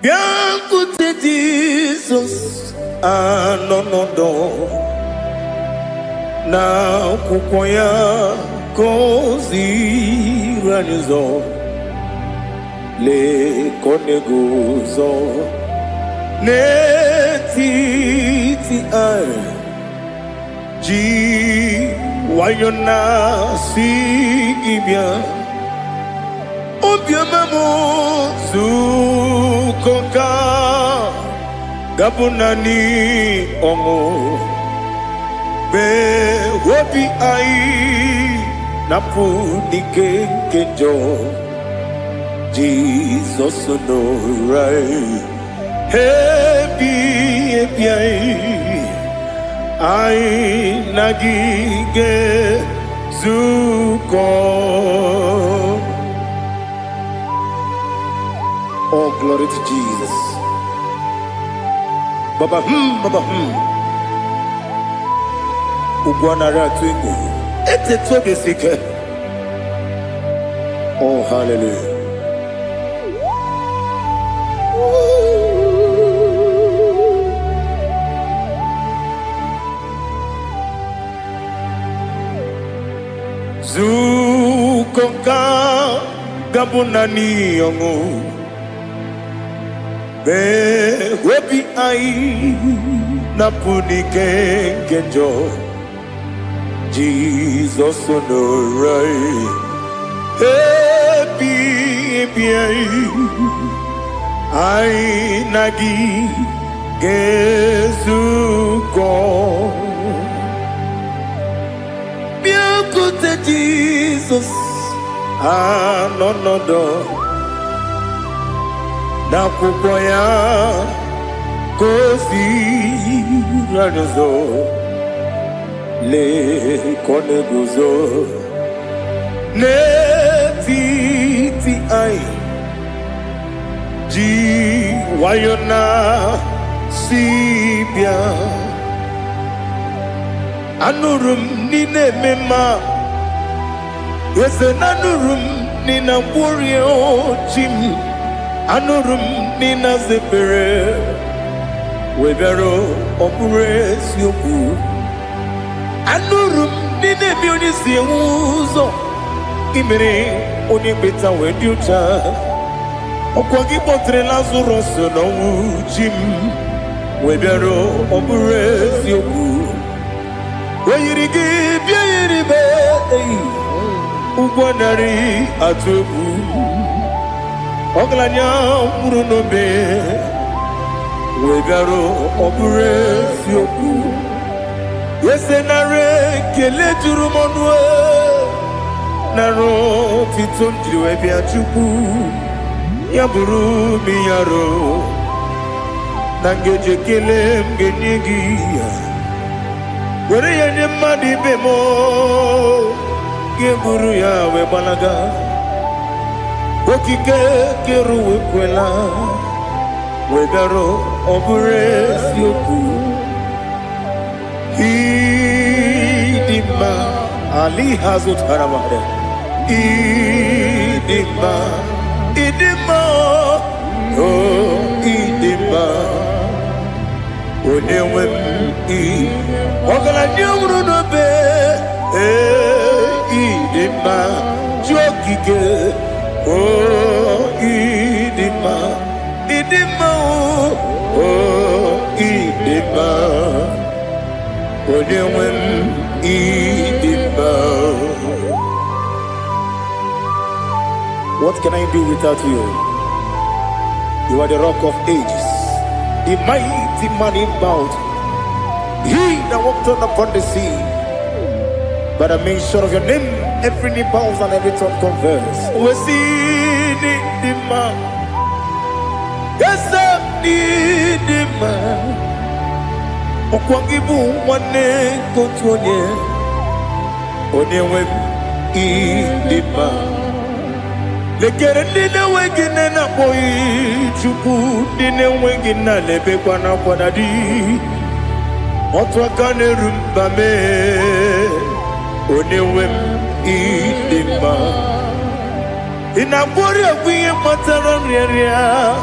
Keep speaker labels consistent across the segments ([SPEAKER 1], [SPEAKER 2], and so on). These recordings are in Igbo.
[SPEAKER 1] Bianco Jesus, no na kukoya kozi ranizo le konegozo ne titi ai ji wayona si ibia obiamamo zukoka gabunani omo be wobi ai napu dike kejo Jesus no right happy ai nagige zuko. Oh, glory to Jesus. Baba Ugwanara twingu. Ete tobe sike. Oh, hallelujah. Zukonka gabunani yongu. Be webi ai napuni kenjo Jesus no right happy ai nagi gezuko biakute Jesus no na kukoya kozi ranizo le konegozo ne titi ai ji wayona sibia anurum nine mema yese nanurum nina warrior jim anurum nina zepere webero opure sioku anurum nina bionisi uzo imere oni beta wediuta okwagi potre lazuro no jim webero opure sioku weyirigi biayiribe ugwanari atobu Oglanya murunobe wegaro obure sioku yesenare kele jurumonwe naro titondriwe biachuku yaburu miyaro nangeje kele mgenigi were yenye madi bemo geburu ya webalaga Okike keruwe kwela wegaro obure sioku idima ali hazut haramade idima oh idima onewem ogala nyumru no be idima jokike oh idima oh idima onewem idima. What can I do without you? You are the rock of ages, the mighty man in mountain, he that walked upon the sea. By the mention of your name, every knee bows and every tongue confess. We see the man. Yes, I need the man. Okwangibu wane kotuonye. Onyewe the man. Lekere nina wengine na boy chuku nina wengine lebe kwa na kwa nadi. Otwakane rumbame. Onewem idima inabori agwiye matara nyeria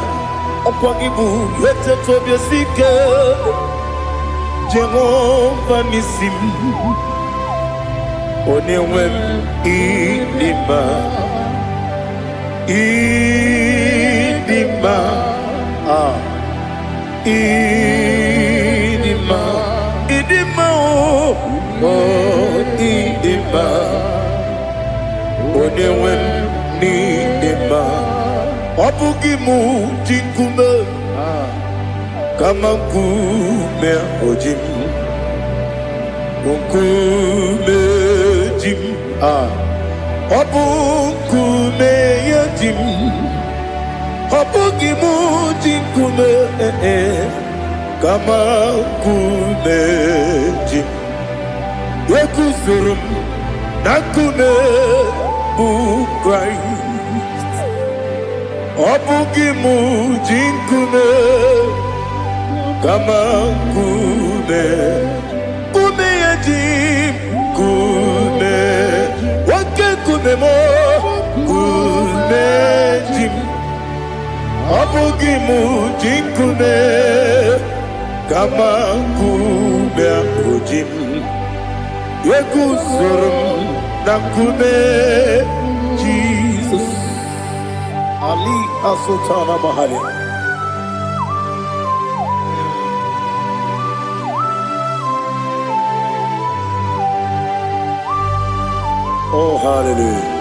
[SPEAKER 1] Okwagibu yete tobia sike Jehovah nisim Onewem idima Idima Idima Idima Idima Onewem nidima Obugimu jinkume Kama nkume ojim Nkume jim Obu nkume yajim Obugimu jinkume Kama nkume jim Yekuzurum nakume bukrai Obugimu jinkume Kama kume Kume yajim Kume Wake kume mo Kume jim Obugimu jinkume Kama kume ojim Yekuzurum nakume Jesus Ali Asultana Mahali. Oh, hallelujah.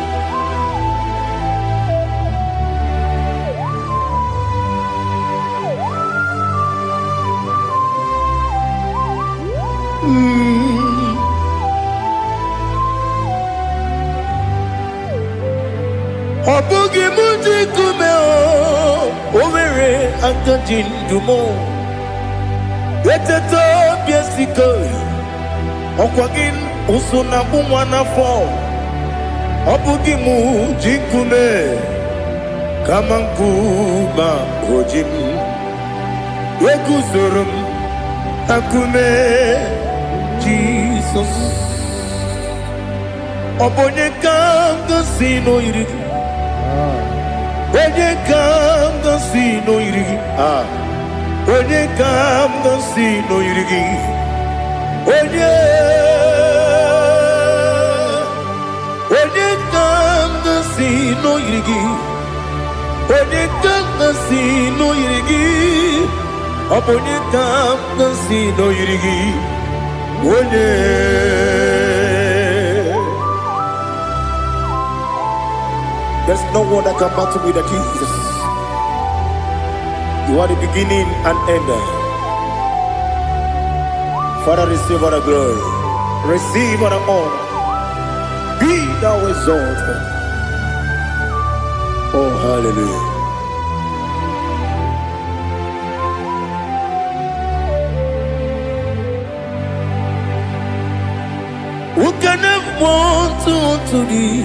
[SPEAKER 1] Obugi muji kumeo Owere antajin dumo Yeteto biesiko Okwagin usuna bumwana fo Obugi muji kume Kamankuma hojim Yekuzurum akume Jesus Obonye kanga sino irigi Onye kam gansi no irigi Onye kam gansi no irigi Onye kam gansi no irigi Onye kam gansi no irigi Onye kam gansi no irigi Onye There's no one that can battle with Jesus. You are the beginning and end. Father, receive all the glory. Receive all the honor. Be thou exalted. Oh, hallelujah. Who can have one to thee?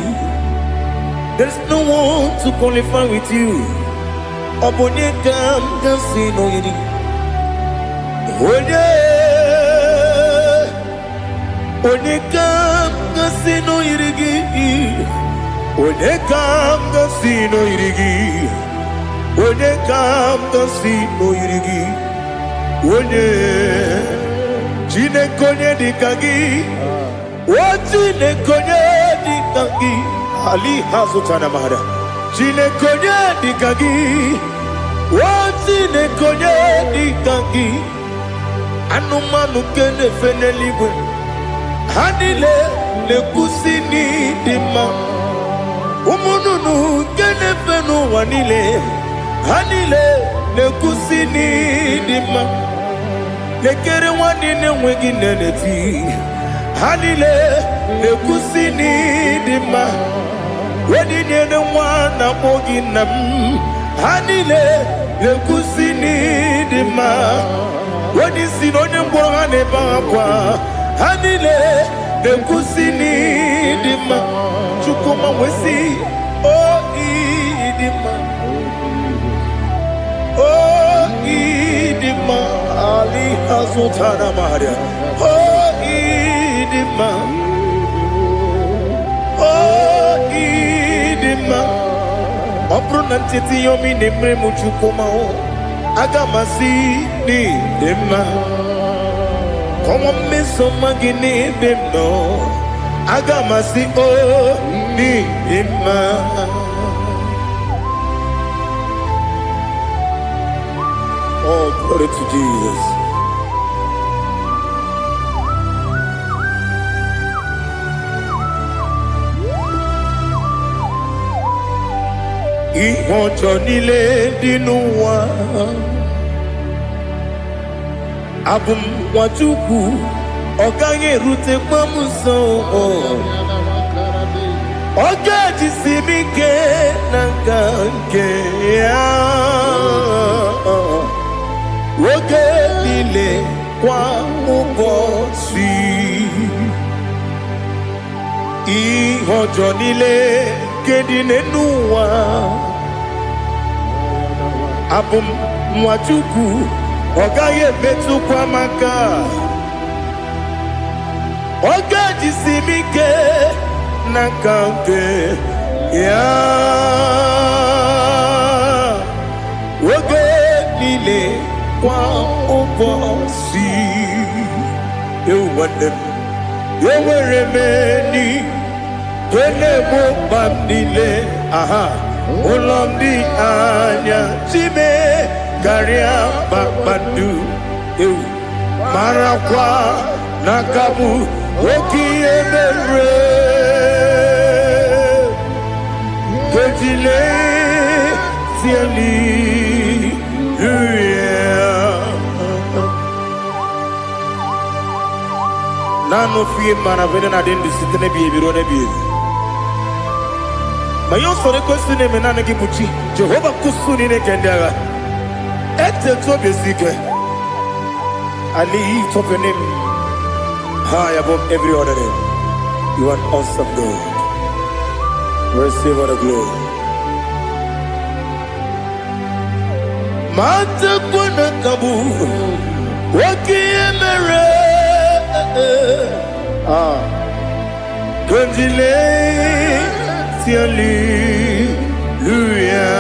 [SPEAKER 1] There's no one to qualify with you. Obonye kam gansi no yiri. Onye kam gansi no yirigi. Onye kam gansi no yirigi. Onye kam gansi no yirigi. Onye chine konye dikagi. Chine konye dikagi. Ali Hazutana Mahada. Chine konye dikagi. Chine konye dikagi. Anumanu kene feneliwe. Hanile le kusini dima. Umununu kene fenu wanile. Hanile le kusini dima. Lekere wanine wengi neneti. Hanile le kusini dima. Wedi nyene wana mogi nam Hanile le kusini dima Wedi sinonye mbwangane bakwa Hanile le kusini dima Chukuma wesi Oh idima Oh idima Ali Hazutana Maria Oh idima Obrunantiti yomi nemre muchukoma agamasi ni dema. Come on, miss some magini bimno. Agamasi o ni dema. Oh, glory to Jesus. Ihojo nile dinuwa abum wajuku oganye rute mamuso ogaji simike nangange ya woge nile kwa ubosi ihojo nile kedinenuwa abum mwachuku ogaye betu kwa maka ogaji simike nakanke ya woge nile kwa ubosi ewandem yeweremeni Wenebo bandile, aha, ulomdi anya, chime, garia babandu, marakwa, nakabu, oki emere, kejile, tiali, nano fiye mana vene na dendi sitene biye birone biye. Mayo sore kusune menane kibuchi Jehova kusuni ne kendaga ete to besike I lift up your name high above every other name. You are awesome God. Receive all the glory. Mata kuna kabu waki emere Kanjile Hallelujah.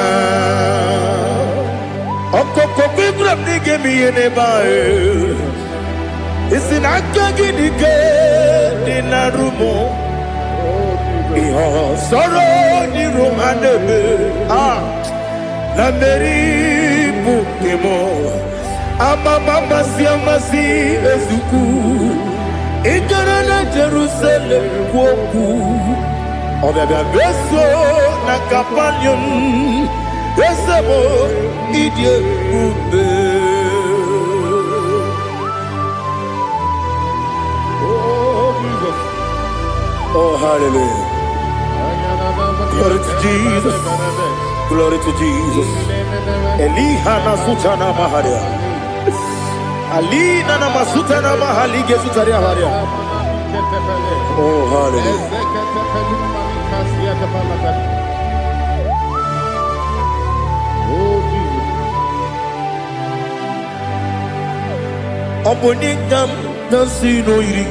[SPEAKER 1] Okoko kibram nige miyene bae. Isin akagi nige dinarumo. Iho soro ni romanebe. Na meri bukemo. Amama siamasi ezuku. Ikarana Jerusalem woku. Obebe beso na kapanion Besebo idye ube Oh Jesus. Oh hallelujah. Glory to Jesus. Glory to Jesus. Eliha na sutana maharia Alina na masutana mahalige sutaria haria Oh hallelujah. Obonikam nasino iri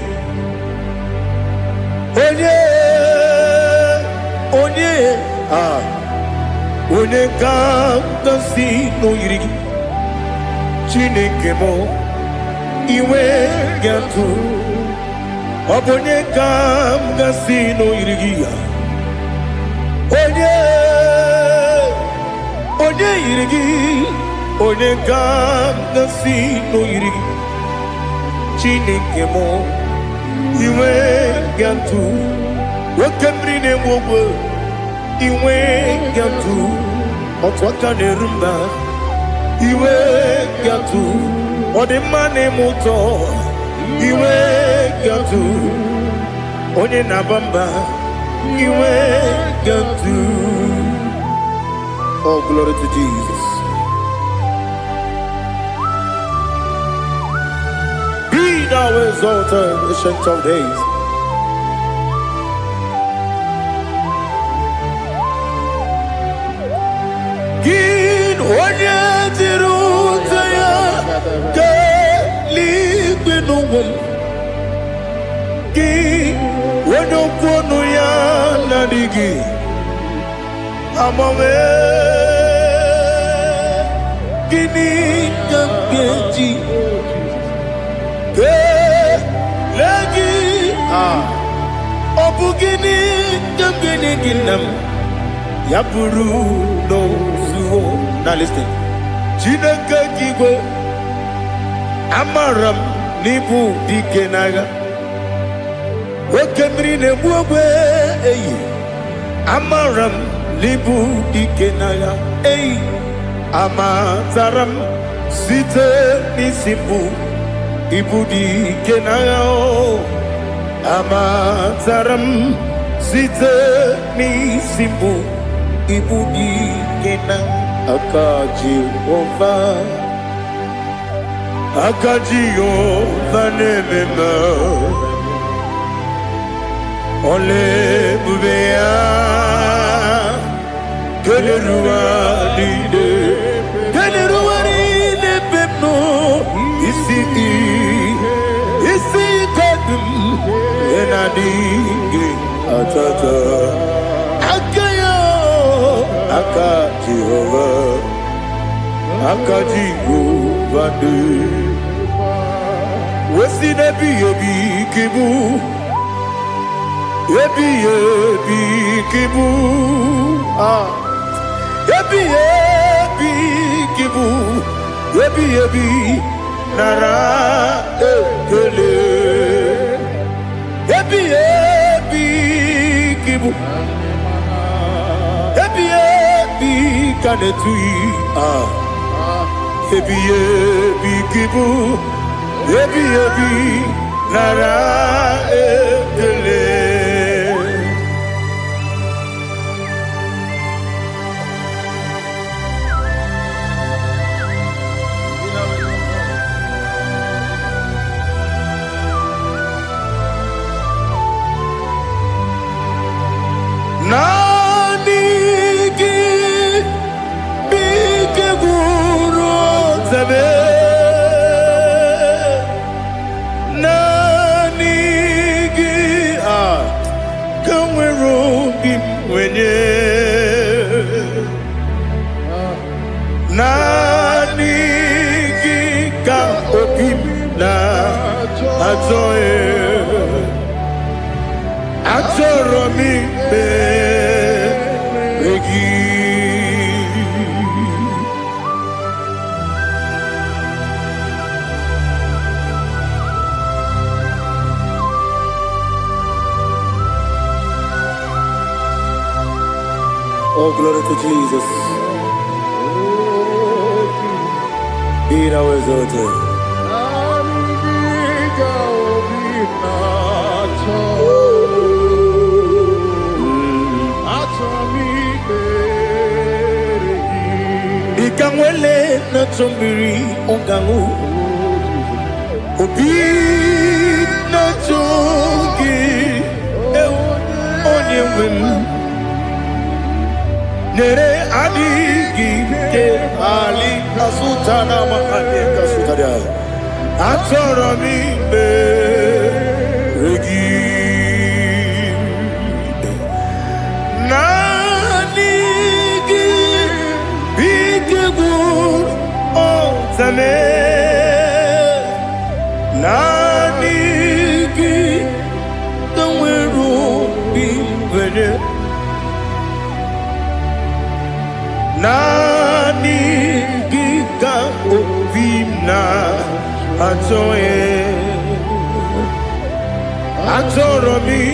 [SPEAKER 1] Onye Onekam nasino iri Chineke mo iwe gatu Obonekam nasino iri Onye irigi Onekam nasino iri Chineke mo iwe gatu Wakemri ne wogo iwe gatu Otwaka ne rumba iwe gatu Odemane moto iwe gatu Onye nabamba iwe gatu Oh glory to Jesus. Be thou exalted, ancient of days. Gin onye tirutaya ke ligbinugum. Gin onye kwonu ya nadigi. Amame Obugini Gamgeji Lagi Obugini Gamgini Ginam Yapuru no Zuho. Now listen. Chinaka Kigo Amaram Nibu Dikenaga Wakemri Nebuwe Amaram Nibu Dikenaga Amazaram Site Nisimbu Ibudi Kenao Amazaram Site Nisimbu Ibudi Kenao Akaji Ova Nemema Ole Bubea Keneruari Pepno Isi Kadum Enadi Atata Akayo Akaji Vadu Wesi Nebi Kibu Ebi Kibu Ebi Kibu Ebi Nara Ekele Ebi Kibu Ebi Kanetui Ebi Kibu Ebi Nara Ekele Nanigi Bige Guru Zabe Nanigi Kamweru Bimwenye Nanigi Ka Opimna Azoe Atoromi Begi Oh, glory to Jesus. Be thou exalted. Ikamwele na chombiri ongangu Obi na chongi onye wim Nere adigi ke ali kasutana mahane kasutaria Atoro mi regi Nanigi Bige gur Zame Nanigi Kamweru Bimwene Nanigi Ka Opimna Atoye Atoromi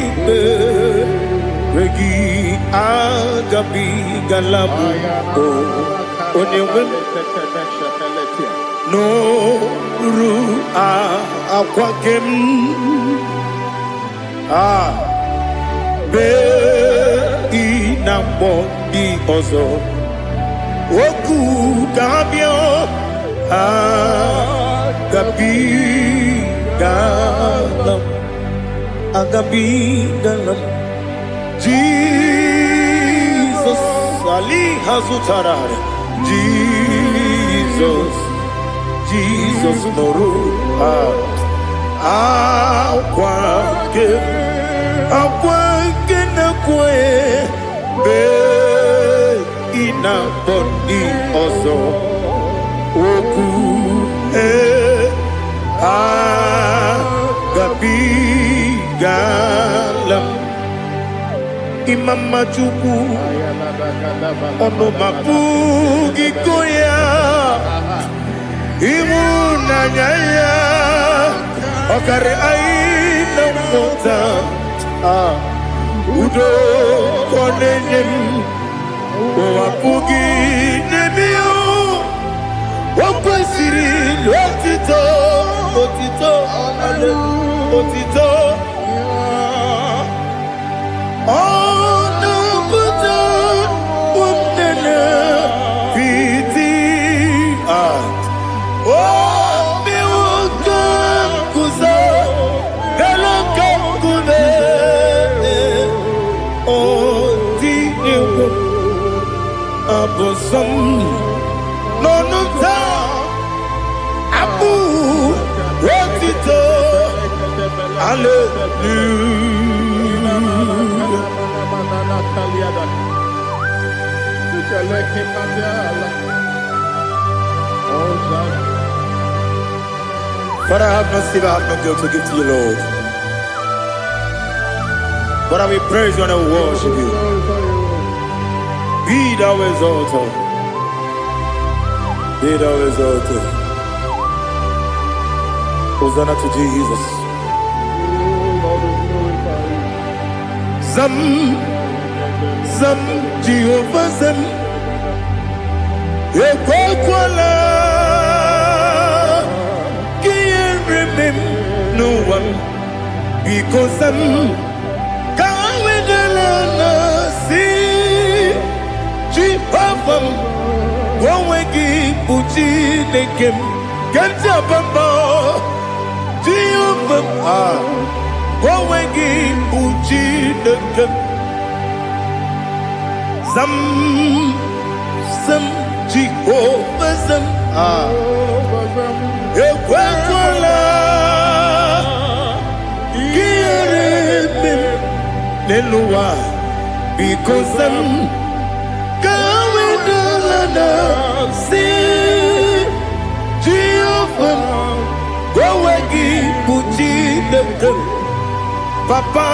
[SPEAKER 1] Regi Agabi Galabu Onewem No Ru Aquakem Be Inambo Di Ozo Oku Gabio Agabi Galam Agabi Galam Jesus Ali Hazutarare Jesus Noru Aquake na kwe Be ina bondi ozo Oku agabigalam imama chuku ono mapugi koya imunanyaya okare aina mota udo konenyem mapugi nemio wakwesiri lotito otito ale otito ono buto unena fiti o mi wakam kuza galakam kune o dinyo abosam nonunta abu otito But I have no silver, I have no gold to give to you, Lord. But I will praise you and I will worship you. Be thou exalted. Be thou exalted. Hosanna to Jesus. Zam, Zam, Jehovah Zam. Ekwakwala, can't remember no one because Zam can't wait alone. See, Jehovah, go wegi puchi nekem, can't jump. Jehovah, go wegi puchi nekem. Zam, Zam, Jehovah Zam. Ekwakwala, kiyerebe, neluwa, because Zam kawedalana, si Jehovah, gowegi puji nekem. Papa,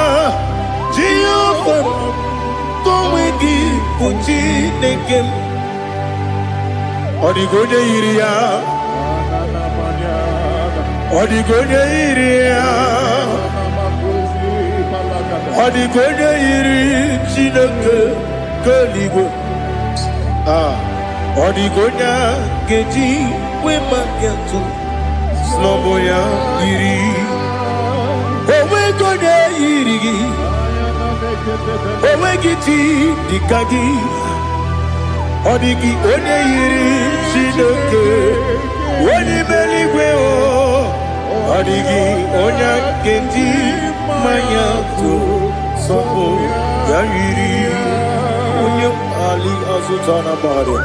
[SPEAKER 1] Jehovah, gowegi puji nekem. Odigoje iria, odigoje iria, odigoje iri chineke keligwe. Odigonya geji wema gentu sloboya iri. Owe goje iri, owe giti dikagi. Odigi onye yiri Chineke onye meligwe o odigi onye kendi manya to sopo ya yiri onye ali azutana bari.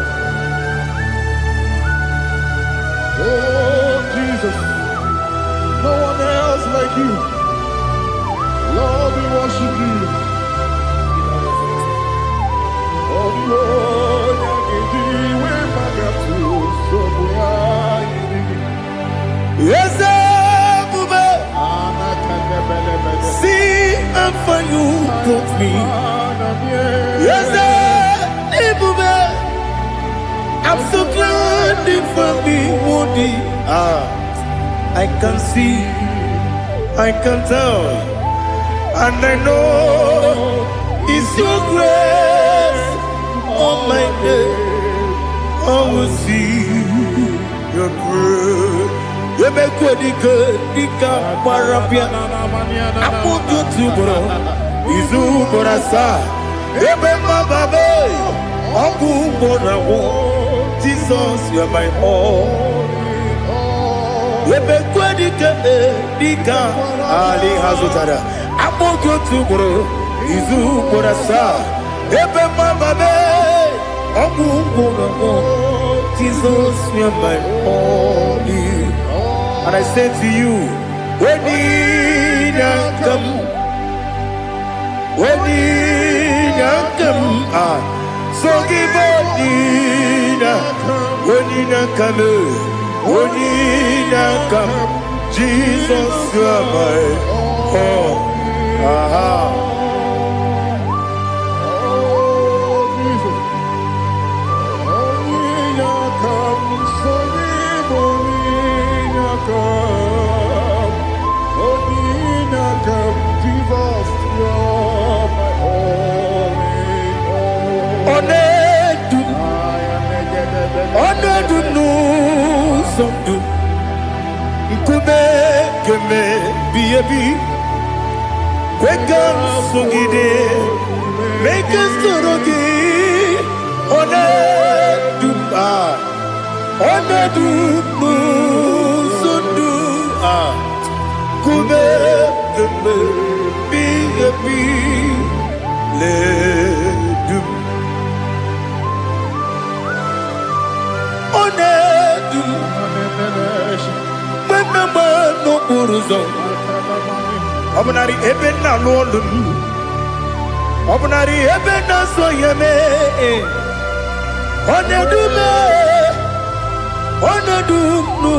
[SPEAKER 2] Oh Jesus, no one else like you. Lord, we worship you. Oh Lord,
[SPEAKER 1] yes, see and for you taught me. Yes, I'm so glad for me, Woody. I can see, I can tell, and I know it's your grace on my day. I will see your grace. You make good, Dika, Parapia. I put you to bro. Izu Borasa. You make my baby. Uncle Bonawo. Jesus, you are my all. You make good, Dika, Ali Hazutara. I put you to bro. Izu Borasa. You make my baby. Jesus, you are my only. And I say to you, when you come, so give up, Onina kame, onina kam. Jesus, you are my all. Aha. Nkube keme biyebi kweka sungide meke sorogi one dupa one dupu sundu kube keme biyebi le dup one dup no uruzo obunari ebe na lolu obunari ebe na soyeme onedume onedunu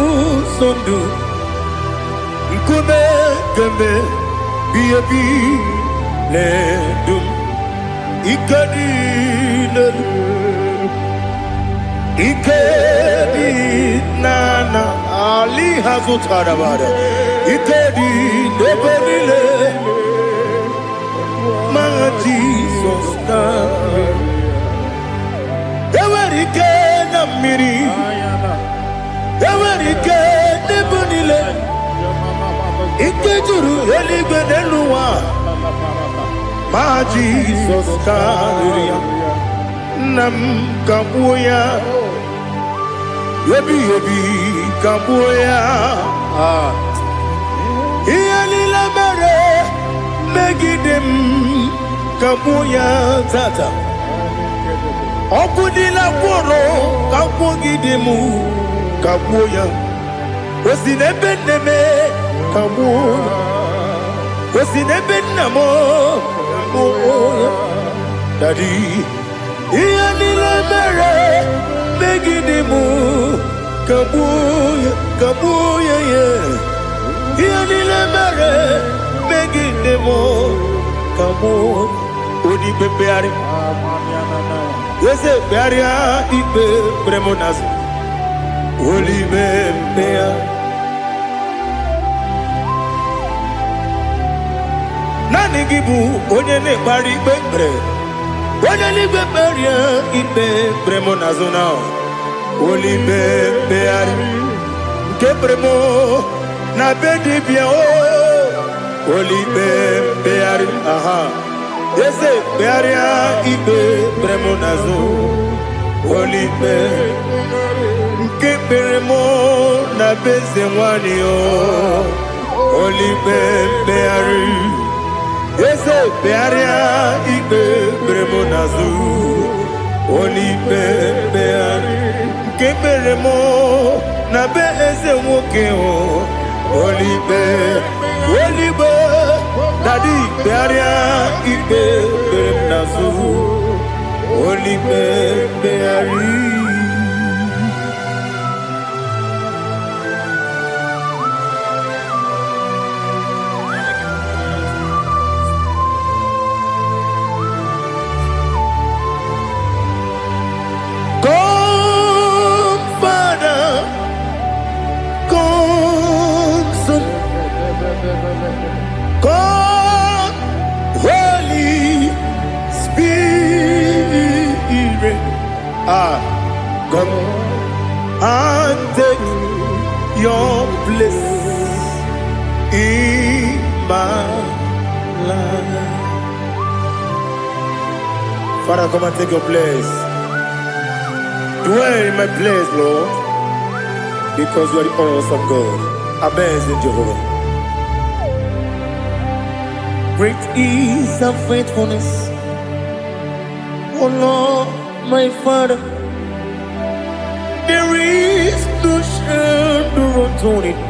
[SPEAKER 1] sondu nkume gembe biebi ledum ikadi lelu ikadi nana Ali Hazutarabada Ikedi Nebelile Ma Jesus Name Ewerike Namiri Ewerike Nebunile Ikejuru Eligwe Neluwa Ma Jesus Name Nam Kabuya Yebi Kabuya Iyalila mere Megidem Kabuya Tata Okudila Kworo Kabugidemu Kabuya Osinebendeme Kabuya Osinebendamo Kabuya Daddy Iyalila mere Megidemu Kabuya, Kabuya, yeah. Yanile mere, Megidemo, Kabuya. Odi bebeari, yese bearia ibe premonas. Oli bebea. Nani gibu, onyene bari bebre. Onyene beberia ibe premonazona. Oli beari kebremo na bedi bia o oli beari aha ese bearia ibe bremo nazo oli kebremo na beze wani o oli beari ese bearia ibe bremo nazo oli beari keberemo na be eze nwoke o olibe dadi bearia ibe berem nazu olibe beari God, Holy Spirit, come and take your place in my life. Father, come and take your place. Dwell in my place, Lord, because you are the awesome God. Amazing Jehovah. Great is thy faithfulness, O Lord, my Father. There is no shadow of turning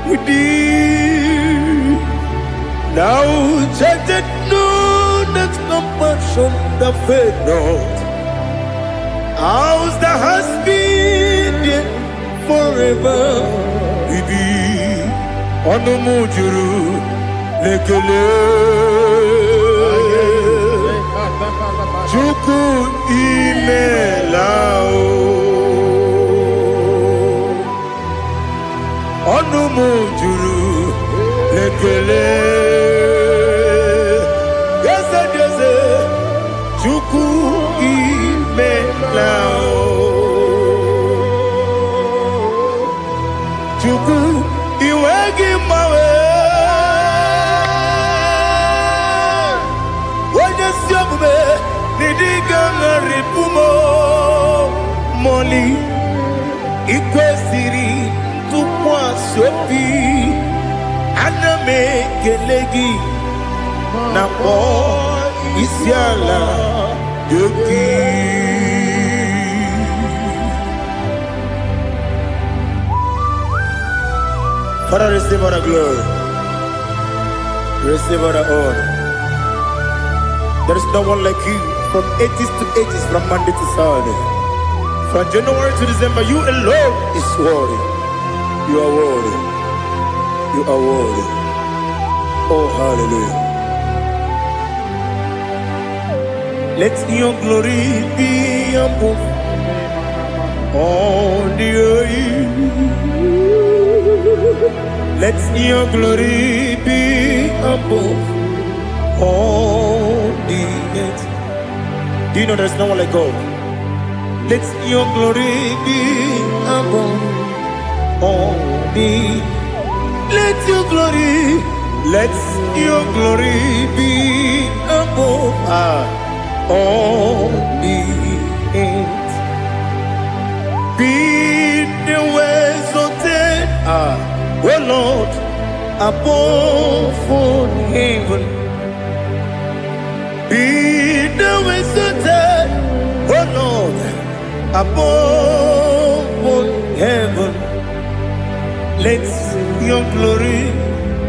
[SPEAKER 1] with thee. Now check that no, that compassion that faith not. Ours that has been forever. Bibi Onomujuru Lekele Chuku Imelao Onomujuru Lekele Yes, Chuku Imelao Chuku Iwegi Mawe Wanya Siobbe Nidiga Maripumo Moli Ikwesiri Tupwa Sopi Aname Kelegi Napo Isiala Yoki Father, receive all the glory, receive all the honor. There is no one like you from ages to ages, from Monday to Sunday. From January to December, you alone is worthy. You are worthy. You are worthy. Oh, hallelujah. Let your glory be above all the earth. Let your glory be above all the earth. Do you know there's no one like God? Let your glory be above all the earth. Let your glory be above all the earth. Be the ways of death, oh Lord, above all heaven. Be the ways of death, oh Lord, above all heaven. Let your glory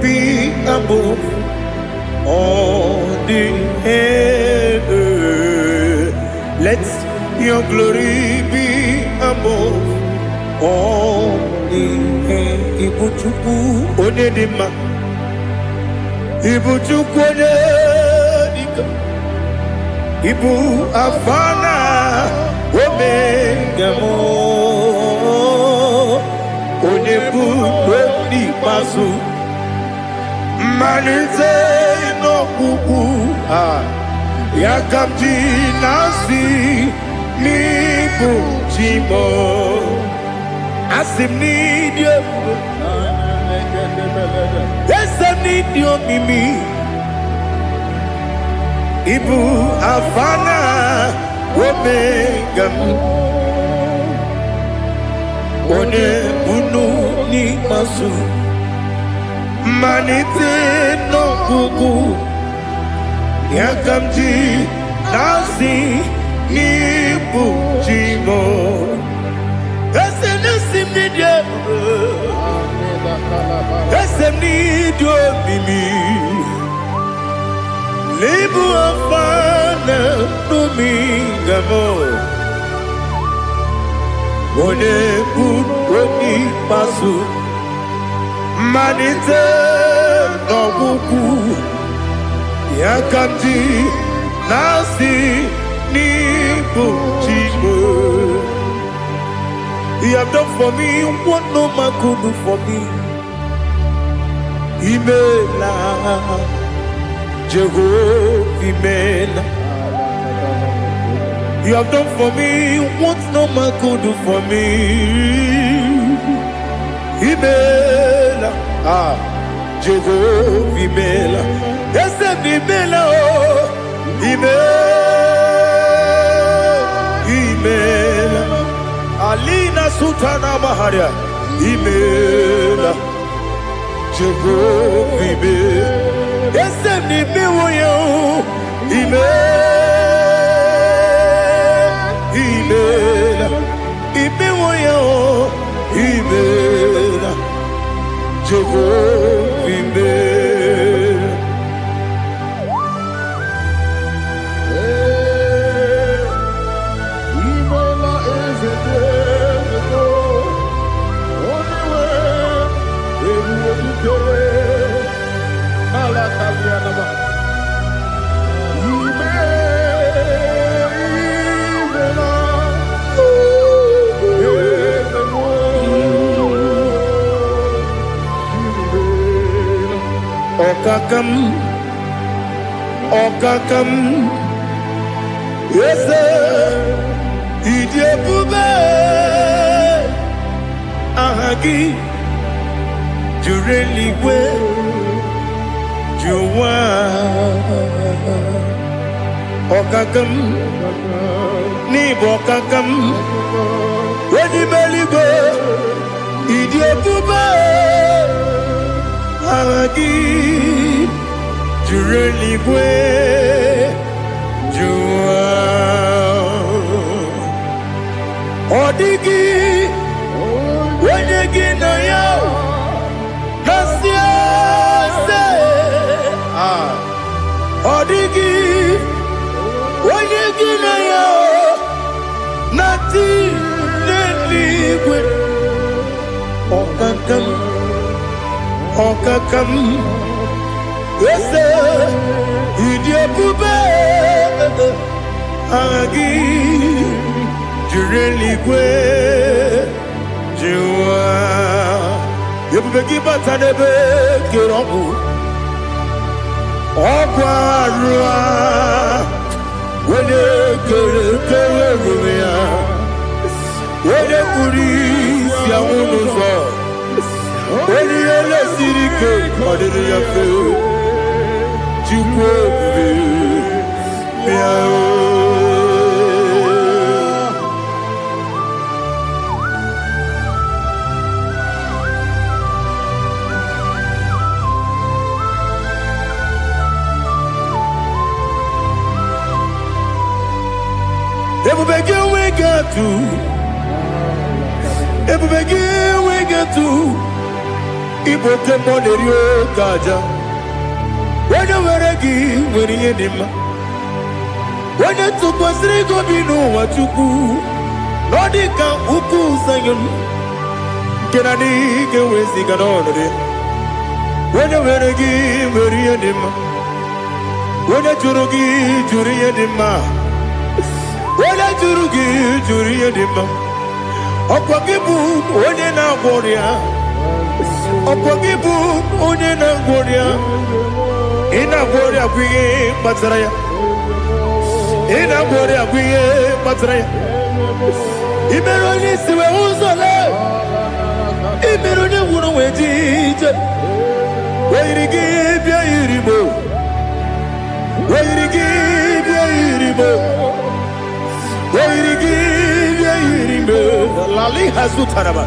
[SPEAKER 1] be above all the earth. Let your glory be above all the earth. Ibuchuku onedima, Ibuchuku onedika, Ibu afana omega mo, onebu weni pasu, manite no kuku yakamji nasi nibu chimo. Asim need you. Yes, I need you, Mimi. Ibu Afana Omega. One Bunu ni Masu. Manite no Gugu. Yakamji Nasi Nibu Chimo. Ese need you, Mimi. Libu afana dominga mo. One buni pasu. Manite no buku. Yakamji nasi nibu chibo. You have done for me what no man could do for me. Imela, Jehovah, Imela. You have done for me what no man could do for me. Imela, Jehovah, Imela. Yes, Imela, Imela. Alina Sutana Maharia, Imela, Jehovah, Imela. Yes, Imela, Imela, Imela, Jehovah, Imela. Okakam, Okakam, yes, Idiabube, Ahagi, Jureligwe, Juwa, Okakam, Nibokakam, Wedibeligwe, Idiabube, Ahagi, Jureligwe, Juwa, Odigi, Wedigi na ya, Nasia se, Odigi, Wedigi na ya, Nati leligwe, Okakam, Okakam, yes, Idiabube, Agi, Jureligwe, Jua, Yabegi Batanebe, Kirobu, Okwarua, Wede Kerumia, Wede Kuris, Yamunuzo, Wede Yele Sirike, Odiri Yafu, Jukwe, Miao. Everybody we get to, everybody we get to. Ibote monerio kaja. When you were again, when you did, when you took us go be no what you do. Nodika uku sayon. Kenani ke we sing another. When you were again, when you did, when you jurugi, Wala jurugi edema. Okwagibu onye na gworia. Okwagibu onye na gworia. Ina gworia kwiye matraya. Ina gworia kwiye matraya. Imero ni siwe uzole. Imero ni wuro wejije. Weirigi bia iribo. Weirigi bia iribo. Lali Hazutaraba.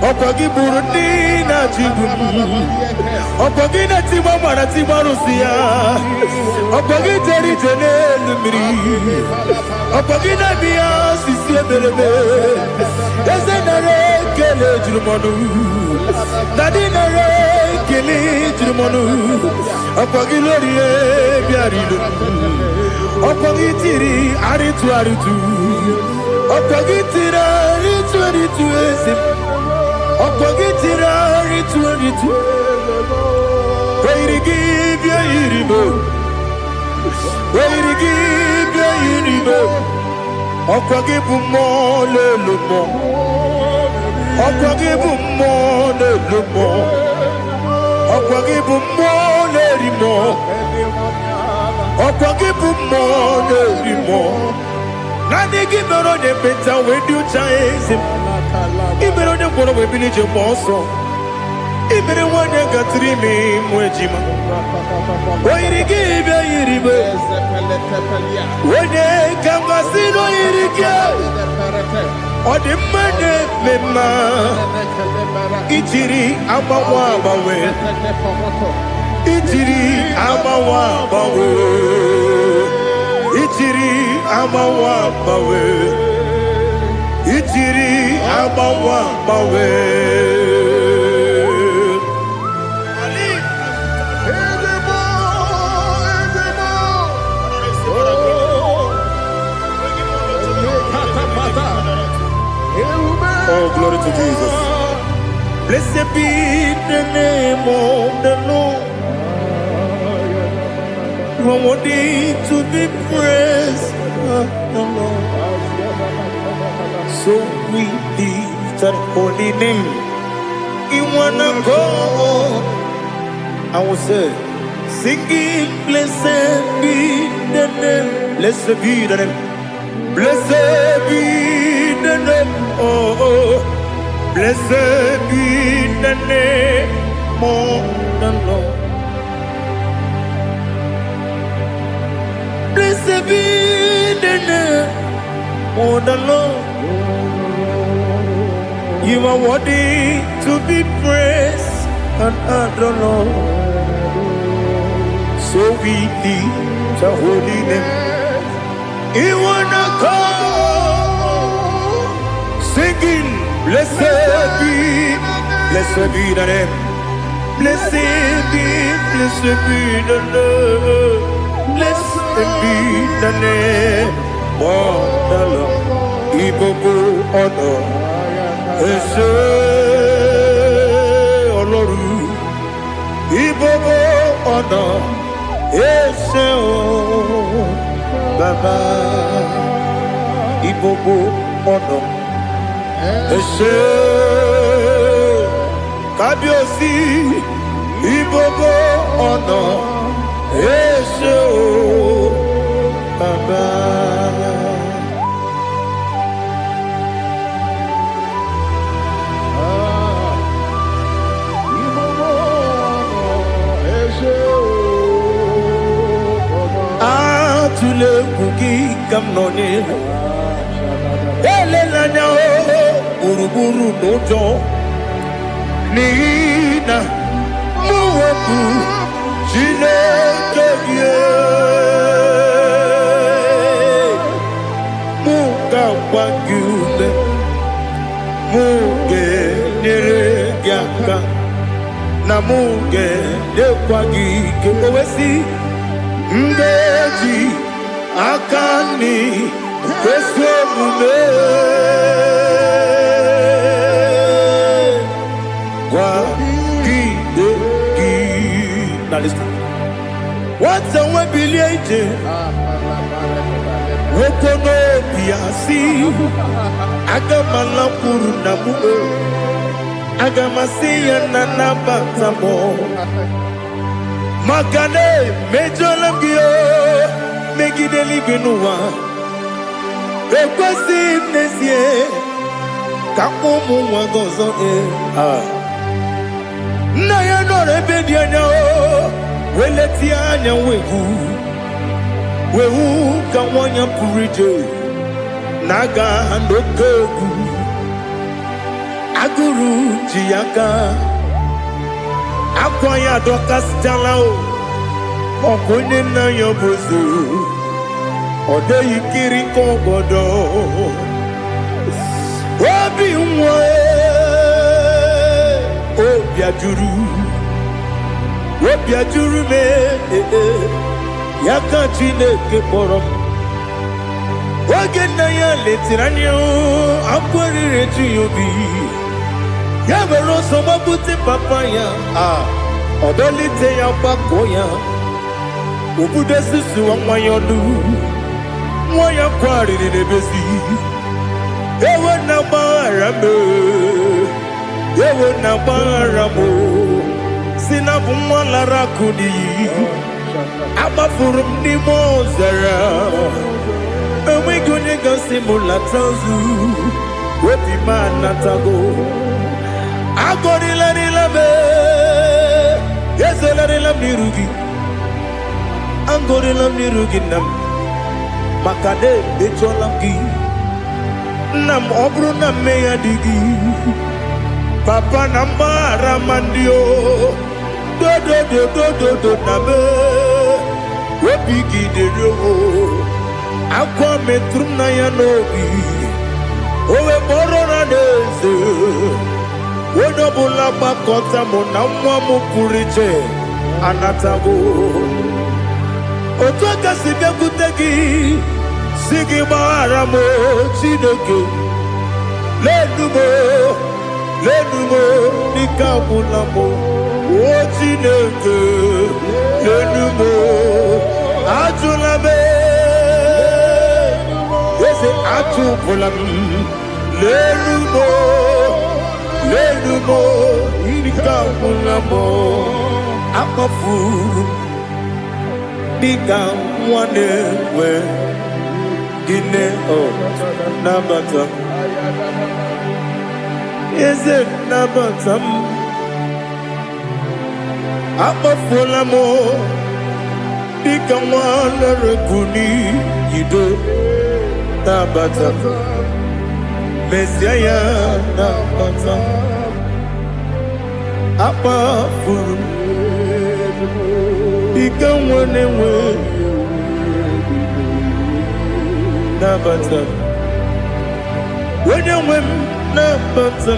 [SPEAKER 1] Okwagi Burundi na Jibuti, Okwagi na Timama na Timarusia, Okwagi Teri Tenelumri, Okwagi na Mia Sisi Belebe, Ezenare Kele Jumonu, Nadinare Kele Jumonu, Okwagi Lorie Biarido, Okwagi Tiri Aritu Aritu, Okwagi Tira Aritu Aritu Esim. Okogitira ritu Wairi give ya iribo Wairi give ya iribo Okogibu mo lelumo Okogibu mo lelumo Okogibu mo lerimo Okogibu mo lerimo Nani gimero de beta wedu chaizim Ibero de koro we binije bonso. Ibere wanya gatrimi mwejima. Wairige ibe iribe. Wene kangasino irike. Odimane mema. Itiri amawa bawe. Itiri amawa bawe. Itiri amawa bawe. Itiri amawa bawe. Oh, glory to Jesus. Blessed be the name of the Lord. You are worthy to be praised, the Lord. So we lift that holy name. You wanna go? I will say, singing, blessed be the name. Blessed be the name. Blessed be the name. Oh, blessed be the name of the Lord. Blessed be the name of the Lord. You are worthy to be praised and adored, Lord. So we lift the holy name. You wanna call, singing, blessed be the name. Blessed be the Lord. Blessed be the name of the Lord. Ibobo honor, Ese Oloru. Ibobo honor, Ese Baba. Ibobo honor, Ese Kabiosi. Ibobo honor, Ese Baba. Tule kuki kamnoni ele lanya buruburu nojo nina muwaku Chineke ye muka wagyume muge nere gyaka na muge dekwagi ke owesi Mbeji akani kwesuomume kwa gidegi. Now listen. What's the way biliaje? Wokono biasi agamala puru namu agamasiya nanabatamo Magane mejolamgio megideli benua rekwesi nesie kamumu wagozo na ya no rebedianya weleti anya wehu kawanya purije naga ndokogu aguru jiyaka Akwaya dokas jalao Okonye na yobozu Ode yikiri kogodo Obi mwe Obi ajuru me Yaka Chineke porom Oge na ya letiranyo Akwari retu yobi Yabero soma buti papaya Odolite ya pakoya Ubude susu wa mwayonu Mwaya kwari nebezi Ewe na barame Ewe na baramo Sinabu mwala rakuni Abafurum ni mozera Ewe gune gasi mulatazu Wepi manatago Agorila nilabe Yezola nirugi Angorila nirugi nam Makade becholamgi Nam obru nam meya digi Papa nambara mandio Do nabe Wepigi de roho Akwa metrum na ya nobi Owe borona neze Wodobula bakota mona mwamu puriche Anatago Otwaka sibe kutegi Sigi baharamo Chineke lenumo nikabulamo ochineke lenumo atulame ese atupulam lenumo nikabulamo akafuru Diga one we gine nabata is it nabatam Apafulamo Diga one reguni yido nabata Messiah nabata Apafuru Diga one we nabata when you win nabata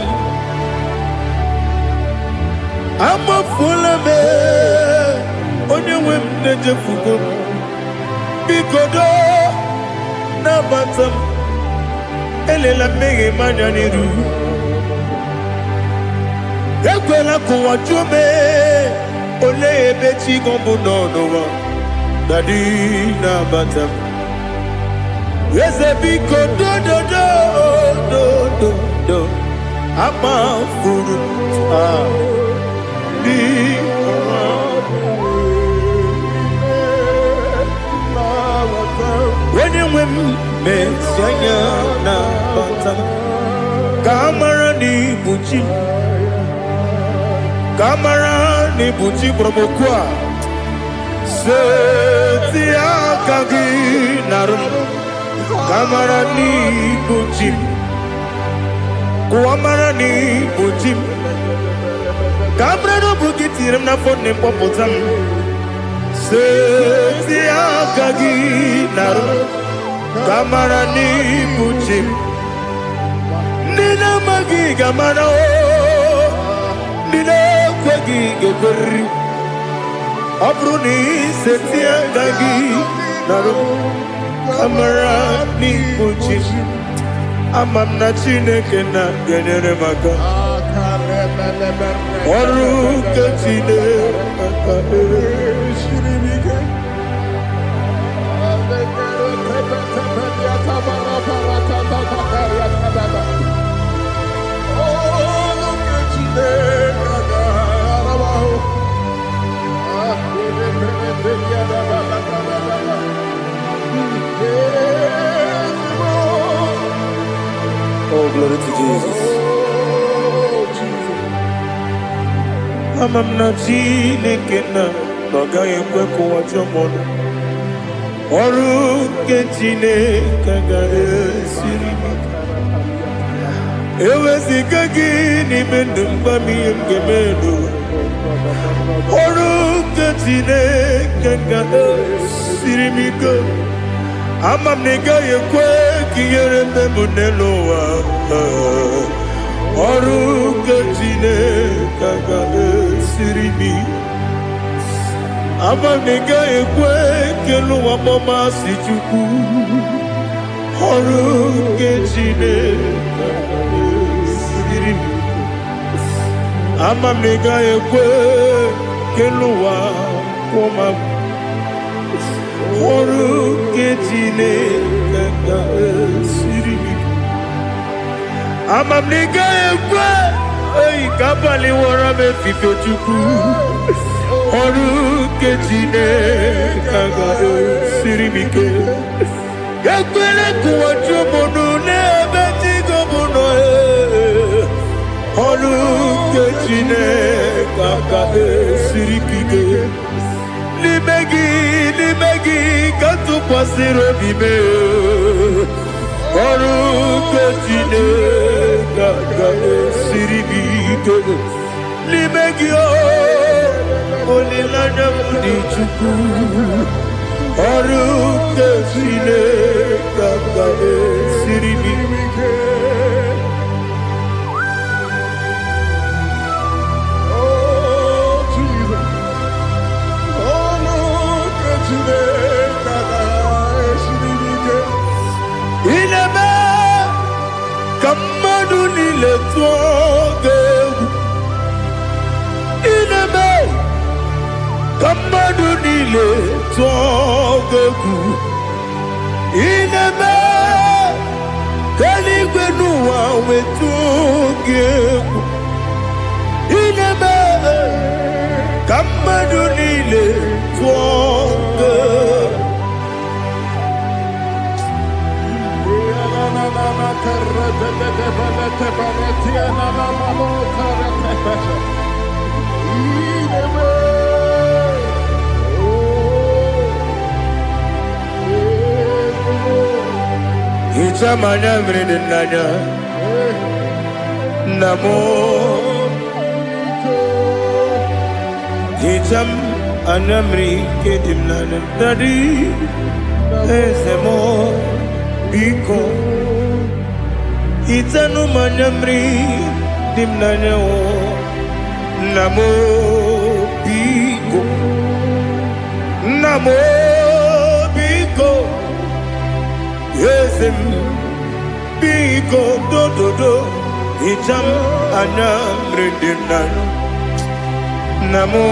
[SPEAKER 1] I'm a full of it when you win the jefugo because nabata elela mege manyaniru ekwela kuwa chume ole ebechi gombo no dadi nabata Yes, a big do I'm a fool. When you win, Messiah, Kamara ni buchi promokwa. Setia kagi narum. Kamara ni buchim, Kuamara ni buchim, Kamara no bukitirim na phone popotam. Setia kagi naru, Kamara ni buchim, Nina magi kamara o, Nina kwagi geberi, Abruni setia kagi naru. Kamara ni buchim amam na chineke na genere maka oru ke chineke shiribike Oh, glory to Jesus. Amam na chineke na noga yekwe kuwa chomono. Oru ke chineke ga esiri. Ewe zikagi ni mendumba miyenge mendo. Oru ke chineke ga esiri miko. Amam nega yekwe kiyere munelo wa oru kachine kaga sirimi amam nega yekwe kelu wa mama sichuku oru kachine kaga sirimi amam nega yekwe kelu wa koma oru kachine kaga sirimi amam nega yekwe ei kabali wora me fifo chuku oru kachine kaga sirimi ke yakwele kuwa chomono ne beti gomono oru kachine kaga sirimi ke Limegi katu pasiro bime oru kachine kaga siribike limegi o olilanya mudi chuku oru kachine kaga siribike Inebe kamadu ni le tuoge Kamadunile Togeku Ineme Kaligwenua Wetugeku Ineme Kamadunile Togeku Ichamana mridinanya Namo Icham anamri kedimnana Dadi Ezemo Biko Itanu manamri dimnanya Namo Biko Namo Biko Yesem Biko do do do Icham anamri dimnanya Namo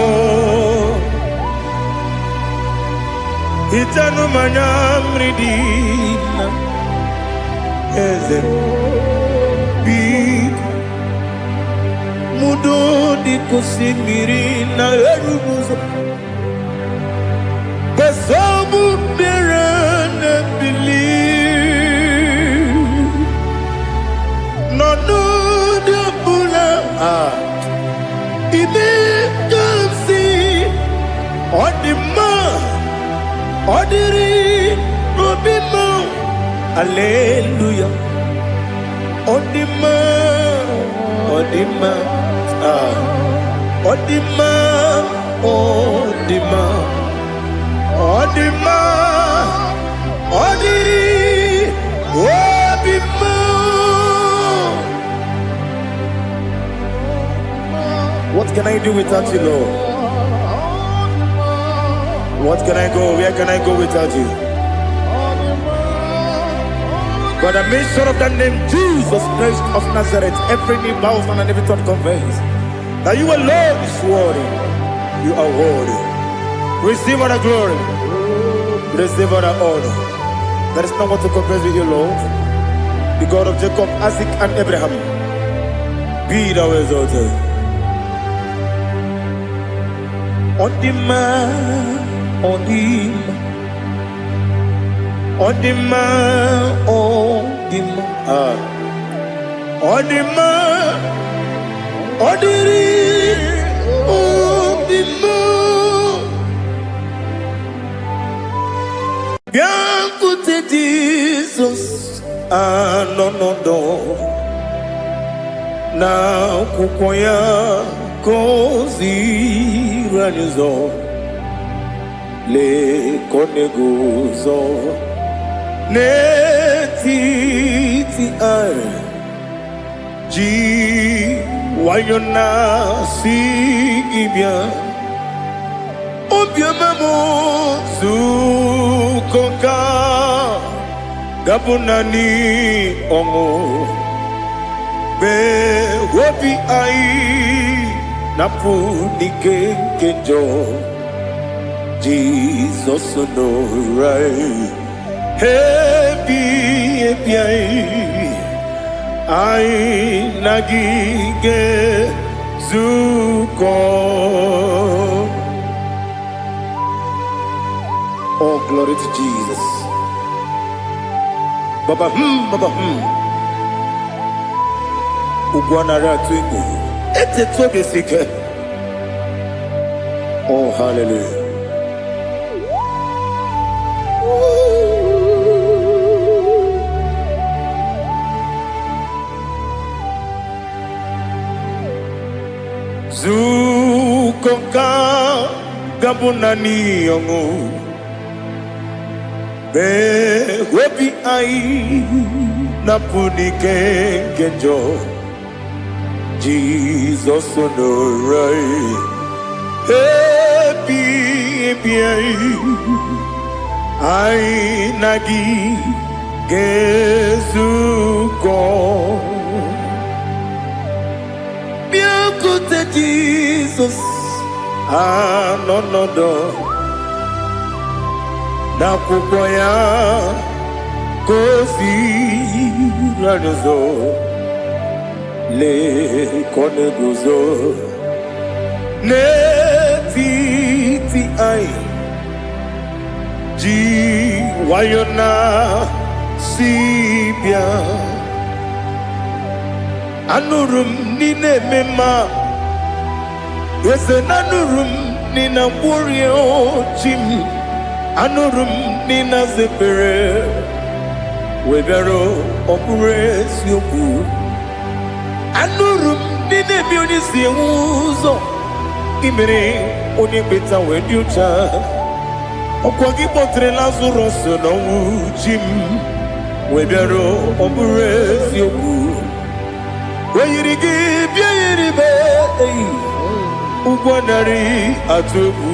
[SPEAKER 1] Itanu manamri dimnanya Ezem Biko Mudo di kusimiri na erumuzo Besobu mirane believe No no de bula Ibe kamsi Odima Odiri Obima Alleluia Odima Odima Odima Odima Odima Odiri Obima What can I do without you, Lord? What can I go? Where can I go without you? By the mention of the name Jesus Christ of Nazareth, every knee bows and every tongue confesses that you alone is worthy. You are worthy. Receive all the glory. Receive all the honor. There is no one to compare with you, Lord. The God of Jacob, Isaac, and Abraham. Be thou exalted. Odima, Odima. Odima, Odima, Odima, Odiri, Odima. Biancote Jesus, no, na kukoya kozi ranizo, le koneguzo. Netiti ai ji wayona si ibia obia mamo sukoka gabunani ongo be wobi ai napu nikenjo Jesus no right Happy, I nagige zuko. Oh, glory to Jesus. Baba Ugwana ratwingu. Ete tobe sike. Oh, hallelujah. Zukoka gabunani yongo be webi ai napuni kenjo Jesus no right happy ai nagi gezuko Jesus, anonodo na kukoya kosi ranuzo le koneguzo ne ti ai ji wayona sibia anurum nine mema yese nanurum nina burio chim anurum nina zepere webero opure sioku anurum nine bioni siuzo imere oni beta wediucha okwagi potre lazarus no chim webero opure sioku weyirigi biayiribe ugwanari atubu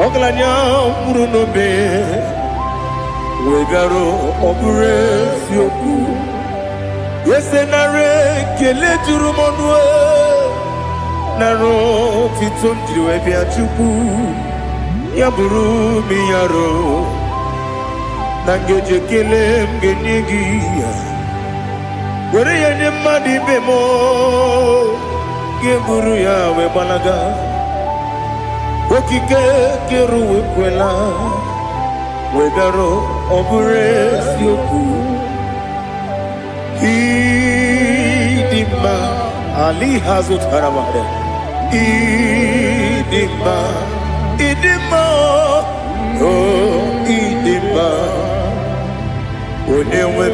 [SPEAKER 1] oglanya murunobe wegaro obure sioku yesenare kele jurumonwe naro titondriwe biachuku yaburu miyaro nangeje kele mgenyigia were yenye madi bemo guru ya we balaga okike keru we kwela we garo obure sioku idima ali hazut haramade idima oh idima onewe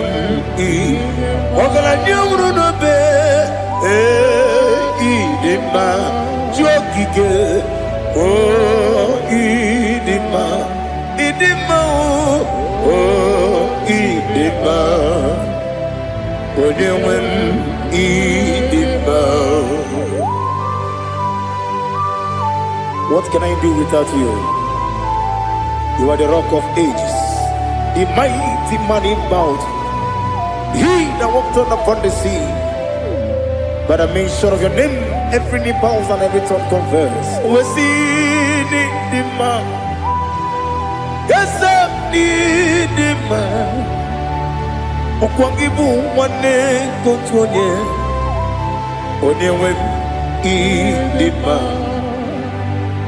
[SPEAKER 1] ogala nyumru no be idima jokike oh idima oh idima onewem idima. What can I do without you? You are the rock of ages, the mighty man in mountain, he that walked upon the sea. By the mention of your name, every knee bows and every tongue confess. We see the man. Yes, I need the man. Okwangibu wane kotonye. Onewe the man.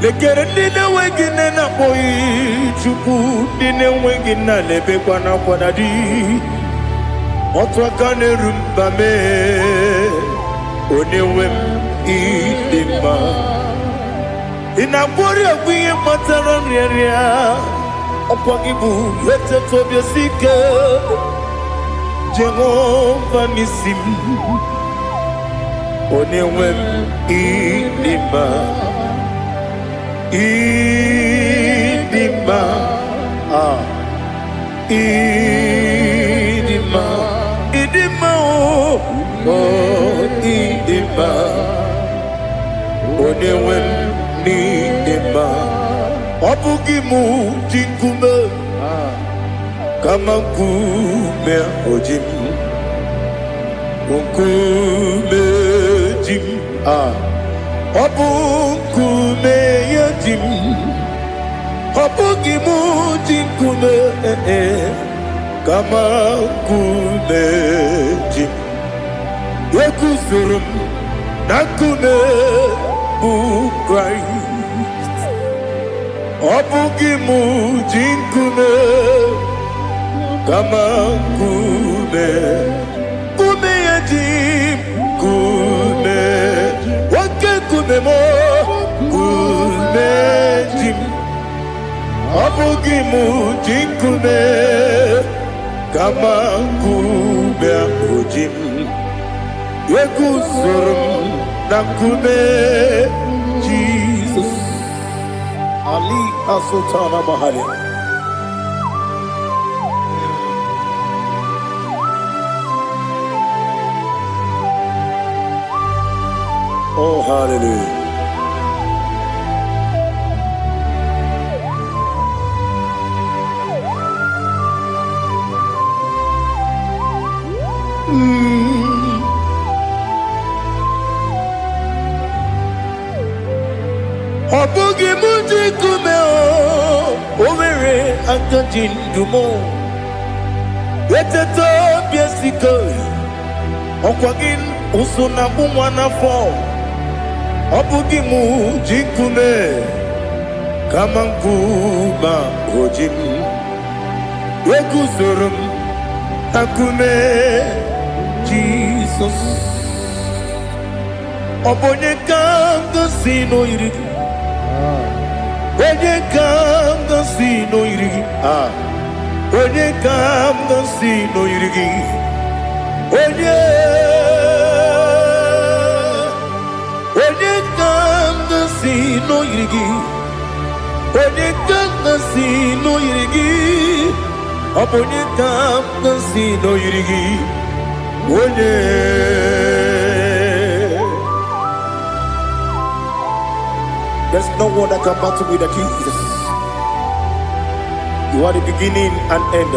[SPEAKER 1] Lekere nina wengine na boy chuku nina wengine lebe kwa na kwa dadi. Otwa kane rumba me. Onewem idima inabori agwiye matara nria okwagibu yete tobia sike Jehova nisim onewem idima idima idima oh idima onewem idima obugimu jinkume kama nkume ojim nkume jim obukume yajim obugimu jinkume kama nkume jim Yekusurum nakune Christ Obugimu jinkune kama kume Kume yajim kume Wake kume mo kume jim Obugimu jinkune kama kume ojim Yekusurum nakune Jesus Ali Asutana Mahali. Oh hallelujah. Ogimuji kumeo Overe akajin dumo Eteto biesiko Okwagin usuna bumwana fo Obugimuji kume Kamankuma ojim Ekuzurum akume Jesus Obonye kanga sino irigi Onye kanga sino irigi Onye kanga sino irigi Onye kanga sino irigi Onye kanga sino irigi Onye kanga sino irigi Onye There's no one that can battle with the Jesus. You are the beginning and end.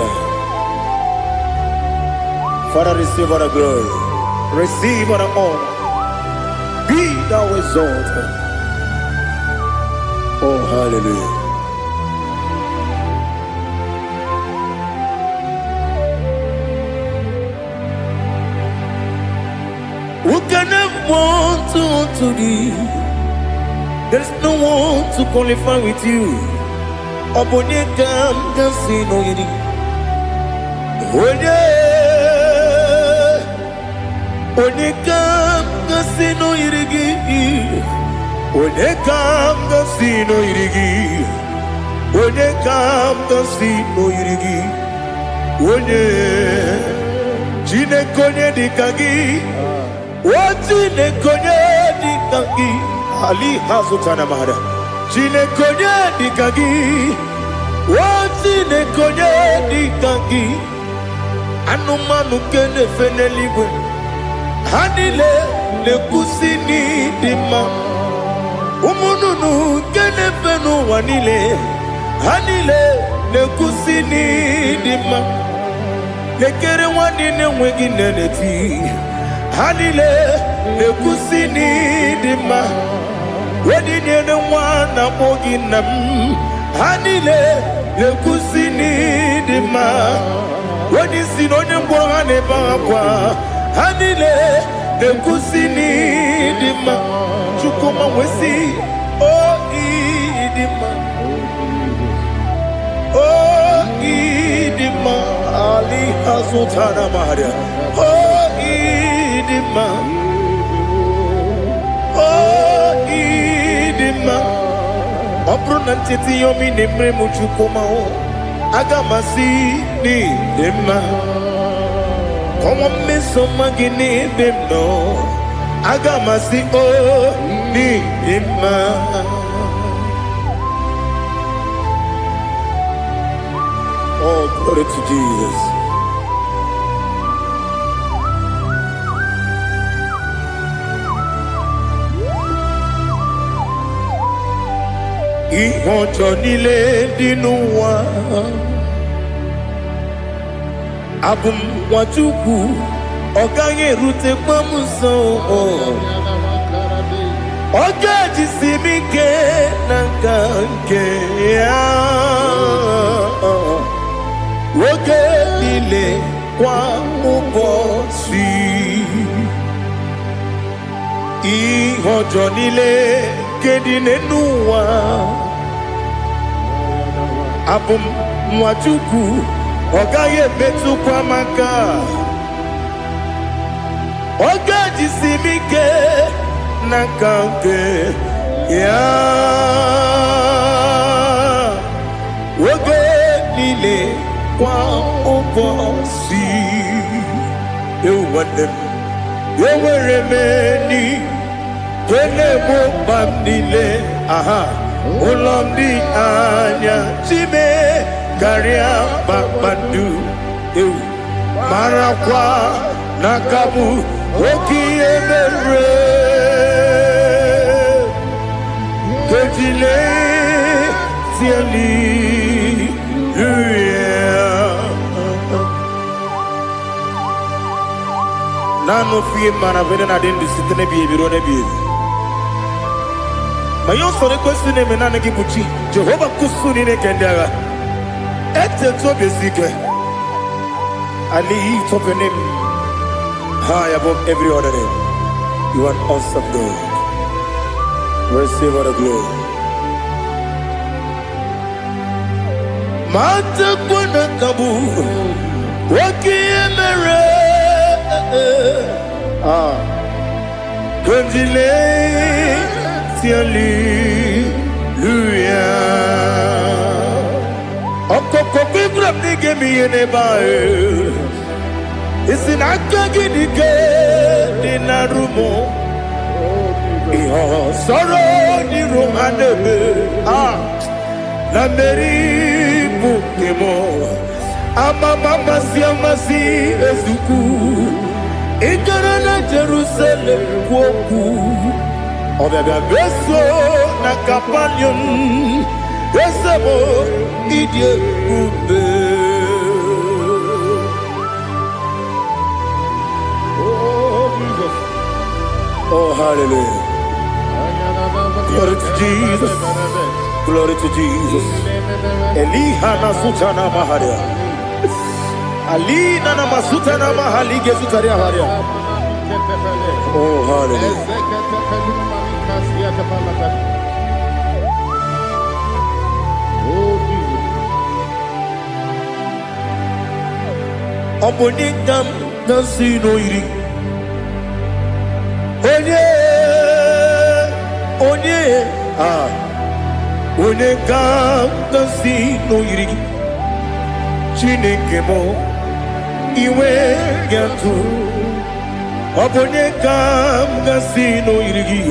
[SPEAKER 1] Father, receive all the glory. Receive all the honor. Be thou exalted. Oh, hallelujah. Who can have one to thee? There's no one to qualify with you. Obonye kanga sino yiri. Onye kanga sino yiri. Onye kanga sino yiri. Onye kanga sino yiri. Onye chine konye dikagi. Wachine konye dikagi. Ali hazutana mahada. Chine konye dikagi. Wachine konye dikagi. Anumanu kene feneliwe. Hanile le kusini dima. Umununu kene fenu wanile. Hanile le kusini dima. Lekere wanine wegi neneti. Hanile le kusini dima. Wedi nyene wana moginam. Hanile le kusini dima. Wedi sinonye mbwangane bakwa. Hanile le kusini dima. Chukuma wesi o idima. O idima. Ali hazutana maharia. O idima. O idima. Opro nantiti yomi nemre muchukuma o. Agamasi ni dima. Como me soma gini demno. Agamasi o ni dima. Oh, glory to Jesus. Ihojo nile dinuwa Abum wajuku Oganye rute pamuso Oga jisimike nankanke Oge nile kwa ubosi Ihojo nile kedine nuwa Abum mwajuku Ogaye betu kwa maka Oga jisimike nakanke ya Oge nile kwa ubosi Ewadem Eweremeni Kene mo bandile aha Ulomdi anya chime Karia bakbandu Marakwa nakabu Oki emere Kejile Tiali Nano fiye mana vene na dendu sitene biye biro ne biye Mayon sore question me na ngi buchi. Jehovah kusuni ne kendaga. Ete to besike. I lift up your name high above every other name. You are an awesome God. Receive all the glory. Mata kuna kabu waki emere Kondile tiali luya Okoko bibrap nige mi ene bae Isinaka ginike dinarumo Iho soro ni romanebe La meri bukemo Ama mama siamasi ezuku Ikarana Jerusalem woku Obebe beso na kapanion Esemo idye ube
[SPEAKER 2] Oh, Jesus.
[SPEAKER 1] Oh, hallelujah. Glory to Jesus. Glory to Jesus. Elihana sutana maharia. Alina na masutana mahali gezutaria haria. Oh, hallelujah.
[SPEAKER 2] Oh, Jesus.
[SPEAKER 1] Omoningam nasino iri. Onye Onegam nasino iri. Chineke mo iwe gatu. Obonegam nasino iri.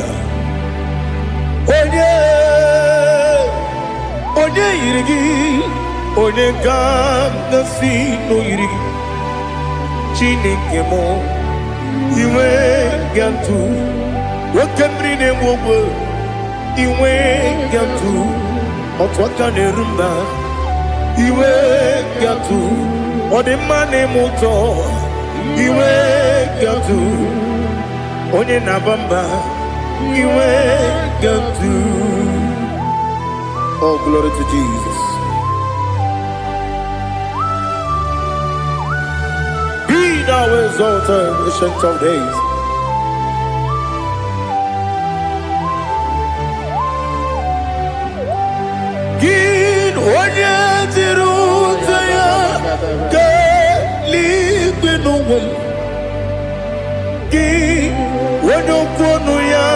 [SPEAKER 1] Onye iri. Onegam nasino iri. Chineke mo iwe gatu. Wakemri ne mwobo iwe gatu. Otwaka ne rumba iwe gatu. Odemane moto iwe gatu. Onye nabamba iwe gatu. Oh, glory to Jesus. Be thou exalted, ancient of days. Gid onye tiruta ya ke libenuwum. Gid onye kwonu ya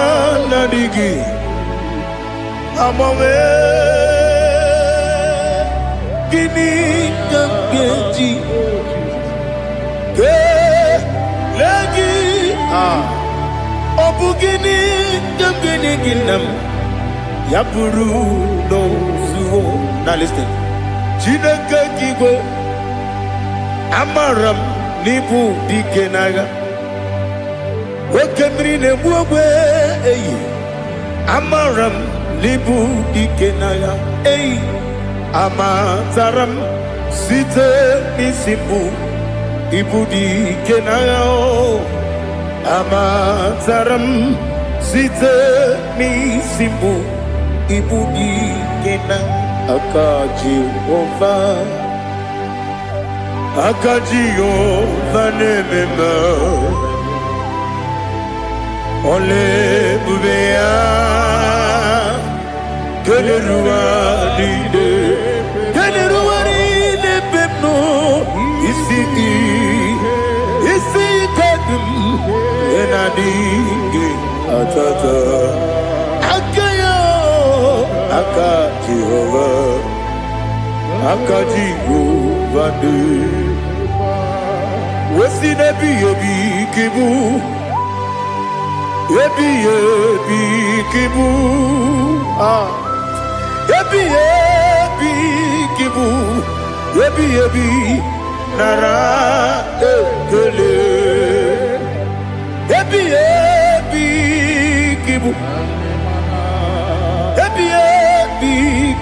[SPEAKER 1] nadigi amawe. Gini kageji ke lagi obugini kagini ginam yaburu no zuo. Now listen. Chineke kigwe amaram nibu dikenaga. Wakemri ne buwe eyi amaram nibu dikenaga. Eyi amataram site nisibu ibu dikenaga. Amataram site nisibu ibu dikenaga. Akajihova nemema ole bubea keleruaride pepno isi kadum enadinge atata Akajihova ne Wesi nebi ebi kibu Ebi kibu Ebi kibu Ebi nara ekele Ebi kibu Ebi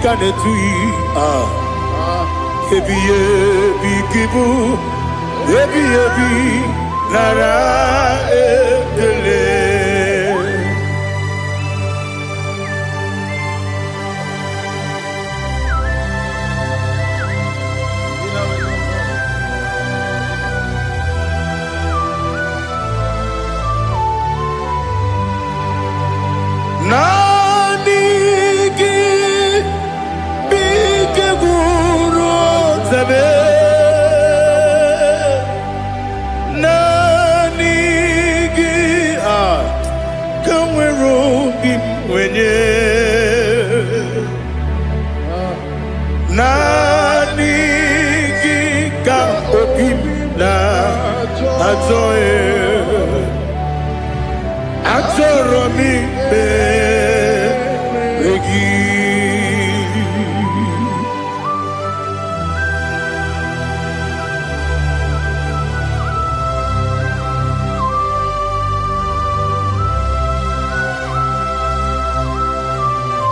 [SPEAKER 1] kanetui Ebi kibu Ebi nara ekele wenye nani gika opim na atoe atoromi beregi.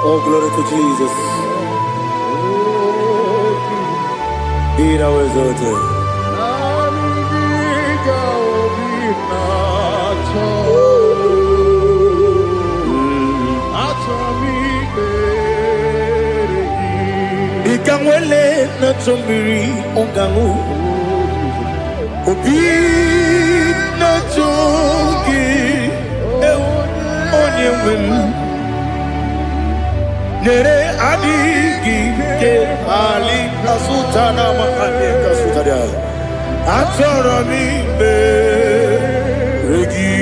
[SPEAKER 1] Oh, glory to Jesus. Be thou exalted. Ikangwele na chombiri ongangu obi na chogi onye wem nere adigi ke ali kasutana mahane kasutaria atoro mi beregi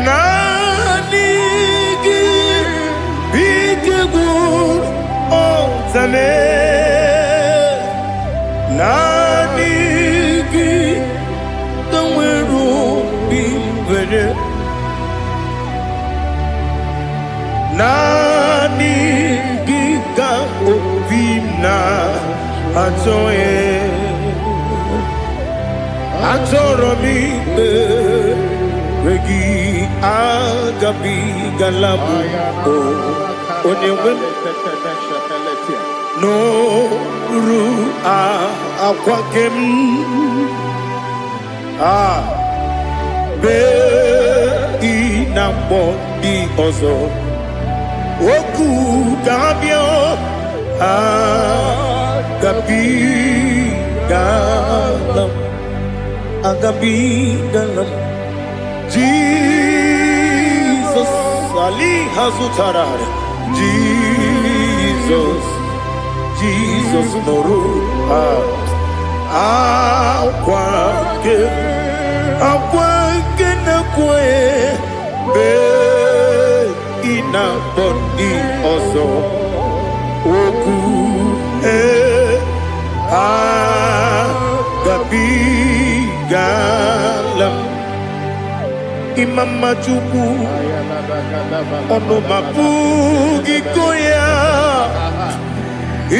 [SPEAKER 1] nani gi bigegu ontame nani gi tamweru bingwene nani giga obina atoe atoromi regi agabi galabu onyewe no ru akwakem be inambo di ozo Oku gabio agabi galam Jesus Ali Hazutarad Jesus Noru akwake na kwe ina body also oku gabi galam imama chuku ono mapugi koya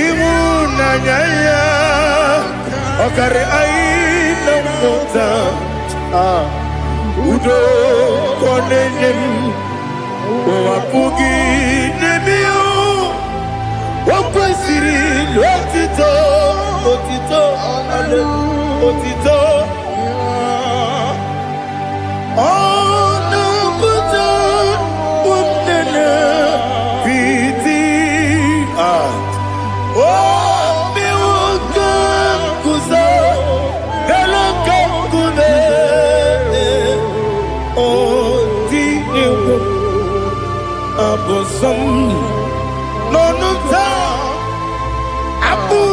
[SPEAKER 1] imuna nyaya okare aina mota udo konenem wapugi nemio wakwesiri otito ale otito ono kuto umnene piti miwoka kuzo galoka kude abosom nonuta abu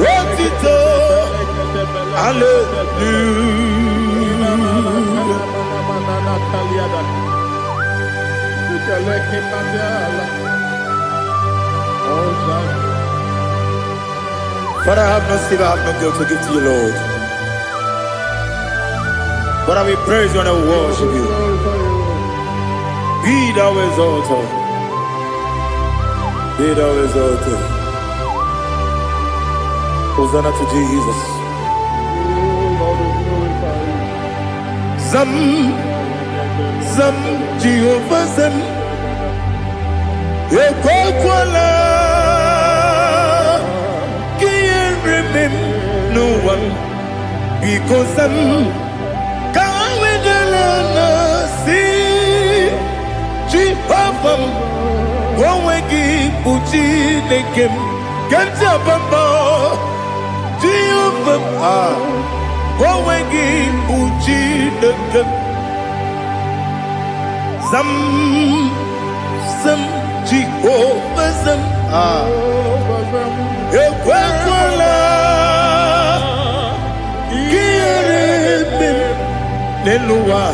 [SPEAKER 1] wotito Father, I have no sin, I have no guilt to give to you, Lord. Father, we praise you and we worship you. Be thou exalted. Be thou exalted. Hosanna to Jesus. Zam Jehovah Zam Ekokwala Can't remember no one because Zam Kawedalana see Jehovah Wawegi Puchi Nekem Kenta Bamba Jehovah Wawegi Puchi Nekem Zam Jehovah Zam Ekwekwala Kiyeremim Neluwa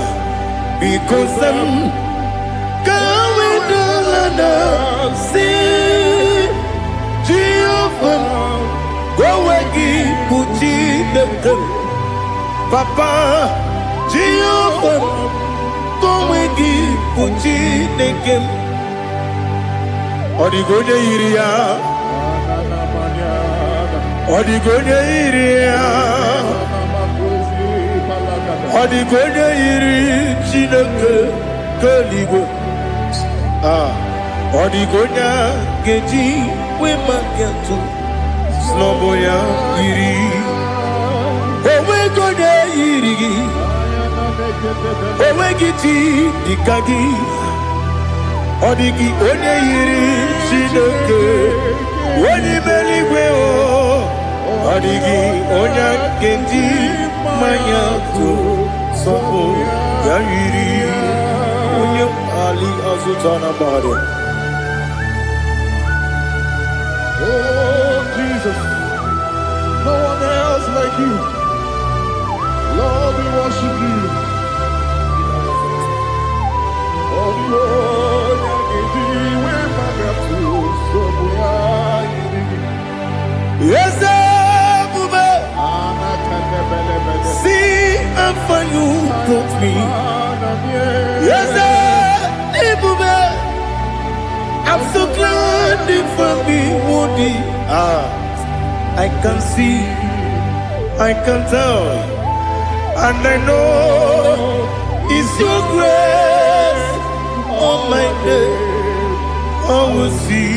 [SPEAKER 1] because I'm going to London. See, Jehovah, go again, put in the Papa, Jehovah, go again, put in the game. Odigonya iria, Odigonya iria, Odigonya iri chineke keligo. Odigonya geji we magetu snoboya iri. Owe gonya iri, owe giti dikagi. Odigi onye yiri Chineke onye meligwe o. Odigi onye kendi manya tu sopo ya yiri onye ali azutana bade.
[SPEAKER 2] Oh Jesus, no one else like you. Lord, we worship you. Oh Lord,
[SPEAKER 1] yes, see how far you brought me. Yes, I'm so glad you found me worthy. I can see, I can tell, and I know it's your grace on my day. I will see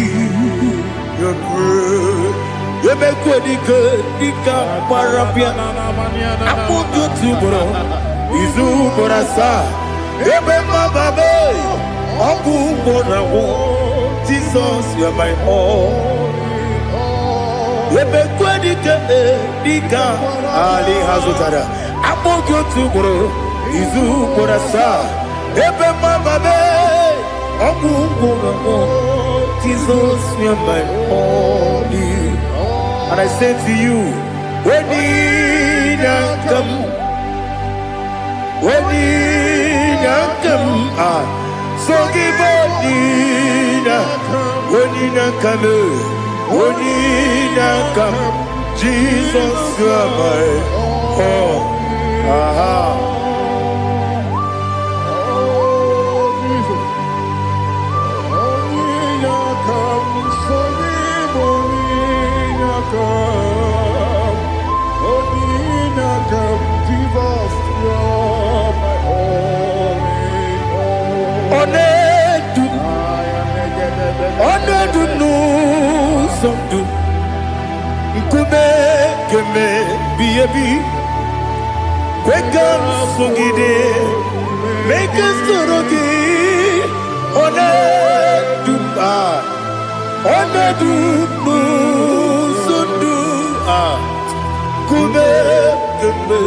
[SPEAKER 1] your grace. You make what you could, you can't parapia. I want you to bro. Izu borasa. You make my baby. Aku borawo. Jesus, you're my all. You make what you could, you can't. Ali Hazutara. I want you to bro. Izu borasa. You make my baby. Jesus, you're my only. And I say to you, when you come, so give up, when you come, Jesus, you're my all. Onedu no somdu Nkube keme biyebi Kwekam sungide Meke sorogi Onedu Onedu no somdu Nkube keme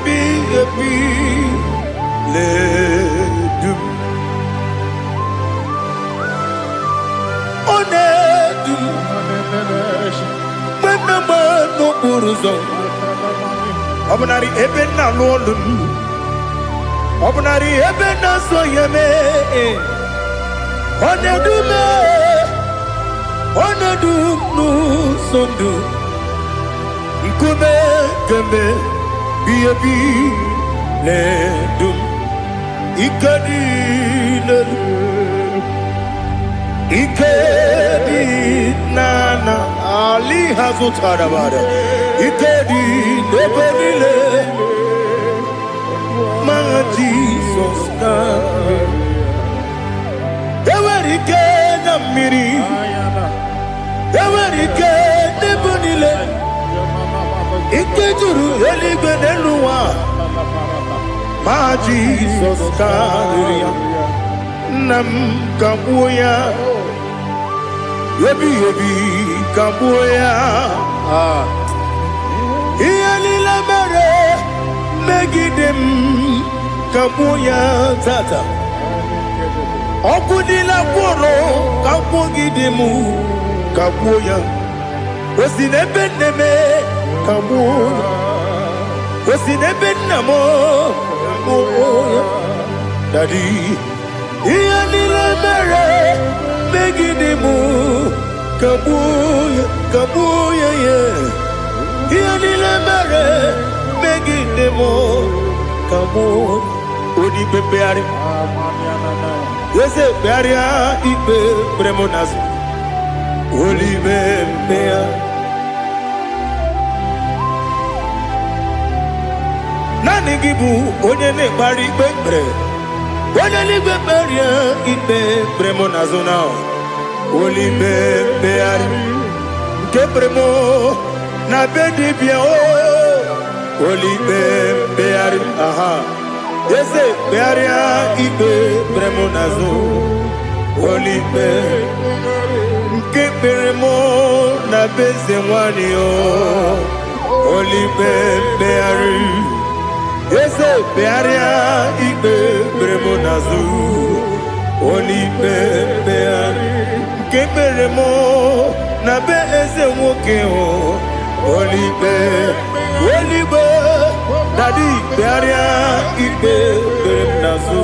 [SPEAKER 1] biyebi Ledum no buruzo Obnari ebena lolun Obnari ebena soyeme Onedu no sondu Nkube kembe biyebi ledum Ikadi Ikedi nana Ali Hazutara bada Ikedi nebenile Ma Jesus na Ewerike na miri Ewerike nebenile Ikejuru eligwe neluwa Ma Jesus na Nam kabuya Yebi kabuya Iyalila mere Megidem kabuya tata Okudila kworo kabugidemu kabuya Osinebeneme kabuya Osinebenamo kabuya Daddy, Ianila Mere, Megidimu, Kabuya, Kabuya, yeah. Ianila Mere, Megidimu, Kabuya, Udi Pepeari, yes, Peria, Ipe, Bremonas, Olive, Pea. Nanigibu, Onyene Bari Bebre, Onyene Beria, Ipe, Bremonazona, Olive, Beari, Kebremo, Nabedi Bio, Olive, Beari, aha, yes, Beria, Ipe, Bremonazo, Olive, Kebremo, Nabezewanio, Olive, Beari. Yes, Bearia, Ibe, Bremonazu, Olipe, Beari, Keberemo, Nabe Eze Wokeo, Olipe, Olipe, Daddy, Bearia, Ibe, Bremonazu,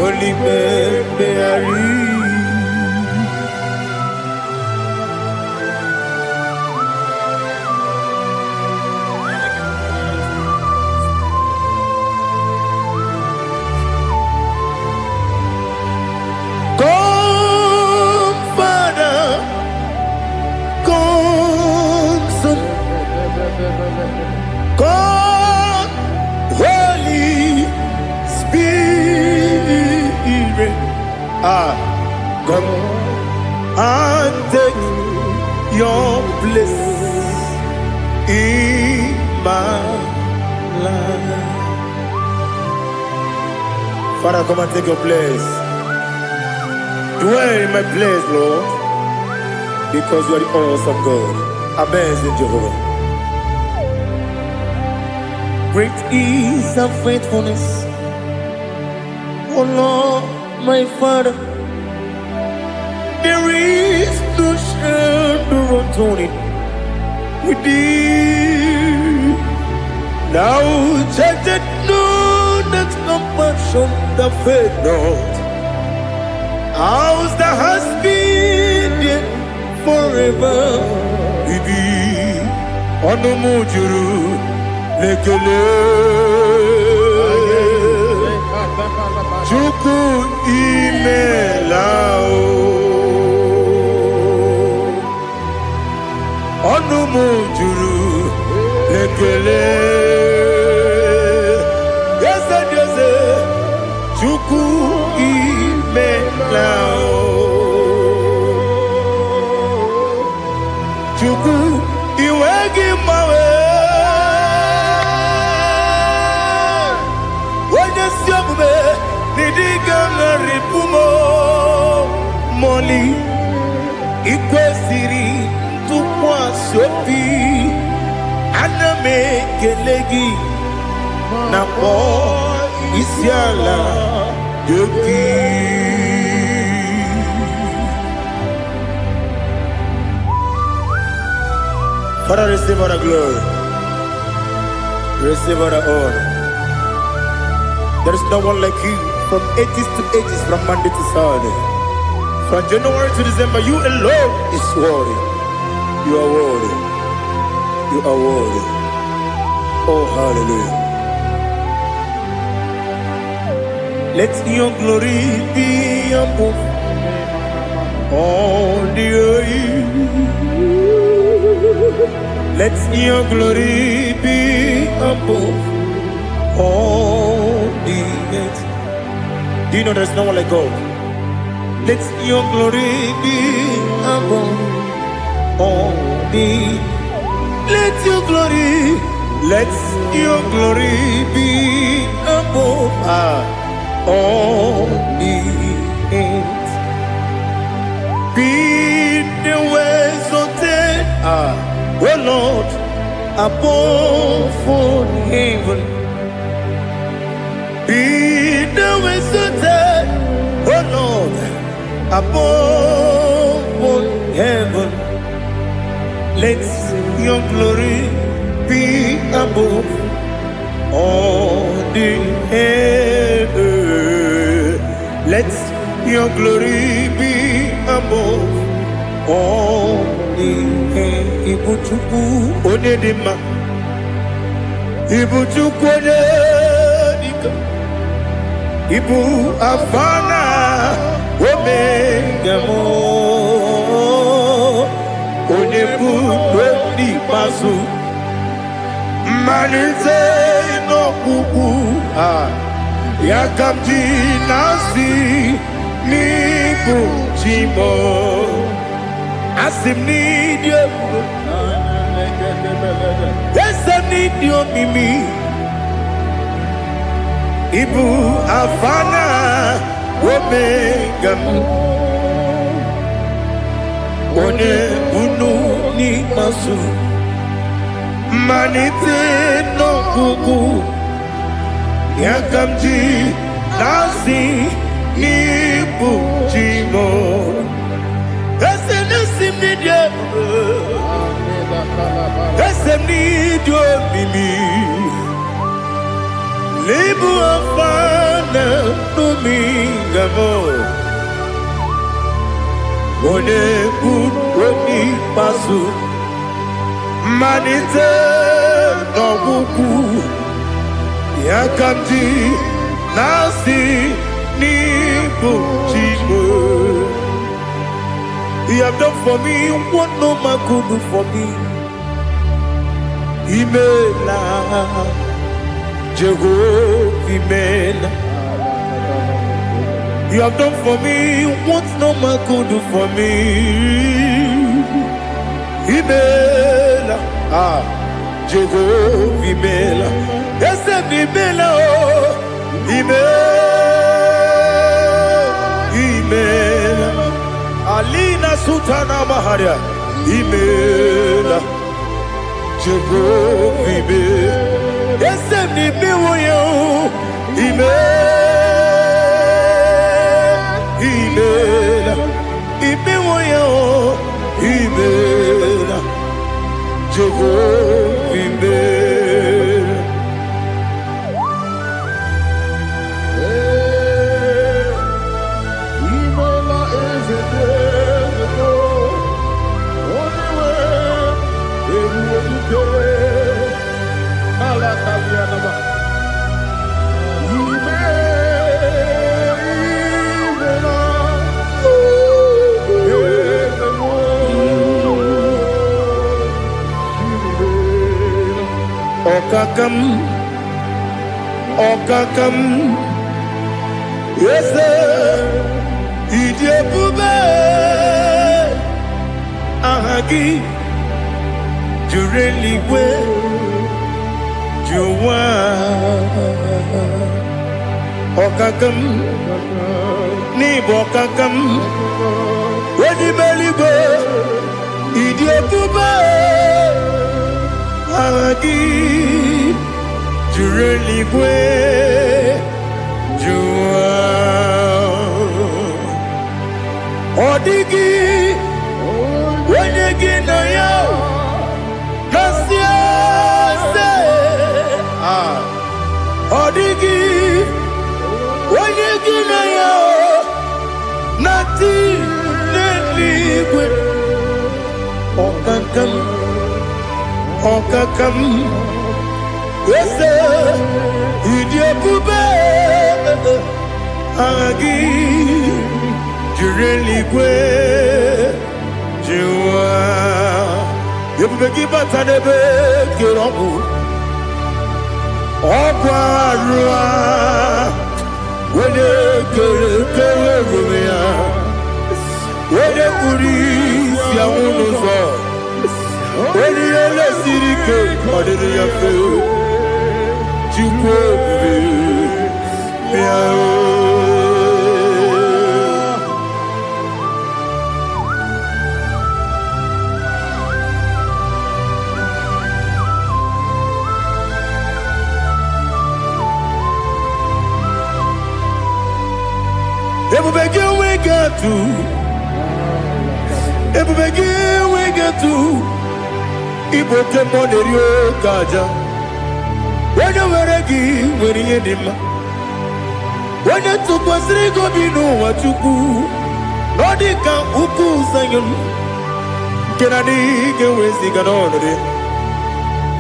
[SPEAKER 1] Olipe, Beari. God, Holy Spirit, come and take your place in my life. Father, come and take your place. Dwell in my place, Lord, because you are the awesome God. Amazing Jehovah. Great is thy faithfulness, O Lord, my Father. There is no shadow of turning with thee. Thou judgest none that compassion that faith not. Ours that has been there forever with thee. Onomujuru lekele Chuku imelao Onumujuru lekele Yes, yes, Chuku imelao Chuku iwegi mawe Ripumo Moli Ikwesiri Tukwa Sopi Aname Kelegi Napo Isiala Yoki. Father, receive all the glory, receive all the honor. There is no one like you. From ages to ages, from Monday to Saturday, from January to December, you alone is worthy. You are worthy. You are worthy. Oh, hallelujah. Let your glory be above all the earth. Let your glory be above all the earth. Do you know there's no one like God? Let your glory be above all the. Let your glory be above all the earth. Be the exalted, oh Lord, above all heaven. Be the exalted, oh Lord, above all heaven. Let your glory be above all the earth. your glory be above all the Ibuchuku Onedima Ibuchuku Onedika Ibu Afana Omega Mo Onebu Weni Masu Manize no Kuku Yakamji Nasi Nibu Chimo Asim need you Yes I need you Mimi Ibu Afana Omega One Bunu Ni Masu Manite no Kuku Yakamji Nasi Nibu Chimo Esenesim Nidia Esem Nidio Mimi Libu Afana Numingamo One Buni Pasu Manite no Buku Yakamji Nasi Nibu Chimo. You have done for me what no man could do for me. Imela Jehovah Imela. You have done for me what no man could do for me. Imela Jehovah Imela. Yes, Imela Imela Alina Sutana Maharia Imela Jehovah Imela Esem ni biwoyo Imela Ibiwoyo Imela Jehovah Imela Okakam, yes, Idiopube, Ahagi, Jureli, Juwa, Okakam, Nibokakam, Wedi Beligo, Idiopube, Ahagi. Jureli Gwe Jua Odigi Wenegi no yo Nasia se Odigi Wenegi no yo Nati Neli Gwe Okakam Yes, Idiopube Agi Jureli Gwe Jua Yebubeki Batanebe Kirobu Ogwarua Wede Kere Rumia Wede Kuri Siamunuzo Wede Yele Sirike Odede Yafe When you took was Rigo Binu, what you go, Nordica, Uku, Zion, Kennedy, get with the Ganoni.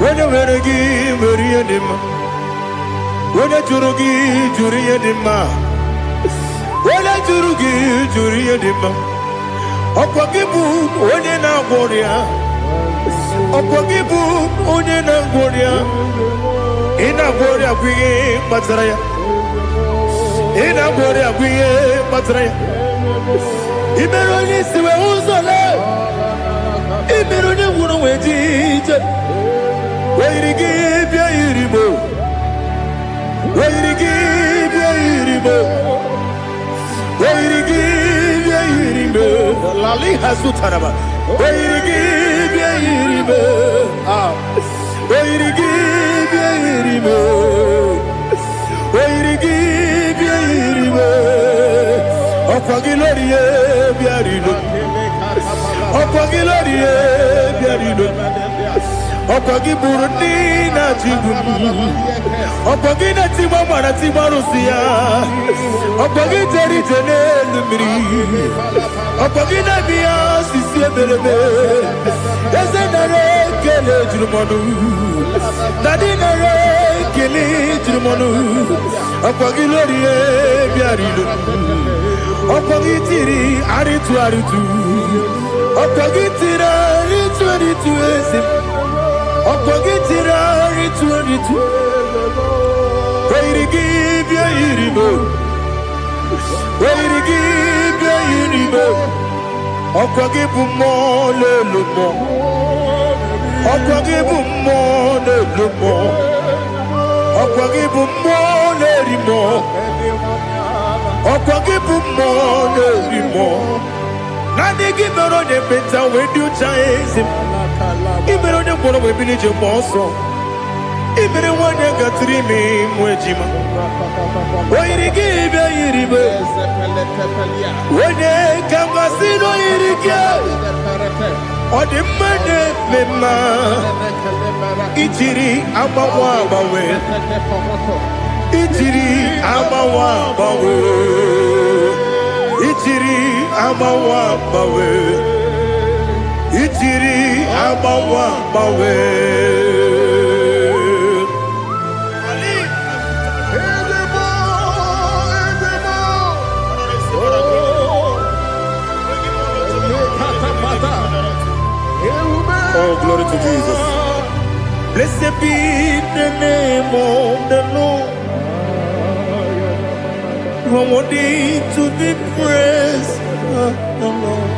[SPEAKER 1] When you were a give, Maria Dima, when you give, Juria Dima, when I give, Juria Dima, Opagibu, when you now warrior, Opagibu, when you now warrior, in a warrior, we Mataraya. In a body of Patra, Imeronis were also left. Imerone would wait it. Where he gave your Iribo, where he gave your Iribo, where he gave your Iribo, Lali Hasutaraba, where he gave your Iribo, where he gave your Iribo, where he gave your Iribo, Opagilorie, Biarino, Opagilorie, Biarino, Opagiburnina Tibum, Opagina Timamana Timarusia, Opagiteri Tenelmi, Opagina Bias is Yabelebe, Yazenare Kelejumanu, Nadinare Kelejumanu, Opagilorie Biarino, Opagitiri Aritu Aritu, Opagitira Aritu Aritu. Opagitira Aritu Aritu. Where to give your Iribo, where to give your Iribo, Opagibu more, Lumo, Opagibu more, Lumo, Opagibu more, Lerimo, Opagibu more, Lerimo. Now they give her on the better when you chase him. Even on the board of a village of Boston, even one that got 3 men, Wejima. Why did he give a Iribe? When they come, I see no Iribe. Or the money, Mema, Ichiri, Amawa, Bawe, Ichiri, Amawa, Bawe, Ichiri, Amawa, Bawe. Ichiri Abawa Bawe. Oh, glory to Jesus. Blessed be the name of the Lord. You are worthy to be praised, the Lord.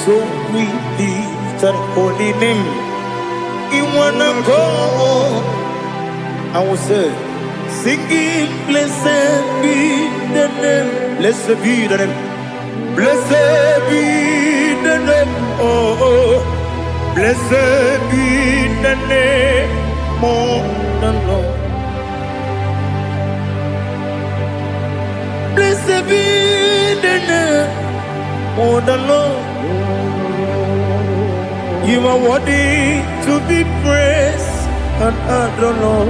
[SPEAKER 1] So we lift our holy name. You wanna go? I will say, singing, blessed be the name, blessed be the name, blessed be the name, oh, blessed be the name of the Lord. Blessed be the name of the Lord. You are worthy to be praised and adored.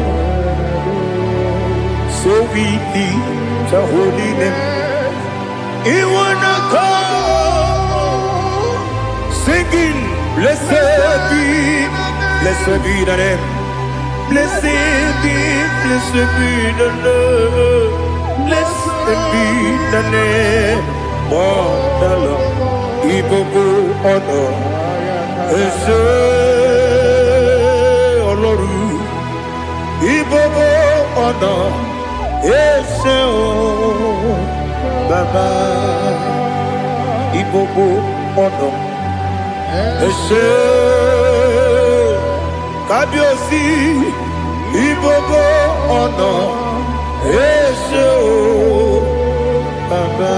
[SPEAKER 1] So we lift your holy name. You wanna call, singing, blessed be the name, blessed be the Lord, blessed be the name of the Lord. Ibobo honor. Ese Oloru Ibobo Ono Ese O Baba Ibobo Ono Ese Kabiosi Ibobo Ono Ese O Baba.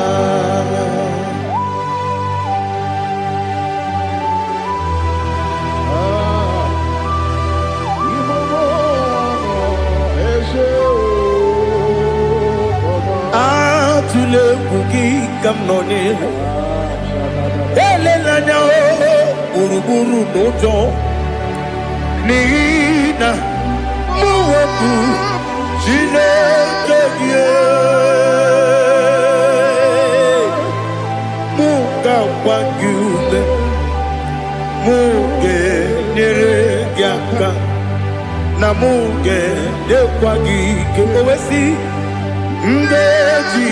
[SPEAKER 1] Le bugi kamnoni ele lanya uruburu dojo nina muwebu chine kege wagyume muge neregiaka na muge dekwagike owesi ngeji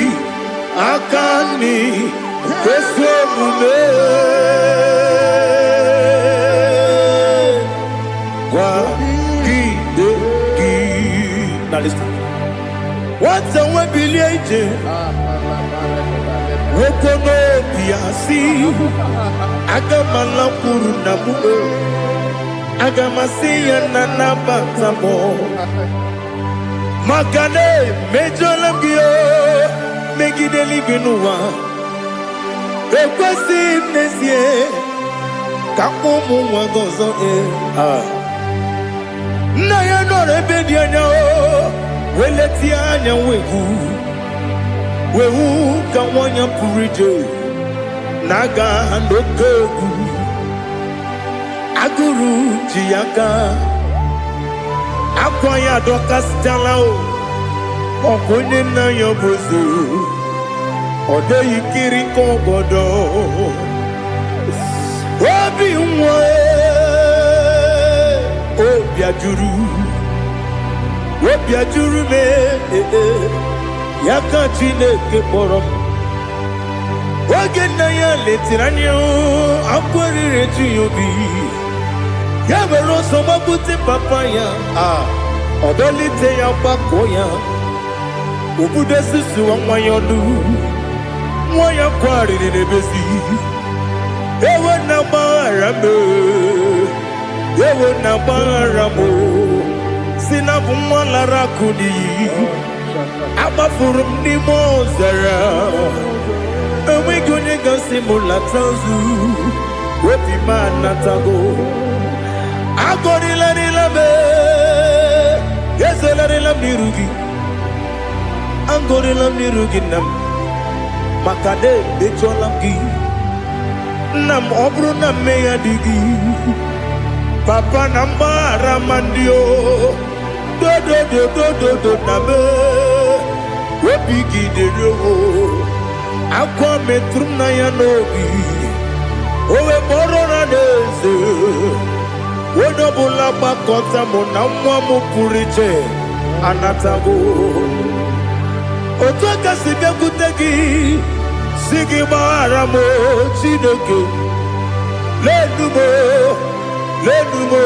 [SPEAKER 1] akani kwesomume wagideki. Now listen. What's a webiliate? Wokono biasi agamala kurunamu agamasiya nanabatamo makane mejolamgio megideli genuwa ekwesi nesie kakumu wagozo na ya nore bedianya weleti anya wehu kawanya purije naga ndokogu aguru jiaka akwaya dokastalao okonye na yobozo ode yikiri kogodo obi nwa obi ajuru me yaka Chineke kpọrọ m oge nna ya letiri anya akwarịrị eju ya obi ya were ọsọ gbapute papa ya ọdọlite ya gbakọ ya obodo susuwa nwa ya ọnụ nwa ya kwarịrị n'ebezi ewe na gbaghara m ewe na gbaghara m si na bụ nwa lara akụ n'iyi agbafuru m n'ime ọzara enweghị onye gasị m lata ozu obi m anatago agọrịlarịla m ezelarịla m n'iru gị agọrịla m n'iru gị nna m maka na emechọla m gị nna m ọ bụrụ na mmehie adịghị papa na mgbaghara ma ndị o dodododododo na me obi gị dere akwa metụrụ na ya n'obi owe kpọrọ na n'eze onye ọbụla gbakọta mụ na nwa m pụrụ iche anatago otu aka si bịakwute gị si gị gbaghara m Chineke lenumo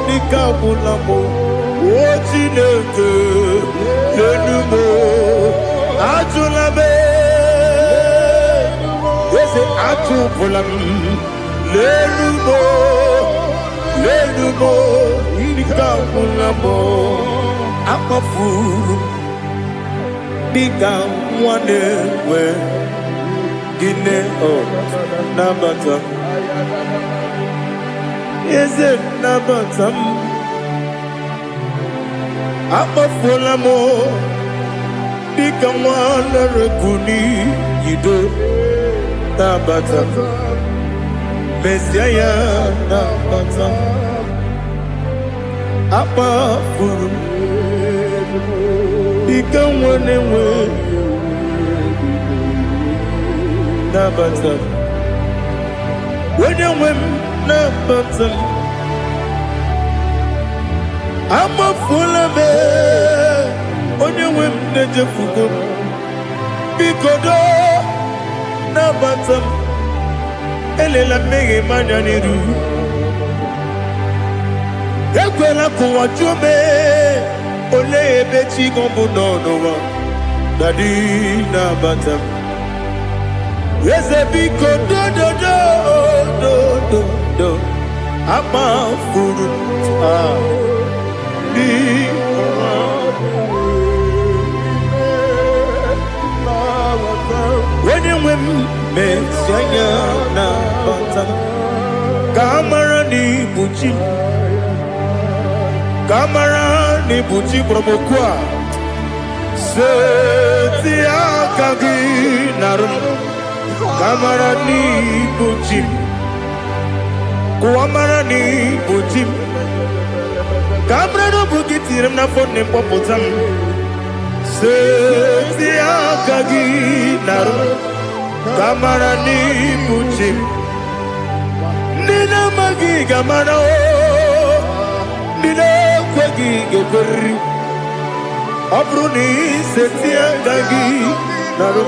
[SPEAKER 1] dịka agwụla m o Chineke lenumo ajụla m eze atụpụla m lenumo dịka agwụla m akpafuru dịka nwa na-enwe gịnị nabata m eze nabata m akpafuola m dịka nwa na-erekuni yido nabata m mesia ya nabata m akpafuru dịka nwa na-enwe nabata m onye nwe m nabata m amafuola m onye nwe m na-ejefugo m biko do nabata m elela mmehie m anya n'iru ekwela ka ụwa jụọ m olee ebe chi gị bụ n'ụwa dadi nabata m eze biko do akpafuru onye nwe m mesi anya nabata m ka amara na ibu chi ka amara na ibu chi kpọrọ m okwu a seti aka gị narụ ka amara na ibu chi kuamara ni bujim kamra no bugitirim na fonne popotam seti akagi naru Kamara ni buchim. Nina magi kamara o. Nina kwagi geberi. Abruni setia dagi. Naru.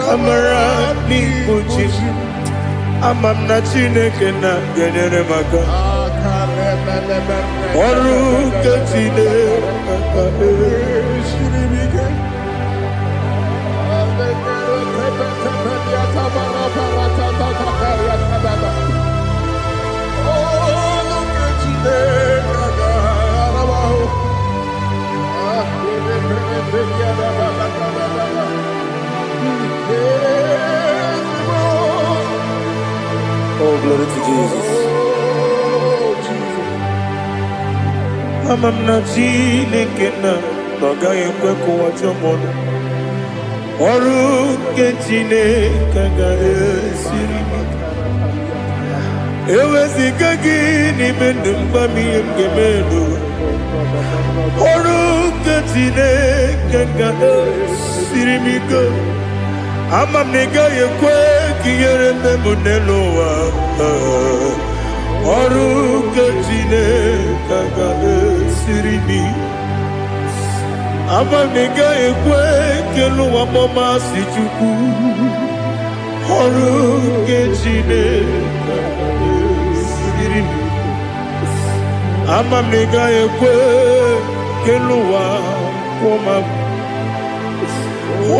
[SPEAKER 1] Kamara ni buchim. Amam na Chineke na genere maka. Oru kachine. Oh, glory to Jesus. Amam na Chineke na noga ekwe kuwa chomono. Oru ke Chineke ga esiri mi. Ewezi kagi ni mendumba mi emgemendo. Oru ke Chineke ga esiri mi go. Amam nega ekwe kiyere memunelo wa. Oru ke Chineke ga esiri mi. Amam nega ekwe kelu wa mama si chuku. Oru ke Chineke ga esiri mi. Amam nega ekwe kelu wa mama.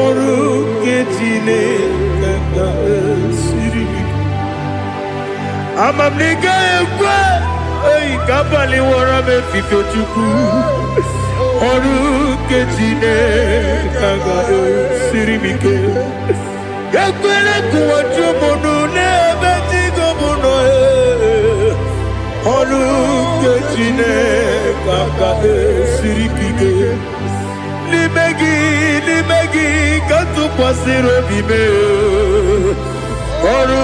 [SPEAKER 1] Oru ke Chineke ga esiri mi. Amam nega ekwe kabali wara me fifo chuku. Oru ke Chineke ga esiri mi ke. Ekwele kuwa chumono nebe tigo mono. Oru ke Chineke ga esiri mi ke. Limegi kantu pasiro bime. Oru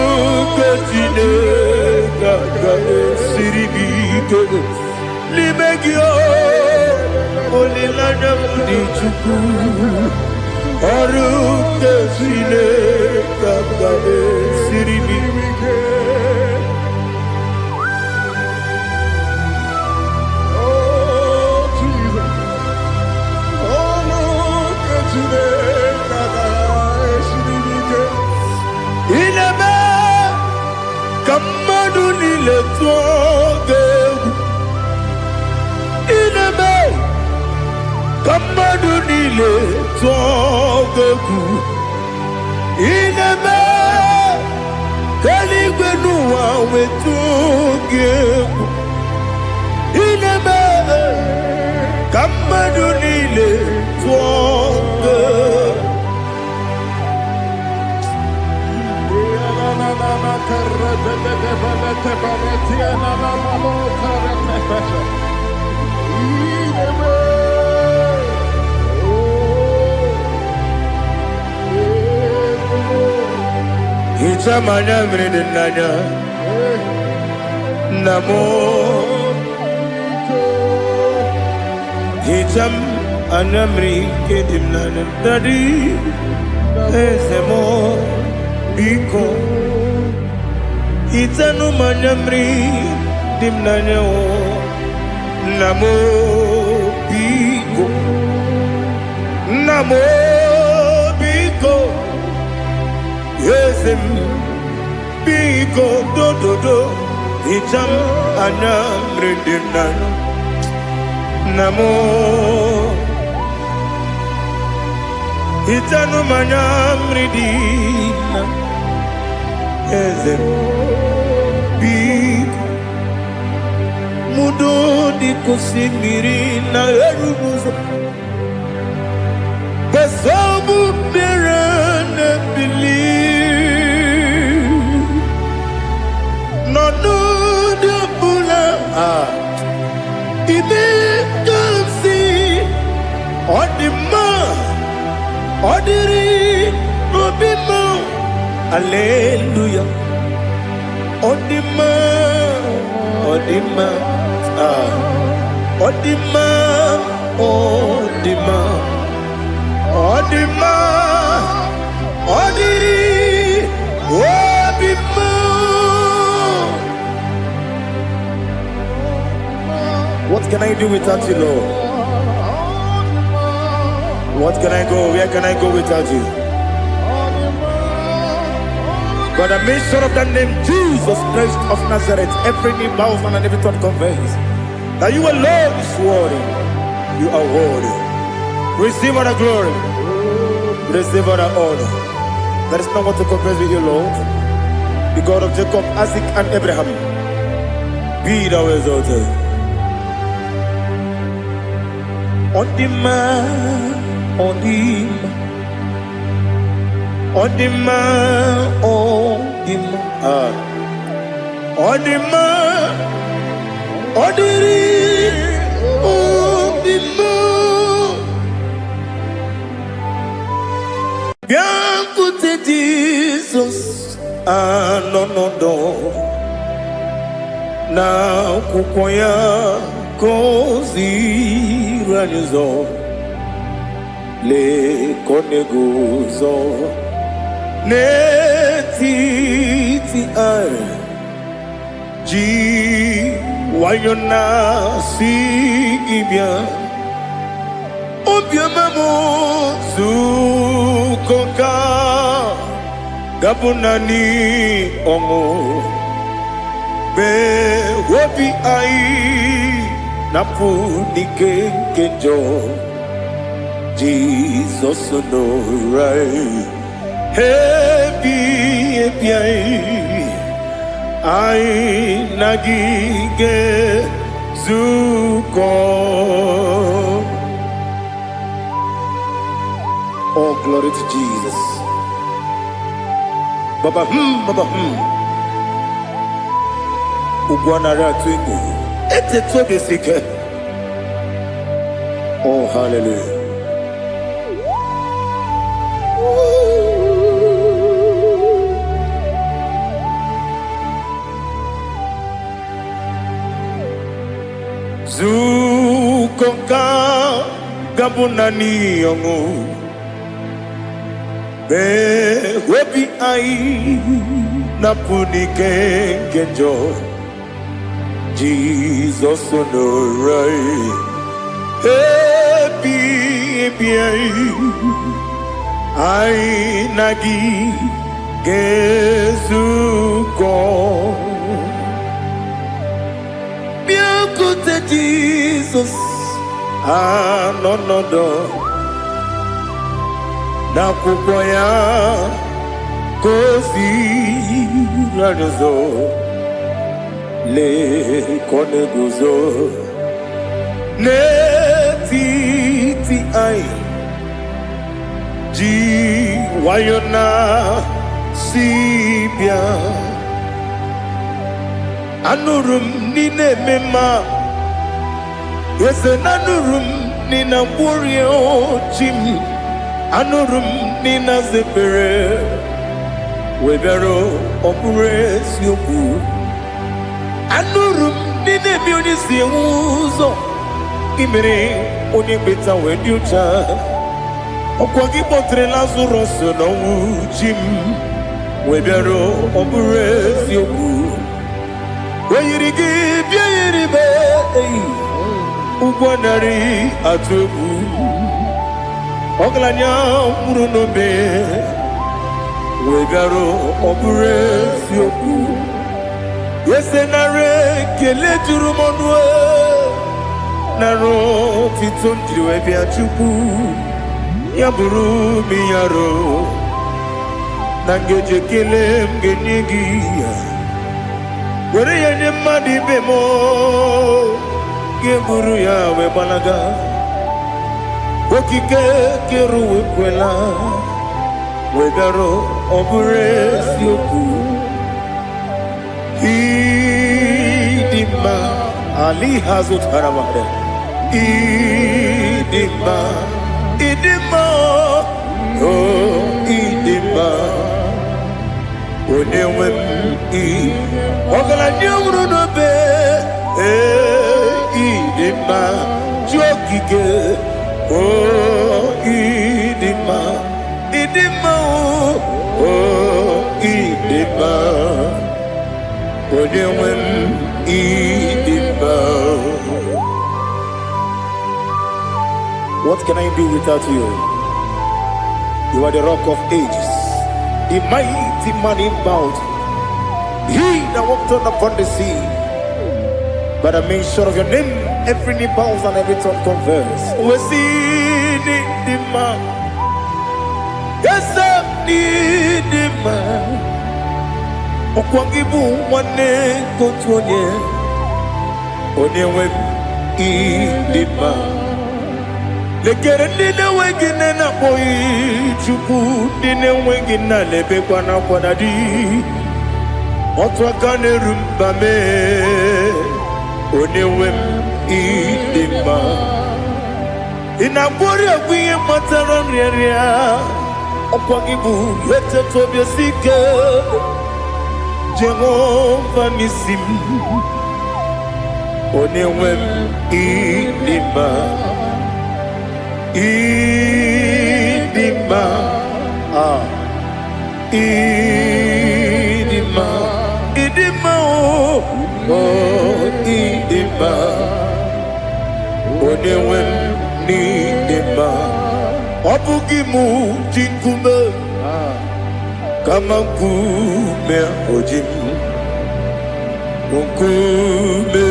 [SPEAKER 1] ke Chineke ga esiri mi ke. Limegi olilanya mudi chuku. Oru ke Chineke ga esiri mi ke. Inebe kamadu nile toge. Inebe kamadu nile toge. Inebe kaligwenu wa wetoge. Inebe kamadu nile toge. Itamanya mridinanya namo. Itam anamri kedimnana dadi ezemo biko. Itanu manyamri dimnanya o namo biko. Namo biko. Yesem biko do do do. Itam anamri dimnanya namo. Itanu manyamri dimnanya. Yesem biko. Mudo di kusimiri na erubuzo. Besobu mirane believe. No de bula. Ime kamsi. Odima. Odiri. Obima. Hallelujah. Odima. Odima. Odima. Odima. Odima. Odiri. can I do without you, Lord? What can I go? Where can I go without you? But the mention of that name, Jesus Christ of Nazareth, every knee bows and every tongue confesses that you alone is worthy. You are worthy. Receive all the glory. Receive all the honor. There is no one to confess with you, Lord. The God of Jacob, Isaac, and Abraham. Be thou exalted. On the man, on the man. On the man, on the man, on the man, on the man. Bien écoutez Jesus, no. Na kukwaya kozi ranizo, le koneguzo. Netiti ai ji wayona si ibia obia mamo zukoka gabunani omo be wobi ai napudike kejo Jesus no right. Happy I nagige zuko. Oh, glory to Jesus. Baba Ugwanara twingu. Ete tobe sike. Oh, hallelujah. Zukoka gabunani yongu be webi ai napunike genjo Jesus no right happy ai nagi gezuko. Jesus, no. Na kukwaya kozi ranizo, le koneguzo. Netiti ai ji wayona sibia. Anurum nine mema. Yes, anurum nina burio chim. Anurum nina zepere. Webero opures yoku. Anurum nine biodisi uzo. Imere onibeta weducha. Okwagi potre Lazarus no chim. Webero opures yoku. Weyirigi biayiribe. Ugwanari atubu Oglanya murunobe Wegaro opures yoku Yesenare kele jurumonwe Naro titondriwe biachuku Yaburu miyaro Nangeje kele mgenyigia Were yenye madi bemo Geburu ya we balaga Okike keru we kwela Wegaro obures yoku Idima Ali hazut haramade Idima Oh idima Onewem Ogala nyumru no be Idima Jokike Oh Idima Oh Idima Onewem Idima What can I do without you? You are the rock of ages, the mighty man in battle. He that walked on upon the sea. By the mention of your name, every knee bows and every tongue converse. We see the man. Yes, I need the man. Okwangibu wane kotonye. Onyewe the man. Lekere nine wengine na boyi chuku nine wengine lebe kwa na kwa nadi. Otwakane rumba me. Onewem idima inabori agwiye matara nriaria okwagibu yete tobie sike Jehova nisim onewem idima idima idima idima idima onewem ni idima obugimu jinkume kama nkume ojim nkume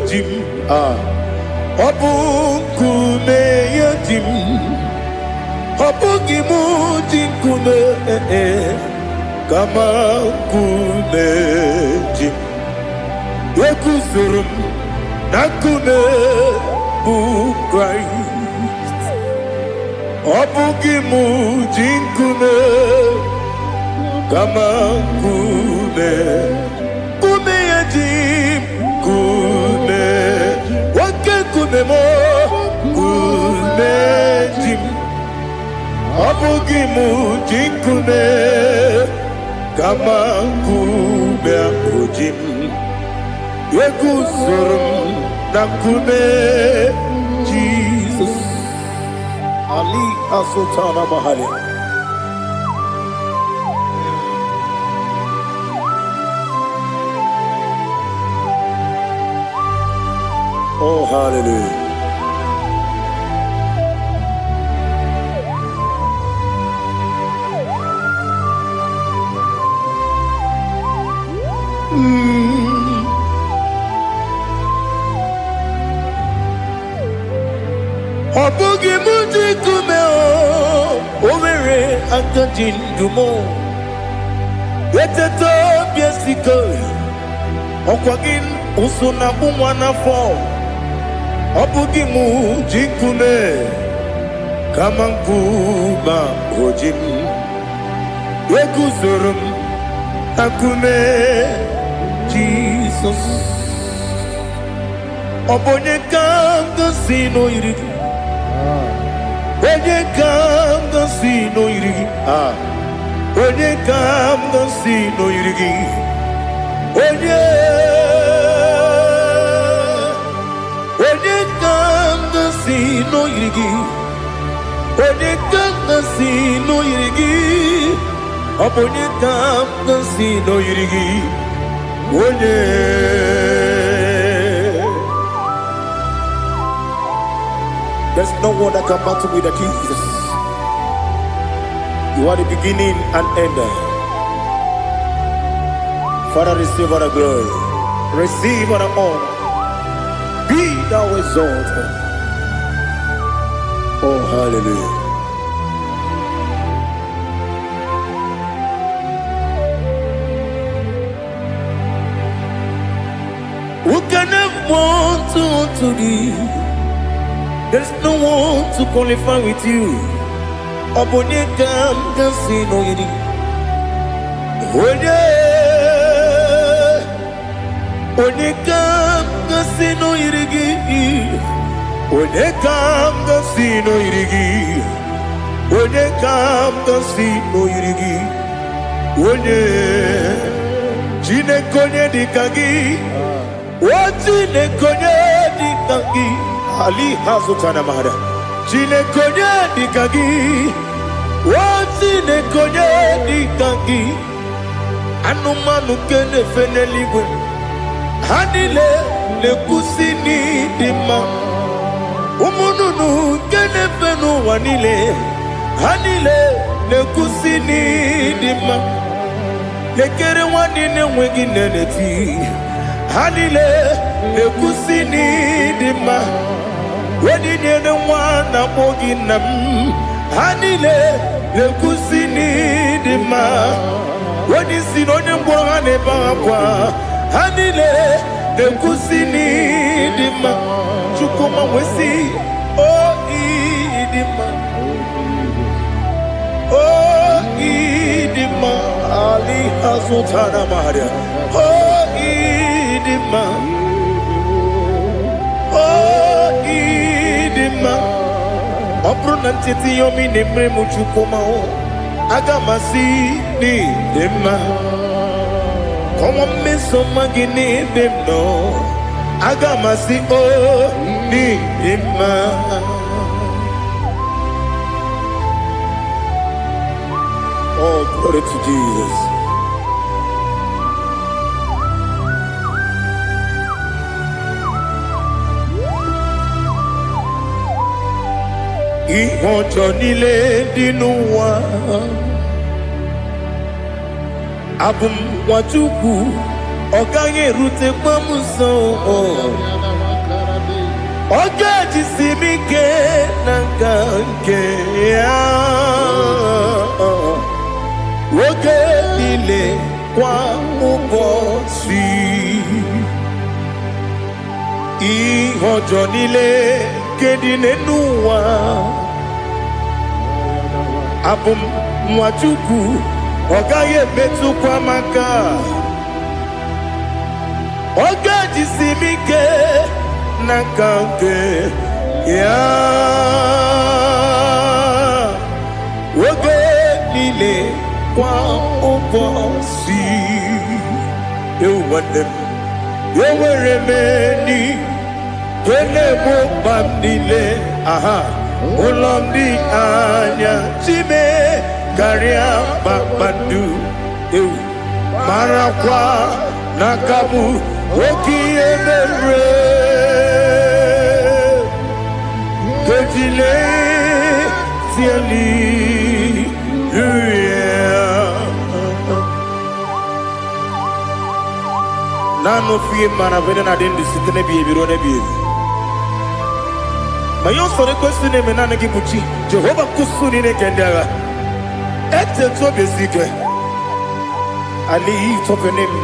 [SPEAKER 1] jim obukume yajim obugimu jinkume kama nkume jim Yekuzurum nakune bu Christ Obugimu jinkune kama kume Kume yajim kume Wake kume mo kume jim Obugimu jinkune kama kume ojim Yekuzurum nakume Jesus Ali Asutana Mahali. Oh hallelujah. Obugi muji kumeo Owere akajin dumo Yeteto biesiko Okwagin usuna bumwana fo Obugi muji kume Kamankuma ojim Yekuzurum akume Jesus Obonye kanga sino irigi Onye kam the sea no irigi Onye kam the sea no irigi Onye kam the sea no irigi Onye kam the sea no irigi Onye kam the sea no irigi Onye There's no one that can battle with the Jesus. You are the beginning and end. Father, receive all the glory. Receive all the honor. Be thou exalted. Oh, hallelujah. Who can have one to thee? There's no one to qualify with you. Obonye kam kasi no yidi. Onye kam kasi no yidi. Onye kam kasi no yidi. Onye kam kasi no yidi. Onye chine konye dikagi. Wachine konye dikagi. Ali Hazutana Mahada. Chine konye dikagi. Wachine konye dikagi. Anumanu kene feneliwe. Hanile le kusini dima. Umununu kenefenu wanile hanile nekusini dima lekere wanine wegi neneti hanile nekusini dima wedine ne wana boginam hanile nekusini dima wedi sinone mbwangane bakwa hanile nekusini dima chukuma wesi oh idima oh idima ali azutana maria oh idima oh idima opronantiti yomi nemre muchukuma o agamasi ni dima como me somagini demno agamasi oh ni dima. Oh, glory to Jesus. Ihojo nile dinuwa abum wajuku oganye rute pamuso oga jisimike nankanke ya woge ile kwa ubosi ihojo nile kedine nuwa abum mwachuku ogaye betu kwa maka oga jisimike nakanke ya woge ile kwa ubosi ewadem yeweremeni kene mo bandile aha ulomdi anya chime karia babandu eu marakwa nakabu okiemere kejile tieli nano fie mana vene na den disitene bi ebiro ne bi mayo sore kwesine me na ngi buchi Jehova kusuni ne kendaga ete to besike ali top your name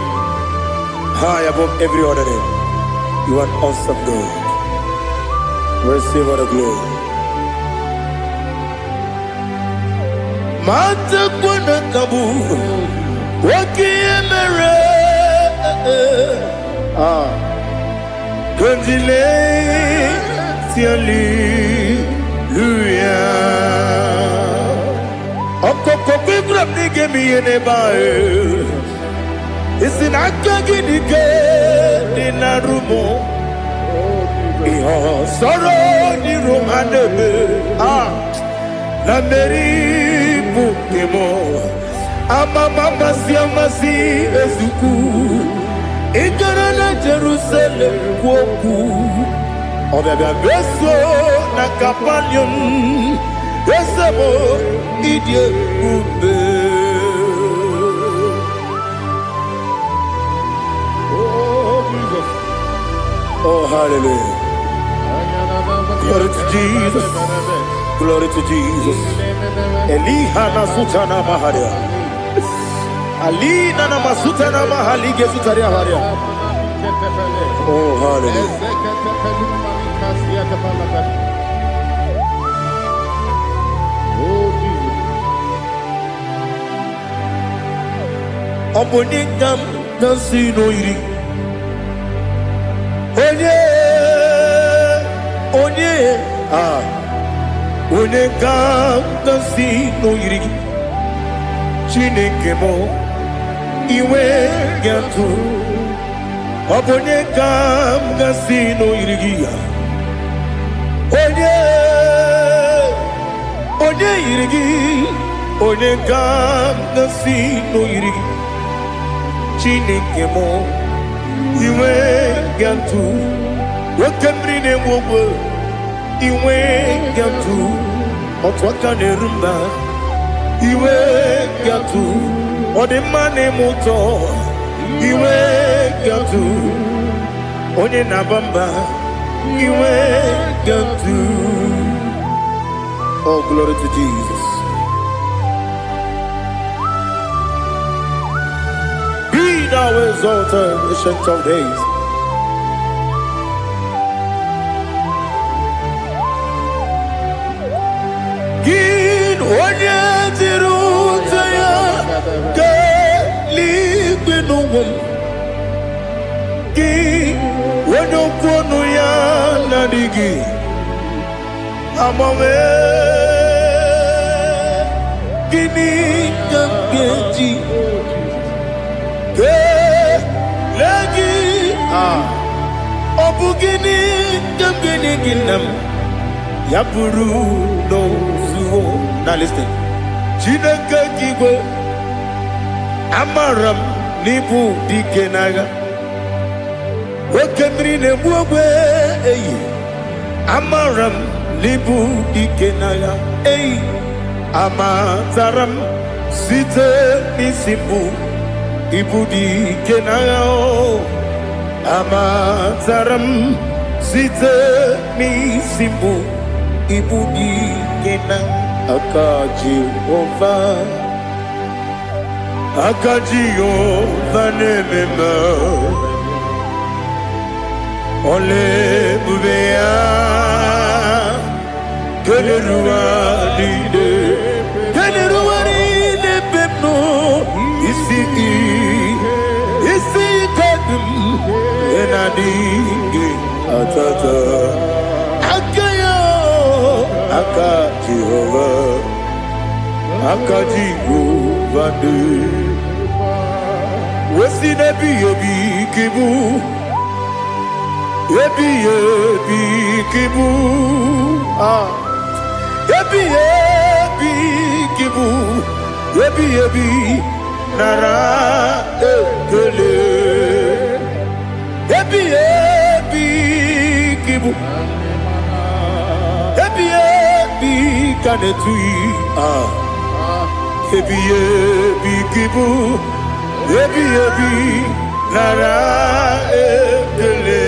[SPEAKER 1] high above every other name. You are awesome God. Receive all the glory. Mata kuna kabu wakiemere Kandile tiali luya Okoko bigrab nige miyene bae Isinaka ginike dinarumo Iho soro ni romanebe La meri bukemo Ama mama siamasi ezuku Ikarana Jerusalem woku Obebe beso na kapanion Esemo idye ube Oh Jesus Oh hallelujah Glory to Jesus Glory to Jesus Elihana sutana maharia Ali nana masuta na mahali gesutaria haria. Oh hallelujah. Oh Jesus. Omoningam nasino iri. Onye onengam nasino iri. Chineke mo iwe gantu obonye kam gasino irigia onye irigi onye kam gasino irigi Chineke mo iwe gantu wakemri ne wowo iwe gatu otwaka nerumba iwe gatu odemane moto iwe gatu onye nabamba iwe gatu. Oh, glory to Jesus. Be thou exalted, ancient of days. Gid onye tirutaya ke ligbinugum. Gid onye kwonu ya nadigi amame. Gini gamgeji ke lagi obu gini gamgeni ginam yaburu no zuo. Now listen. Chineke kigwe amaram nibu dikenaga wekemri nebuwe eyi amaram nibu dikenaga eyi amataram site nisibu ibu dikenaga amataram site nisibu ibu dikenaga. Akajihova nemema ole bubea keleruwa lide pepno isi kadum enadinge atata Akajihova de Wesi nebi ebi kibu Ebi kibu Ebi kibu Ebi nara ekele Ebi kibu Ebi kanetui Ebi kibu Ebi nara ekele.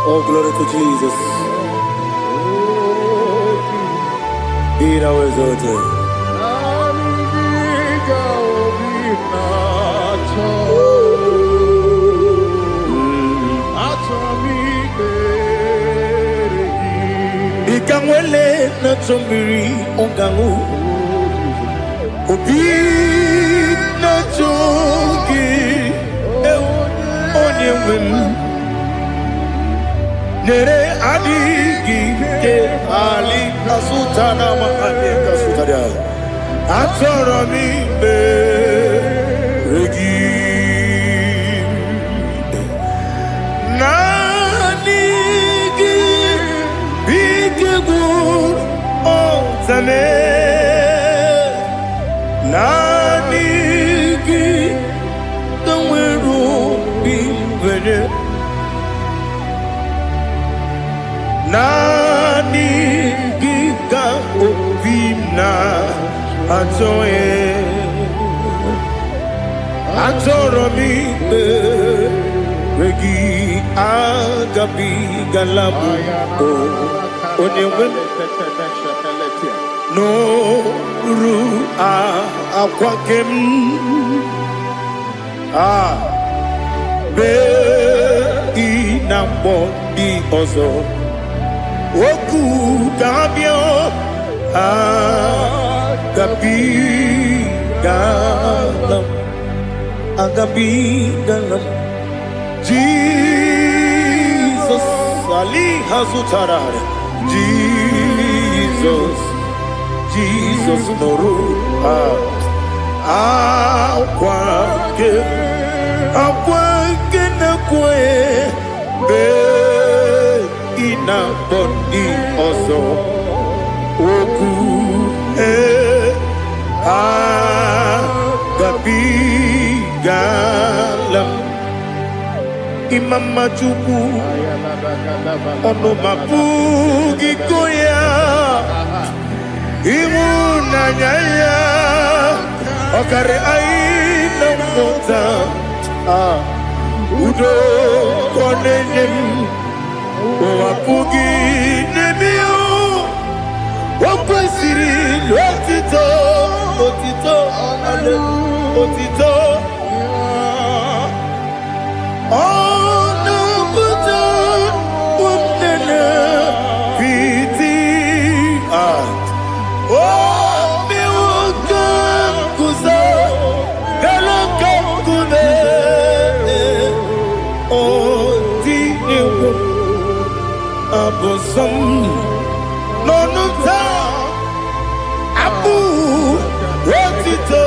[SPEAKER 1] Oh, glory to Jesus. Be thou exalted. Ikamwele na chombiri ongangu Obi na chogi onye wem Nere adigi ke ali kasutana mahane kasutaria Atoro mi be regi Nanigi bigegu ozame Nanigi kamweru bimvene Nani giga obina atoe atoro mi regi Agabi galabu onyewe no ru akwakem be inambo di ozo oku gabio agabi galam Jesus Ali Hazutarare Jesus Noru Akwake na kwe be ina bondi ozo oku gabi galam Imama Chukwu ono mapugi koya imunanya ya okare aina mota udo konenem wapugi nemio wakwesiri otito ale otito Nonuta Abu Wotito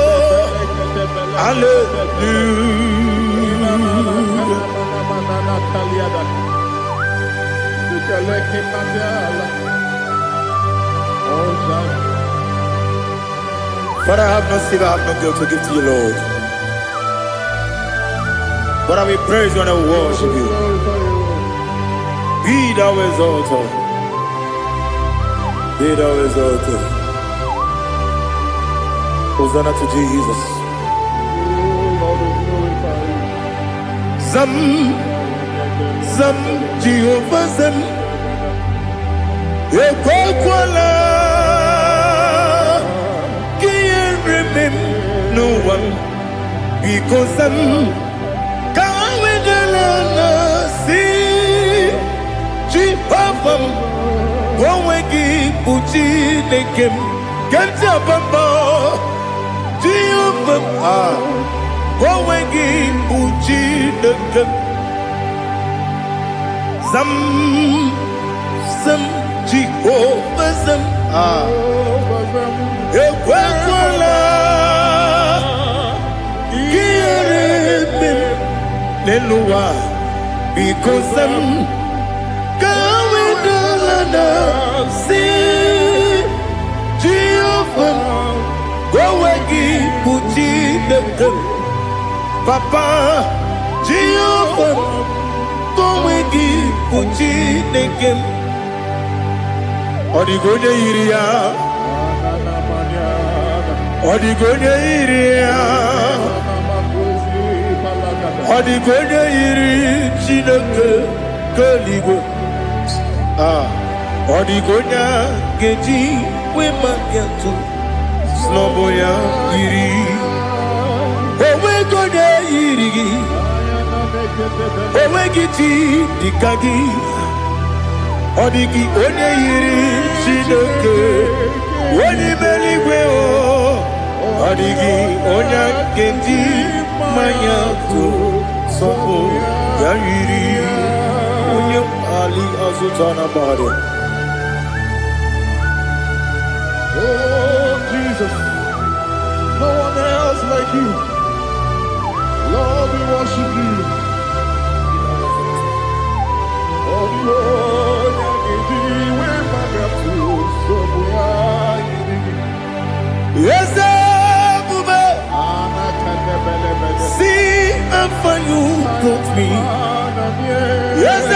[SPEAKER 1] Father, I have no silver, I have no gold to give to you, Lord. But I will praise you and I will worship you. Be thou exalted. Be thou exalted. Hosanna to Jesus. Zam Jehovah Zam Ekwakwala Can't remember no one because Zam Kawedalana see Jehovah Gowegi Puchi Nekem Kenta Bamba Jehovah Gowegi Puchi Nekem Zam Jehovah Zam Ekwakwala Kieremem Nenua because Zam Kawedalana see Jehovah Gowegi Puchi Nekem Papa Jehovah Gowegi Puchi Nekem Odigonya Iria Odigonya Iria Odigonya Iri Chineke Kaligo Odigonya Geji Wemakiatu Snoboya Iri Owegonya Iri Owegiti Dikagi Odigi onye yiri Chineke onye meligwe Odigi onye kendi manya tu sopo ya yiri onye Ali Azutana Bade.
[SPEAKER 2] Oh Jesus, no one else like you. Lord, we worship you. Oh Lord,
[SPEAKER 1] yes, see how far you brought me. Yes,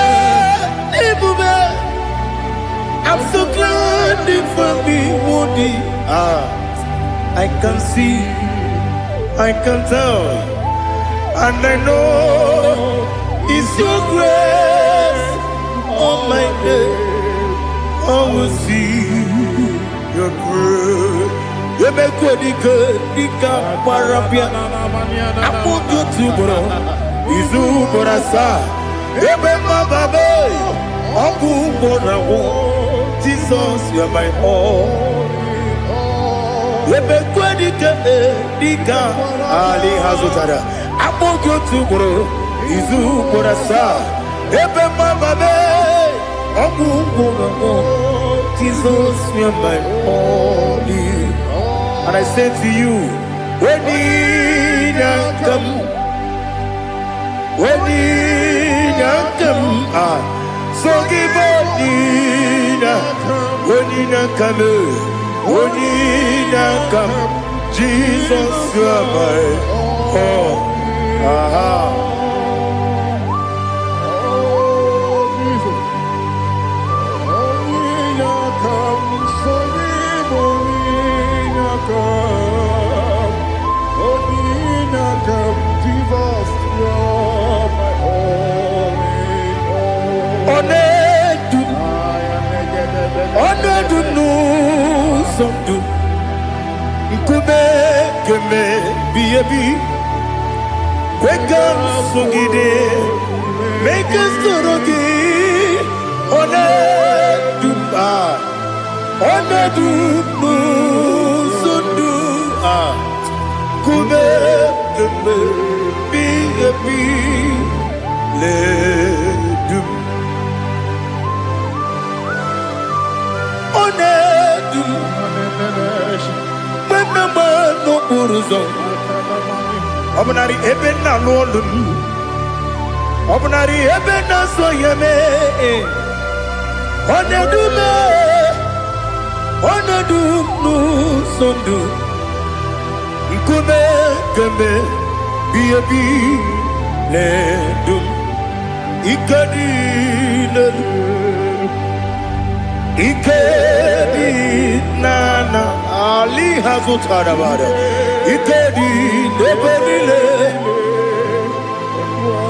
[SPEAKER 1] I'm so glad you found me worthy. I can see, I can tell, and I know It's your grace on my day. I will see your grace. You make good, Dika, Parapia. I want you to bro. Izu Borasa. Ebe Mababe. Oku Borawo. Jesus, you are my all. Ebe Dika, Dika, Ali Hazutara. I want you to bro. Izu Borasa. Ebe Mababe. Oku Borawo. Jesus, you are my all. And I say to you, when you come, so give when you come, Jesus, you are my all. Onedu no sondu Nkube keme biyebi Kwekam sungide Make us torogi Onedu Onedu no sondu Nkube keme biyebi Ledum Onedu Menama no buruzo Obnari ebena lolun Obnari ebena soyeme Onedu me Onedu no sondu Nkume keme biyebi ledum Ikadi ledum Ikedi nana Ali Hazutarabada Ikedi nebenile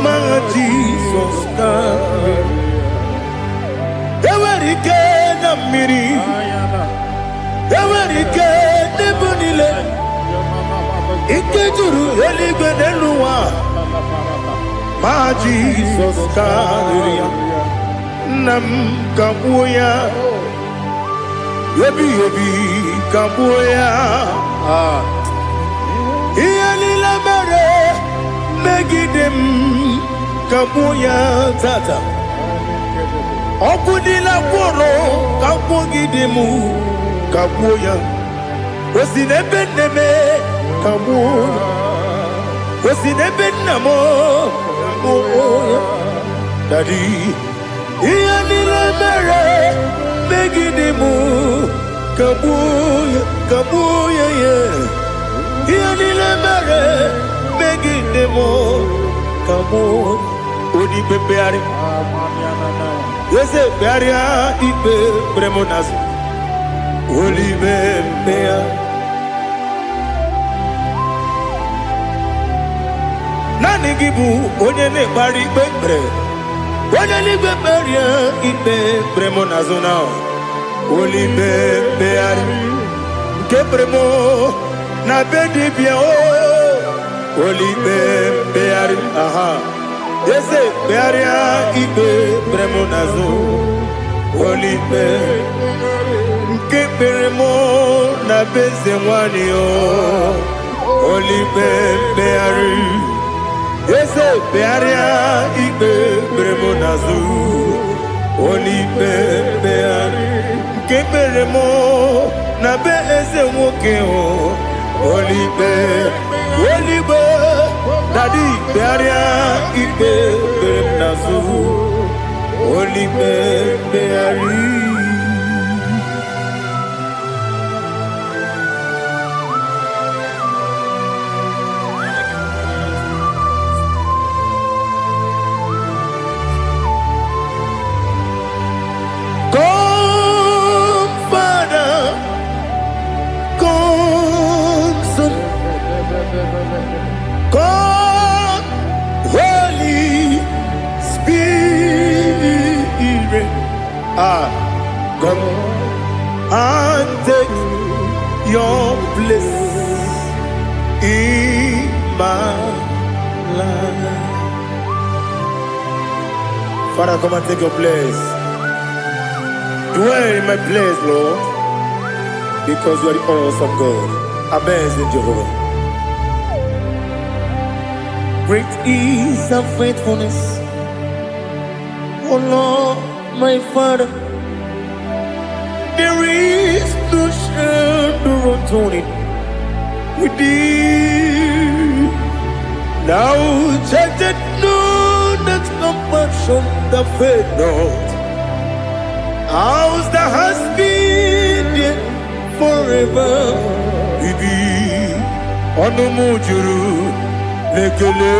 [SPEAKER 1] Ma Jesus name Ewerike na miri Ewerike nebenile Ikejuru eligwe neluwa Ma Jesus name Nam kabuya Yebi kabuya Iyali la mere Megidem kabuya tata Okudila kuro kabugidemu kabuya Osinebenneme kabuya Osinebennamo kabuya Daddy Iyali la mere Megidemu kabuya kabuya yeah Iyali la mere Megidemu kabuya Odi pepeari Yese pearia ipe premonas Oli bepea Nani gibu onye ne bari pepre Onye ligwe peria ipe premonazona Oli bepeari Ke premo na bedi bia o Oli bepeari aha Yese pearia ipe premonazo Oli bepeari Ke premo na beze wani o Oli bepeari Yese pearia ipe premonazo Oli bepeari Keberemo na be eze nwoke o Olibe Daddy bearia ibe berem nazu Olibe beari and take your place in my life. Father, come and take your place. Dwell in my place, Lord, because you are the awesome God. Amazing Jehovah. Great is thy faithfulness, oh Lord, my Father. There is no shadow of turning with thee. Thou judgest none that compassion that faith not. Ours that has been there forever with thee. Onomujuru lekele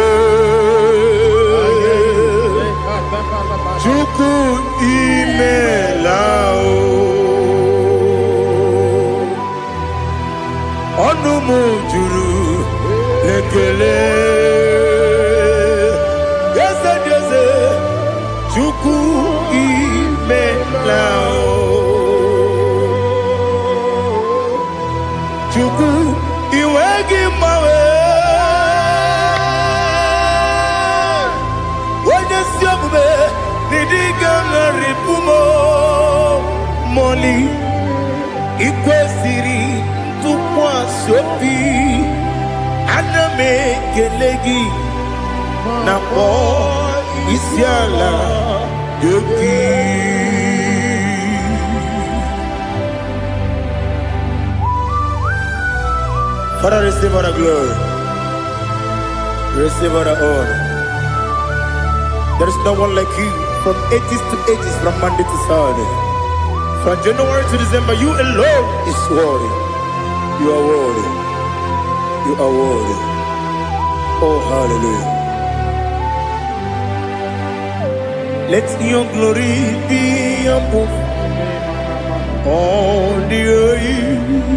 [SPEAKER 1] Chuku imelao Onomujuru lekele Yese Chuku imelao Chuku iwegi mawe Wanya siogube nidiga na ripumo Moli ikwesiri tukwa sopi Aname kelegi na po isiala yoki Father, receive all the glory. Receive all the honor. There is no one like you from ages to ages, from Monday to Saturday. From January to December, you alone is worthy. You are worthy. You are worthy. Oh, hallelujah. Let your glory be above all the earth.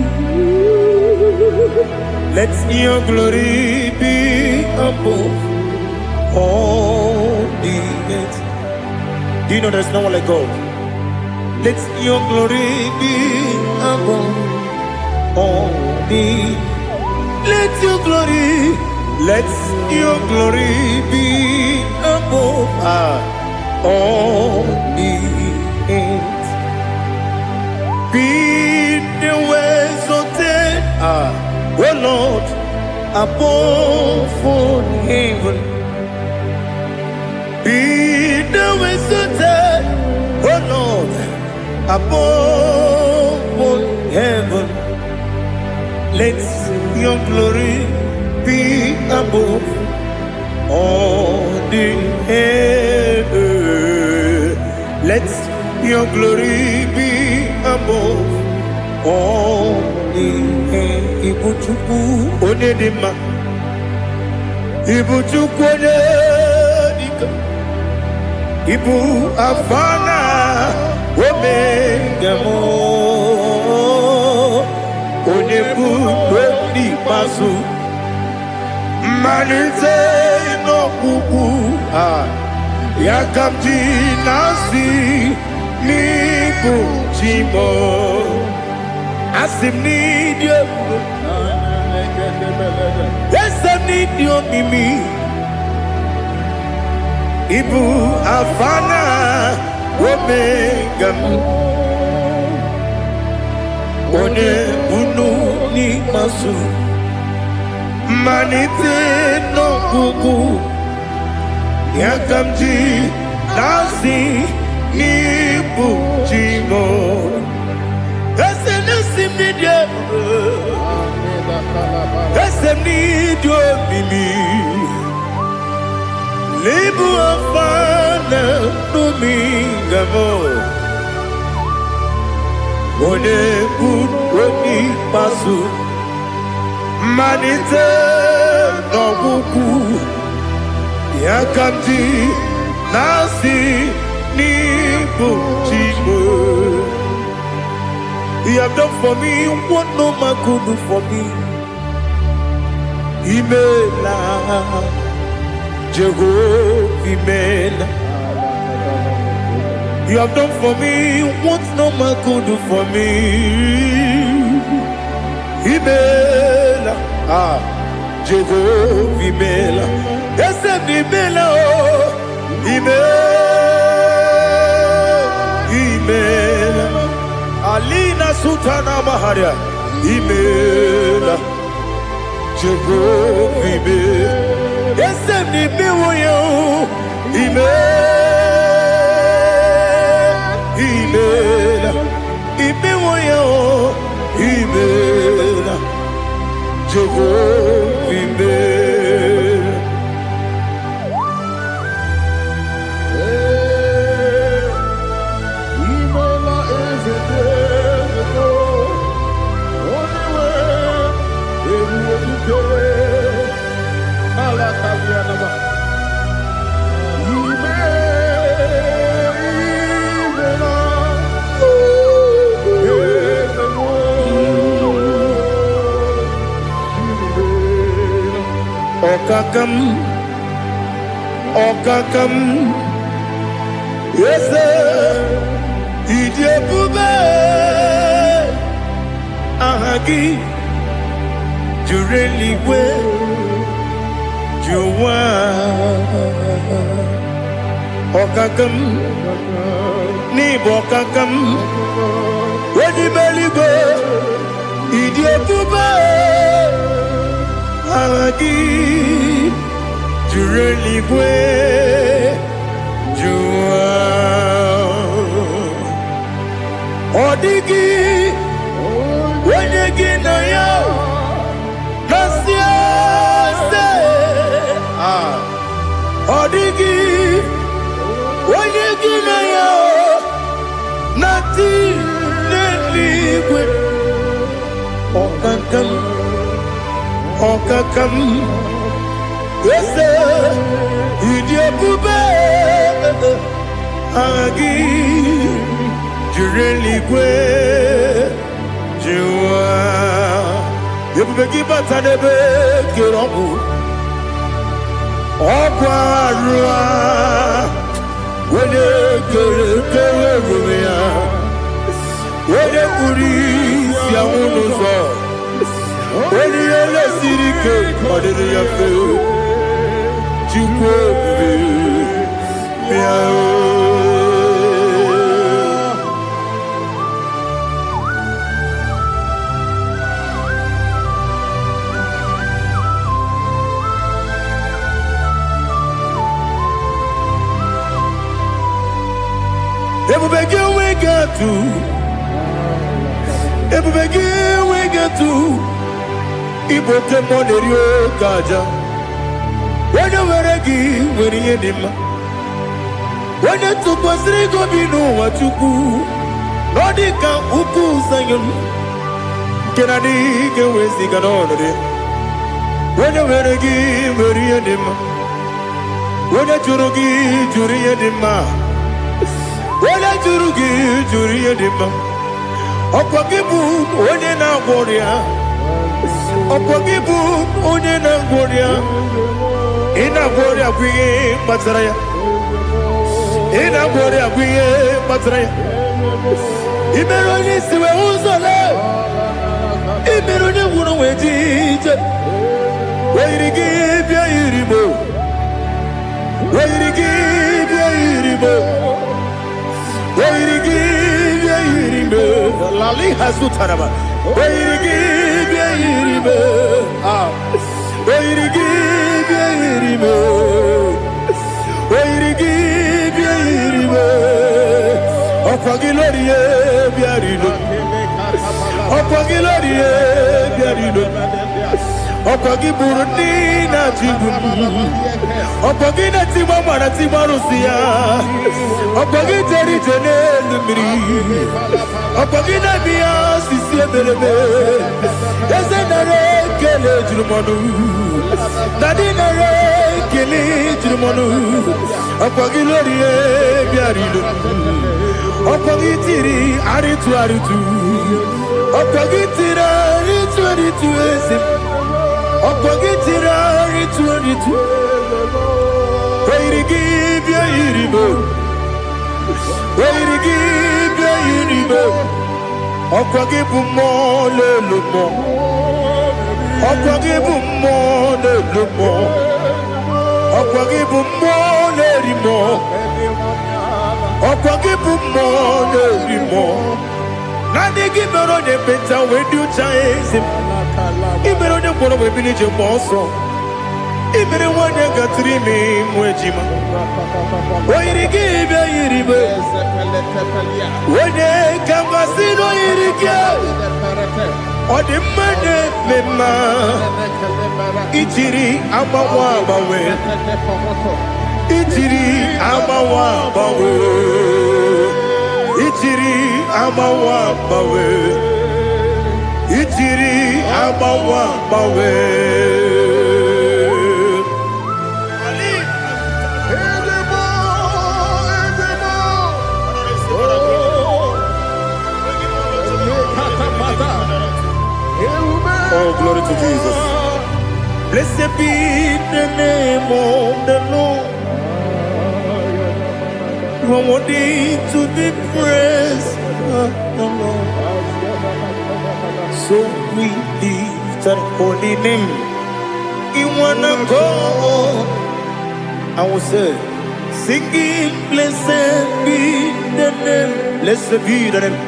[SPEAKER 1] Let your glory be above all the earth. Do you know there's no one like God? Let your glory be above all the earth. Let your glory be above all the earth. Be the ways of death, oh Lord, above all heaven. Be the ways of death, oh Lord, above all heaven. Let your glory be above all the earth. Let your glory be above all the earth. Ibuchuku onedima, Ibuchuku onedika, Ibu afana omega mo, Onebu weni masu, Manite no kuku Yakamji nasi Nibu chimo Asim need you Yes, I need you mimi Ibu afana Omega One bunu ni masu Manite no kuku Yakamji nasi Nibu chimo Ese nasi media Ese nidio mimi Libu afana numingamo One bunu pasu Manite no kuku Yakamji nasi nibu chimo. You have done for me what no man could do for me. Imela Jehovah Imela You have done for me what no man could do for me. Imela, Jehovah Imela, Esem Imela, Imela, Alina Sutana Maharia, Imela, Jehovah Imela, Esem Imela, Imela, Imela, Jehovah Imela.
[SPEAKER 2] Imela is a devil. Only way it will be good. Malakavianaba.
[SPEAKER 1] Okakam, yes, Idiopube, Ahagi, you really will, you want. Okakam, Nibokakam, when you belly go, Idiopube, Ahagi. Tu religwe jua odigi wenegi na yo nasiase odigi wenegi na yo nati religwe okakam yes, Idiopube, Agi, Jureligwe, Jua, Yabeki Batanebe, Kiromu, Oquarua, when you when you police, Yamuno, when you let City Cake, what did you feel? When you were a gay, when you did when you took was Rigo Bino, what you do, Nordica, Uku, Zion, Kennedy, get with the Ganoni. When you were a gay, when you did when you Jurugi, Juria Dima, when you Jurugi, Juria Dima, Opagibu, when you now warrior, Opagibu, when you now warrior. Ina gloria guye matraya. Ina gloria guye matraya. Imeroni siwe uzole. Imeroni wuno wejije. Weirigi bia iribo. Weirigi bia iribo. Weirigi bia iribo. Lali hasutaraba. Weirigi bia iribo. Weirigi Opagilorie biarino Opagilorie biarino Opagiburundi na jibu Opagina timama na timarusia Opagiteri jenelu miri Opagina biya sisi ebelebe Ezenare kele jirumonu Nadinare kele jirumonu Opagilorie biarino Opagitiri aritu Opagitiri aritu esim Opagitiri aritu Weirigi bia iribo Oyirigibia yiribe. Okwagibu mo lelumo. Okwagibu mo lelumo. Okwagibu mo lerimo. Okwagibu mo lerimo. Nani gibero ne penta wedu chaise. Ibero ne boro we bilije moso. Ibere wanya gatrimi mwejima. Oyirigibia yiribe. Wene kangasino yirige. Odimane mema. Ichiri amawa bawe. Ichiri amawa bawe. Ichiri amawa bawe. Ichiri amawa bawe. Oh, glory to Jesus. Blessed be the name of the Lord. You are worthy to be praised, the Lord. So we lift our holy name. You wanna go? I will say, singing, blessed be the name. Blessed be the name.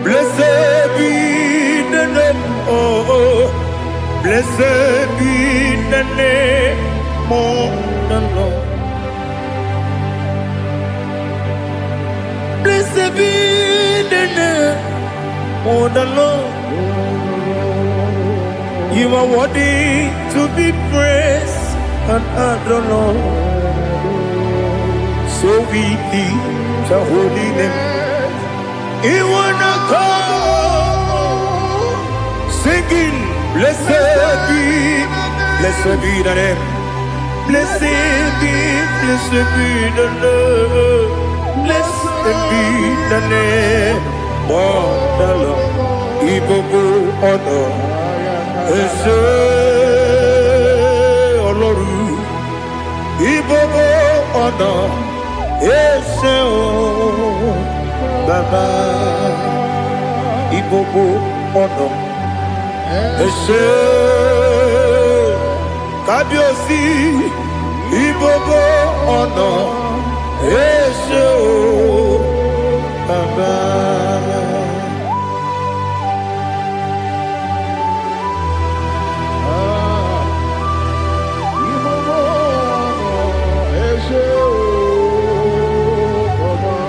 [SPEAKER 1] Blessed be the name. Oh, blessed be the name of the Lord. Blessed be the name of the Lord. You are worthy to be praised and adored. So we lift your holy name. You wanna come singing, blessed be the name. Blessed be the Lord. Blessed be the name of the Lord. Ibobo honor, Ese Oloru. Ibobo honor, Ese Baba. Ibobo honor, Ese Kabiosi. Ibobo honor, Ese Baba.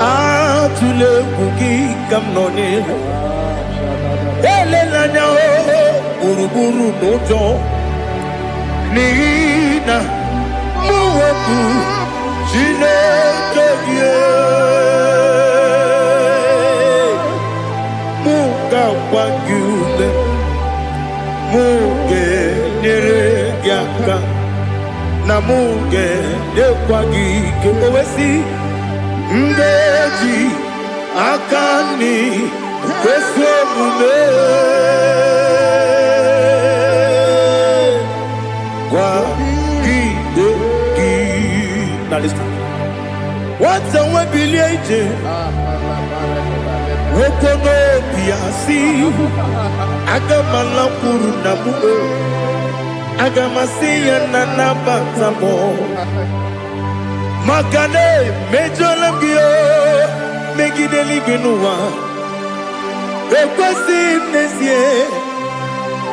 [SPEAKER 1] Atule kuki kamnoni. Ele lanya o uruburu nojo. Nina muweku Chineke ye. Muga wagyume. Muge nere gyaka. Na muge dekwagi kewesi. Ngeji akani kwesomume kwa gideki. Now listen. What's a webiliate? Wokono piasi agamala puru namu agamasiya nanabatamo. Makane mejolamgio megideli genua ekwesi nesie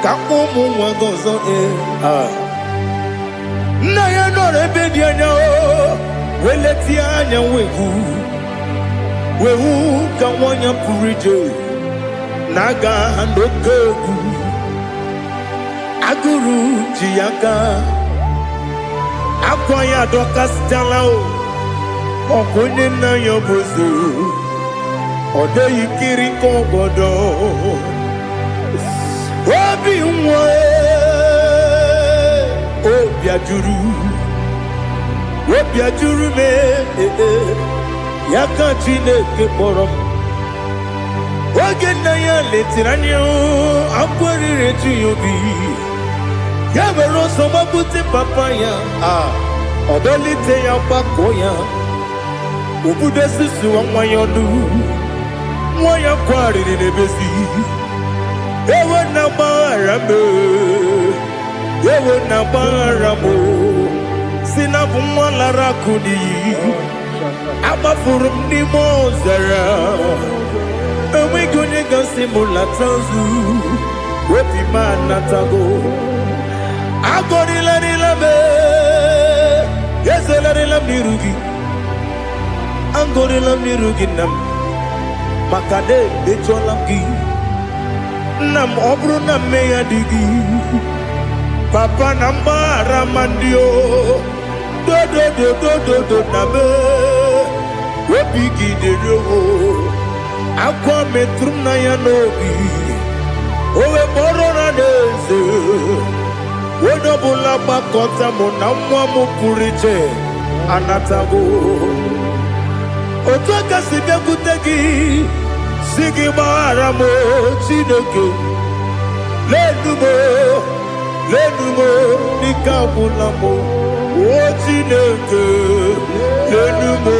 [SPEAKER 1] kamumu wagozo na ya nore bedi anya weleti anya wehu kawanya purije naga ndokeku aguru jiaka akwaya dokas jalao okunye na yobozo ode yikiri kogodo obi nwa obi ajuru me yaka Chineke kpọrọ oge na ya letiranya akwarire tuyobi ya mere ọsọ gbapute papa ya ọdọlite ya gbakọ ya Ubudesi suwa mwayonu Mwaya kwari ni nebesi Ewe na barame Ewe na baramo Sinabu mwalara kudi Abafurum ni mozara Ewe gunye gansi mulatanzu Wepi manatago Agori la nilame Yese la nilam nirugi Angori la nirugi nam Makade becholamgi Nam obru nam meya digi Papa nambara mandio Do nabe Wepiki de rogo Akwa metrum na yanobi Owe boro na deze Wodo bula bakota mo na mwa mo puriche Anatago Otoka sibe kutegi Sigi bara mo chineke Lenumo Nikabula mo O chineke Lenumo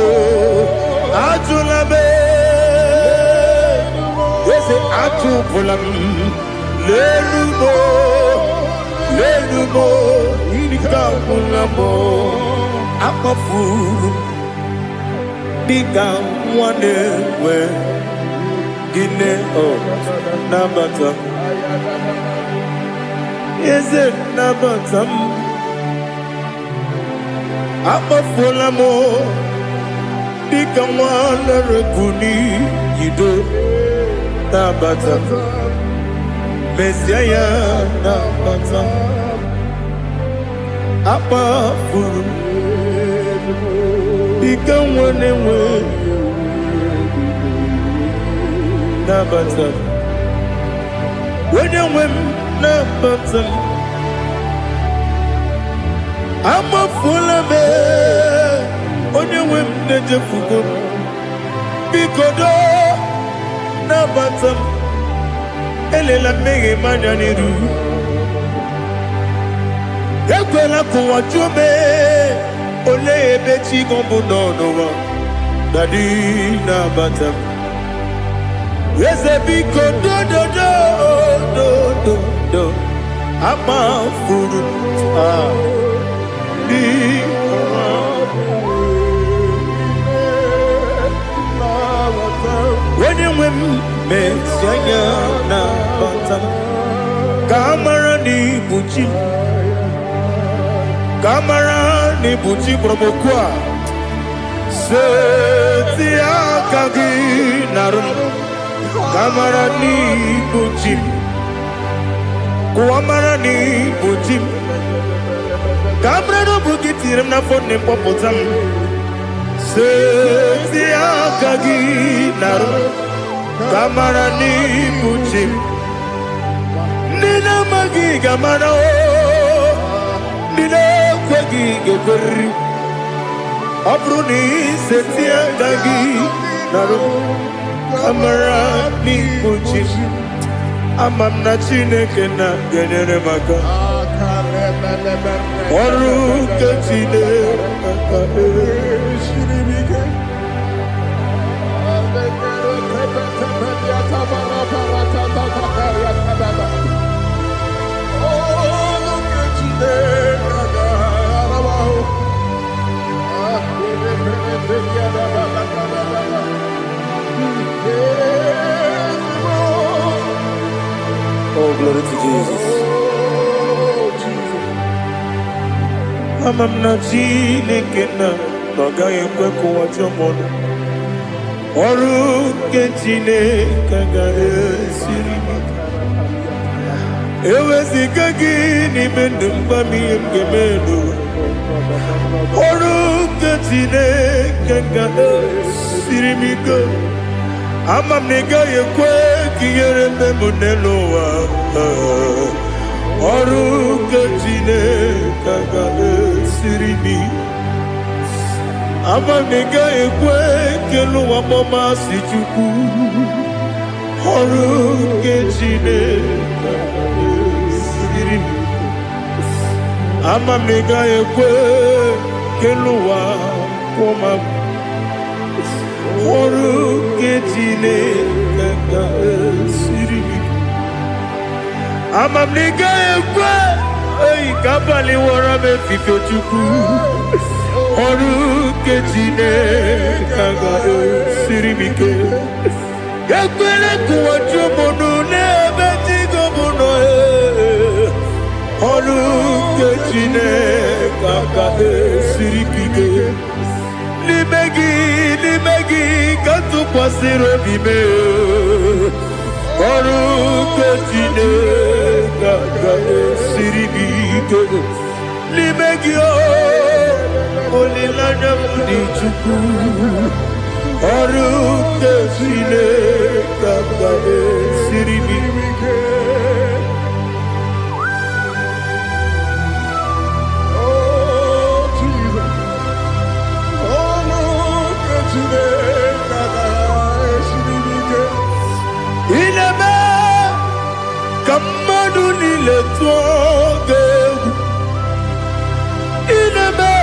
[SPEAKER 1] Ajulabe Yese atupulam Lenumo Nikabula mo Akafuru Nika wane we Gine o Nabatam Is it Nabatam Akafulamo Nika wane rekuni Yido Nabatam Messiah Nabatam Akafuru Nika wane we Nabatam When you win Nabatam I'm a full of it When you win the Jefugo Bikodo Nabatam Elela mege manjaniru Ekwela kuwa chume Ole ebechi gombo nono Dadi Nabatam Yes, a big do I'm a fool. When you win, Messiah, Kamara ni buchi promokwa. Setia kagi narum. Kamara ni buchim Kuamara ni buchim Kamara no bukitirim na fone popotam Setia kagi naru Kamara ni buchim Nina magi kamara o Nina kwagi gekeri Abruni setia kagi naru Kamara ni buchi Amam na chineke na genere maka Oru ke chineke Shiribike Oh, glory to Jesus. Amam na chineke na Noga yekwe kuwa chomono Oru ke chineke ga esirimi Ewe zikagi ni mendumba miyem gemelu Oru ke chineke ga esirimi go Amam nega yekwe kiyere memunelo wa Oru ke chineke ga esirimi Amam nega yekwe kelu wa mama si chuku Oru ke chineke ga esirimi Amam nega yekwe kelu wa mama Oru ketine kaka siri. Amamnika ekwe. Ei kabali wara me fifo chuku. Oru ketine kaka siri bike. Yakwele kuwa chumono nebe tigo mono. Oru ketine kaka siri bike. Limegi kantu pasiro bime. Oru ketine kaka siri bike. Limegi olilanya mudi chuku. Oru ketine kaka siri bike. Ineme kamadu nile tuogegu. Ineme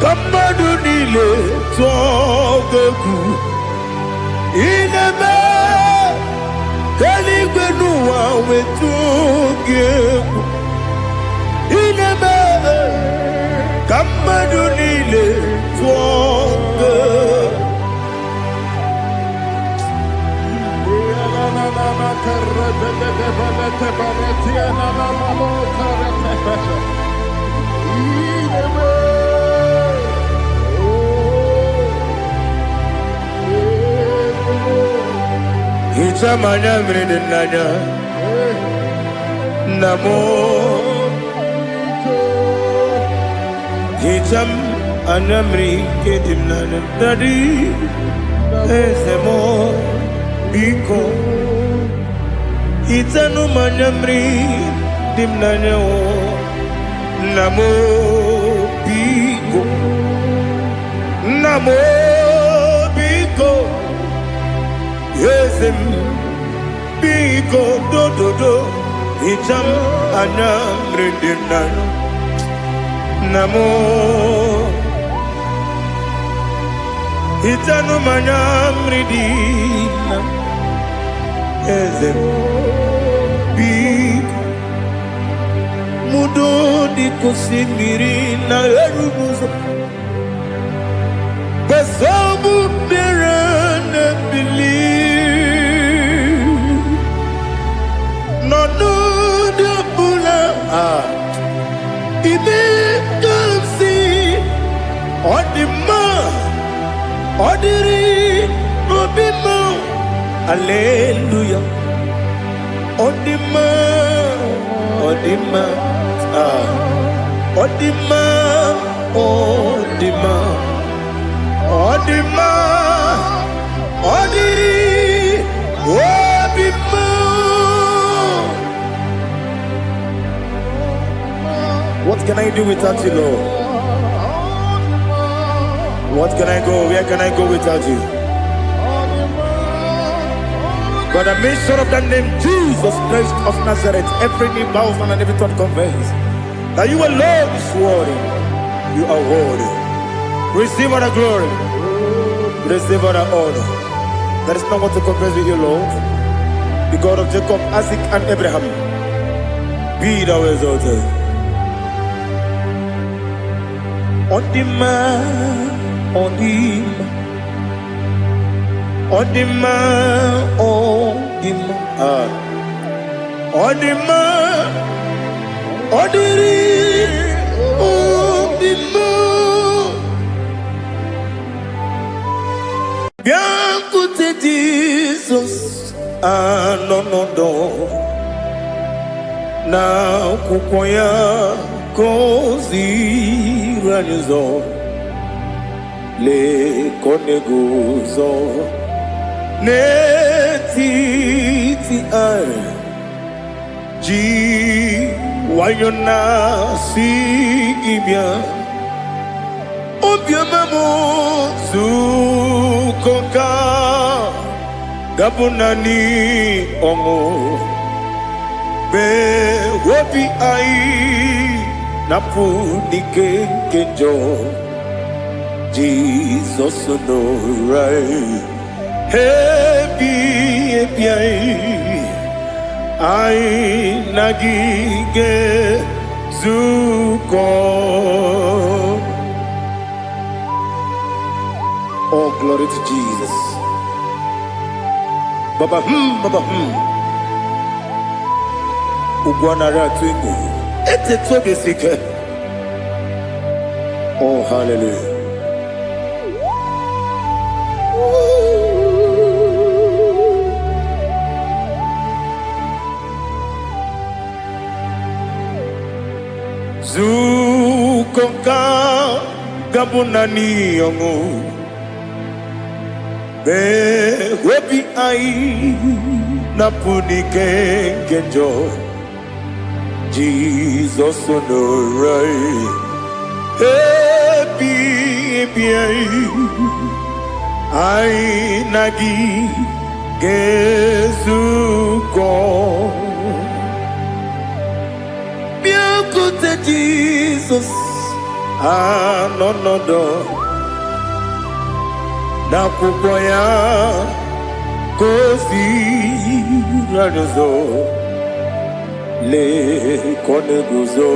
[SPEAKER 1] kamadu nile tuogegu. Ineme kaligwenu wawe tuogegu. Ineme kamadu nile tuogegu. Itamanya mridinanya namo Itam anamri kedimnana dadi esemo biko Itanu manyamri dimnanya namo biko yesem biko do itam anamri dimnanya namo itanu manyamri dimnanya yesem biko mudo di kusimiri na erumuzo besobu berana believe no de bula ibe kamsi odima odiri obimo hallelujah odima odima odiri obimo. What can I do without you, Lord? What can I go? Where can I go without you? By the mention of that name, Jesus Christ of Nazareth, every knee bows and every tongue confesses that you alone is worthy. You are worthy. Receive all the glory. Receive all the honor. There is no one to confess with you, Lord. The God of Jacob, Isaac, and Abraham. Be thou exalted. On the man, on the man. Odima, odiri, odima. Bianco te Jesus, no. Na kukoya kozi ranizo, le koneguzo. Netiti ai ji wayona si ibia obia mamo sukoka gabunani ongo be wobi ai napu dike kejo Jesus no right. Happy I nagige zuko. Oh, glory to Jesus. Baba Baba Ugwanara twingu. Ete tobe sike. Oh, hallelujah. Zukonka gabunani yongu be webi ai napuni kenjo Jesus no right happy ai nagi gezuko Jesus, no, na kupoya kozi radozo le koneguzo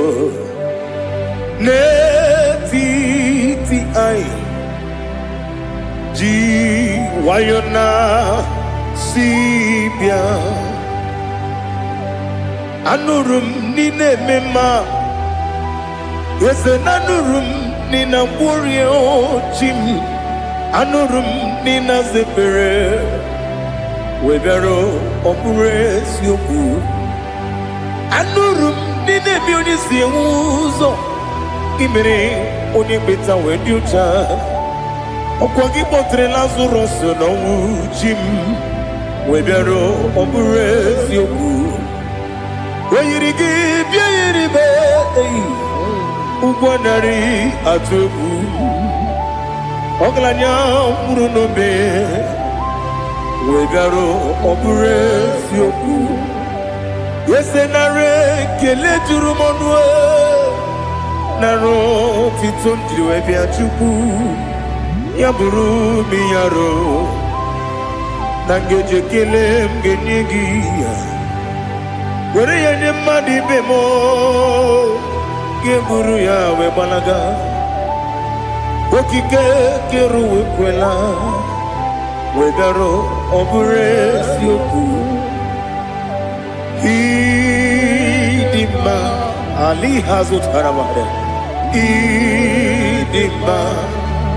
[SPEAKER 1] ne ti ai ji wayona sibia anurum nine mema. Yes, anurum nina warrior Jim, anurum nina zepere, webero operates yoku, anurum nina beauty uzo, imere onibeta weducha, okwagi potre Lazarus no Jim, webero operates yoku, weyirigi biayiribe. Ugwanari atubu Oglanya murunobe Wegaro opures yoku Yesenare kele turumonwe Naro titondiriwe biachuku Yaburu miyaro Nangeje kele mgenyigia Were yene madi bemo Geburu ya we balaga Okike keru we kwela Wegaro obures yoku Idima Ali hazut haramade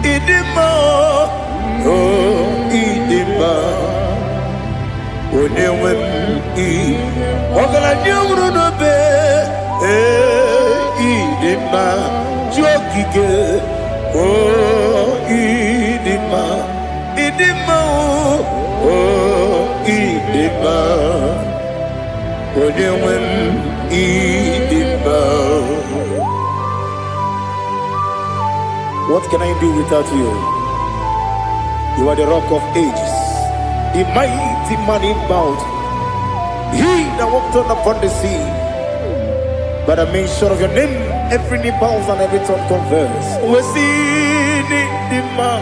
[SPEAKER 1] Idima Oh idima Onewem Ogala nyumru no be Idima Jokike Oh Idima Oh Idima Onewem Idima. What can I do without you? You are the rock of ages, the mighty man in battle, he that walked on upon the sea. By the mention of your name, every knee bows and every tongue confess. We see the man.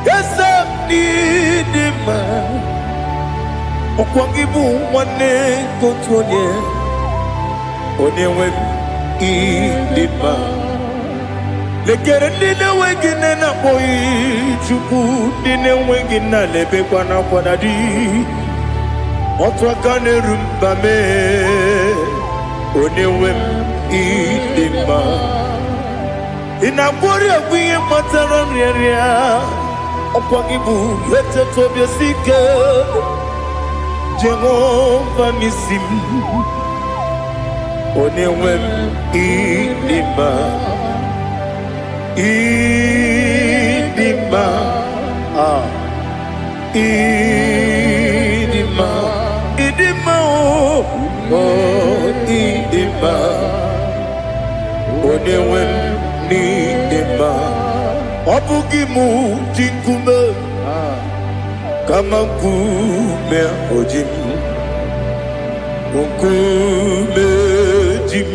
[SPEAKER 1] Yes, I need the man. Okwangibu wane kotonye. Onyewe the man. Lekere nine wengine na boyi chuku nine wengine lebe kwa na kwa dadi. Otwa kane rumba me. Onewem idima Inabori agwiye matara nriya Okwagibu yete tobye sike Jehova nisim Onewem idima Idima Idima Idima Oh idima Onewem nidima Obugimu jinkume Kama kume ojim Unkume jim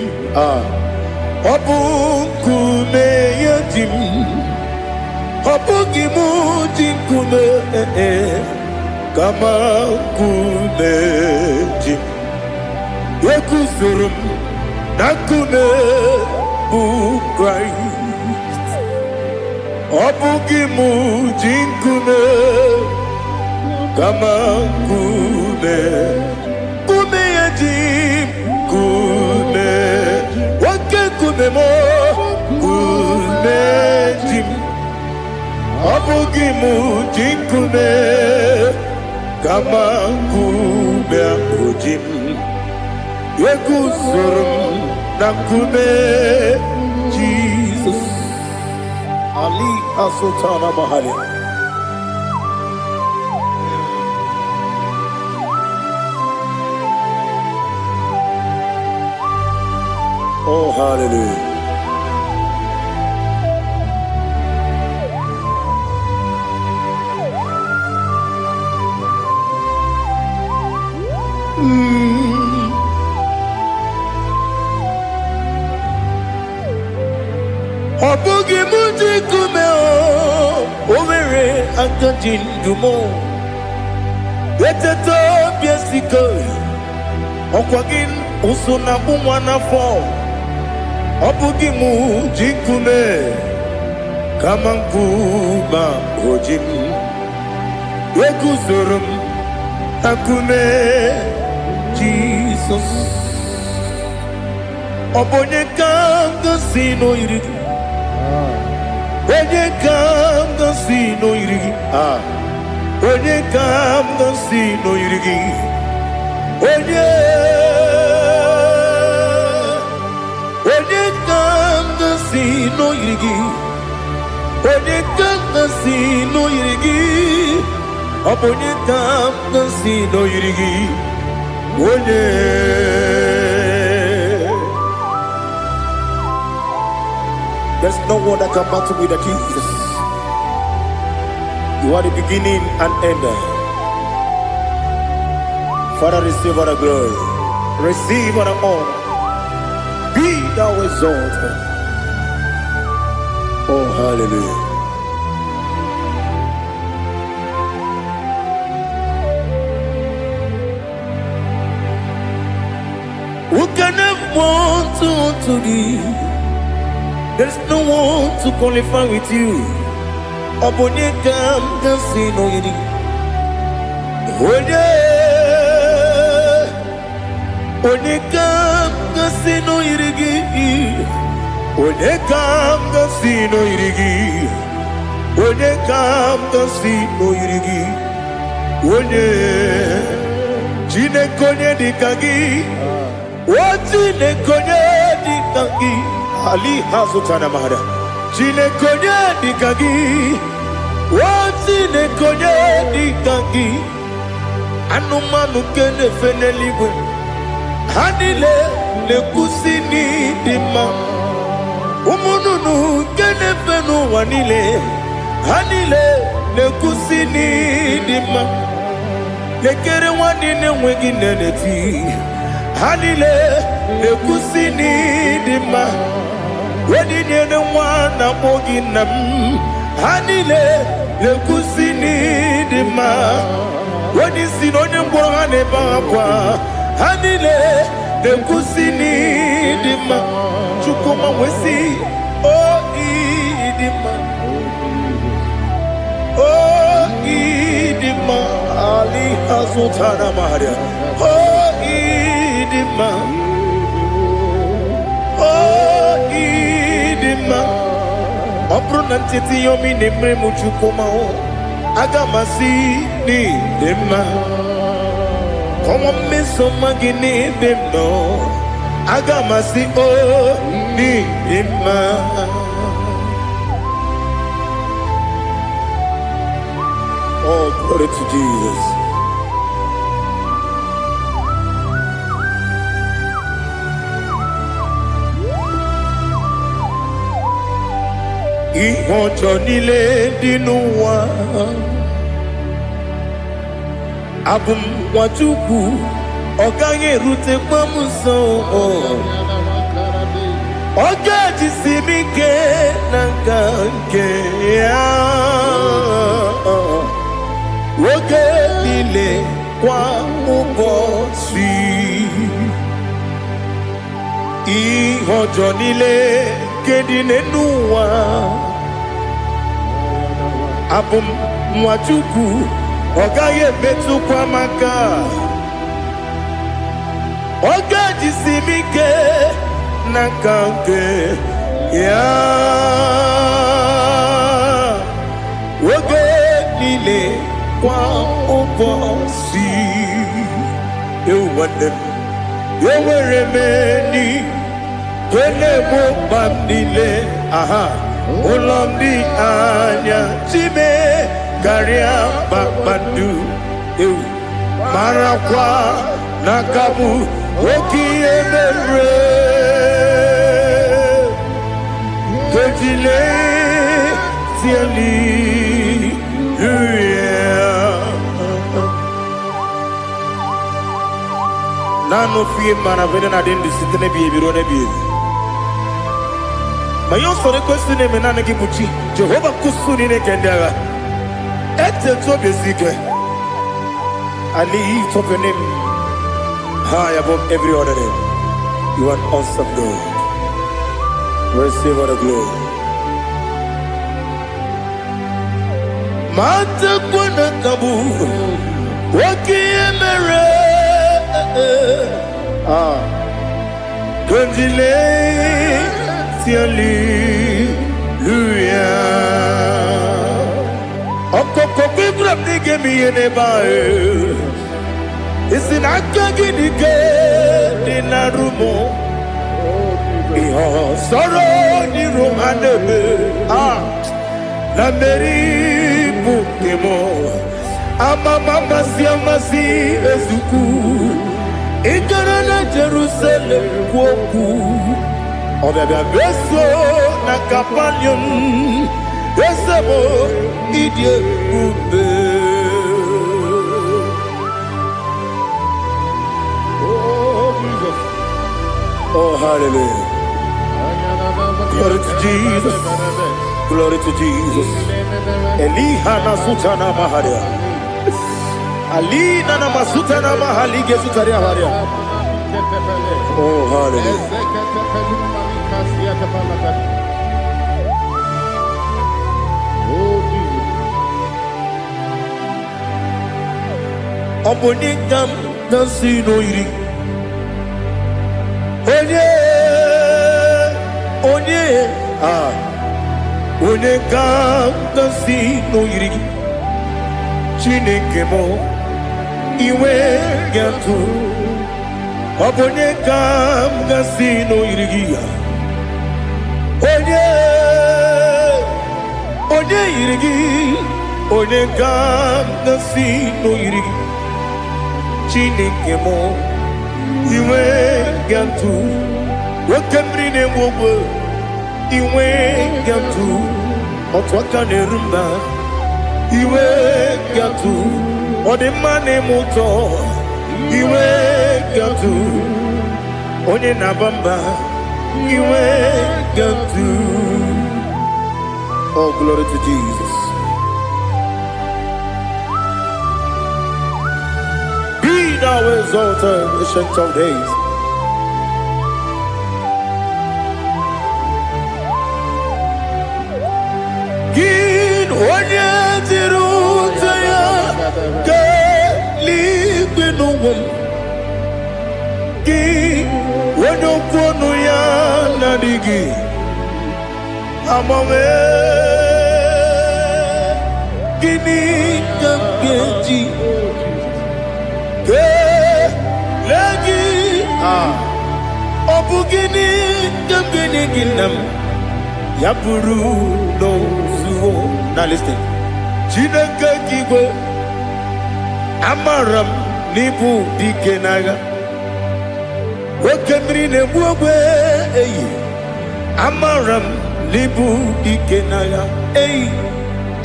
[SPEAKER 1] Obu kume yajim Obugi mujikume kama kumeji Yekuzurum nakune bu Christ Obugi mujikume kama kume yajim kume wake kume mo kume jim Abugi mujikume kama kume ujim Yekuzurum na kume Jesus Ali Asutana Mahali. Oh, hallelujah. Obugi mujikume overe akajindumo Yeteto biesiko Okwagin usuna bumwana fo Obugi mujikume kama nkuma ojim Yekuzurum akume Jesus Obonye kanga sino irigi Onye kanga sino irigi Onye kanga sino irigi Onye kanga sino irigi Onye kanga sino irigi Onye kanga sino irigi Onye There's no one that can battle with the Jesus. You are the beginning and end. Father, receive all the glory. Receive all the honor. Be thou exalted. Oh, hallelujah. Who can have one to thee? There's no one to qualify with you. Obonye kam kasi no yiri. Onye kam kasi no yiri. Onye kam kasi no yiri. Onye kam kasi no yiri. Onye chine konye dikagi. Wachine konye dikagi. Ali Hazutana Mahada. Chine konye dikagi. Wachine konye dikagi. Anumanu kene feneliwe. Hanile le kusini dima. Umununu kene fenu wanile. Hanile le kusini dima. Lekere wanine wengi neneti. Hanile le kusini dima. Wedi nyene wana mogi nam Hanile le kusini dima Wedi sinonye mbwangane bakwa Hanile le kusini dima Chukuma wesi Oh idima Oh idima Ali Hazutana Maria Oh idima Opronantiti yomi nemre muchukoma o Agamasi ni dema Komo meso magini demno Agamasi o ni dema Oh, glory to Jesus. Ihojo nile dinuwa Abum wajuku Oganye rute kwamuso Oga jisimike nankanke ya Oge nile kwa ubosi Ihojo nile kedine nuwa Abum mwachuku Oga ye betu kwa maka Oga jisimike nankanke ya Oge nile kwa ubosi Ewadem Yeweremeni Kene mo bandile aha Ulomdi anya Chime Garia bakbandu Marakwa Nakamu Oki emere Kejile Tiali Nano fiye mana vene na den disitene biye biro ne biye. Mayon sore kwestune menane ki muchi Jehova kusuni ne kendera. Ete to besike. I lift up your name high above every other name. You are awesome God. Receive all the glory. Mata kuna kabu waki emere Kondile tiali luya Okoko bibrap nige miyene bae Isinaka ginike dinarumo Iho soro ni romanebe La meri bukemo Ama mama siamasi ezuku Ikarana Jerusalem woku Obebe beso na kapanion Esemo idye ube
[SPEAKER 2] Oh, Jesus.
[SPEAKER 1] Oh, hallelujah. Glory to Jesus. Glory to Jesus. Elihana sutana maharia. Alina na masuta na mahali gezutaria haria. Oh, hallelujah.
[SPEAKER 2] Oh, Jesus.
[SPEAKER 1] Obonikam nasino iri. Onye Onekam nasino iri. Chineke mo iwe gatu Obonekam nasino iri. Onye iri. Onekam nasino iri. Chineke mo iwe gatu Wakemri ne mwobo iwe gatu Otwaka ne rumba iwe gatu Odemane moto iwe gatu Onye nabamba iwe gatu. Oh, glory to Jesus. Be thou exalted, ancient of days. Gin onye tiruta ya ke libenuwum. Gin onye kwonu ya nadigi amawe. Gini kamgeji ke lagi obu gini kamgeni ginam yapuru no zuo. Now listen. Chineke kigwe amaram nibu dikenaga wekemri nebuwe eyi amaram nibu dikenaga eyi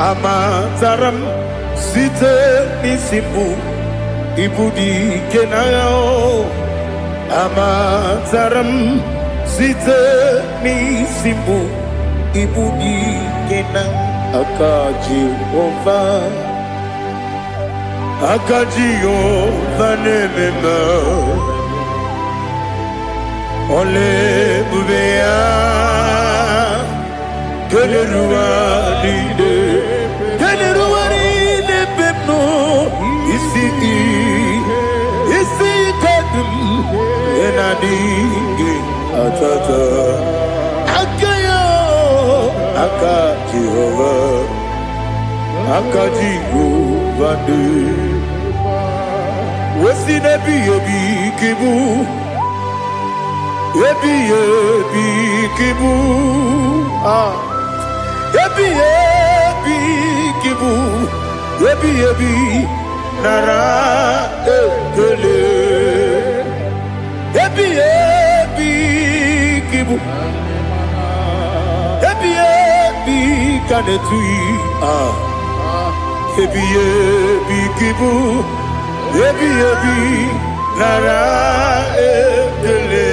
[SPEAKER 1] amataram site nisibu ibu dikenaga amataram site n'isimu ibu n'ike na aka Jehova na-ememe ole ebube ya keleruwa niile pepno isi kadum enadinge atata aka Jehova de wesi nebi kibu ebi kibu ebi kibu ebi nara ekele ebi kibu ebi kanetui ebi kibu ebi nara ekele.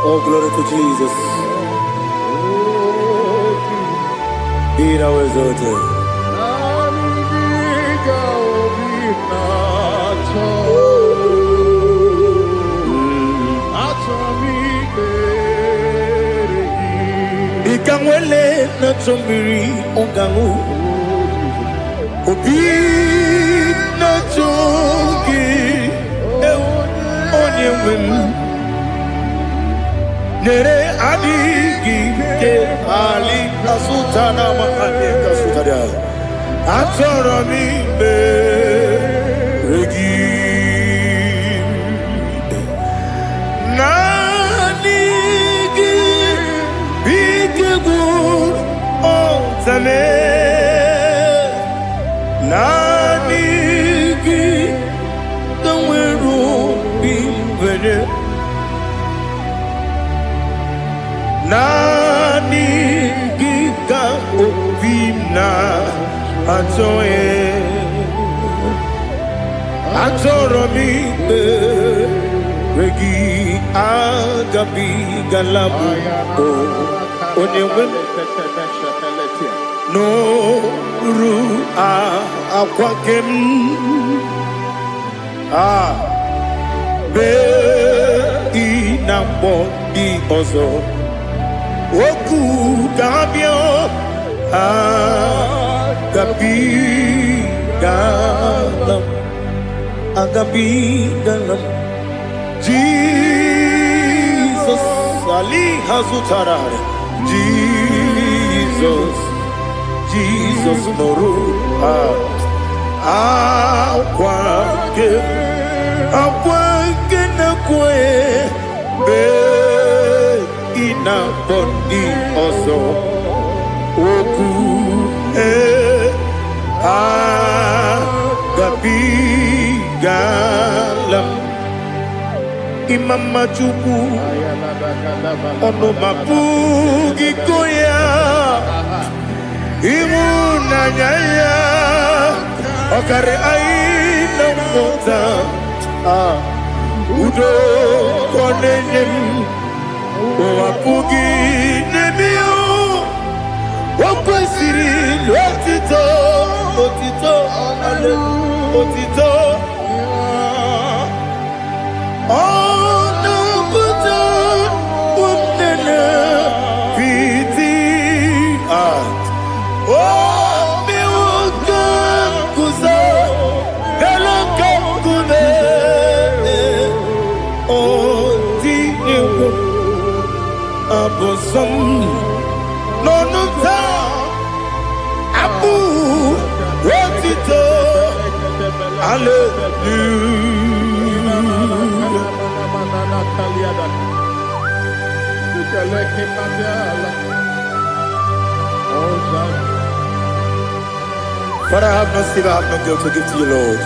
[SPEAKER 1] Oh, glory to Jesus. Be thou exalted. Ikangwele na chombiri ongangu obi na chogi onye wem nere adigi ke ali kasutana mahane kasutaria atoro mi be regi nanigi bigegu ontame nanigi tanweru bimvene nani giga obina atoro mi regi agabi galabu onyewe no ru akwakem be inambo di ozo Oku Gabio Agabi Galam Jesus Ali Hazutarar Jesus Noru Akwake na kwe na bondi ozo oku gabi galam imama chuku ono mapugi koya imuna nyaya okare aina mota udo konenyem Wapugi nemio Wakwesiri Otito Oh, no, but Umnana Piti Art. Oh, me Wogan Kuza, Hello Kakune. Oh, the Abosam, no, no, Abu, Retito, Father, I have no sin, I have no guilt to give to you, Lord.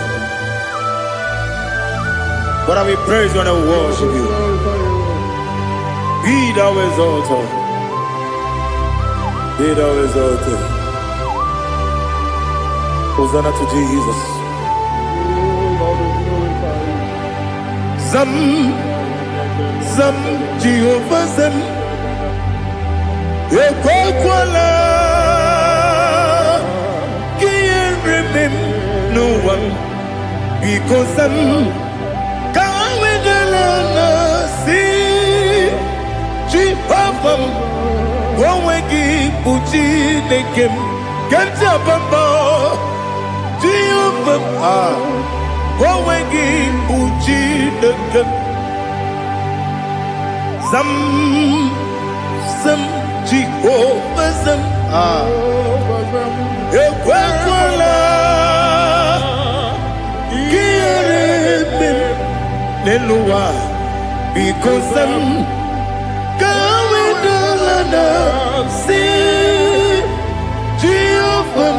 [SPEAKER 1] But I will praise you and I will worship you. Be thou exalted. Be thou exalted. Hosanna to Jesus. Zam, Zam, Jehovah Zam. Ekwakwala. Can't remember no one. Because Zam. Can't wait see. Jehovah. Wawegi Puchi Nekem. Kenta Bamba. Jehovah. Wawegi Puchi Nekem. Zam, Zam, Jehovah Zam. Ekwakwala. Kiyarebe. Neluwa. Because Zam. Kawedalana. See. Jehovah.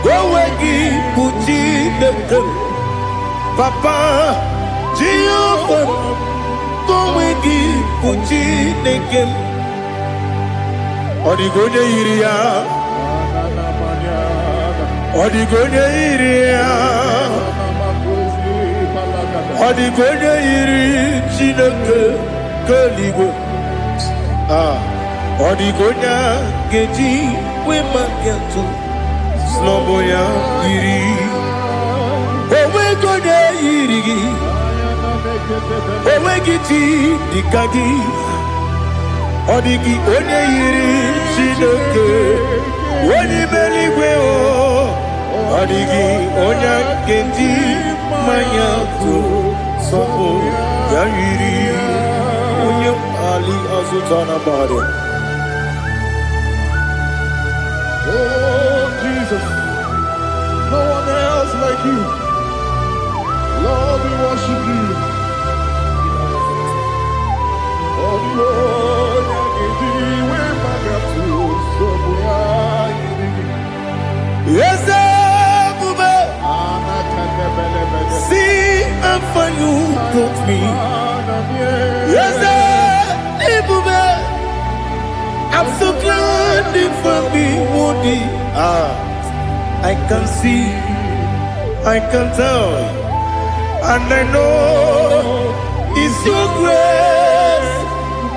[SPEAKER 1] Wawegi Puchi Nekem. Papa. Jehovah. Wawegi Puchi Nekem. Odigonya Iria. Odigonya Iria. Odigonya Iri Chineke Kaligo. Odigonya Geji Wemakiatu Sloboya Iri. Owegonya Iri. Owegiti Dikagi. Odigi onye yiri Chineke onye meligwe o. Odigi onye kendi manya tu sopo ya yiri onye ali azutana bade.
[SPEAKER 2] Oh Jesus, no one else like you. Lord, we worship you.
[SPEAKER 1] Yes, see how far you brought me. Yes, I'm so glad you found me worthy. I can see, I can tell, and I know it's your grace.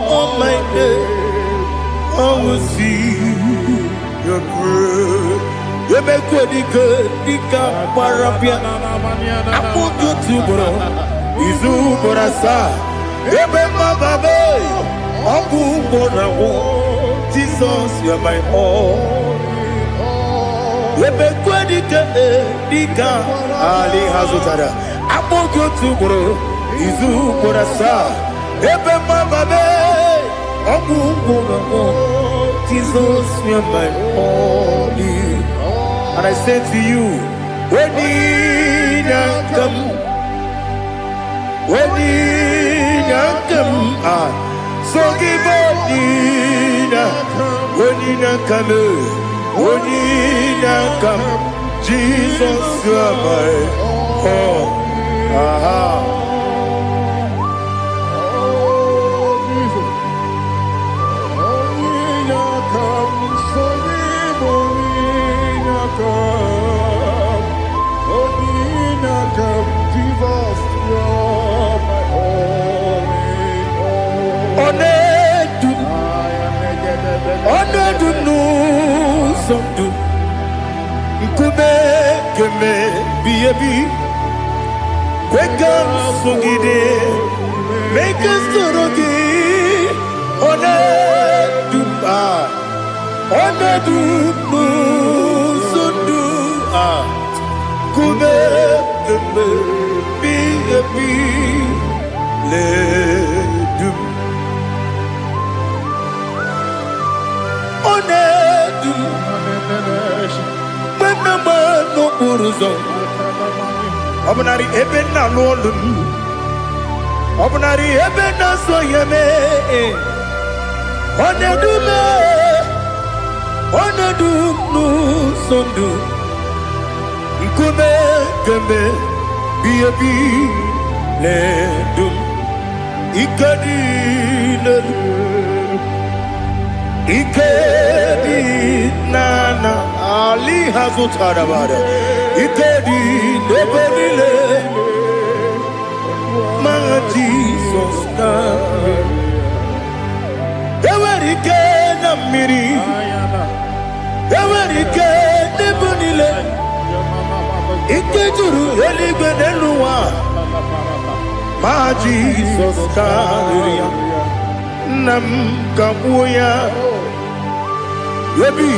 [SPEAKER 1] On my day, I will see your grace. You make what you could, you can't parapia. I put you to bro. Izu Borasa. You make my baby. Aku Bonawo. Jesus, you're my all. You make what you could, you can't. Ali Hazutara. I put you to bro. Izu Borasa. You make my baby. Jesus, you're my only. And I say to you, when you come, so give up, when you come, Jesus, you're my all. Wekan sugide, mekan sorogi, one dumba, one dumbu sundu kube dumbe bi le dum, one dum, menama no buruzo. Obnari ebena lolun, obnari ebena soyeme, onedume, onedunu sondu, nkume kembe, biyebi ledum, ikedi ikedi nana ali hazutarabada. Ikedi nebenile, my Jesus God. Ewerike na miri, ewerike nebenile. Ikejuru eligwe neluwa, my Jesus God. Nam kabuya, yebi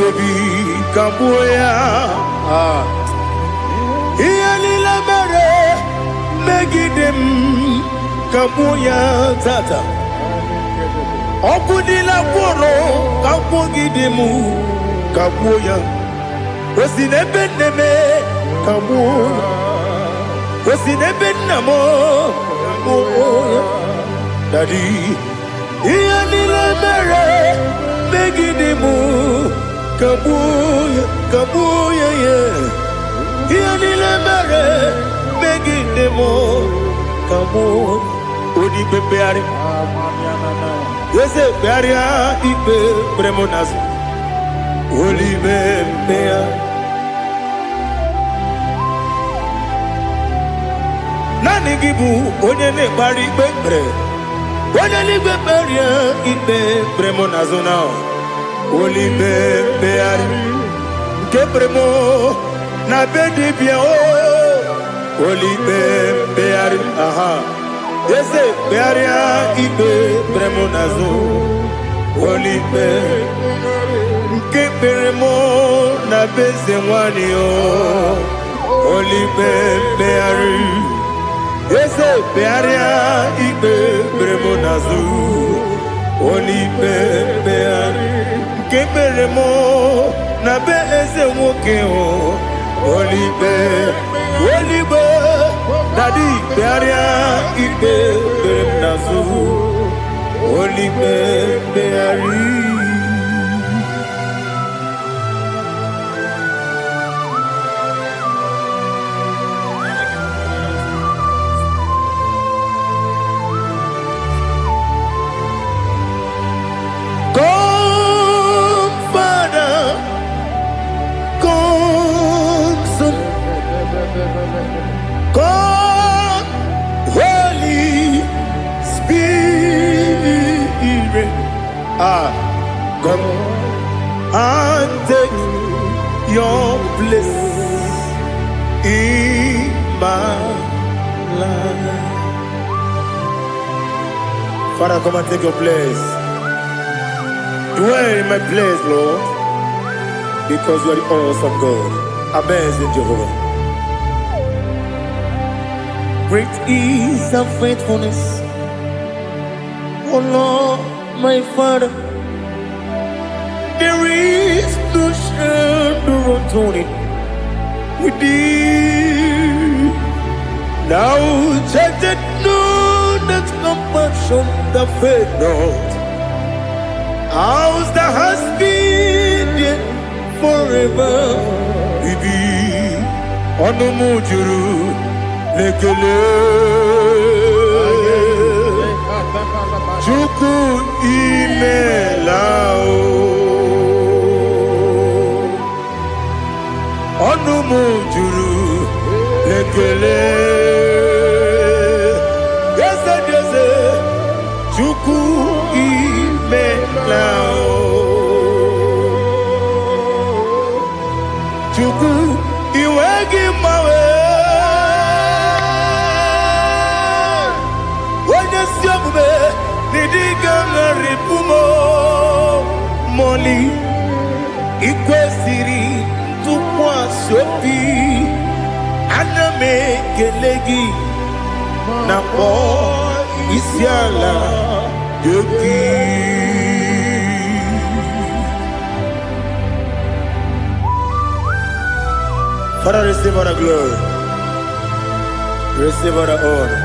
[SPEAKER 1] kabuya. Iyalila mere megidem kabuya tata. Okudila kworo kabugidemu kabuya. Osinebeneme kabuya. Osinebenamo kabuya. Daddy, iyalila mere megidemu kabuya yeah. Yanile mere megidemo kamo odi bebeari yese bearia ibe bremonas oli bebea nani gibu onye ne bari bebre onye ni beberia ibe bremonas na oli bebeari kebremo na bedi bien oli beari aha yese bearia ibe bremonazo oli be kebremo na bezewani oli beari yese bearia ibe bremonazo oli beari kebremo na bezewoke Olibe, Daddy, Bearia, Ibe, Bernazu, Olibe, Beari. God, Holy Spirit, come and take your place in my life. Father, come and take your place. Dwell in my place, Lord, because you are the awesome God. Amazing Jehovah. Great is thy faithfulness, O Lord, my Father. There is no shadow of turning with thee. Now check that no that compassion that faith not. Ours that has been there forever with thee. On the mujuru. Lekele Chuku imelao Onumu juru Lekele Yese Chuku imelao Chuku iwegi mawe kelegi na po isiala yoki. Father, receive all the glory, receive all the honor.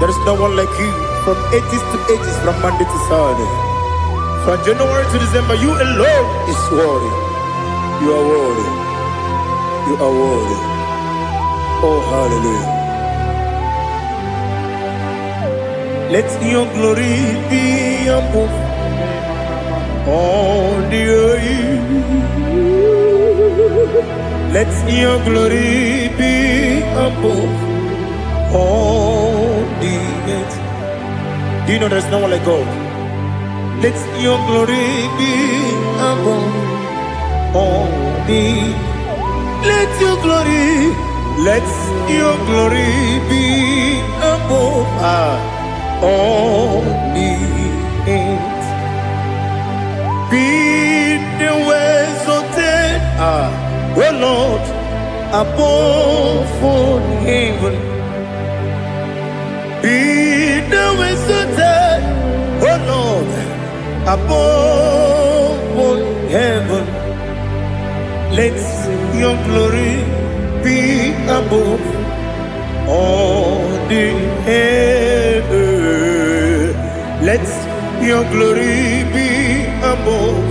[SPEAKER 1] There is no one like you from ages to ages, from Monday to Saturday. From January to December, you alone is worthy. You are worthy. You are worthy. Oh, hallelujah. Let your glory be above all the earth. Let your glory be above all the earth. Do you know there's no one like God? Let your glory be above all the earth. Let your glory be above all the earth. Be the ways of death, oh Lord, above all heaven. Be the ways of death, oh Lord, above all heaven. Let your glory be above all the earth. Let your glory be above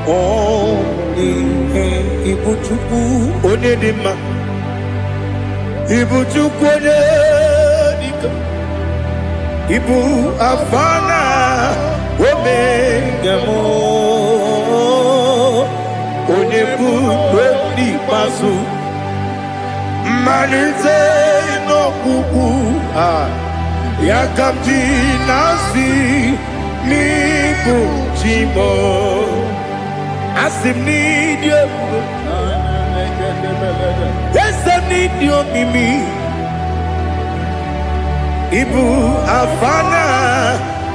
[SPEAKER 1] all the earth. Ibuchuku onedima, Ibuchuku onedika, Ibu afana omega mo. Onebu weni masu manize no kuku yakamji nasi niku chimo asim nidio esa nidio mimi ibu afana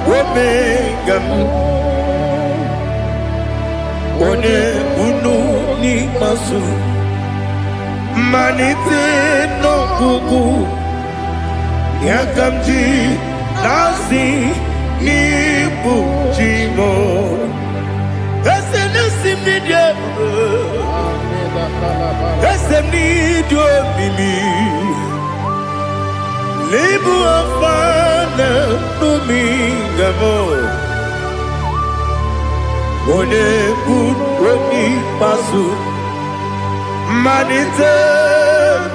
[SPEAKER 1] omega mu one bunu ni masu manite no kuku yakamji nasi ni bujimo ese nasi midye ese nidio mimi libu afana numingamo one bunoni pasu manite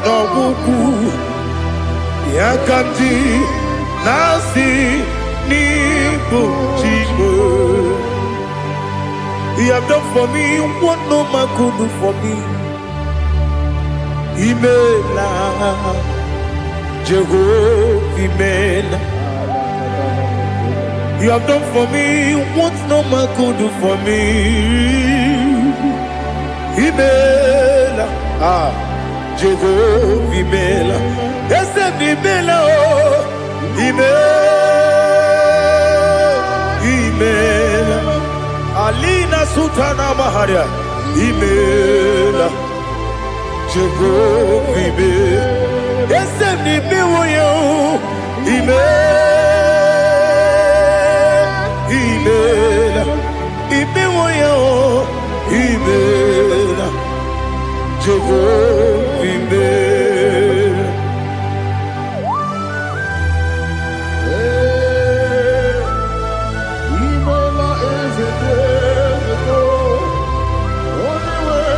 [SPEAKER 1] no buku yakamji nasi ni bujimo. You have done for me what no man could do for me. Imela Jehovah Imela. You have done for me what no man could do for me. Imela, Jehovah Imela. Yes, Imela, Imela, Alina Sutana Maharia. Imela, Jehovah Imela. Yes, Imela, Imela, Imela, Imela, Jehovah Imela.
[SPEAKER 2] Imela is a desert, only way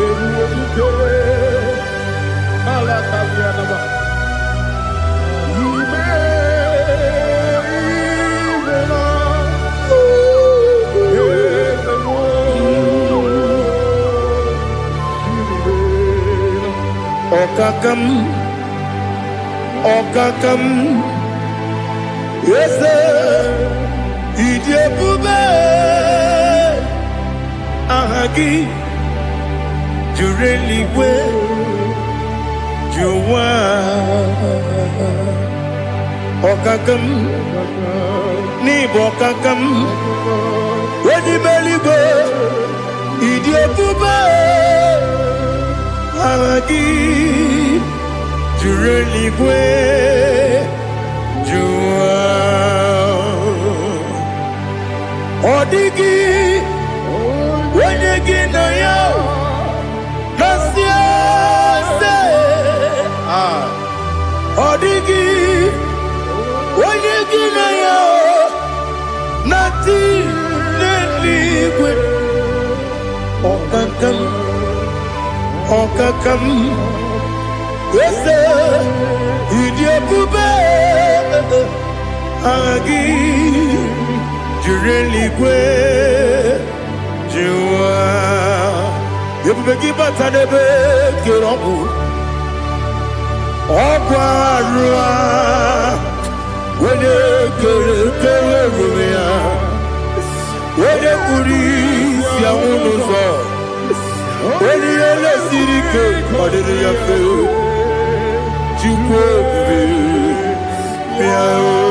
[SPEAKER 2] it will be. Malakavianaba.
[SPEAKER 1] Okakam, yes, Idiabube, Ahagi, you really will, you want. Okakam, Nibokakam, where the belly go, Idiabube, Agi Jureligwe Jua Odigi Wenegi na yo Nasia se Odigi Wenegi na yo Nati Neligwe Okakam Yese Idiopube Agi Jureligwe Jua Yebubeki Batanebe Kirobu Okwarua Wene Kere Rumia Wene Kuri Siamunuzo Wene Yele Sirike Adere Yafe Jukwe Miao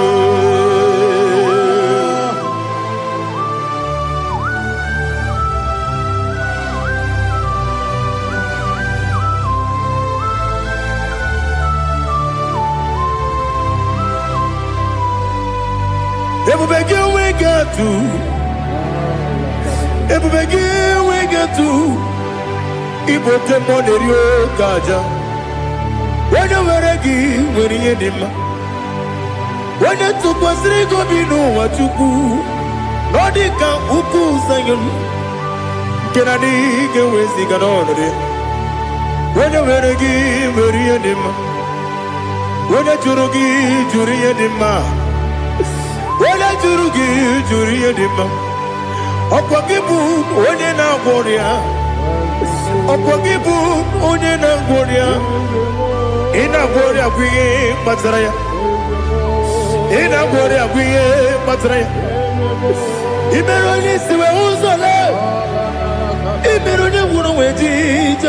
[SPEAKER 1] Ebubege we get to Ibote Monerio Kaja When you were a gay, when you did when you took was Rigo Bino, what you do Nordica Uku Zion Kennedy can we see an order when you were a gay, when you did when you Jurugi, Juria Dima when I Jurugi, Juria Dima Okwagibu, Onena Warrior Okwagibu, Onena Warrior Ina Warrior, we Matraya Ina Warrior, we Matraya Imeroni, Siwa Uzole Imeroni, Wuno, Wejit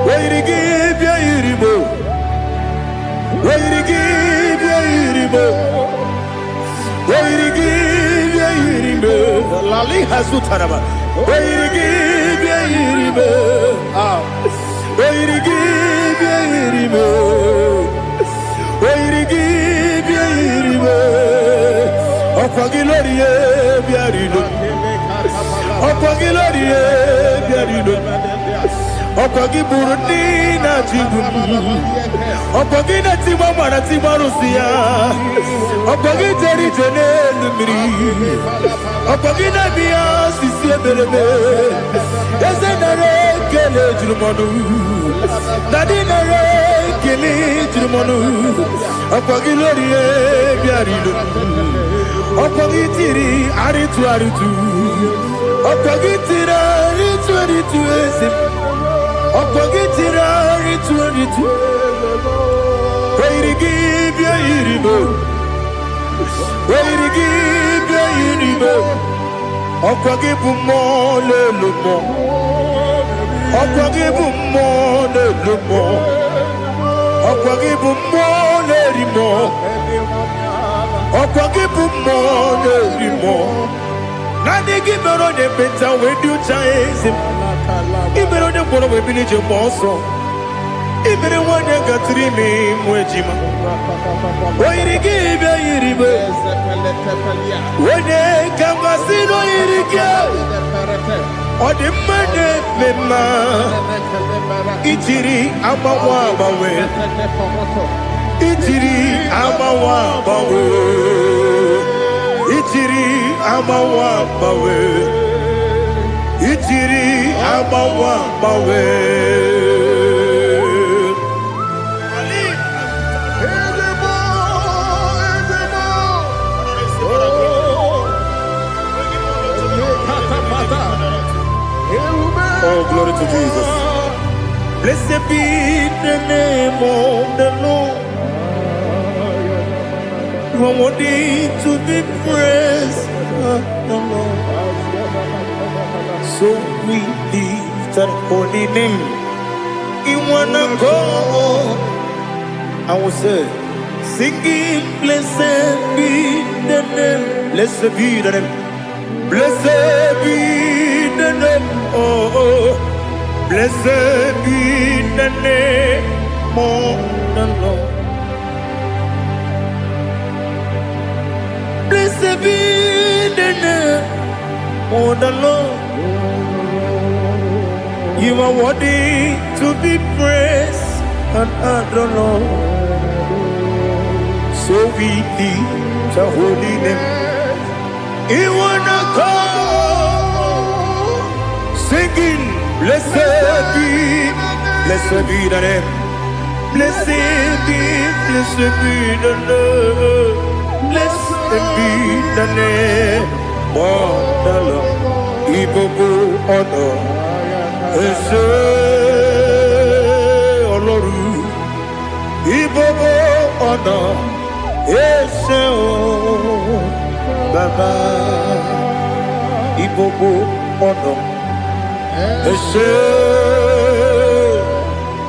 [SPEAKER 1] Where you give your Iribo Where you give your Iribo Where you give your Iribo Lali Hasutaraba Where you give your Iribo Where you give your Iribo Where you give your Iribo Okwagilorie biarino Okwagilorie biarino Okwagiburundi na jibu Okwagina tiwa mwana tiwa rusia Okwagiteri jene numiri Okwagina biya sisi ebelebe Eze nare kele jirumonu Nadi nare kele jirumonu Okwagilorie biarino Okwagitiri aritu Okwagitiri aritu eze Okwagitiri aritu Where you give your Iribo Where you give your Iribo Okwagibu mo le lumo Okwagibu mo le lumo Okwagibu mo le rimo Okwagibu mo le rimo Nani gibero ne beta we do chase Ibero ne boro we village monso Ibere wanya gatrimi mwejima Oiri gibe iribe Wene kangasino irike Odi mene mema Ichiri amawa bawe Ichiri amawa bawe Ichiri amawa bawe Ichiri amawa bawe Oh, glory to Jesus. Blessed be the name of the Lord. You are worthy to be praised, the Lord. So we lift that holy name. You wanna go? I will say, singing, blessed be the name. Blessed be the name. Blessed be the name. Oh, blessed be be the name more than Lord. Blessed be the name more than Lord. You are worthy to be praised and adored, Lord. So we lift your holy name. You wanna come singing, blessed be the name. Blessed be the name. Blessed be the name. Oh, the Lord, Ibobo honor, Ese Oloru, Ibobo honor, Ese Baba, Ibobo honor, Ese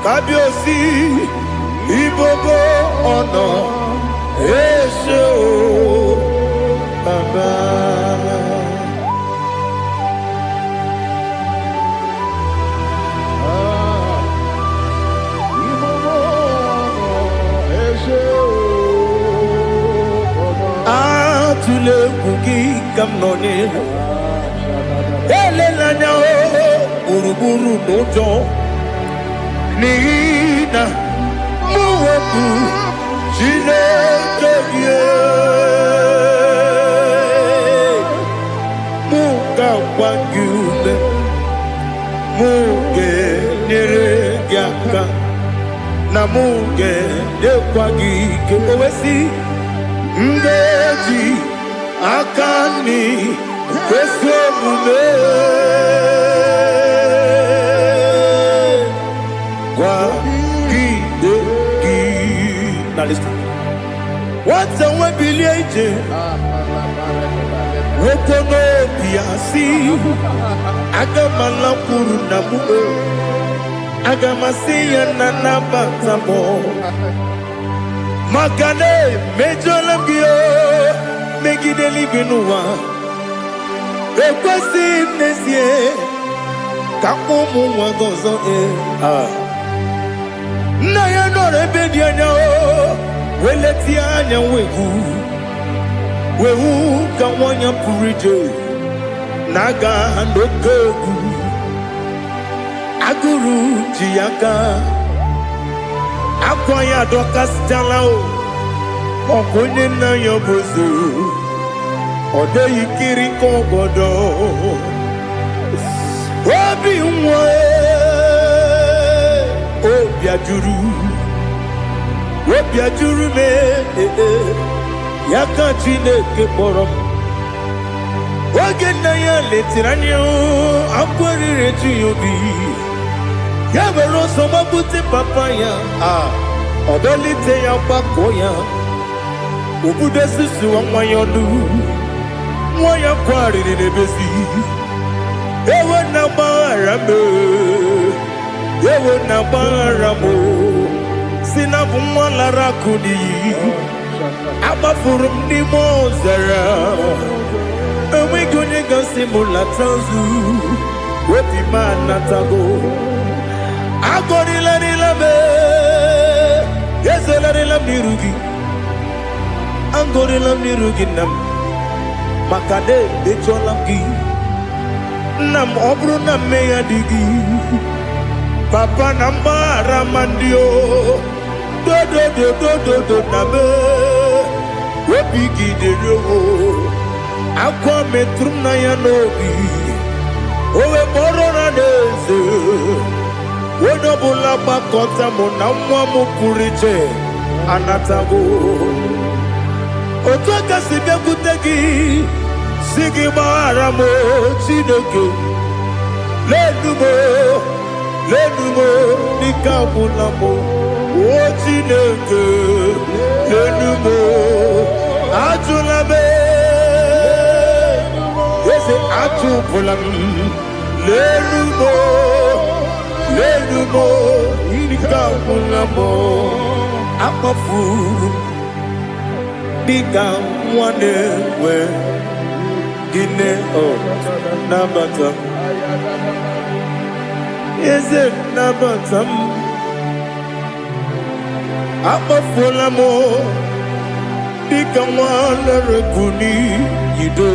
[SPEAKER 1] Kabiosi, Ibobo honor, Ese Baba. Tule kuki kamnoni ele lanya uruburu nojo nina muweku chine keye muga wagyule muge nere yaka na muge dekwagi kewesi ngeji akani kwesemume kwa gidegi. Now listen. What's a webiliaje? Wokono piasi agamala puru namuo agamasiya nanabatamo Makane mejolamgio megideli binua ekwesi nesie kakumu wagozo na ya nore bedianya weleti anya wehu kawanya purije naga ndogogu aguru jiyaka akwanya dokas jalao okunye na yobozu ode yikiri kogodo obi nwa obi ajuru me yaka Chineke kpọrọ m oge nna ya letiri anya akwarịrị eju ya obi ya were ọsọ gbapute papa ya ọdọlite ya gbakọ ya obodo susu nwa ya ọnụ nwa ya kwarịrị n'ebezi ewe na gbaghara m si na bụ nwa lara akụ n'iyi agbafuru m n'ime ọzara enweghị onye ga-asị m lata nzu obi m anatago agọrịlarịla m ezelarịla m n'iru gị agọrịla m n'iru gị nna m maka na emechọla m gị nna m ọ bụrụ na mmehie adịghị papa na mgbaghara ma ndị o dodododododo na me obi gị dịrị owo akwa metụrụ m na ya n'obi o wee kpọrọ na n'eze onye ọbụla gbakọta mụ na nwa m pụrụ iche anatago otu aka si bịakwute gị si gị gbaghara m Chineke lenumo dịka ọbụla m o Chineke lenumo ajụla m eze ajụpụla m lenumo dịka ọbụla m akpafuru dịka nwa na-enwe gịnị nabata Is it nabatam? Abafulamo. Dikamwana rekuni. Yido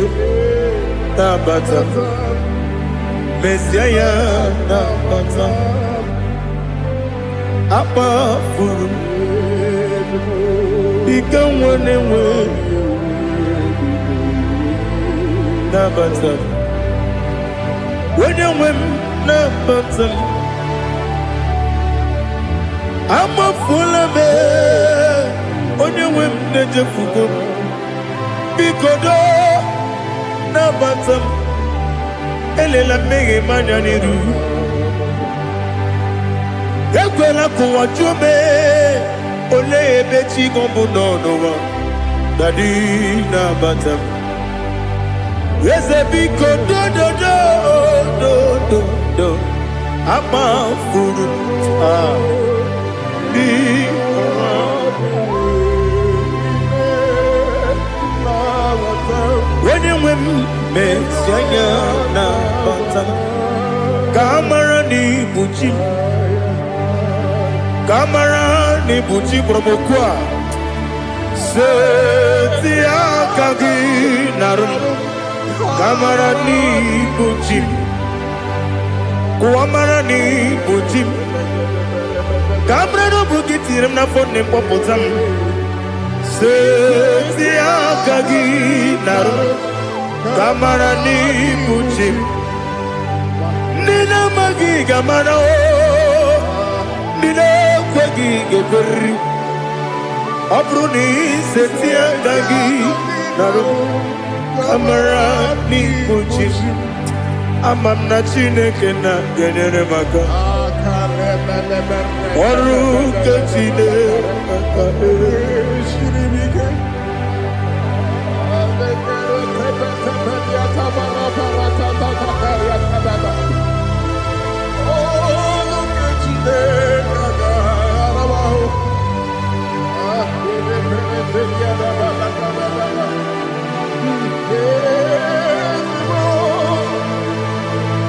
[SPEAKER 1] nabatam. Messiah nabatam. Abafulu. Dikamwana nabatam. When you win nabatam. I'm a full of it. On your women, the Jefugo. Because nabatam. Elela mege mananiru. Ekwela kuwa chume. Ole ebechi gombo no. Dadi nabatam. Ese biko do. Ama furu. When you win, Messiah nabatam. Kamara ni buchi promokwa. Setia kagi narum. Kamara ni buchi. Kuamara ni buchi. Kamara no bukitirim na phone popotam. Setia kagi narum. Kamara ni buchi. Nina magi kamara o. Nina kwagi geberi. Abruni setia kagi narum. Kamara ni buchi. Amam na chineke na genere maka. Oru kachine maka.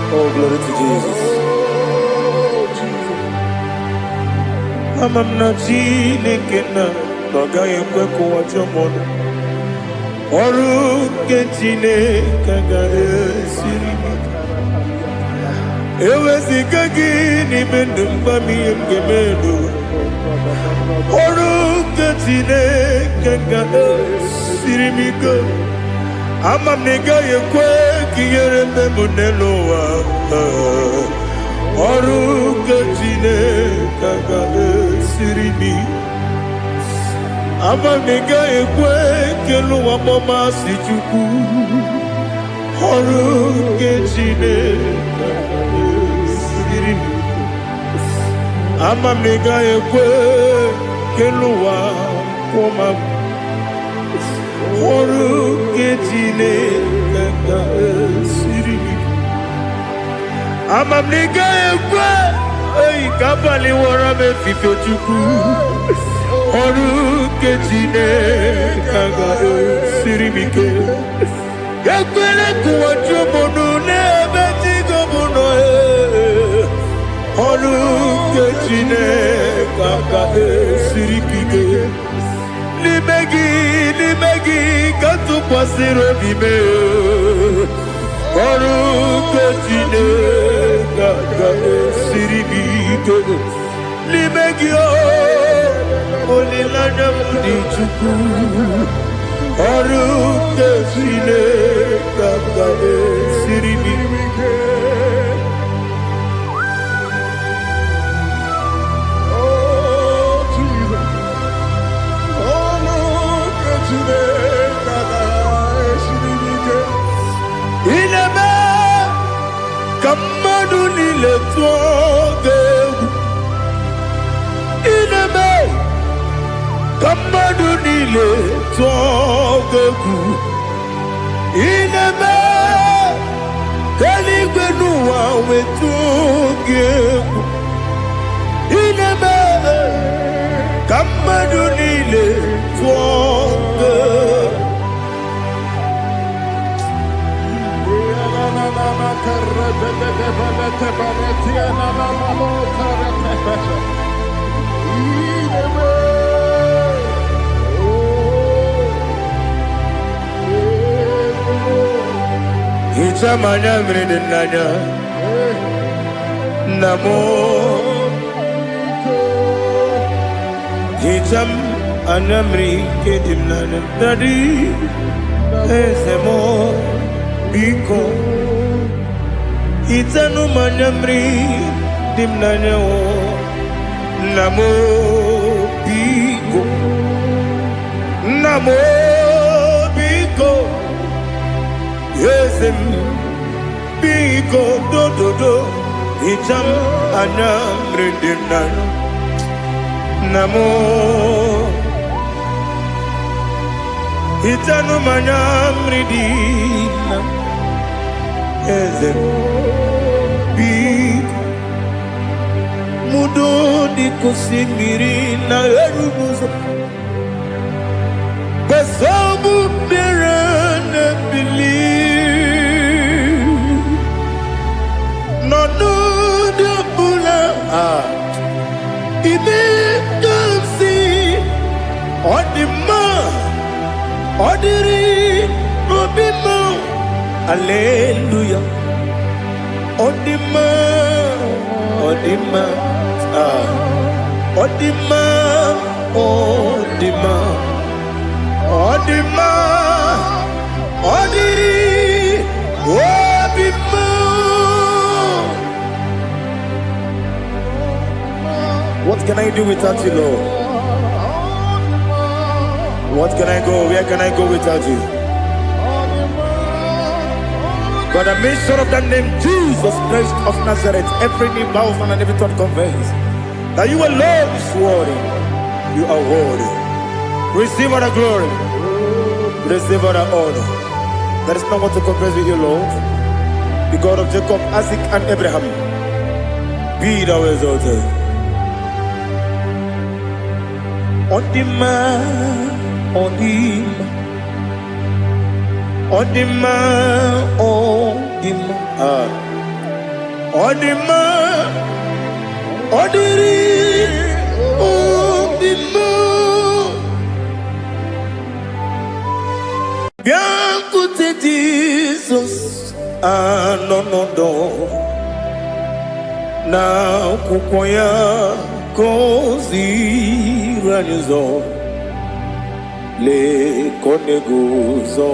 [SPEAKER 1] Oh, glory to Jesus. Amam na chineke na noga yekwe kuwa chomono. Oru kechine kagare sirimi. Ewe sikagi ni mendumba miyemgemelo. Oru kechine kagare sirimi go. Amam nega yekwe kiyere memunelo wa. Oru kechine kagare sirimi. Amam nega yekwe kelu wa mama sichuku. Oru kechine kagare sirimi. Amam nega yekwe kelu wa mama. Oru kechine kagare sirimi. Amam nega yekwe kabali wara me fifo chuku. Oru kechine kagare sirimi ke. Yakwele kuwa chumono nebe tigo mono. Oru kechine kagare sirimi ke. Limegi katu pasiro bime. Oru kechine kagare sirimi ke. Limegi olilanya mudi chuku. Oru kechine kagare sirimi ke. Ineme kamadu nile tuoge. Ineme kamadu nile tuoge. Ineme kaligwenu wawe tuoge. Ineme kamadu nile tuoge. Itamanya mridinanya Namo Itam anamri kedimnana Dadi Esemo Biko Itanu manamri dimnanya Namo Biko Namo Biko Yesem Biko do Itam anamri dimnanya Namo Itanu manamri dimnanya Yesem Biko Mudo di kusingiri na erumuzo Besobu mirana believe No de bula Ime kamsi Odima Odiri Obima Alleluia Odima Odima Odima Odima Odima Odiri Obima What can I do without you, Lord? What can I go? Where can I go without you? By the mention of that name, Jesus Christ of Nazareth, every knee bows and every tongue confess that you alone is worthy. You are worthy. Receive all the glory. Receive all the honor. There is no one to confess with you, Lord. The God of Jacob, Isaac, and Abraham. Be thou exalted. On the man, on him. Odima, Odima, Odima, Odiri, Odima. Bianco te Jesus, no. Na kukoya kozi ranizo, le koneguzo.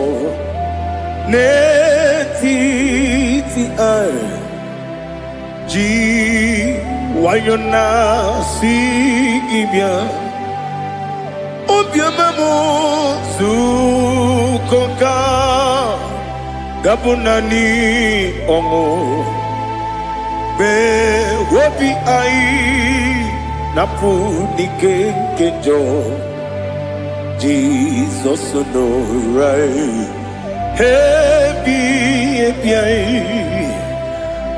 [SPEAKER 1] Netiti ai Ji wayona si ibia Obia mamo Sukoka Gabunani Omo Be wobi ai Napu nike kenjo Jesus no right Happy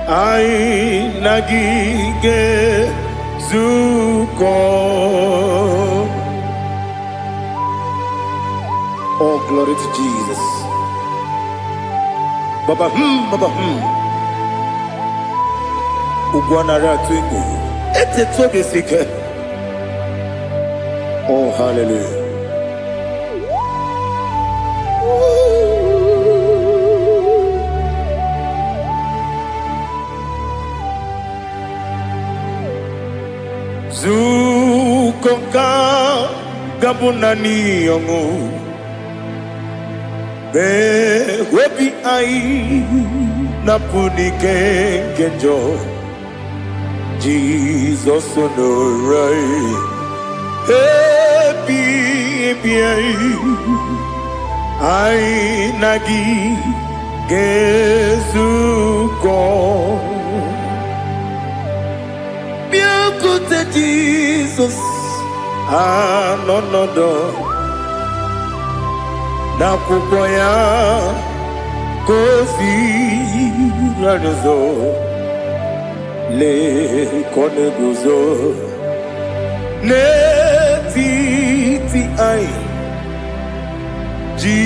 [SPEAKER 1] I nagige zuko. Oh, glory to Jesus. Baba Ugwanara twingu. Ete toge sike. Oh, hallelujah. Zukoka gabunani yongu be webi ai napuni kenjo Jesus no right happy ai nagi gezuko Jesus, no. Na kukoya kozi ranizo le koneguzo ne titi ai ji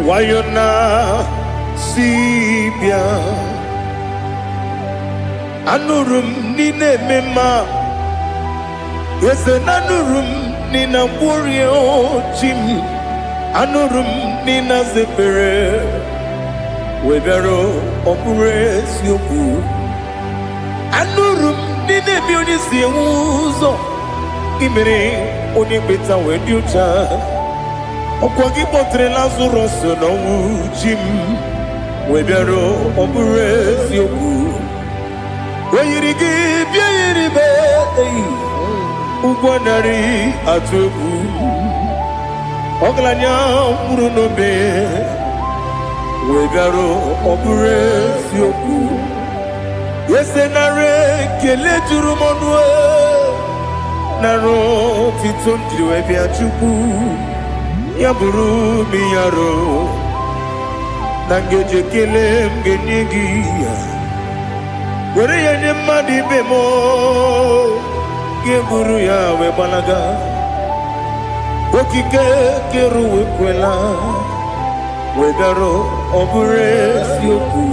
[SPEAKER 1] wayona sibia anurum nine mema yese nanurum nina burio chim anurum nina zepere webero opres yoku anurum nine bioni siuzo imere oni beta weducha okwagi potre Lazarus no chim webero opres yoku weyirigi biayiribe ugwanari atubu oglanya murunobe wegaro opres yoku yesenare kele turumonwe naro titondiriwe biachuku yaburu miyaro nangeje kele mgenyigia were yenye madi bemo geburu ya webalaga okike keru wekwela wegaro obures yoku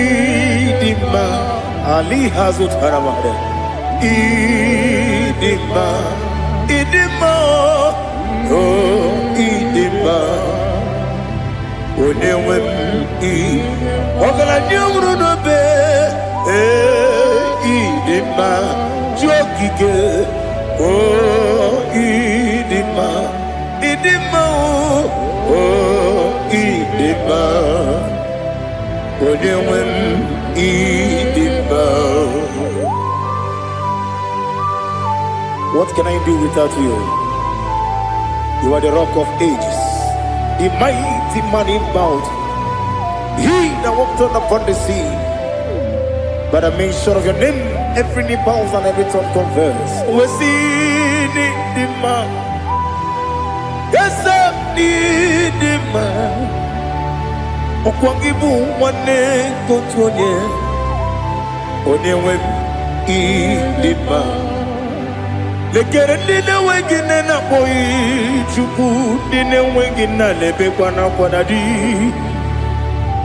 [SPEAKER 1] idima ali hazut haramade idima oh idima onewem ogala nyumru no be idima jokike oh idima oh idima onewem idima. What can I do without you? You are the rock of ages, the mighty man in mountain, he that walked upon the sea. By the mention of your name, every knee bows and every tongue confess. We see the man. Yes, I need the man. Okwangibu wane kotonye. Onyewe the man. Lekere nine wengine na boyi chuku nine wengine lebe kwa na kwa dadi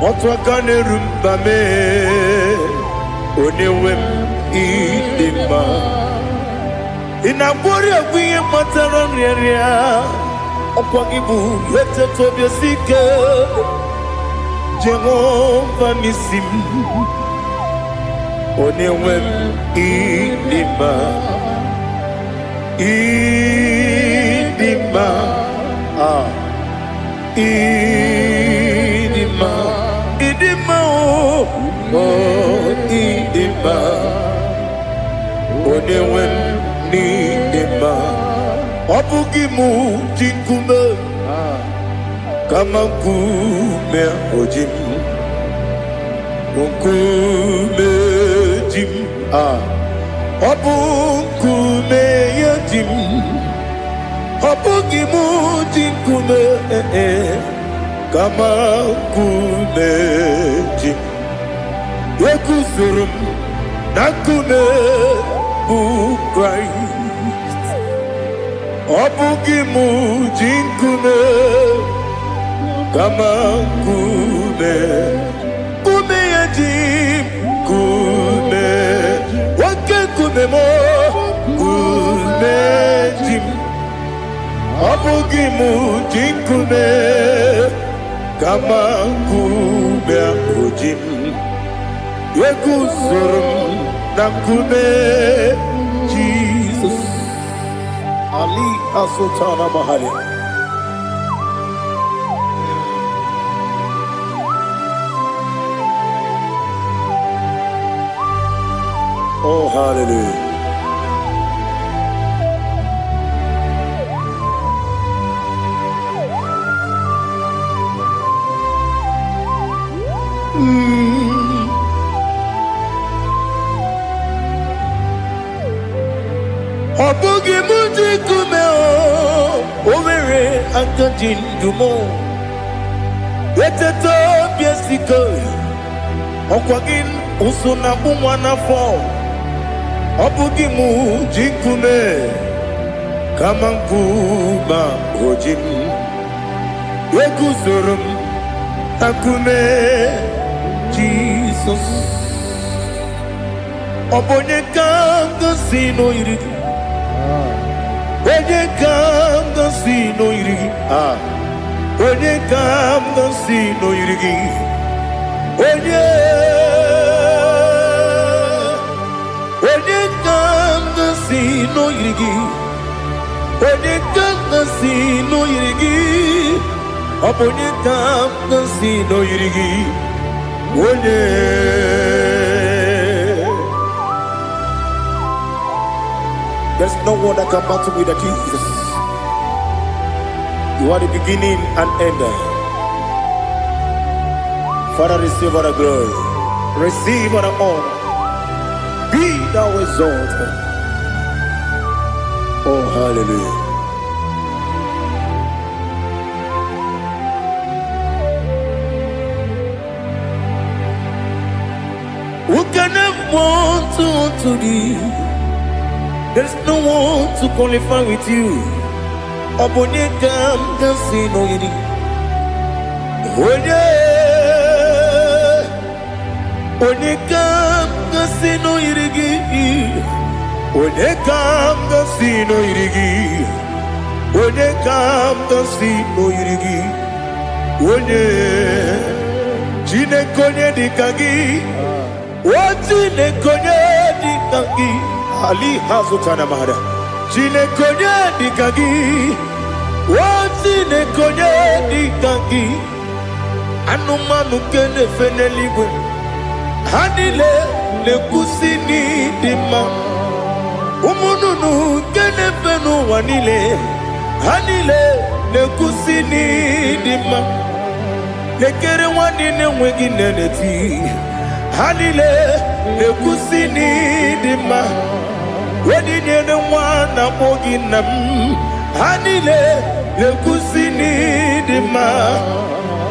[SPEAKER 1] otwakane rumba me onewem idima inabori agwiye matara nriaria okwagibu yete tobye sike Jehova nisim onewem idima idima idima oh idima onewem nidima obugimu jinkume kama kume ojim unkume jim obukume yajim obugimu jinkume kama kume jim yekuzurum nakume bu Christ obugimu jinkume kama kume yajim kume kume mo kume jim abugimu jinkume kama kume ojim yekuzurum na kume Jesus Ali asutana mahali. Oh, hallelujah. Obugi muji kumeo overe akajin dumo yeteto biesiko okwagin usuna bumwana fo obugi muji kume kama nkuma ojim yekuzurum akume Jesus Jesus. Obonye kanga sino irigi. Onye kanga sino irigi. Onye kanga sino irigi. Onye kanga sino irigi. Onye kanga sino irigi. Obonye kanga sino irigi. Onye. There's no one that can battle with Jesus. You are the beginning and end. Father, receive all the glory. Receive all the honor. Be thou exalted. Oh, hallelujah. Who can have one to thee? There's no one to qualify with you. Obonye kanga sino yiri. Onye kanga sino yiri. Onye kanga sino yiri. Onye kanga sino yiri. Onye Jine konye dikagi. Wajine konye dikagi. Ali hazutana mahada. Jine konye dikagi. Wajine konye dikagi. Anumanu kene feneligwe. Hanile le kusini dima. Umununu kene fenu wanile. Hanile le kusini dima. Lekere wanine wegi neneti. Hanile le kusini dima. Wedi nyene wana mogi nam. Hanile le kusini dima.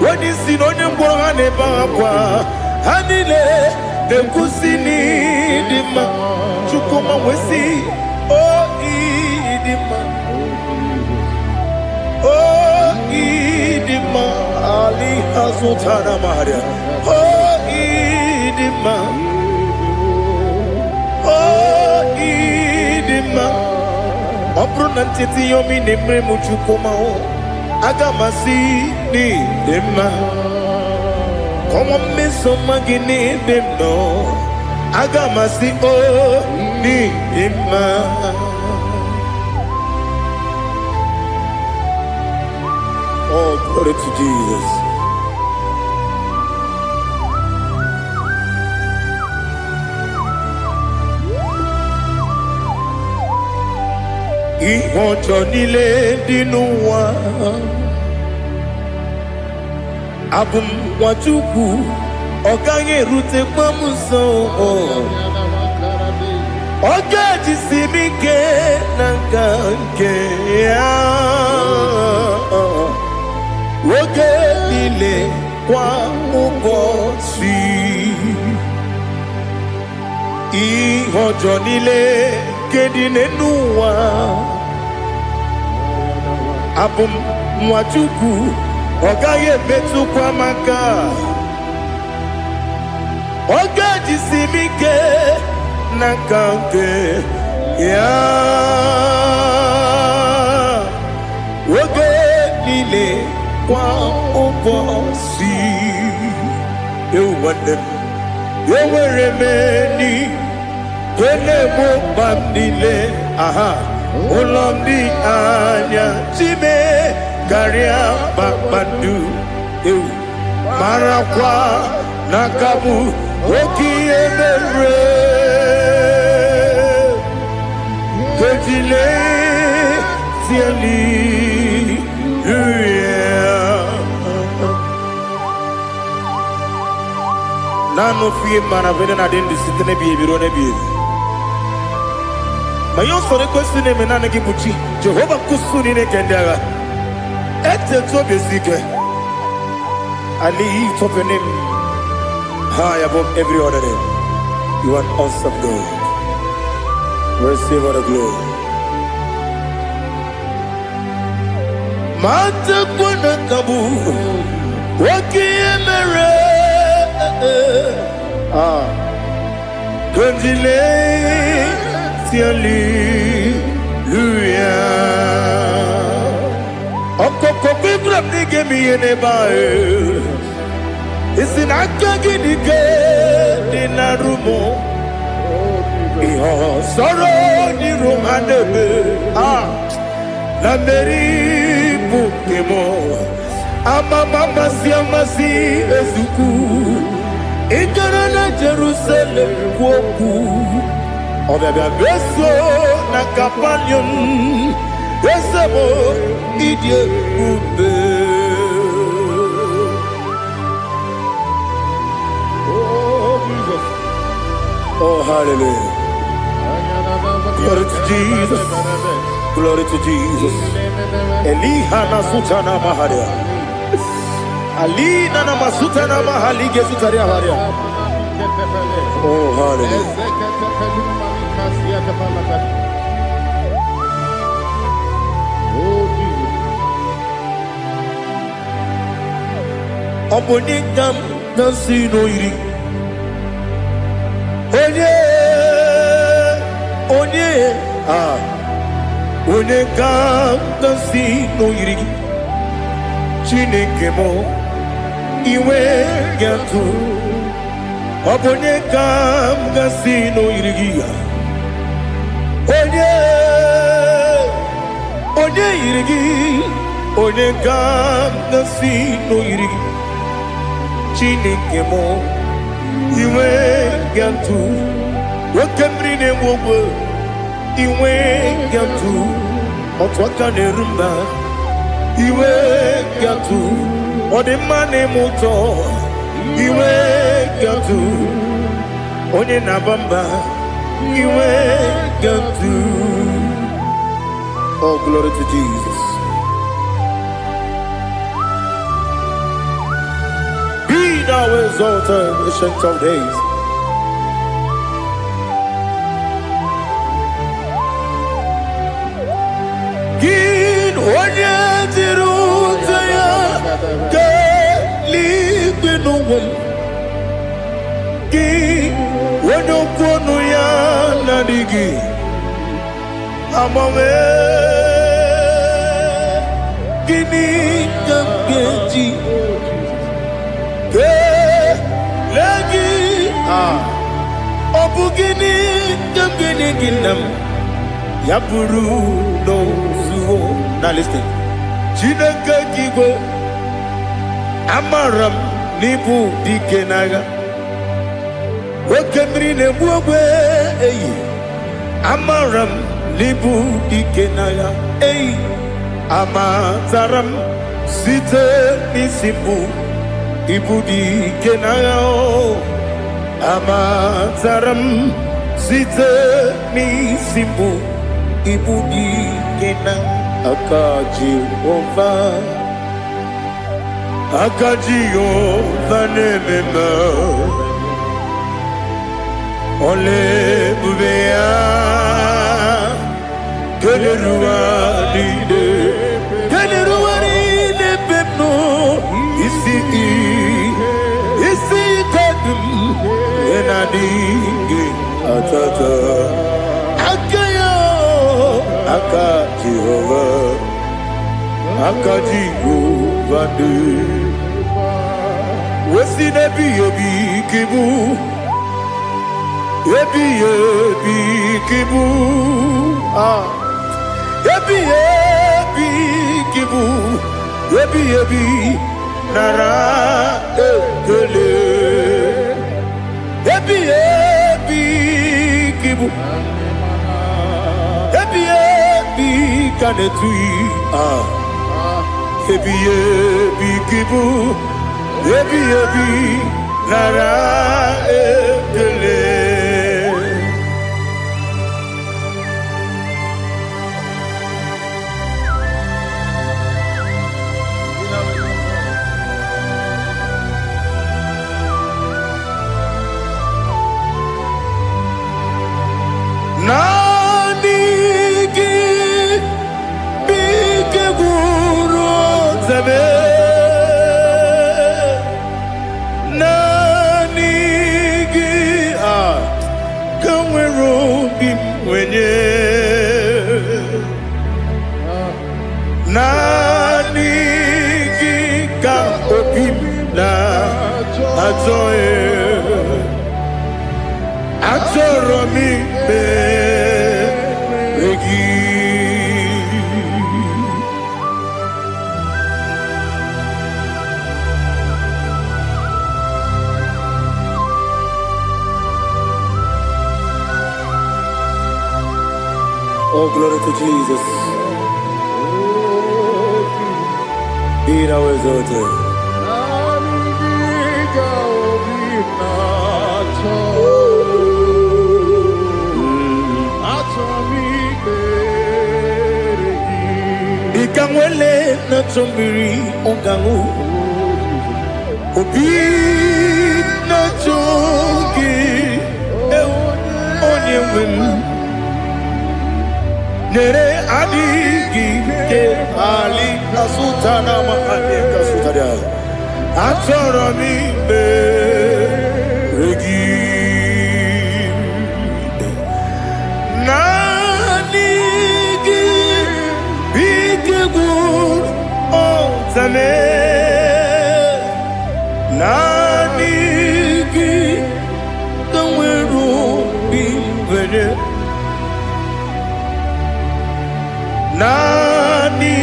[SPEAKER 1] Wedi sinonye mbwangane bangapwa. Hanile le kusini dima. Chukuma wesi oh idima. Oh idima. Ali hazutana maharia. Oh idima. Oh idima. Opro nantiti yomi nemre muchukuma o. Agamasi ni dima. Como me somagini demno. Agamasi o ni dima. Oh, glory to Jesus. Ihojo nile dinuwa. Abum wajuku. Oganye rute kwamuso. Oga jisimike nankanke ya. Oge nile kwa ubosi. Ihojo nile kedine nuwa. Abum mwachuku ogaye betu kwa maka. Oga jisimike nakanke ya. Oge nile kwa ubosi. Ewandem eweremeni kene mo bandile. Aha Ulomdi anya chime garia bakbandu. Marakwa nakabu oki emere. Kejile siali Nano fiye manavene na dendi sitene biye birone biye. Mayon sore kwesune menane kibuchi. Jehovah kusuni ne kendaga. Ete to besike. I lift up your name high above every other name. You are awesome God. Receive all the glory. Mata kuna kabu. Waki emere. Ah, Gondile, hallelujah. Okoko bibra nige mi enebae. Isina kagini ke dinarumo. Iho soro ni romanebe. Ah, la meri bukemo. Ama mama siamasi ezuku. Ikarana Jerusalem woku. Obebe beso na kapanion. Besemo idie ube.
[SPEAKER 2] Oh, Jesus.
[SPEAKER 1] Oh, hallelujah. Glory to Jesus. Glory to Jesus. Elihana sutana maharia. Alina na masutana mahali gesutaria haria. Oh, hallelujah.
[SPEAKER 2] Oh, Jesus.
[SPEAKER 1] Omonigam nasino iri. Onye, ah, onigam nasino iri. Chineke mo, iwe gatu. Onigam nasino iri. Onye iri. Onigam nasino iri. Chineke mo, iwe gatu. Wakemri ne wogo, iwe gatu. Otwaka ne rumba, iwe gatu. Odemane moto, iwe gatu. Onye nabamba, iwe gatu. Oh, glory to Jesus. Be thou exalted, ancient of days. Gin onye tirutaya ke libinuwum. Gin onye kwonu ya nadigi amawe. Gini kamgeji ke lagi obugini kamgini ginam yaburu no zuho. Now listen. Chineke kigo amaram nibu dikenaga. Wakemri ne buwe eyi amaram nibu dikenaga. Eyi amataram site nisibu ibu dikenaga. Amataram site nisibu ibu dikenaga. Akaji Ova nemema ole bubea keleruwa lide pepno isi kadum enadinge atata Akaji Ova de Wesi nebi ebi kibu Ebi kibu Ah Ebi kibu Ebi Nara ekele Ebi kibu Ebi kanetui ah ebi kibu ebi nara ekele Nani Nani gika opim na atoe atoromi beregi. Oh, glory to Jesus. Be thou exalted. Ikangwele na chombiri ongangu obi na chogi onye wem nere adigi ke ali kasutana mahane kasutaria atoro mi beregi nani gi bitigur otame nani gi tanweru bimvene Nani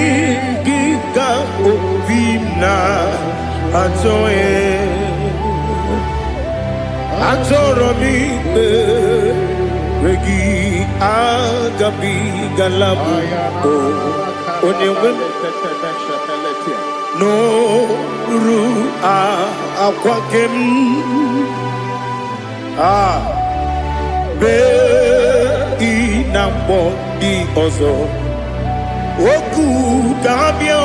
[SPEAKER 1] gika ovimna atoe atoromi regi agabi galabu onewe no ru akwakem be inambo di ozo Oku kabio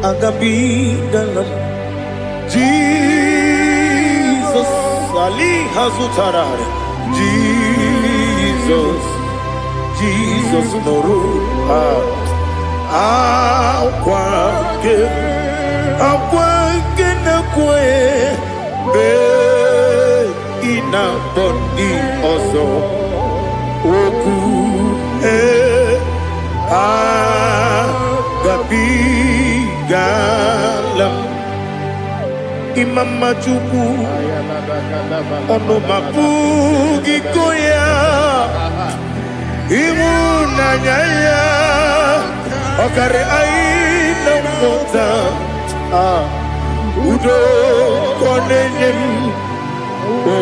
[SPEAKER 1] agabi galam Jesus Ali hazutarare Jesus noru akwake na kwe be ina bondi ozo oku gabi galam imama chuku ono mapugi koya imuna nyaya okare aina mota udo konenyem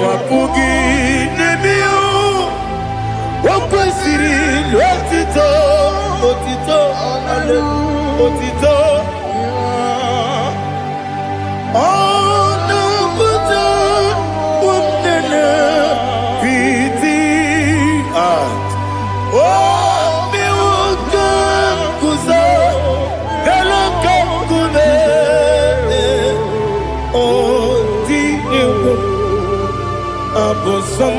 [SPEAKER 1] Wapugi nebio wakwesiri otito ale otito ono buto umnene piti miwuka kuzo galaka kude Abosam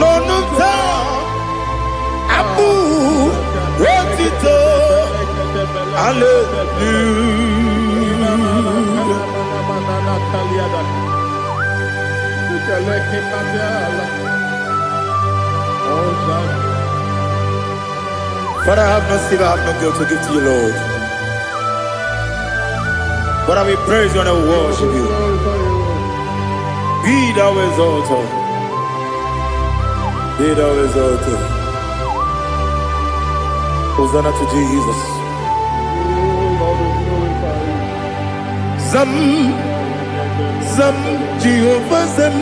[SPEAKER 1] nonuta abu wotito hallelujah. Father, have mercy, I have no guilt to give to you, Lord. Father, we praise you and we worship you. Be thou exalted. Be thou exalted. Hosanna to Jesus. Zam Jehovah Zam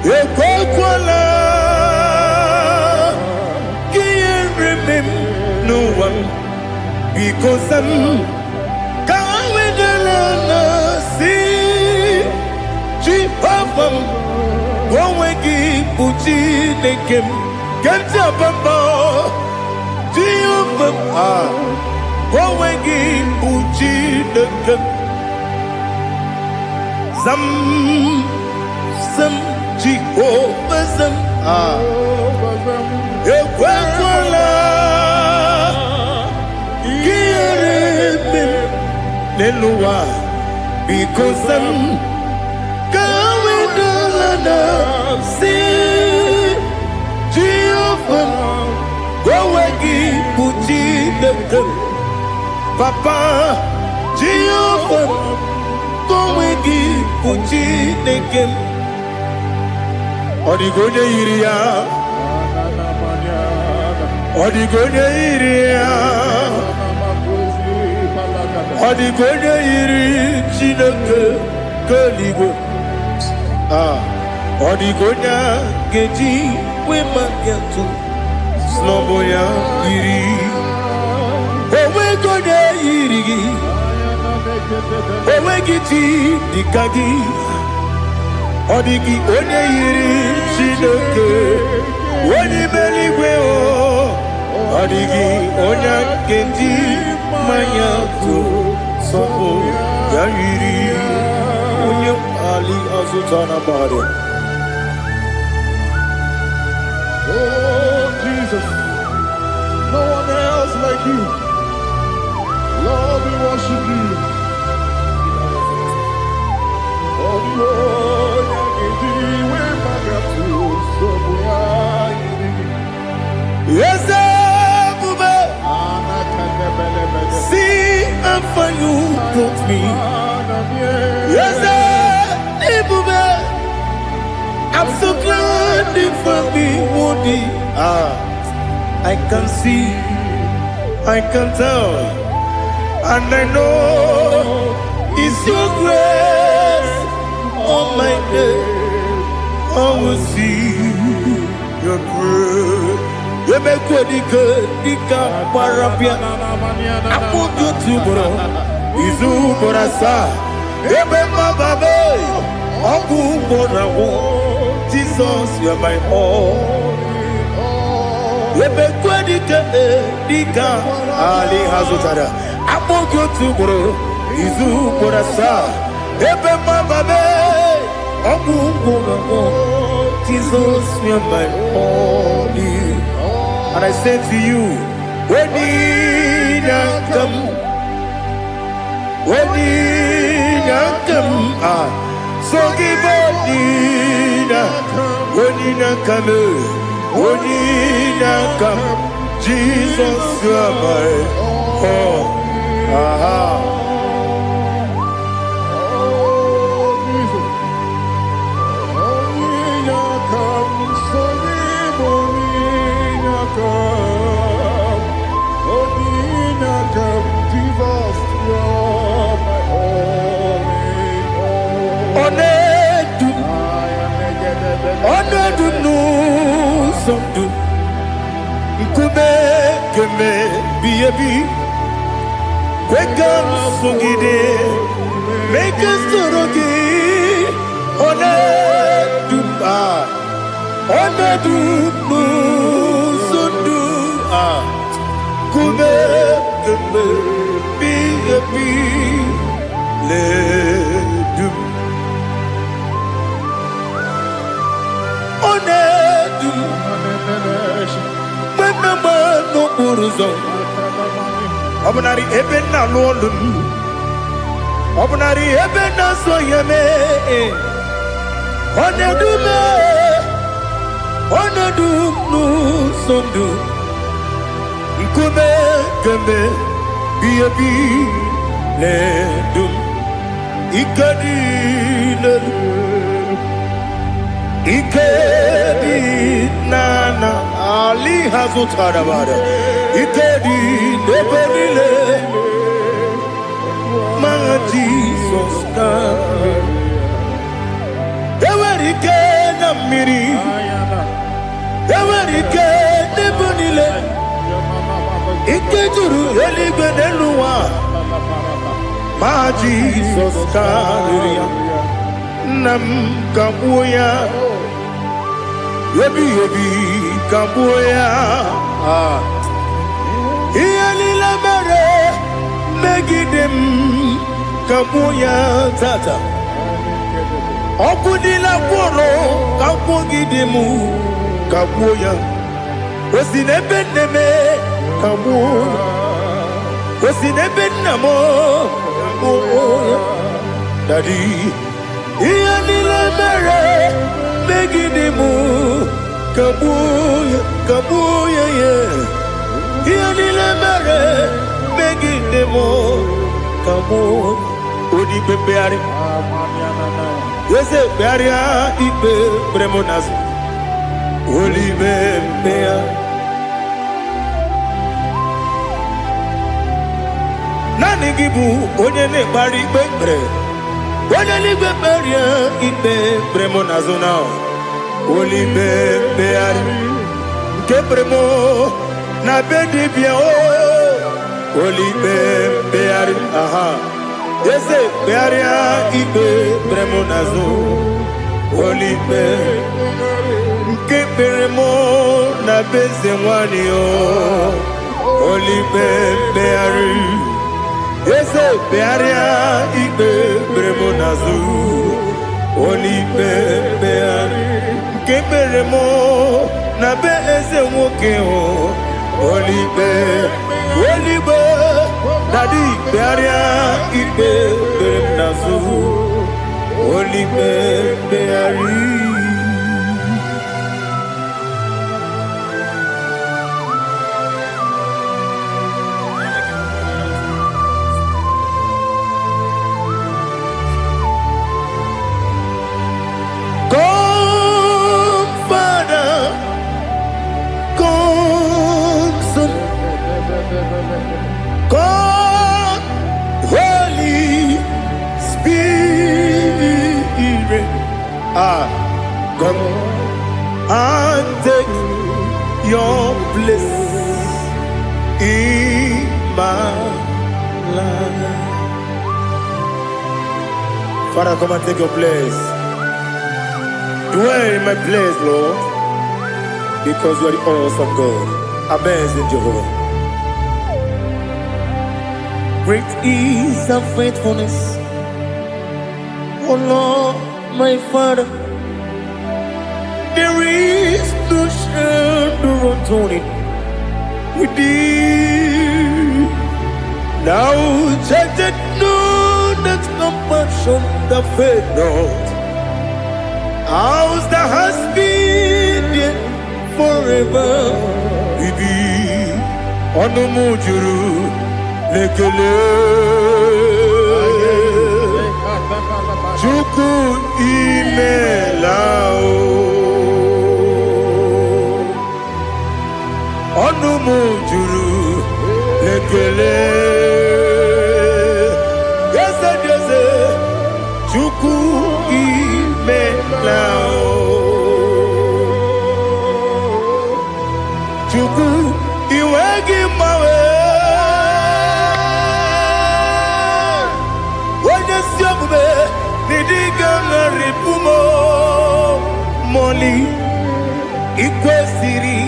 [SPEAKER 1] Ekokwala Can't remember no one because Zam Kawedalana see Jehovah Gowegi Puchi Nekem Kenta Bamba Jehovah Gowegi Puchi Nekem Zam Jehovah Zam Ekwakwala Kieremim Neluwa because Zam Kawedalana See Papa, Jehovah, come again, Uchi Nekem. Odigonya Iria, Odigonya Iria, Odigonya Iri, Chineke, Kaligo. Odigonya Geji, Wemakiatu, Sloboya Iri. Owegonya Iri, Owegiti, Dikagi. Odigi onye yiri Chineke onye meligwe o Odigi onye kendi manya to sopo ya yiri onye ali azutana bare.
[SPEAKER 2] Oh Jesus, no one else like you. Lord, we worship you.
[SPEAKER 1] Yes, see how far you brought me. Yes, I'm so glad for me, Woody. I can see, I can tell, and I know it's your grace. On my day, I will see your grace. You make what you could, you can't parapia. I want you to bro. Izu borasa. You make my baby. Aku borawo. Jesus, you're my all. You make what you could, you can't. Ali Hazutara. I want you to bro. Izu borasa. Ebe mababe, ogu bogago, Jesus, you're my only. And I say to you, when you come, so give when you come, Jesus, you're my all. Make us sorogi, Obnari ebena lolun, obnari ebena soyeme, onedu nu sondu, nkume keme biyebi ledum, ikadi nana ali hazutarabara, ikadi nebenile. Jesus come. Ewerike na miri. Ewerike nebonile. Ikejuru eligwe neluwa. Ma Jesus come. Nam kabuya. Yebi kabuya. Iyalila mere. Megidem. Kabuya tata Okudila kworo Kakugidemu Kabuya Osinebeneme Kabuya Osinebenamo Kabuya Daddy Iyanila mere Megidemu Kabuya Kabuya yeah Iyanila mere begging them all. Come on, Odi Bebeari. Yes, Bearia, Ibe, Bremonas. Holy Bebea. Nani Gibu, Onyene Bari Bebre. Onyene Beberia, Ibe, Bremonazona. Holy Bebeari. Kebremo, na bedi bien oh. Holy Bebeari, aha. Yes, Bearia, Ibe, Bremonazo. Holy Bebeari. Kebremo, na bezemwani oh. Holy Bebeari. Yes, Bearia, Ibe, Bremonazo. Holy Bebeari. Kebremo, na beze woke o olibe dadi bearia ibe bernazu olibe beari God, Holy Spirit, come and take your place in my life. Father, come and take your place. Dwell in my place, Lord, because you are the awesome God. Amazing Jehovah. Great is thy faithfulness, O Lord, my Father. There is no shadow of turning with thee. Now judged know that compassion that faith not. Ours that has been there forever with thee. Onomujuru. Lekele Chuku imelao Onumujuru Lekele Yese Chuku imelao Chuku iwegi mawe Moli Ikwesiri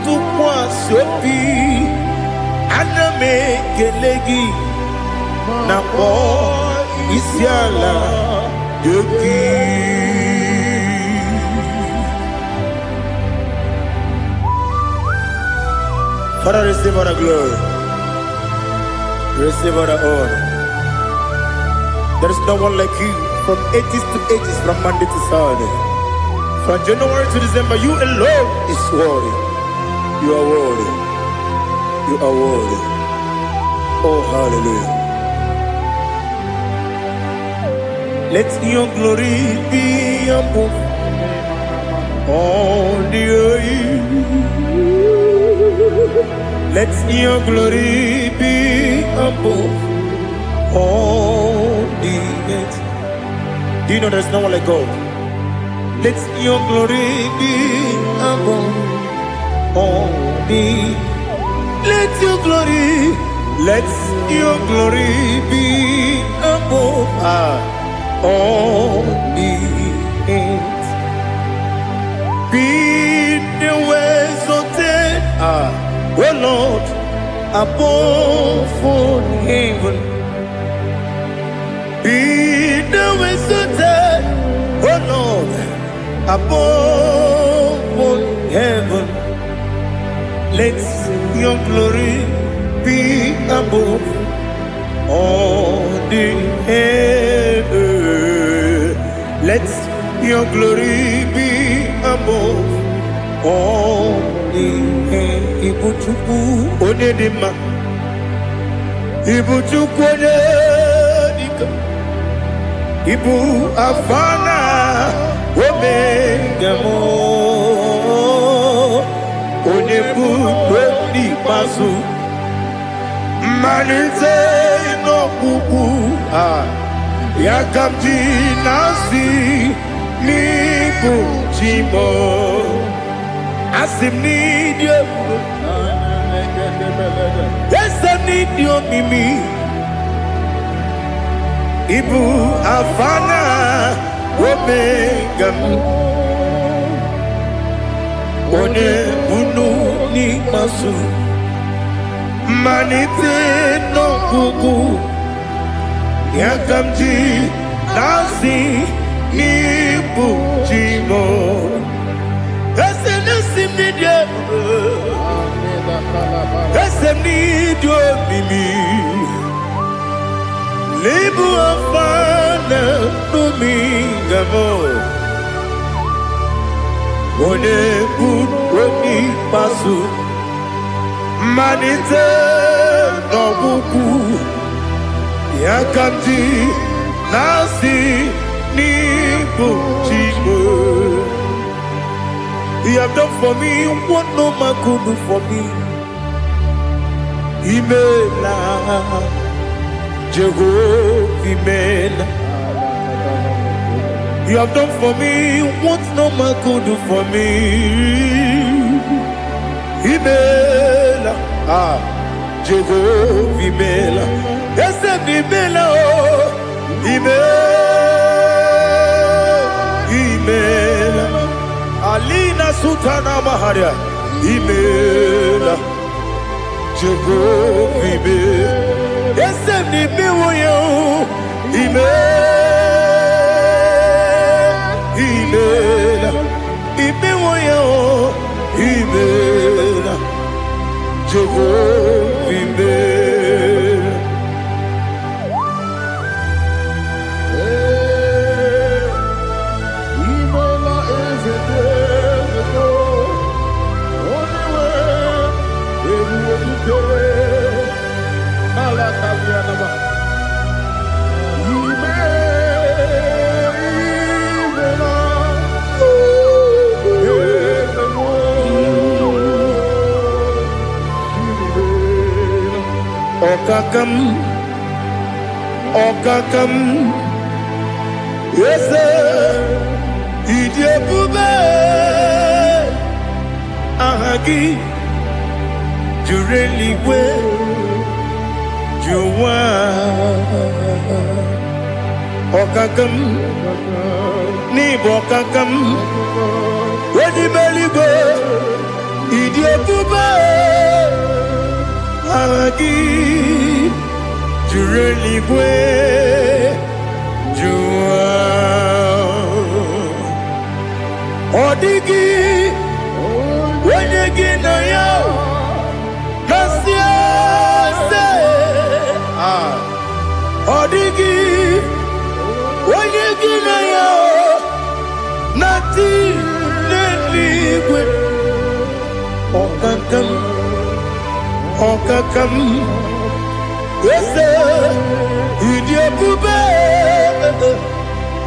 [SPEAKER 1] Tukwa Sopi Aname Kelegi Napo Isiala Yoki. Father, receive all the glory, receive all the honor. There is no one like you. From ages to ages, from Monday to Saturday, from January to December, you alone is worthy. You are worthy. You are worthy. Oh, hallelujah. Let your glory be above all the earth. Let your glory be above all the earth. Do you know there's no one like God? Let your glory be above all the. Let your glory be above all the earth. Be the exalted, oh Lord, above all heaven. Be the exalted, oh Lord, above all heaven. Let your glory be above all the earth. Let your glory be above all the earth. Ibuchuku onedima Ibu chukwenye dika, Ibu afana omega mo, Onebu weni masu, Manize no bubu Yakamji nasi Nibu jimo Asim need you Yes, I need you, Mimi. Ibu afana omega One bunu ni masu Manite no gugu Yakamji nasi Nibu jimo Ese nasim ni diabo Ese nidio mimi Libu afana numinga mo One buoni pasu Manite no buku Yakamji nasi nibu jimo You have done for me what no man could do for me. Imela, Jehovah, Imela. You have done for me what no man could do for me. Imela, Jehovah, Imela. Yes, Imela, Imela. Alina Sutana Maharia, Imela, Jehovah, Imela. Yes, Imela, Imela, Imela, Jehovah, Imela. Okakam, yes, Idiabube, Ahagi, you really will, you are. Okakam, Nibokakam, where the belly go, Idiabube, Ahagi. Tu religwe jua Odigi Wenegi na yo Nasia se Odigi Wenegi na yo Nati neligwe Okakam Okakam Yes, Idiabube,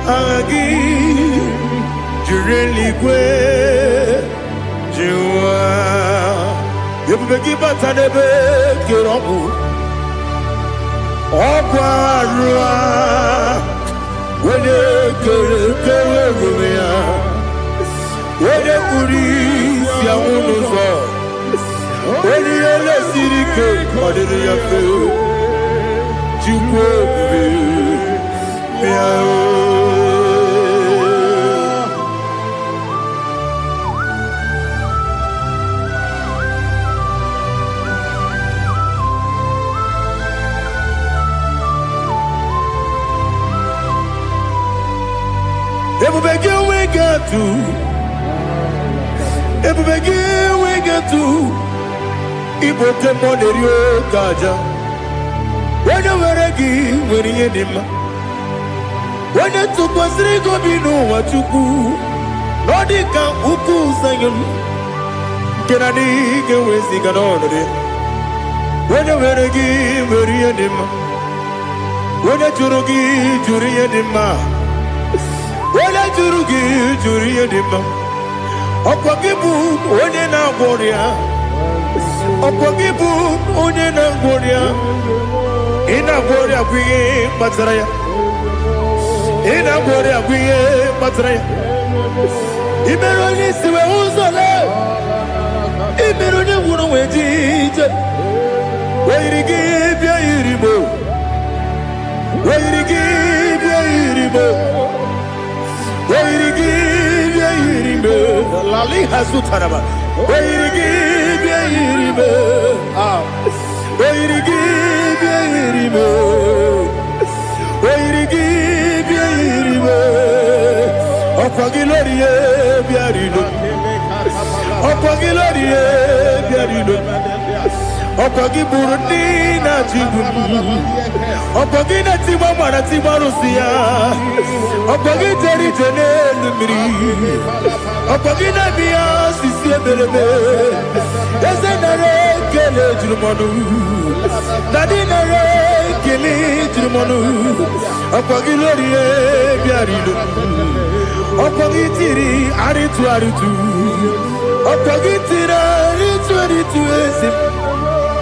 [SPEAKER 1] Agi, Jureligwe, Jua, Yabegi Batanebe, Kirobu, Oquarua, when you Kerumia, when you Puris, Yamunuzo, when you let Sirike, what did you feel? When you were a gay, when you did when you took was Rigo Bino, what you do, Nordica, Uku, Sayan, can I dig away, Sigan on it? When you were a give, very edema. When you give, jury edema. When you give, jury edema. Okwagibu, when you na warrior. Okwagibu, when you na warrior. In a warrior, we Matraya. In a warrior, we Matraya. Imeroni, Siwa Uzole. Imeroni, Wuno, Wejit. Where you give your iribo, where you give your iribo, where you give your iribo, Lali Hasutaraba, where you give your iribo, where you give your iribo, where you give your iribo, Opagilorie Biarino, Opagilorie Biarino. Opagi Burundi na Jibu, Opagi na Timama na Timarusia, Opagi Terry Janelli, Opagi na Bia Sisi Belebe, Ezenare Kele Jumanu, Nadinare Kele Jumanu, Opagi Lorie Biarido, Opagi Tiri Aritu Aritu, Opagi Tira Aritu Aritu Esim.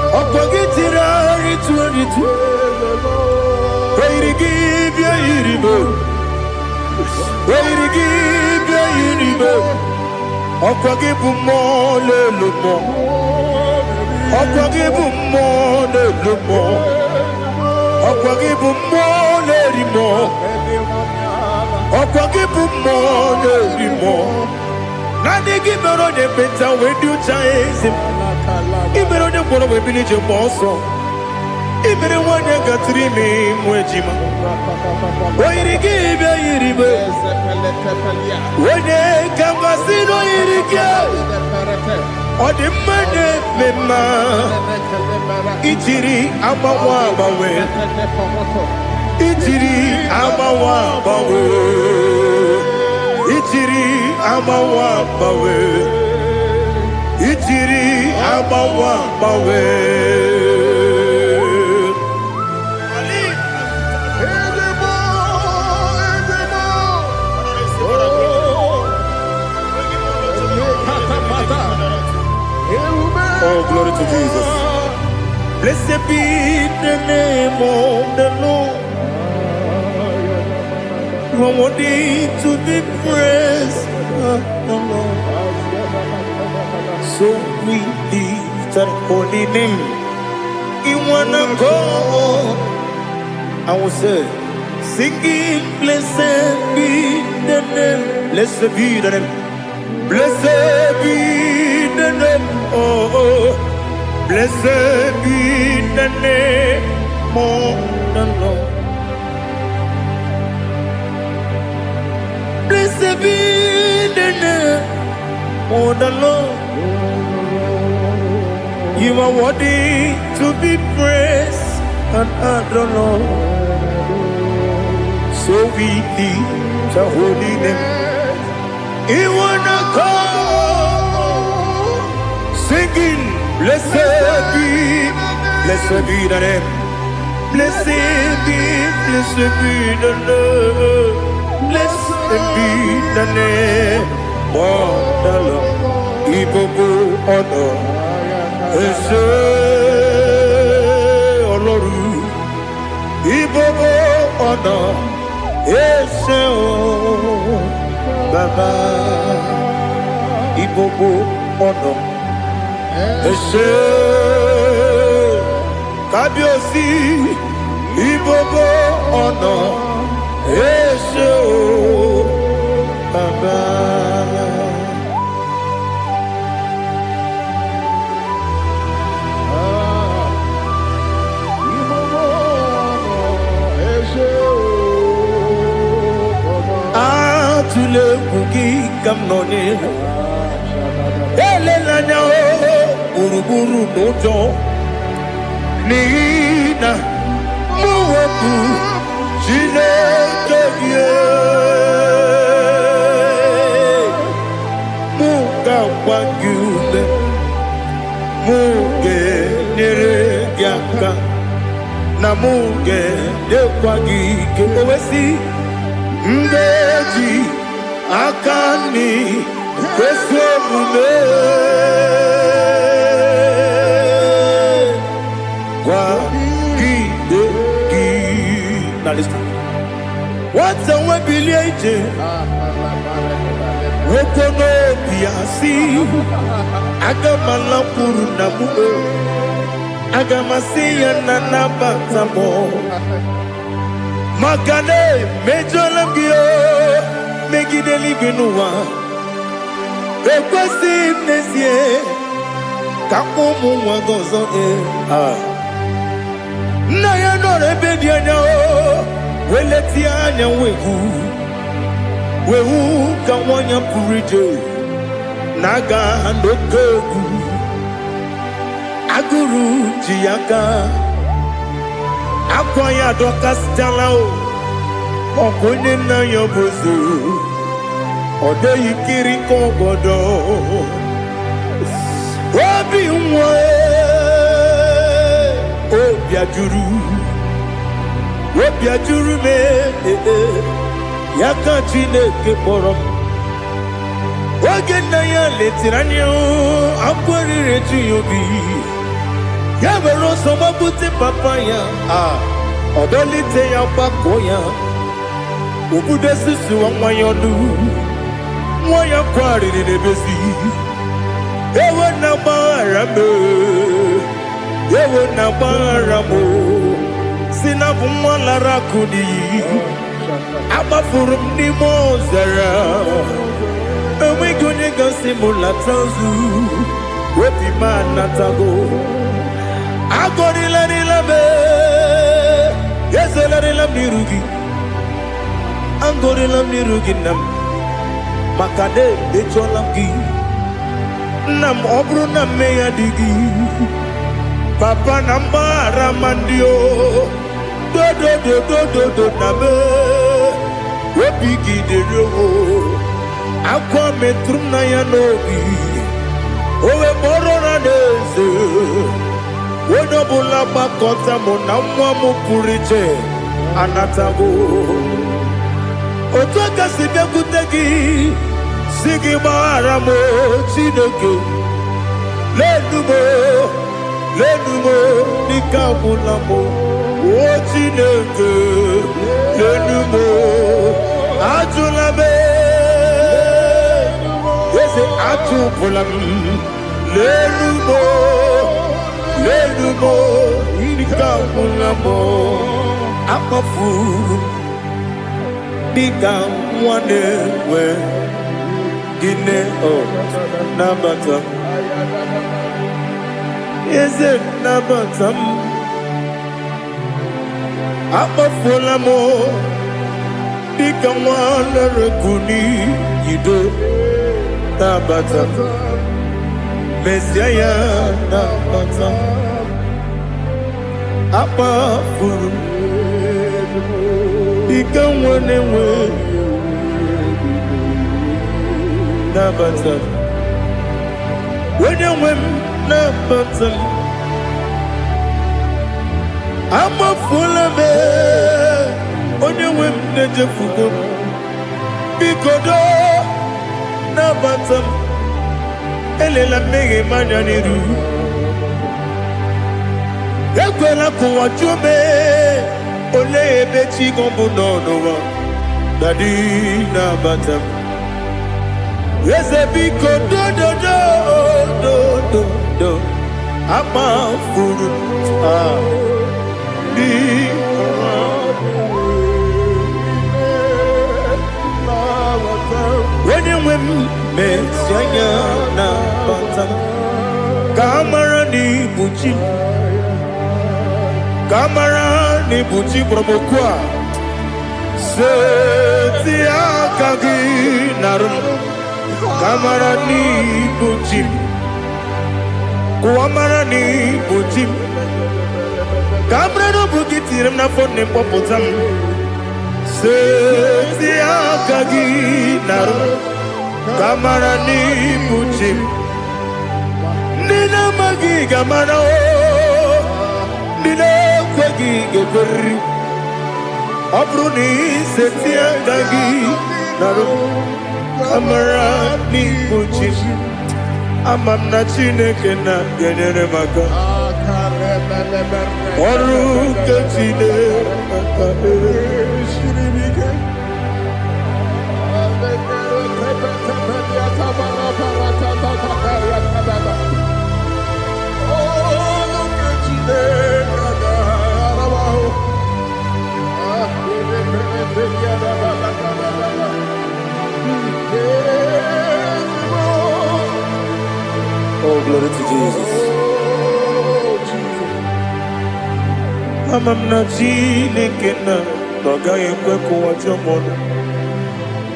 [SPEAKER 1] Opagitira ritu Where you give your iribo, where you give your iribo, Opagibu mo le lumo, Opagibu mo le lumo, Opagibu mo le rimo, Opagibu mo le rimo. Nani give me on the better when you chase him. Even on the border with village of Boston, even the one that got 3 men, Wejima. Why did he give a iribe? When they come, I see no iribe. Or the money, Mema. Ichiri, Amawa, Bawe. Ichiri, Amawa, Bawe. Ichiri, Amawa, Bawe. Ichiri abawa bawe. Oh, glory to Jesus. Blessed be the name of the Lord. You are worthy to be praised, the Lord. So we lift our holy name. You wanna go? I will say, singing, blessed be the name, blessed be the name, blessed be the name, oh, blessed be the name of the Lord. Blessed be the name of the Lord. You are worthy to be praised and adored. So we lift your holy name. You wanna call, singing, blessed be the name, blessed be the Lord, blessed be the name of the Lord. Ibobo honor. Ese Oloru Ibobo ọ̀nà Ese o Baba Ibobo ọ̀nà Ese Kábíyèsí Ibobo ọ̀nà Ese o Baba. Tule kuki kamnoni ele lanya o uruburu nojo nina muweku chile keye muga wagule muge nyere gị aka na mụ ga-edekwa gị ike. O wesị mbeji aka nri kwesị omume gwagide gị. Now listen. What's a webilie ije woko n'obi asị aga m alakwuru na mụ aga m asị ya na nabata m maka na emejuola m gị megide eluigwe n'ụwa. Ekwesịghị m n'ezie ka ụmụ nwa gị ọzọ nna ya nọrọ ebe dị anya weletie anya wehu ka nwanyị pụrụ ije na-aga n'oke egwu. Agụrụ ji ya gaa akwa ya dọkasịtala ọkụ onye nna ya bụzo ọ dịghị kiri ka ọgọdọ. Obi nwa obi ajuru m ya ka Chineke kpọrọ m. Oge nna ya letiri anya akwa riri eju ya obi ya were ọsọ gbapute papa ya ọ dọlite ya gbakọ ya obodo susuwa nwa ya ọnụ. Nwa ya kwarịrị n'ebezi ewe na gbaghara m ewe na gbaghara m si na bụ nwa lara akụ n'iyi. Agbafuru m n'ime ọzara enweghị onye gasị m lata ozu obi m anatago. Agọrịlarịla m ezelarịla m n'iru gị agọrịla m n'iru gị nna m maka na emejuola m gị nna m. Ọ bụrụ na mmehie dị gị papa na mgbaghara ma ndị dodododododo na me obi gị dịrị akwa metụrụ m na ya n'obi o wee kpọrọ na n'eze. Onye ọbụla gbakọta mụ na nwa m pụrụ iche anatago. Otu aka si bịakwute gị si gị gbaghara m Chineke lenu m dịka agwụla m o Chineke lenu m ajụla m eze ajụpụla m lenu m dịka agwụla m akpafuru dịka nwa na-enwe gịnị nabata m eze nabata m akpafuola m dịka nwa na-erekwu n'iyido nabata m mesia ya nabata m akpafuru dịka nwa na-enwe nabata m onye nwe m nabata m amafuola m onye nwe m na-ejefugo m biko do nabata m elela mmehie m anya n'iru ekwela ka ụwa jụọ m olee ebe chi gị bụ n'ụwa dadi nabata m eze biko do akpafuru onye nwe m mesi anya nabata m ka amara n'ibu chi ka amara n'ibu chi gwara m okwu a seti aka gị narụ m ka amara n'ibu chi m kuamara n'ibu chi m ka amara n'obu gị tiri m n'afọ nne mkpọpụta m seti aka gị narụ ka amara n'ibu chi m ndị na-amaghị ga-amara Nina kwagi geberi Abruni setia dagi Naru Kamara ni kuchi Amam na chineke na genyere maka Oru kachine Oh, glory to Jesus. Amam na chineke na Noga yekwe kuwa chomono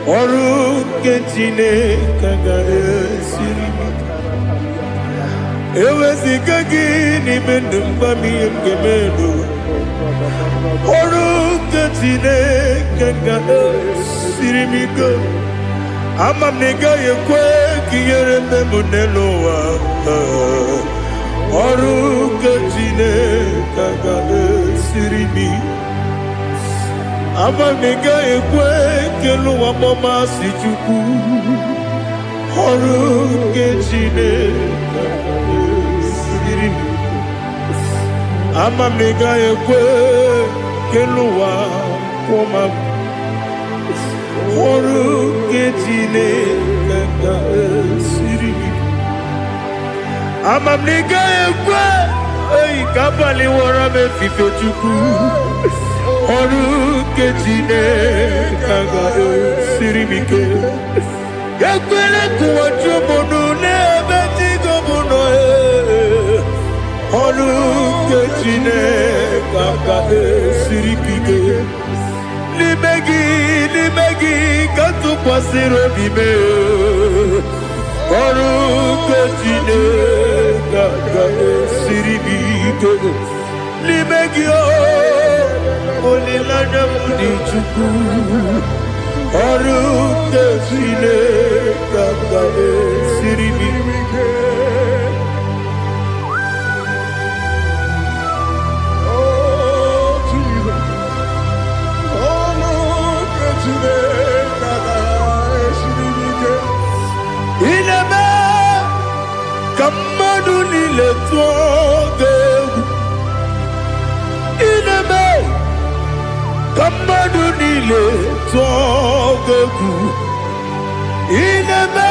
[SPEAKER 1] Oru kechine kagare sirimi Ewe sikagi ni mendumba miyemgemendo Oru kechine kagare sirimi Amam nega yekwe kiyere memuneloa Oru kechine kagare sirimi Amam nega yekwe kelu wamama sichuku Oru kechine kagare sirimi Amam nega yekwe kelu wamama Oru kechine kagare sirimi Amam nega yekwe Ei kabali wara me fife chuku Oru kechine kagare sirimike Yakwele kuwa chumono nebeti gomuno Oru kechine kagare sirimike Limegi katu pasiro bime Oru kechine kagare sirimike Limegi Olilanya mudi chuku Oru kechine kagare sirimike
[SPEAKER 2] Oh, Jesus. Oh, no, kechine kagare siribike.
[SPEAKER 1] Ineme Kamadu nile tuoge Ineme Kamadu nile tuogeku Ineme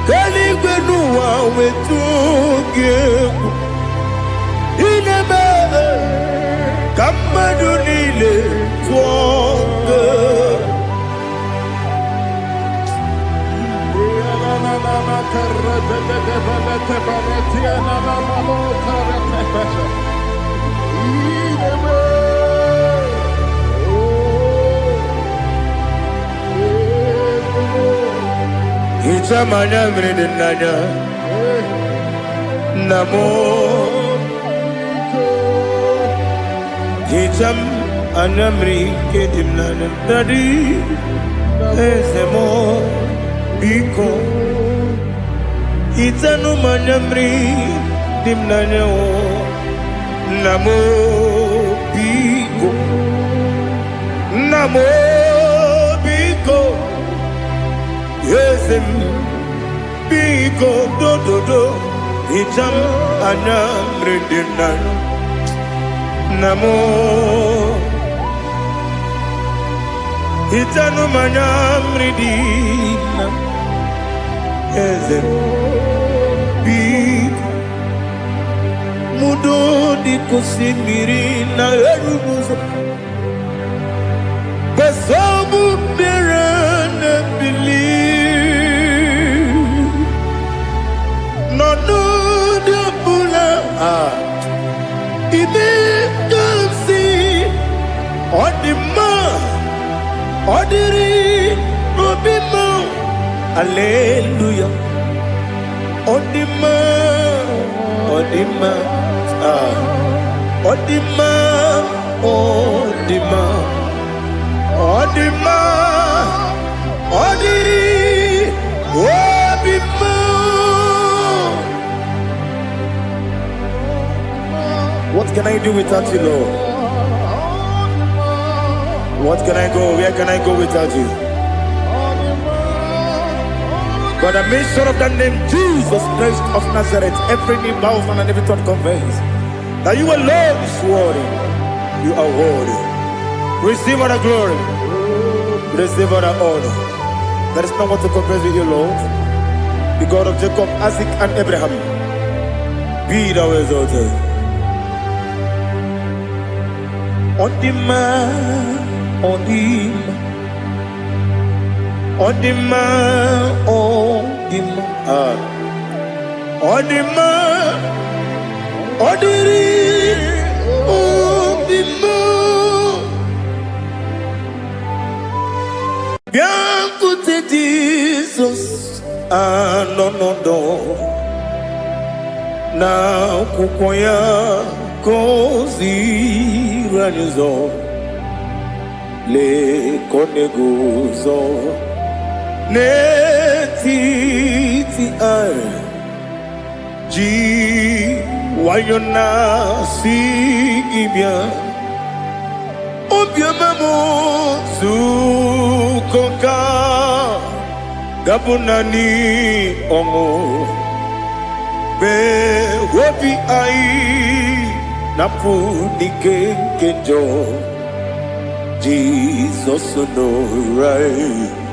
[SPEAKER 1] Kaligwenu wawe tuogeku Ineme Kamadu nile tuogeku Itamanya mridinanya Namo Itam anamri kedimnana Dadi Ezemo Biko Itanu manamri dimnanya o Namo Biko Namo Biko Yesem Biko do do do Itam anamri dimnanya Namo Itanu manamri dimnanya Yesem Biko Mudo di kusimiri na erumuzo Besobu mirana believe No de bula Ime kamsi Odima Odiri Obima Hallelujah Odima Odima Odima Odima Odima Odiri Obima can I do without you, Lord? What can I go? Where can I go without you? But I made sure of that name, Jesus Christ of Nazareth, every knee bows and every tongue confess that you alone is worthy. You are worthy. Receive all the glory. Receive all the honor. There is no one to confess with you, Lord. The God of Jacob, Isaac, and Abraham. Be thou exalted. On the man, on the man. On the man, on the man, on the man, on the man. Bien écoutez Jesus, no. Na kukwaya kozi ranizo, le koneguzo. Netiti ai ji wayona si ibia obia mamo sukoka gabunani omo be wobi ai napudike kenjo Jesus no right.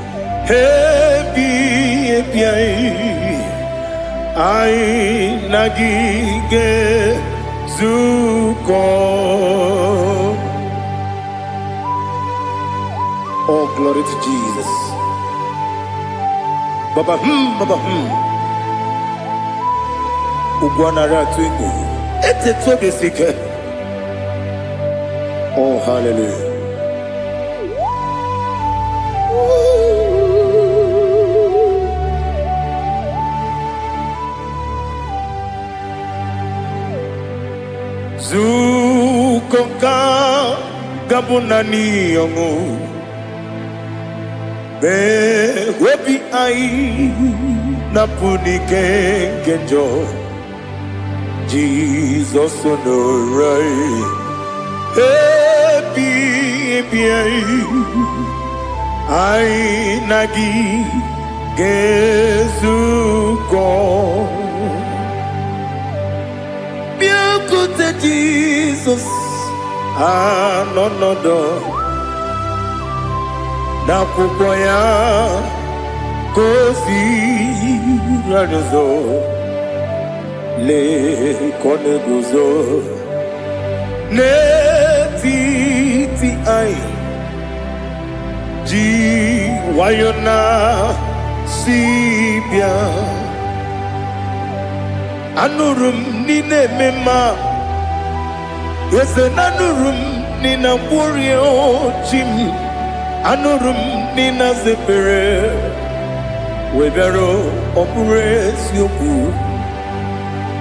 [SPEAKER 1] Happy, I nagige zuko. Oh, glory to Jesus. Baba Ugwanara twingu. Ete toge sike. Oh, hallelujah. Zukoka gabunani yongu be webi ai napuni kenjo Jesus no right happy ai nagi gezuko. Jesus, no. Na kukwaya kozi ranizo, le koneguzo. Netiti ai ji wayona sibia. Anurum nine mema. Yes, anurum nina warrior chim. Anurum nina zepere. Webero operates yoku.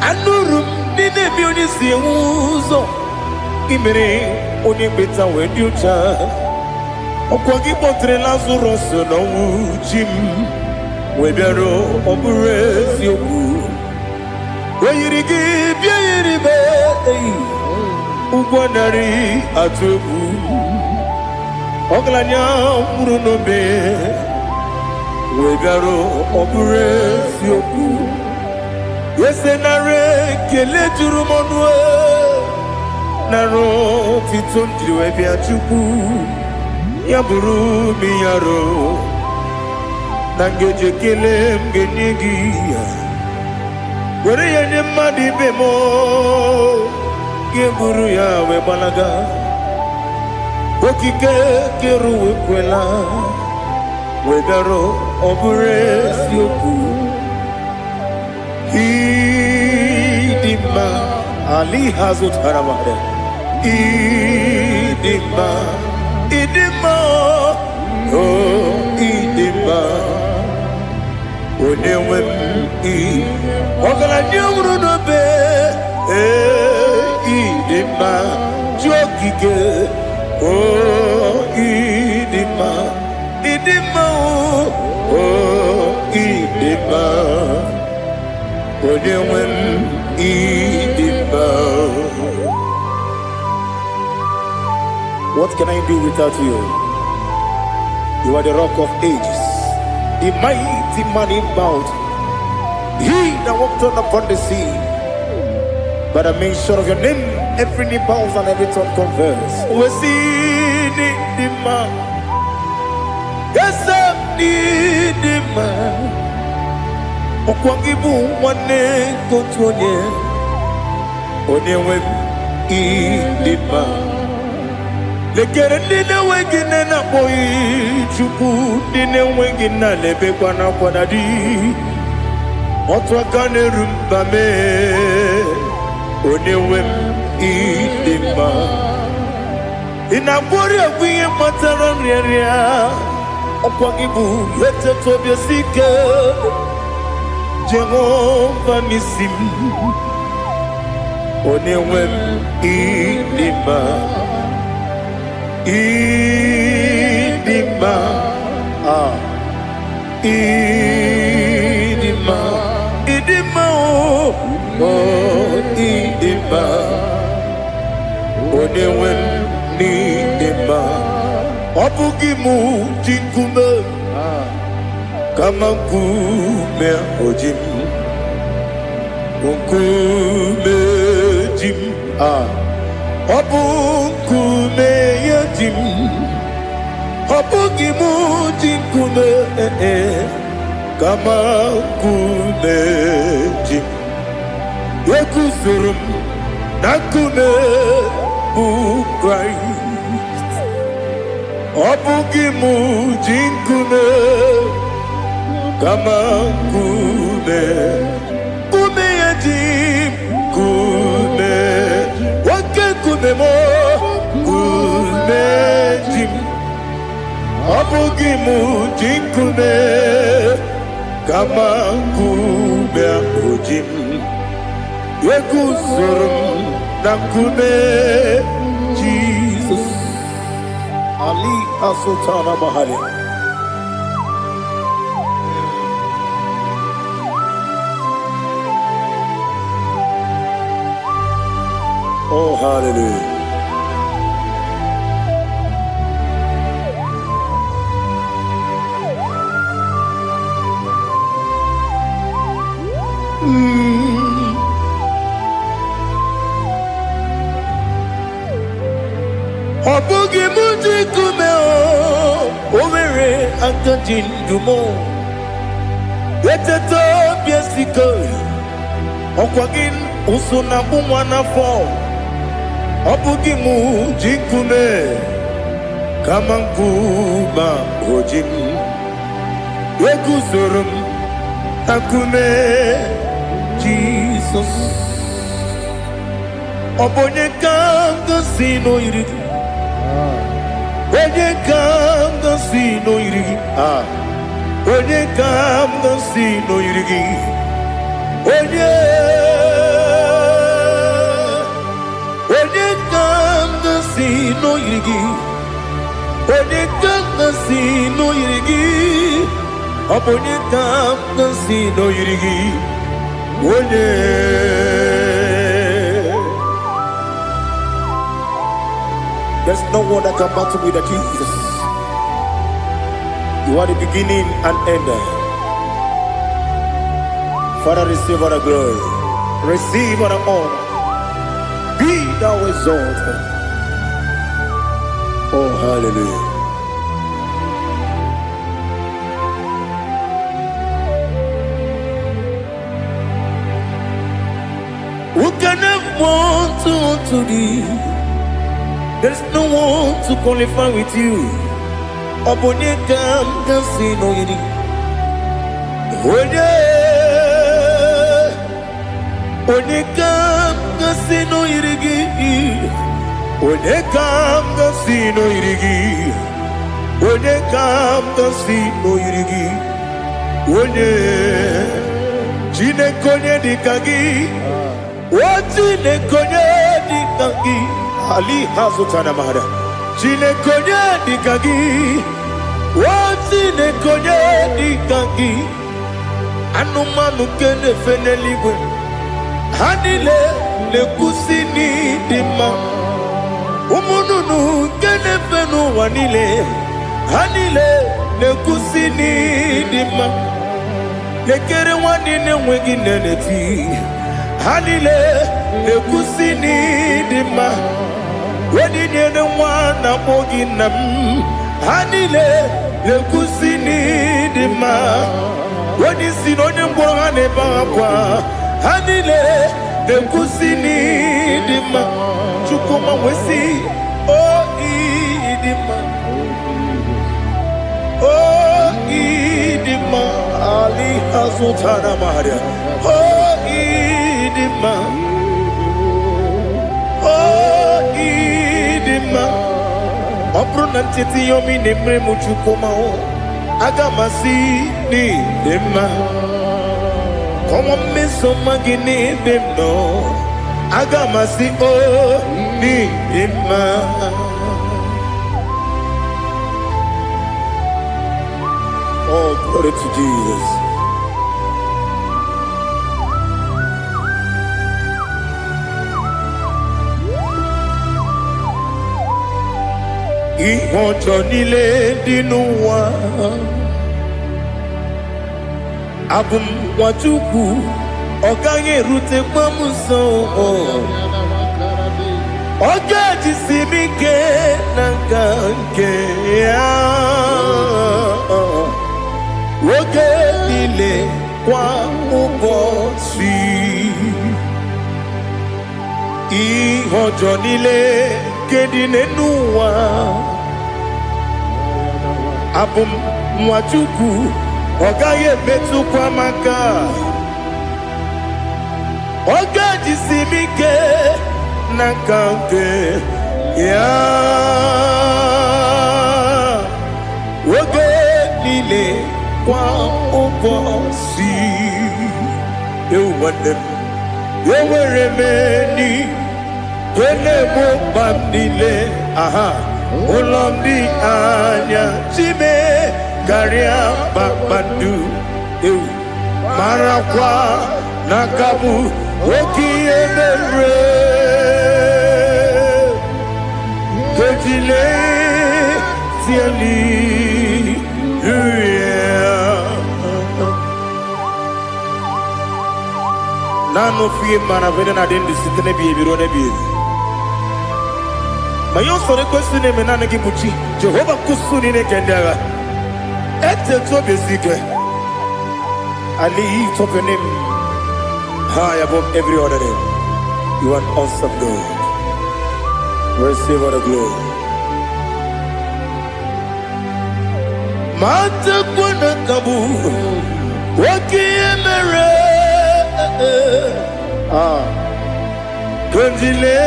[SPEAKER 1] Anurum nine bionisi uzo. Imere oni beta weducha. Okwagi potre lazuro sono chim. Webero operates yoku. Weyirigi biayiribe. Ugwanari atubu Oglanya murunobe Wegaro opures yoku Yesenare kele jurumonwe Naro titondiriwe biachuku Yaburu miyaro Nangeje kele mgenyigia Were yene madibemo Geburu ya webalaga Okike keru wekwela Wegaro obures yoku Idima Ali hazut haramade Idima Oh idima Onewem Ogala nyumru nobe Idima Jokike Oh idima Oh idima Onewem idima What can I do without you? You are the rock of ages, the mighty man in battle. He that walked on upon the sea. By the mention of your name, every knee bows and every tongue confess. We see the man. Yes, I need the man. Okwangibu wane kotonye. Onyewe the man. Lekere nine wengine na boy chuku nine wengine lebe kwa na kwa di. Otwa kane rumba me. Onewem idima inabori agwiye matara nriaria okwagibu yete tobia sike Jehova nisim Onewem idima idima idima idima idima Onewem idima Obugimu jinkume Kama kume ojim Unkume jim Obukume yajim Obugimu jinkume Kama kume jim Yekusurum nakune bu Christ Obugimu jinkune kama kume kume yajim kume wake kume mo kume jim Obugimu jinkune kama kume ojim Yekusurum nakune Jesus Ali Asutana Mahali. Oh hallelujah. Obugi muji kumeo Owere akajin dumo Yeteto biesiko Okwagin usuna mwana fo Obugi muji kume Kamankuma ojim Yekusurum akume Jesus Obonye kanga sino irigi Onye kam da sino irigi Onye kam da sino irigi Onye kam da sino irigi Onye kam da sino irigi Onye kam da sino irigi Onye There's no one that can battle with the Jesus. You are the beginning and end. Father, receive all the glory. Receive all the honor. Be thou exalted. Oh, hallelujah. Who can have one to thee? There's no one to qualify with you. Obonye kam kasi no yiri. Onye kam kasi no yiri. Onye kam kasi no yiri. Onye kam kasi no yiri. Onye chine konye dikagi. Wachine konye dikagi. Ali Hazutana Mahada. Chine konye dikagi. Wachine konye dikagi. Anumanu kene feneliwe. Hanile le kusini dima. umununu kenefenu wanile hanile nekusini dima lekere wanine wegi neneti hanile nekusini dima wedine ne wana moginam hanile nekusini dima wedi sinone mborane bakwa hanile nekusini dima chukuma wesi oh idima oh idima ali azutana maria oh idima oh idima opronantiti yomi nemre muchukuma o agamasi ni dima como me somagini demno agamasi oh ni dima. Oh, glory to Jesus. Ihojo nile dinuwa abum wajuku oganye rute pamuso oga jisimike nangange ya woge nile kwa ubosi ihojo nile kedinenuwa abum mwachuku ogaye betu kwa maka oga jisimike nakanke ya woge nile kwa ubosi ewandem yeweremeni kene mo bandile aha ulomdi anya chime garia babandu eu marakwa nakabu okiemere kejile tiali nano fie mana vene na den disitene bi ebiro ne bi mayo sore kwesune me na ngi muchi Jehova kusuni ne kendaga ete to besike ali top your name high above every other name. You are awesome God. Receive all the glory. Mata kuna kabu wakiemere Kondile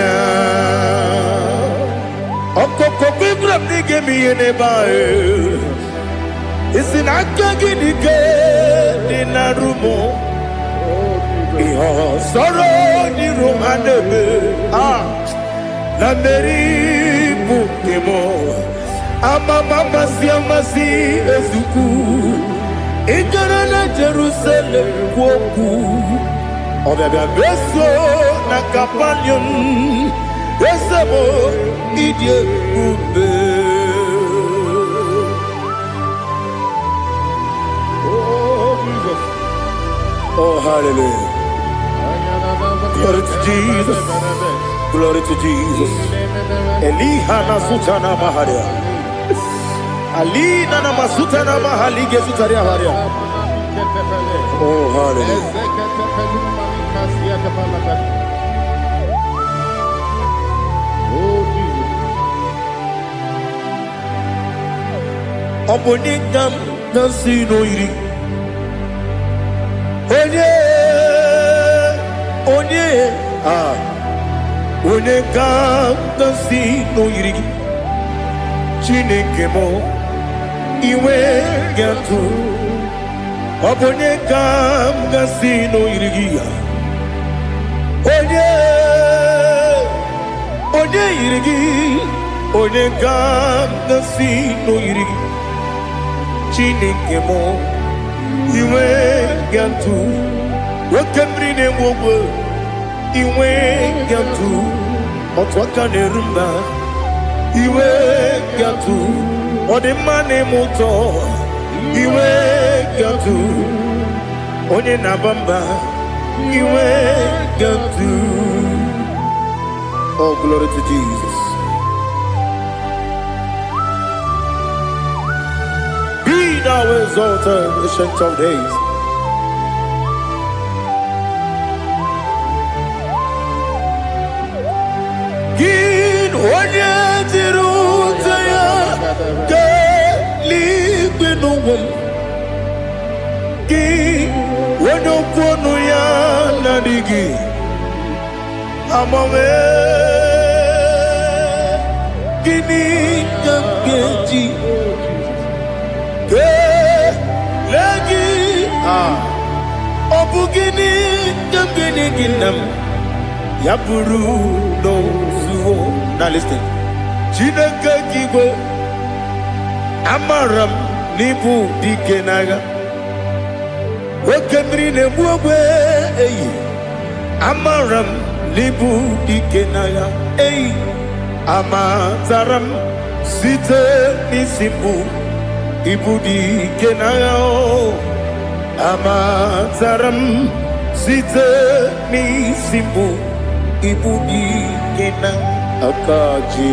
[SPEAKER 1] Hallelujah. Okoko bibram nige mi enebae. Isinaka nige dinarumo. Iho soro ni romanebe. Na meri bukemo. Ama mama siamasi ezuku. Ikarana Jerusalem woku. Obebe beso na kapanion. Esemo idye ube. Oh Jesus. Oh hallelujah. Glory to Jesus. Glory to Jesus. Elihana sutana maharia. Ali nana masuta na mahali gezutaria haria. Oh hallelujah. Oh Jesus. Obonikam nasino iri. Onye Onekam nasino iri. Chineke mo iwe gatu obone kam gasino irigia onye irigi onye kam gasino irigi Chineke mo iwe gatu wakemri ne wogo iwe gatu otwaka nerumba iwe gatu odemane moto iwe gatu onye nabamba iwe gatu. Oh, glory to Jesus. Be thou exalted, ancient of days. Gin onye tirutaya ke libenuwum. Gin onye kwonu ya nadigi amame. Gini keji ke lagi obu gini kebini ginam ya buru no zuo. Now listen. Chineke kigo amaram nibu dikenaga wekemri ne buwe eyi amaram nibu dikenaga eyi amataram site nisimbu ibudi kenao amataram site nisimbu ibudi kena akaji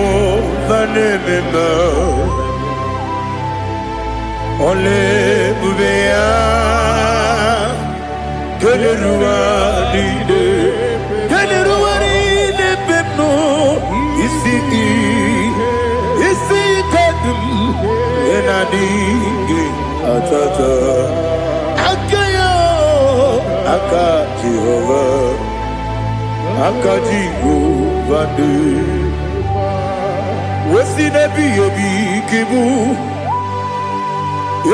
[SPEAKER 1] ova nemema ole bubea kelerua dide pepno isi kadum enadinge atata akayo aka Jehova de wesi nebi kibu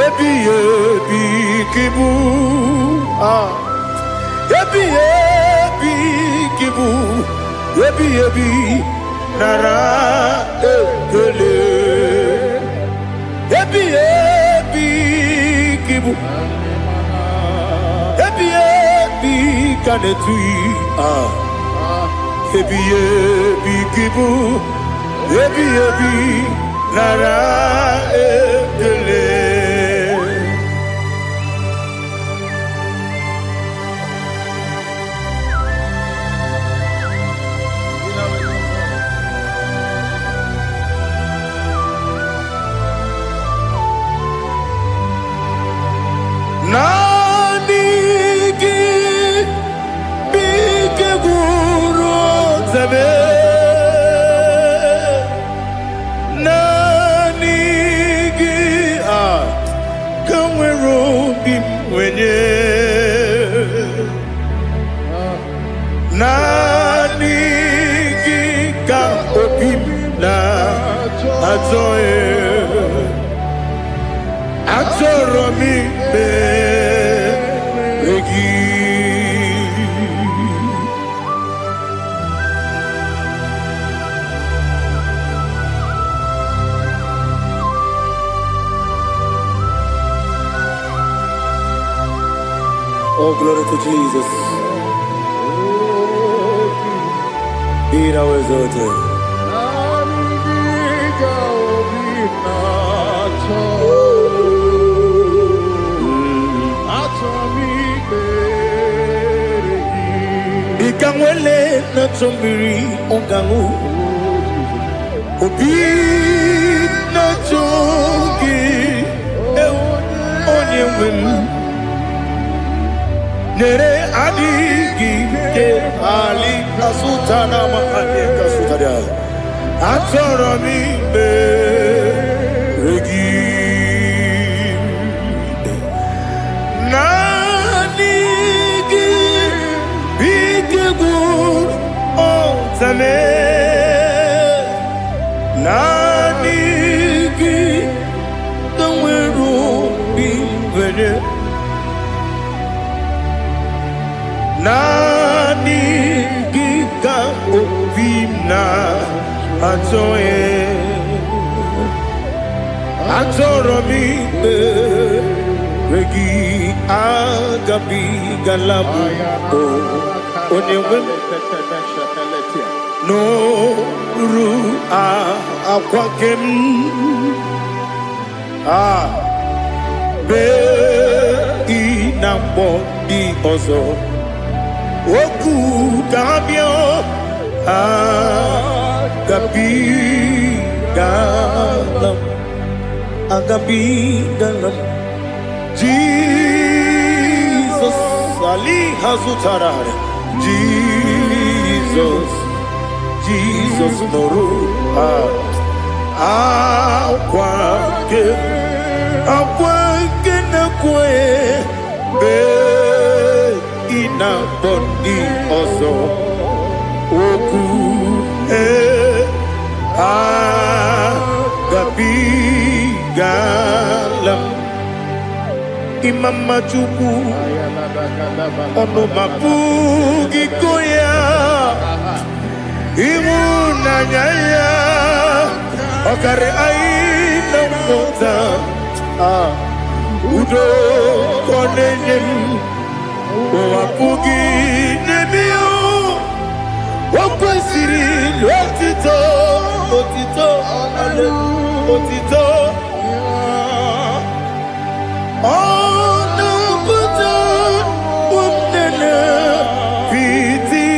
[SPEAKER 1] ebi kibu ebi kibu ebi nara ekele ebi kibu ebi kanetui ebi kibu ebi nara ekele. Oh, glory to Jesus. Be thou exalted. Ikangwele na chombiri ongangu obi na chogi onye wem nere adigi ke ali kasutana mahane kasutaria atoro mi be regi nani gi bigegu otame nani gi tanweru bi vene nani gika obimna atoro mi Igi agabi galabu onewem no ru akwakem be inambo di ozo oku gabio agabi galam Jesus Ali Hazutarare Jesus Noru Akwake Nakwe Be Ina Bondi Ozo Oku Gabi Galam Imam Majuku Ono Mapugi Koya Imunanyaya Okare Aina Mota Udo Konenim Wapugi Nebio Wakwasiri Otito Otito Oh no Buddha Wundana Piti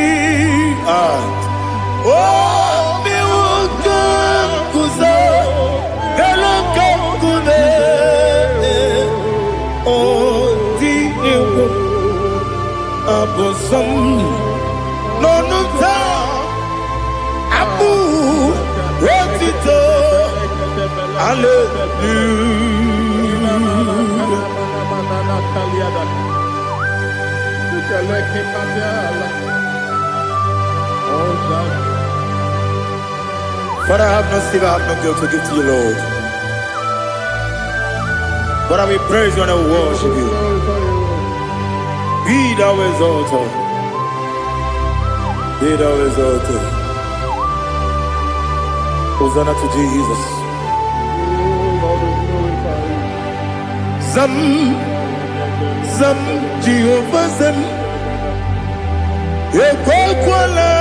[SPEAKER 1] Oh me Wakam Kuza Galakam Kude Oh Dini Abosam No Ta Abu Otito Hallelujah. Father, I have no silver, I have no gold to give to you, Lord. But I will praise you and I will worship you. Be thou exalted. Be thou exalted. Hosanna to Jesus. Zam Jehovah Zam Ekwakwala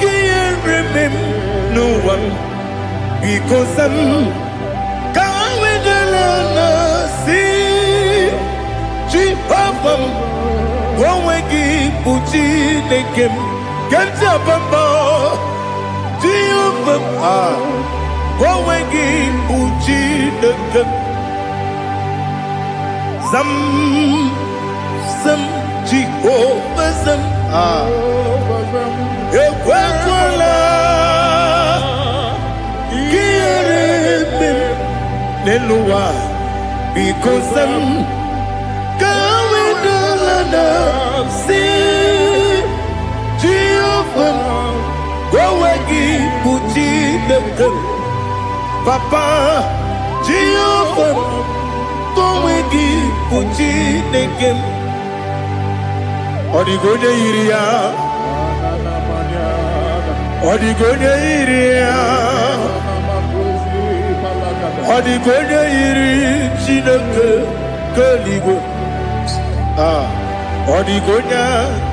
[SPEAKER 1] Can't remember no one because Zam Kawedalana see Jehovah Wawegi Puchi Nekem Gajabamba Jehovah Wawegi Puchi Nekem Zam Jehovah Zam Ekwakwala Kieremem Neluwa because Zam Kawedalana see Jehovah Wawegi Puchi Nekem Papa Jehovah Wawegi Puchi Nekem Odigonya Iria Odigonya Iria Odigonya Iri Chineke Kaligo Odigonya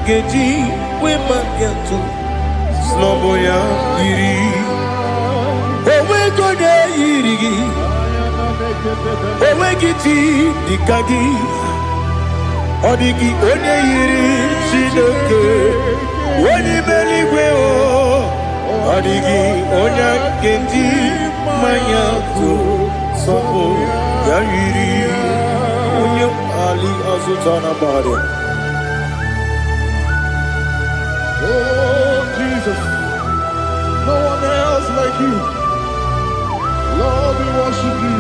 [SPEAKER 1] Geji Wemakiatu Sloboya Iri Owegonya Iri Owegiti Dikagi Odigi onye yiri Chineke onye meligwe Odigi onye kendi manya tu sopo ya yiri onye Ali Azutana Bari.
[SPEAKER 2] Oh Jesus, no one else like you. Lord, we worship you.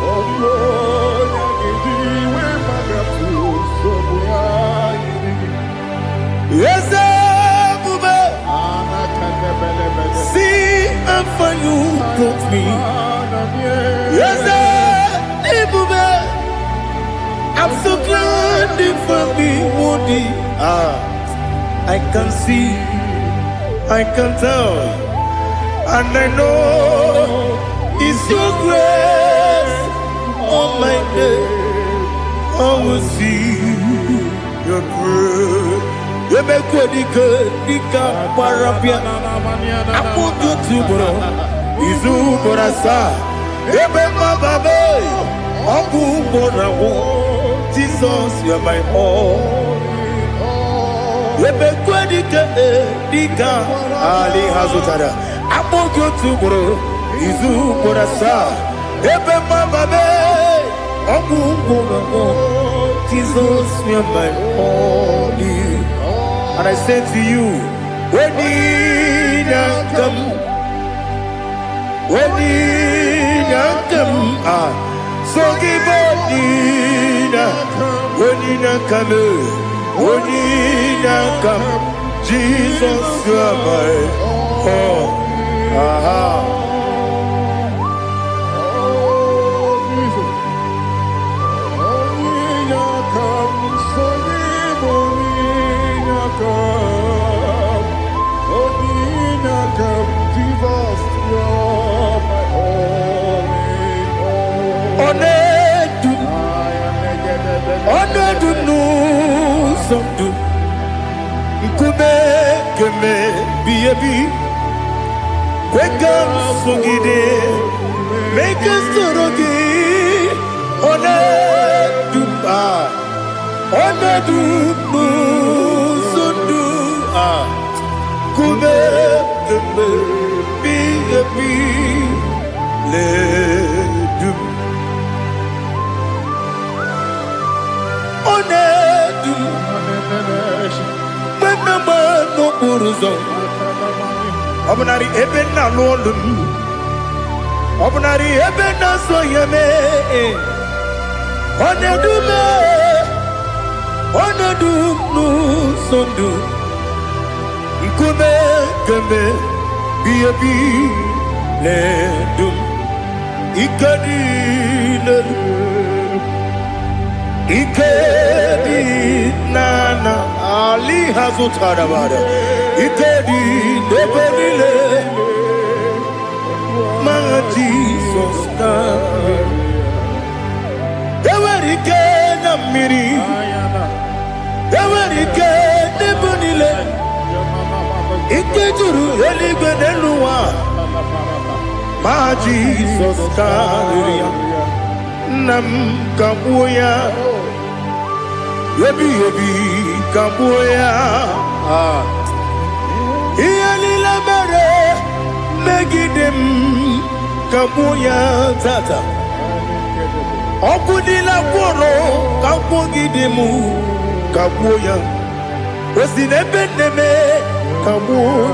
[SPEAKER 2] Oh Lord,
[SPEAKER 1] yes, see how far you brought me. Yes, I'm so glad you found me worthy. I can see, I can tell, and I know It's your grace on my day. I will see your grace. You make what you could, you can't parapia. I want you to bro. Izu borasa. Ebe mababe. Ogu borawo. Jesus, you're my all. You make what you could, you can't. Ali Hazutara. I want you to bro. Izu borasa. Ebe mababe. Ogu borawo. Jesus, you're my all. And I say to you, when you come, so give up, when you come, Jesus, you are my all. Make us Obnari ebena lolum, obnari ebena soyeme, onedu nu sondu, nkume keme biyebi ledum, ikadi nana ali hazutarabada. Ikedi debenile, my Jesus come. Ewerike na miri, ewerike debenile. Ikejuru eligwe neluwa, my Jesus come. Nam kabuya, yebi kabuya. Iyalila mere megidem kabuya tata. Okudila kworo kabugidemu kabuya. Osinebendeme kabuya.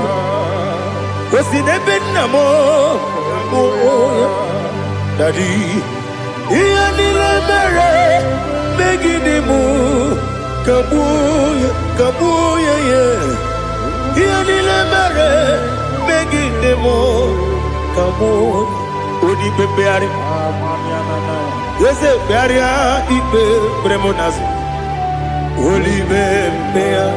[SPEAKER 1] Osinebenamo kabuya. Daddy, iyalila mere megidemu kabuya yeah. Iyalila mere megidemo kabuya. Odi bebeari. Yese bearia ibe bremonas. Oli bebea.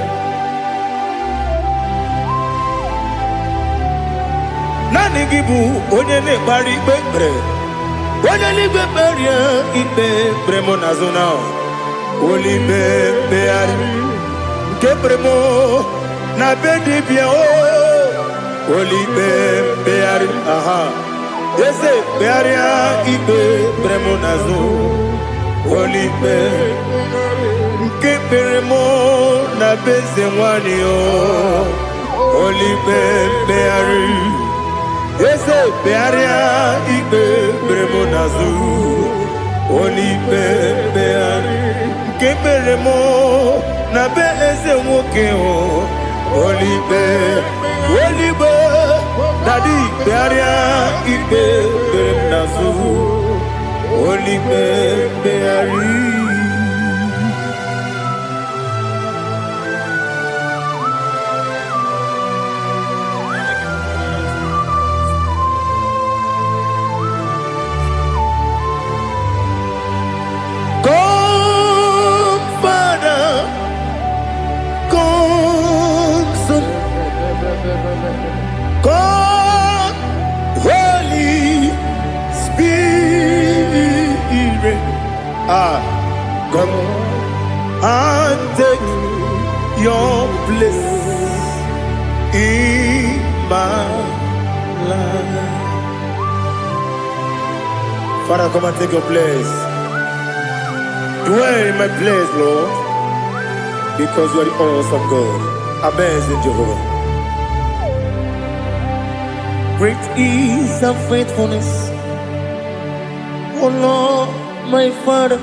[SPEAKER 1] Nani gibu onye ne bari bebre. Onye ni beberia ibe bremonas now. Oli bebeari. Kebremo na bedi bien oh. Oli bebeari aha. Yese bearia ibe bremonazo. Oli be kebremo na bezewani oh. Oli bebeari. Yese bearia ibe bremonazo. Oli bebeari kebremo na bezewani oh. Olibe, Daddy, Bearia, Ibe, Bernazu, Olibe, Beari. come and take your place in my life. Father, come and take your place. Dwell in my place, Lord, because you are the awesome God. Amazing Jehovah. Great is thy faithfulness, O Lord, my Father.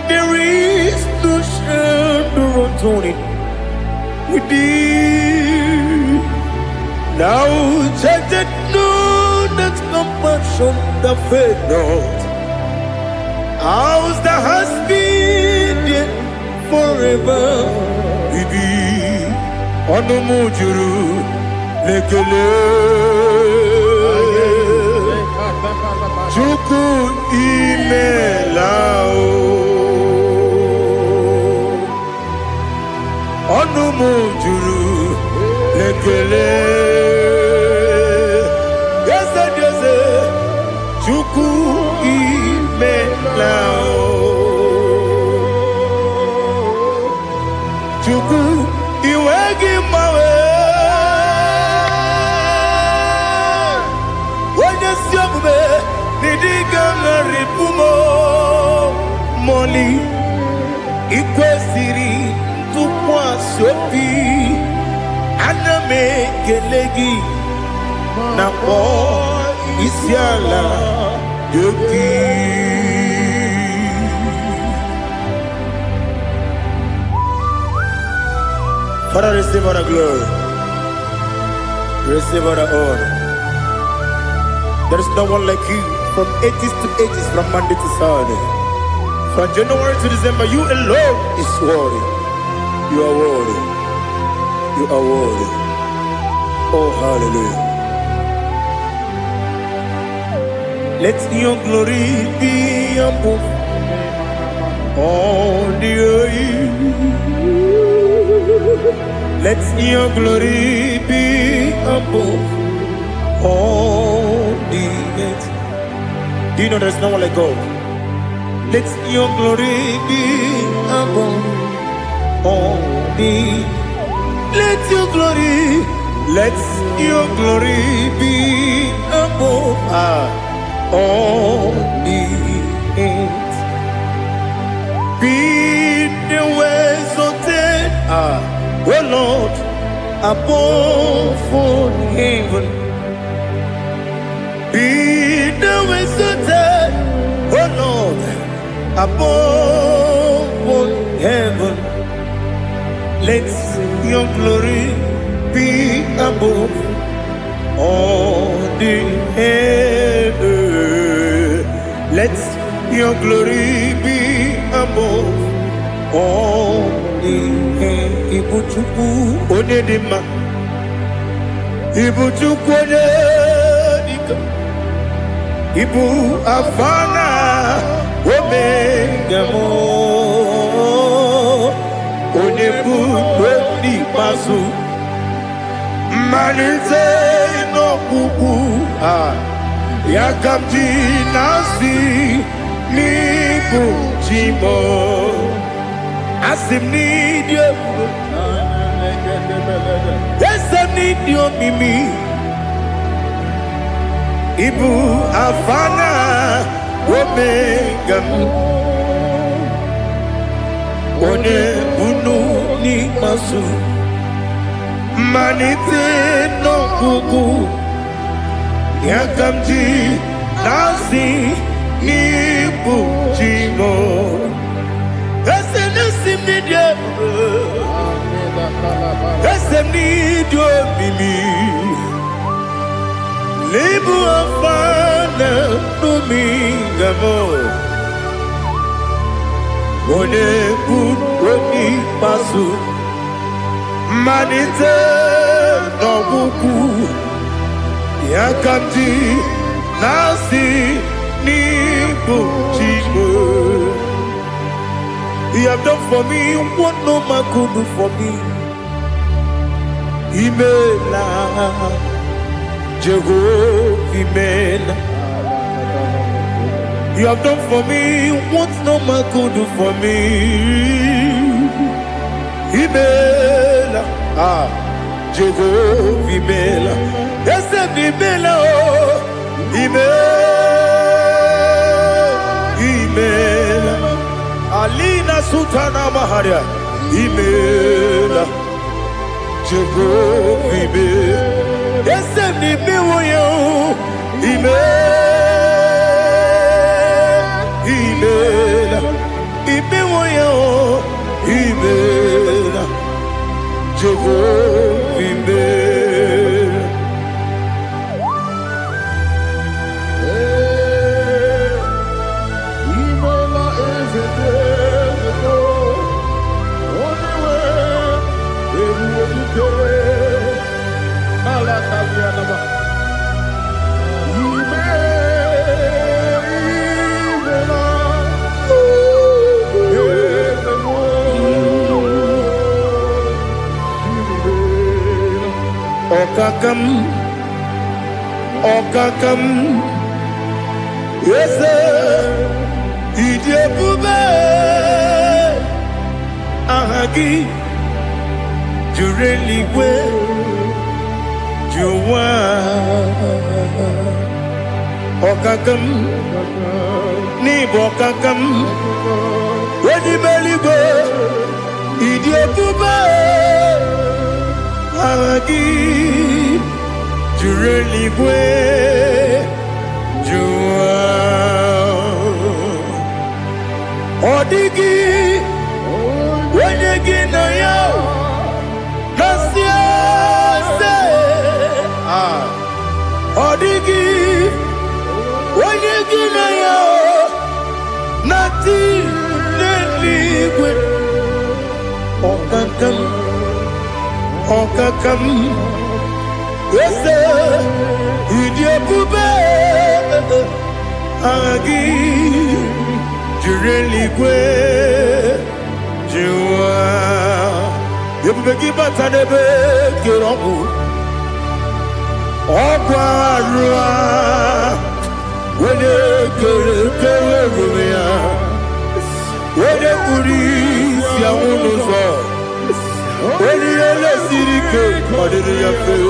[SPEAKER 1] There is no shadow of turning with thee. Now judged know that compassion that faith not. Ours that has been there forever with thee. Onumujuru lekele Chuku imelao Onumujuru lekele Yese Chuku imelao Chuku iwegi mawe Wanya siogube nidiga ngaripumo Moli ikwesiri tukwa sopi Aname kelegi na po isiala yoki Father, receive all the glory, receive all the honor. There is no one like you from ages to ages, from Monday to Saturday. From January to December, you alone is worthy. You are worthy. You are worthy. Oh, hallelujah. Let your glory be above all the earth. Let your glory be above all the earth. Do you know there's no one like God? Let your glory be above all the earth. Let your glory be above all the earth. Be the ways of death, oh Lord, above all heaven. Be the ways of death, oh Lord, above all heaven. Let your glory be above all the heaven. Let your glory be above all the heaven. Ibuchuku onedima, Ibuchuku onedika, Ibu afana omega mo, onebu weni masu, manize no kuku yakamji nasi nibu jimo. Asim need you. Yes, I need you, Mimi. Ibu afana omega. One bunu ni masu. Manite no kuku. Yakamji nasi nibu jimo. Need you, Mimi. Libu afana dominga mo. One puni pasu. Manite no buku. Yakamji nasi nibu chibo. You have done for me what no man could do for me. Imela, Jehovah Imela, You have done for me what no man could do for me. Ibela, Jehovah Ibela, yes, Ibela, Ibela, Alina Sultana Maharia, Ibela, Jehovah Ibela, yes, Ibela, Ibela, Ibela, Jehovah Ibela.
[SPEAKER 2] Ibela is a desert, only way they will do. Malakavianaba.
[SPEAKER 1] Okakam, yes, Idiabube, Ahagi, Jureligwe, Juwa, Okakam, Nibokakam, Wadibeligwe, Idiabube, Ahagi, Jureligwe, Juwa, Odigi, Wenegi na yo, Nasia se, Odigi, Wenegi na yo, Nati Neligwe, Okakam, Okakam. Yes, Idiabube, Agi, Jureligwe, Jua, Yabegi Batanebe, Kiromu, Ogwarua, Wede Kerumia, Wede Uris, Yamunuzo, Wede Yele Sirike, Wede Yafu.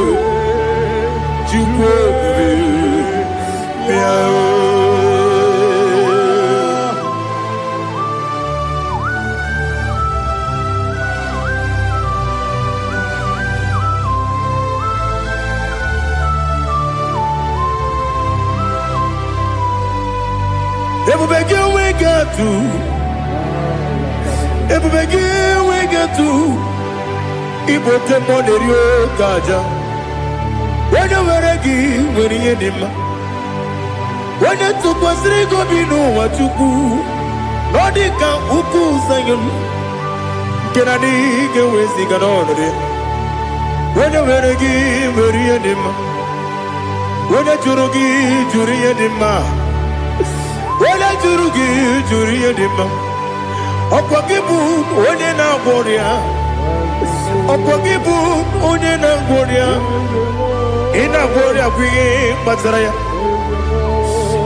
[SPEAKER 1] When you were a gay, when you did him, when you took was Rigo Bino, what you do, Nordica, Uku, Zion, Kennedy, get with the Ganonade. When you were a gay, when you did him, when you Jurugi, Juria Dima, when you Jurugi, Juria Dima, Opagibu, when you now warrior, Opagibu, when you now warrior. Ina gloria kuye batraya.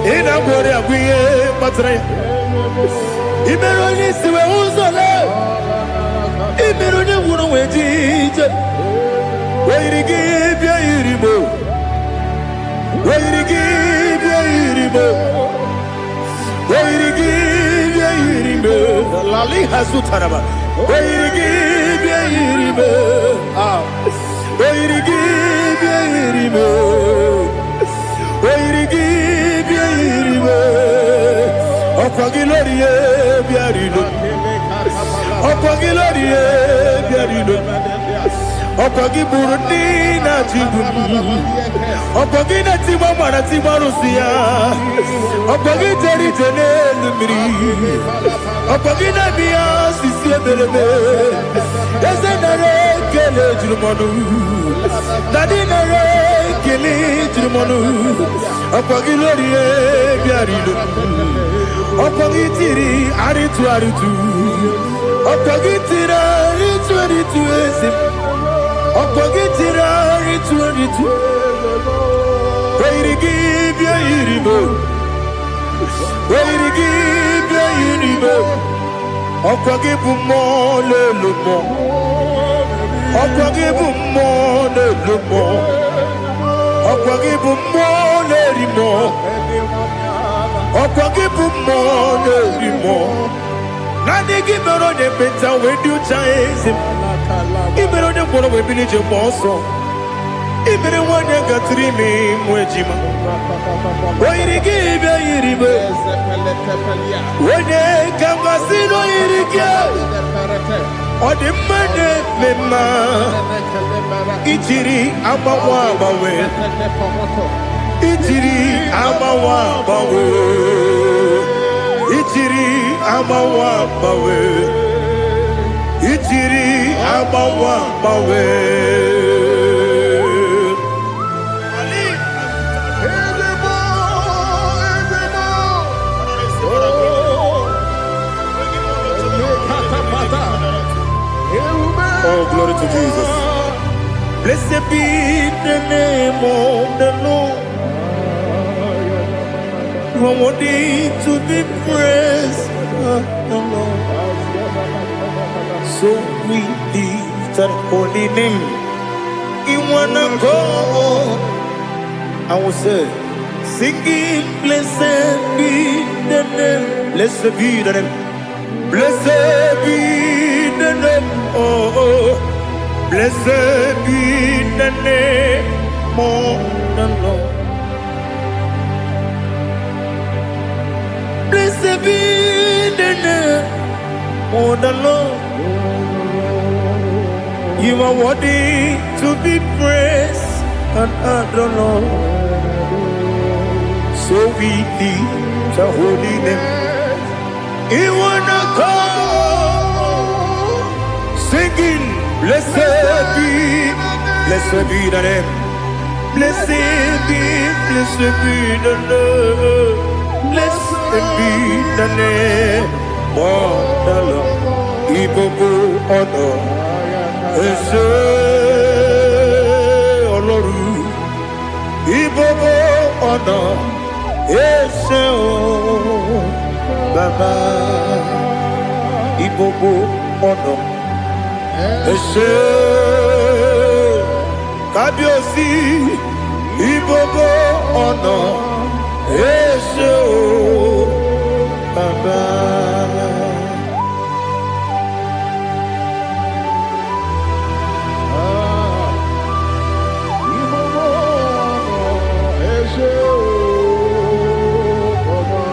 [SPEAKER 1] Ina gloria kuye batraya. Imeroni siwe uzole. Imeroni wuno wejije. Weirigi bia irimo. Weirigi bia irimo. Weirigi bia irimo. Lali hasutaraba. Weirigi bia irimo. Weirigi Birimo, Weirigi Birimo, Opagilorie Biarino, Opagilorie Biarino, Opagiburundina Tibum, Opagina Timamana Timarusia, Opagiteri Tenelumri, Opagina Bia Sisiabelebe, Yasenare Kelejumanu. Nadina Kili Jumonu, Opagilorie Biarino, Opagitiri Aritu Aritu, Opagitira Ritu Aritu Esim, Opagitira Ritu Aritu, Weirigi Biarimo, Where you give your universe. Ọ̀pọ̀gìbù mọ́ lè lò mọ́. Ọ̀pọ̀gìbù mọ́ lè lò mọ́. Ọ̀pọ̀gìbù mọ́ lè rí mọ́. Ọ̀pọ̀gìbù mọ́ lè rí mọ́. Nani gibero de penta we do chaise. Gibero de boro we bilije moso. Ibere wanya gatri me mwejima. Oiri gibe iribe. Wene kangasino irige. Odi mane mema. Ichiri amawa bawe. Ichiri amawa bawe. Ichiri amawa bawe. Ichiri amawa bawe. Oh, glory to Jesus. Blessed be the name of the Lord. You are worthy to be praised, the Lord. So we lift our holy name. You wanna go? I will say, singing, blessed be the name. Blessed be the name. Blessed be the name. Oh, blessed be the name of the Lord. Blessed be the name of the Lord. You are worthy to be praised and adored. So we lift the holy name. You wanna call, singing, blessed be the name. Blessed be the Lord. Blessed be the name of the Lord. Ibobo honor, Ese Oloru. Ibobo honor, Ese Baba. Ibobo honor, Ese Kabiosi. Ibobo honor, Ese Baba.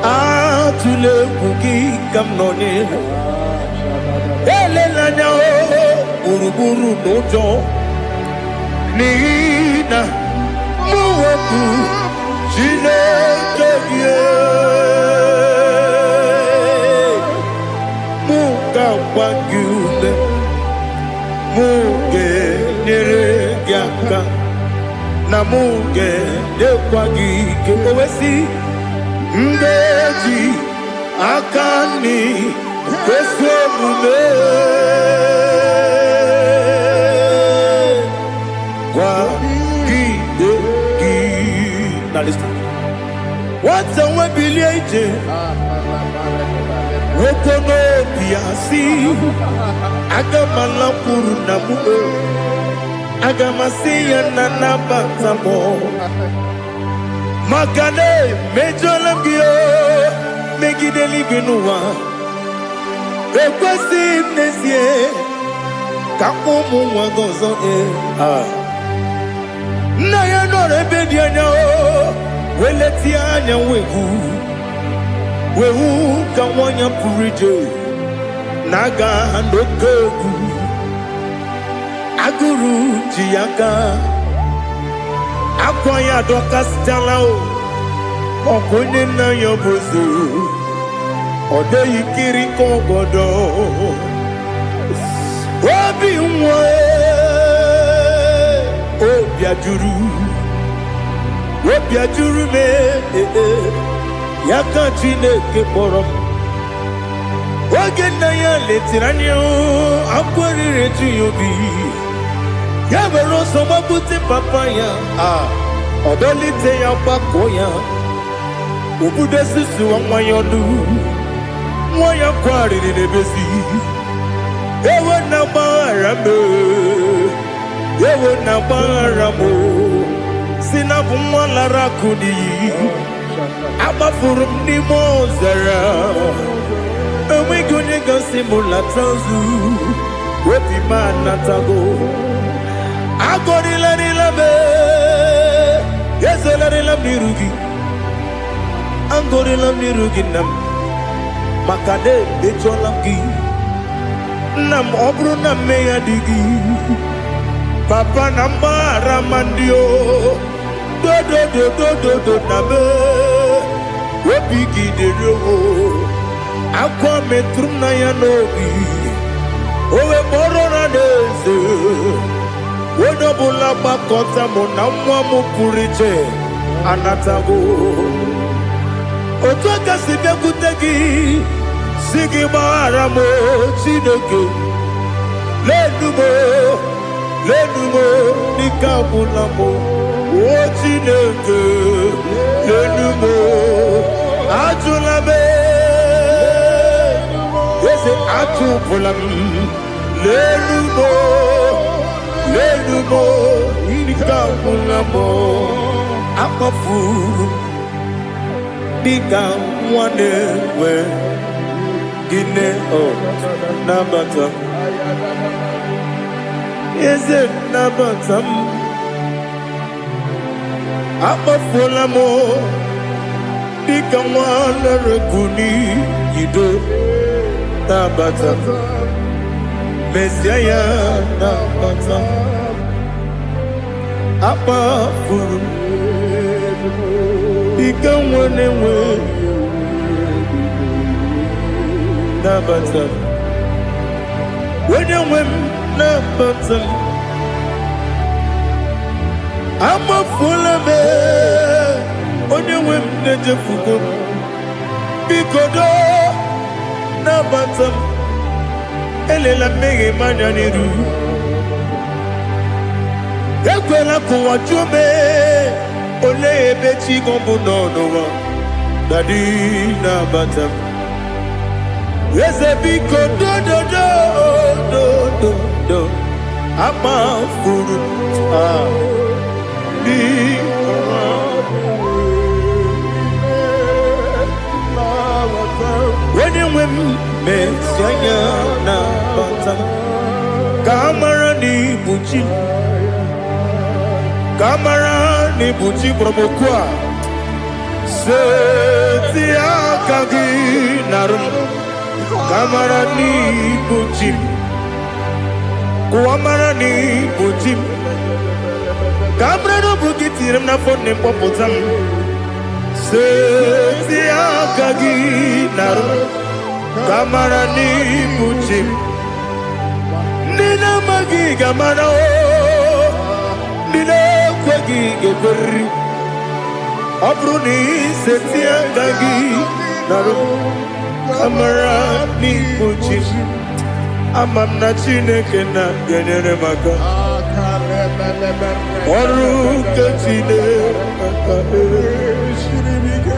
[SPEAKER 1] Atule kuki kamnoni. Ele lanya o uruburu nojo. Nina muwaku jine kevye. Muga wagyume. Muge nere gyaka. Na muge dekwagi kewesi. Ngeji akani kwesomume kwa gidegi. Now listen. What's a webiliate? Wokono piasi. Agamala puru namuo. Agamasiya nanabatamo. Makane mejolamgio megideli genua ekwesi nesie kamumu wagozo na ya nore bedi anya o weleti anya wehu kawanya purije naga ndokogu aguru jiyaga akwanya dokas jalao okunye na yobozo ode yikiri kogodo obi nwa obi ajuru me yaka Chineke kpọrọ oge na ya letiranya akwarire tuyobi ya bero so mabute papa ya odolite ya pako ya Obude susu amanyonu Mwaya kwari ni nebesi Ewe na barame Ewe na baramo Sinabu mwalara kudi Abafurum ni mozara Ewe gunye gansi mula tanzu Wepi manatago Agori lani lame Yeze lani lami rugi Angori lami rugi nam Makade becho lamgi Nam obru nam meya digi Papa namara mandio Do nabe Wepiki de rogo Akwa metrum na yanogi Owe moro na neze Wono bula bakota mona mwamu puriche Anatago Otoka sibe kutegi Sigi maramo chineke Lenumo Nikabulamo O chineke Lenumo Ajulabe Yese atupulam Lenumo Nikabulamo Akafu Nika mwane we Gine o Nabatam Is it Nabatam Akafulamo Nika mwane rekuni Yido Nabatam Messiah Nabatam Akafulu Ika mwane we Nabatam When you win Nabatam I'm a full of it When you win Najafugo Bikodo Nabatam Elela mege manyaniru Ekwela kuwa chume Ole ebechi gombu nono Dadi Nabatam Yes, a big do I'm a fool. When you win, Messiah, Kamara ni buchi promokwa. Setia kagi narum. Kamara ni buchim Kuamara ni buchim Kamara no bukitirim na fone popotam Setia kagi naru Kamara ni buchim Nina magi kamara o Nina kwagi geberi Abruni setia kagi naru Kamara ni buchi Amam na chineke na genyere maka Oru ke chineke Shiribike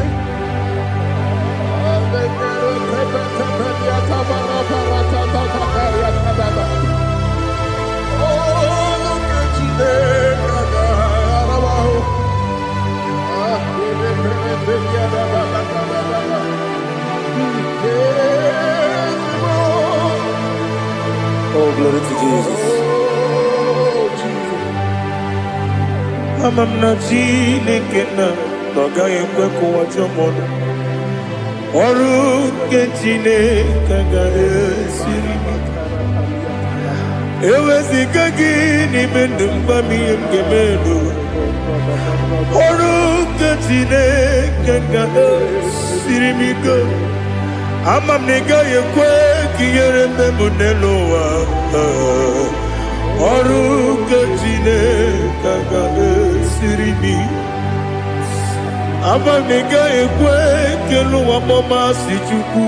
[SPEAKER 1] Oh, glory to Jesus. Amam na chineke na Noga yekwe kuwa chomono Oru ke chineke ga esiri Ewe zikagi ni mendumba miyem gemenu Oru ke chineke ga esiri miko Amam nega yekwe kiyere memunelo wa Oru ke chineke ga esiri miko Amam nega yekwe kelu wa mama si chuku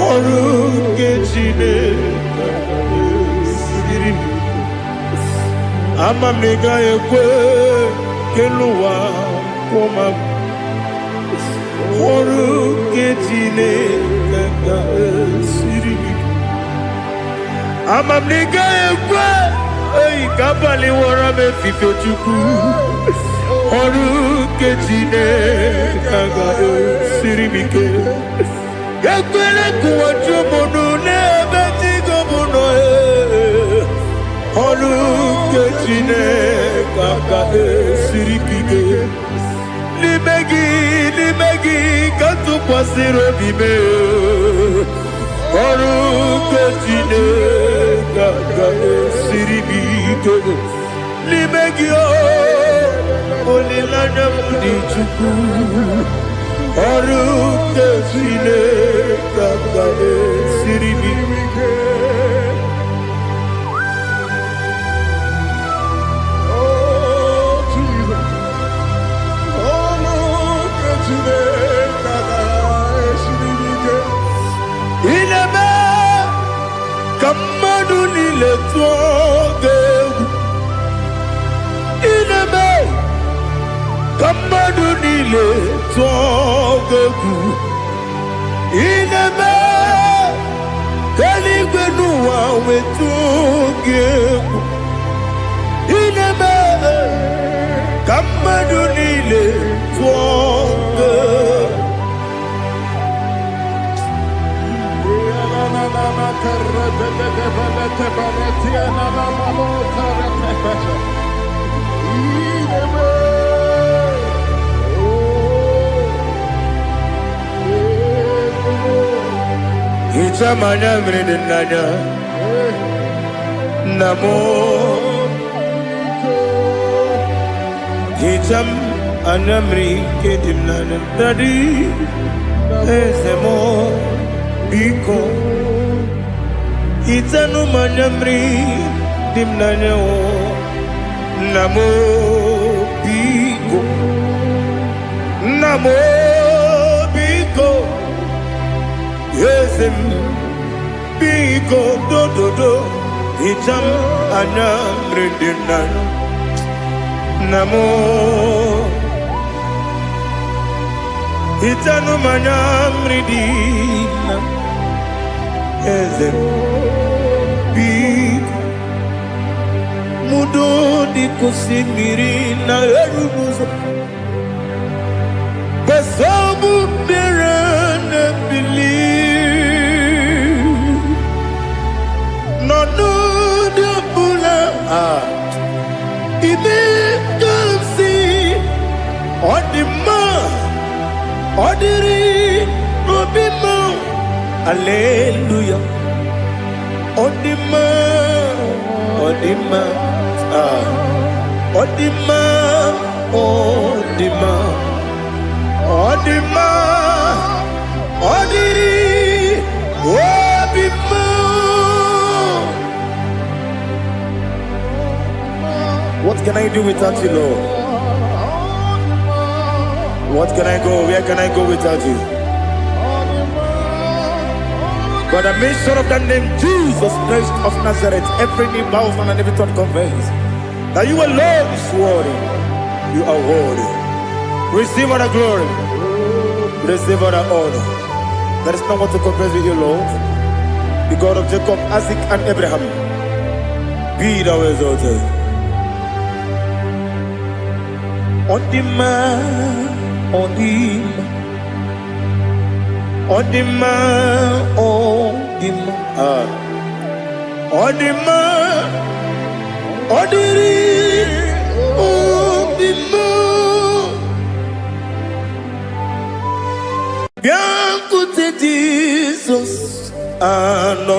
[SPEAKER 1] Oru ke chineke Amam nega yekwe keluwa koma ọrụ nke Chineke ga-esiri amamniga ekwe oyi ka abalị wara m efife Chukwu ọrụ nke Chineke ga-esiri m ike ekwere kụwa chụmụnụ n'ebe Chigo bụ nọ ọrụ nke Chineke ga-esiri m ike n'ime gị ka tụkwasịrị obi m ọrụ nke Chineke ga-esiri m ike n'ime gị olileanya m dị Chukwu ọrụ nke Chineke ga-esiri m ike Kamadu nile tuogegu Inebe Kamadu nile tuogegu Inebe Kaligwe nuwa wetugegu Inebe Kamadu nile tuogegu Itamanya mridinanya Namo Itam anamri kedimnana Dadi Ezemo Biko Itanu manyamri dimnanya Namo Biko Namo Biko Yesem Biko do Itam anamri dimnanya Namo Itanu manyamri dimnanya Yesem Mudo di kusimiri na erubuzo Besobu mirana believe No de bula Ime kamsi Odima Odiri Obima Alleluia Odima Odima Odima Odima Odima Odiri Obima What can I do without you, Lord? What can I go? Where can I go without you? But the mention of that name, Jesus Christ of Nazareth, every knee bows and every tongue confesses that you alone is worthy. You are worthy. Receive all the glory. Receive all the honor. There is no one to confess with you, Lord. The God of Jacob, Isaac, and Abraham. Be thou exalted. Odima, Odima. Odima, Odima, Odima, Odiri, Odima. Bianco te Jesus, no,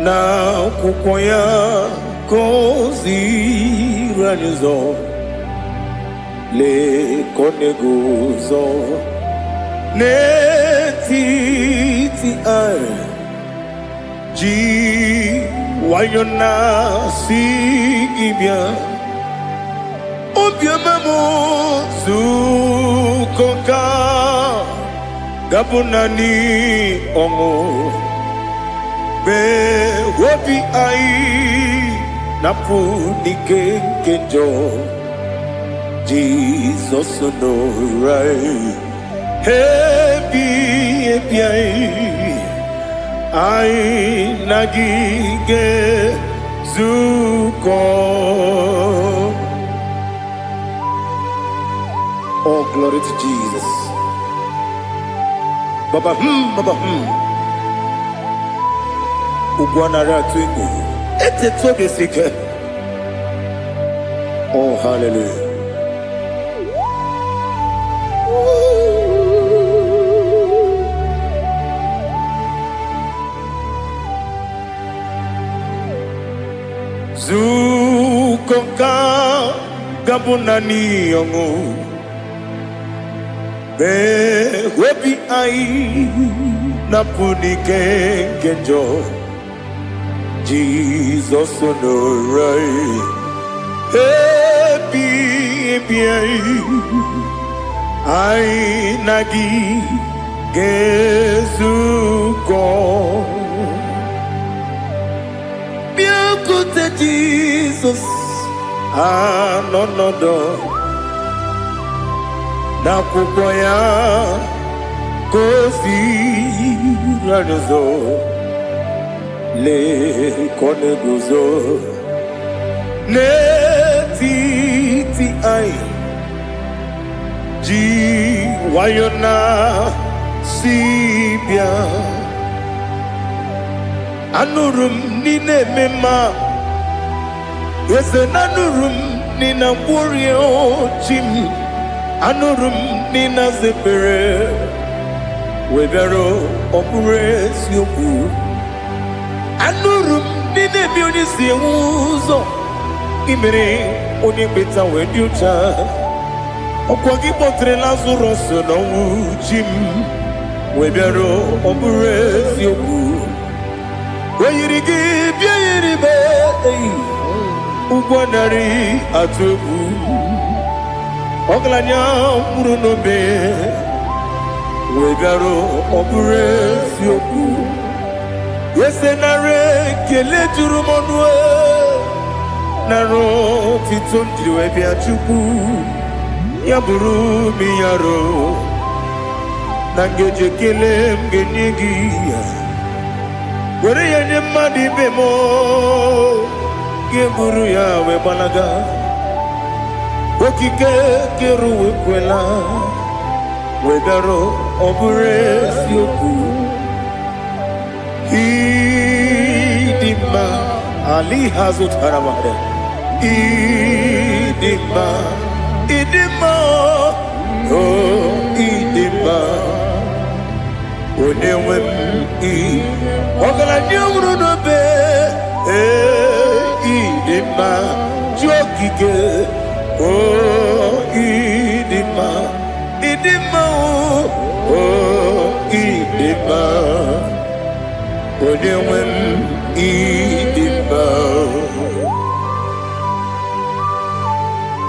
[SPEAKER 1] na kukoya kozi ranizo, le koneguzo. Netiti ai ji wayona si ibia obia mamo sukoka gabunani ongo be wobi ai napu dike kenjo Jesus no right. Happy, I nagige zuko. Oh, glory to Jesus. Baba Baba Ugwanara twingu. Ete toge sike. Oh, hallelujah. Zukonka gabunani yongu be webi ai napuni kenjo Jesus no right happy ai nagi gezuko Jesus, no, na kukoya kosi radozo le kone guzo ne ti ai ji wayona sibia anurum nine mema. Yes, anurum nina warrior chim anurum nina zepere webero operates yoku anurum nina bionisi uzo imere oni beta weducha okwagi potre lazarus no chim webero operates yoku weyirigi biayiribe Ugwanari atubu Oglanya murunobe Wegaro opures yoku Yesenare kele turumonwe Naro titondriwe biachuku Yaburu miyaro Nangeje kele mgenyigia Were yanye madi bemo Guru ya we balaga Okike keru we kwela Wegaro obures yoku Idima Ali hazut haramade Idima Oh idima Onewem Ogala nyumru no be Idima jokike oh idima oh idima odewem idima.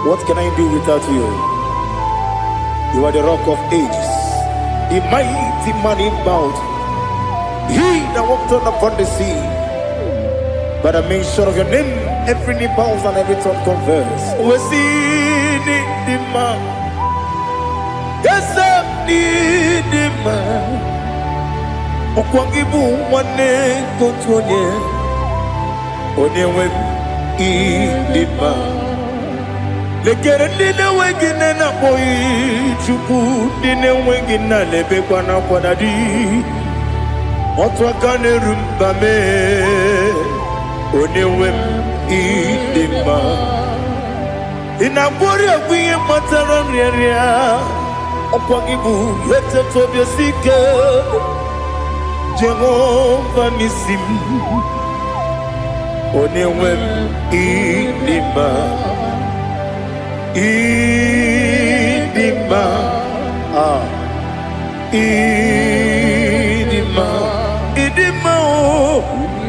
[SPEAKER 1] What can I do without you? You are the rock of ages, the mighty man in battle, he that walked upon the sea. By the mention of your name, every knee bows and every tongue confess. We see the man. Yes, I need the man. Okwangibu wane kotonye. Onyewe the man. Lekere nine wengine na boy chuku nine wengine lebe kwa na kwa dadi. Otwa kane rumbame. Onewem idima Inabori agwiye matara nriaria Okwagibu yete tobye sike Jehova nisim Onewem idima Idima Idima Idima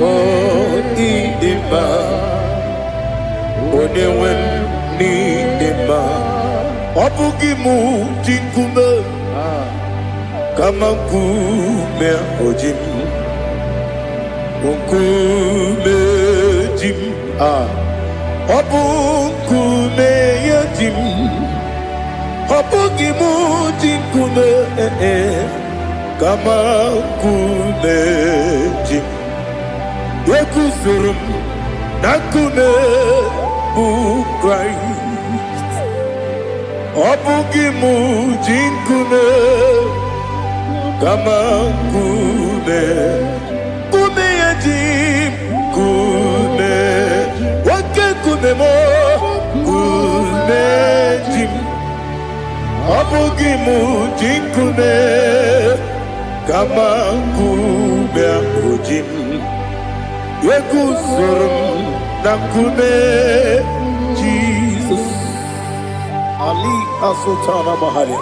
[SPEAKER 1] oh idima Onewem nidima Obugimu jinkume Kama kume ojim Unkume jim Obukume yajim Obugi mujikume kama kumeji Yekusurum nakune Christ Obugi mujikume kama kumeji wake kumemo kumeji Abugi mujikume kama ujim Yekusurum nakume Jesus Ali Asutana Mahali.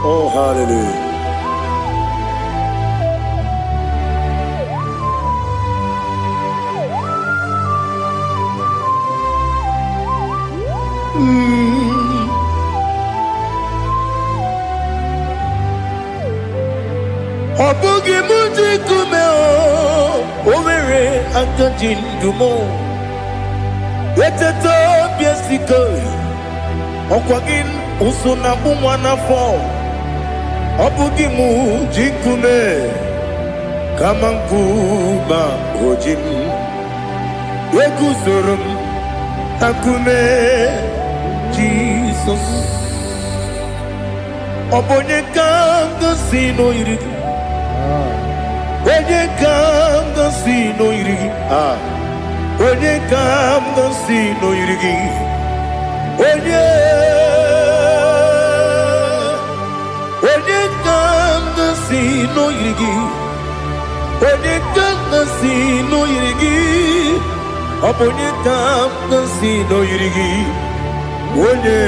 [SPEAKER 1] Oh, hallelujah. Obugi mujikume owere akajin dumo Yeteto biesiko okwagin usuna bumwana fo Obugi mujikume kama nkuba ojim Yekusurum akume Jesus Obonye kanga sino irigi Onye kanga sino irigi Onye kanga sino irigi Onye kanga sino irigi Onye kanga sino irigi Obonye kanga sino irigi Onye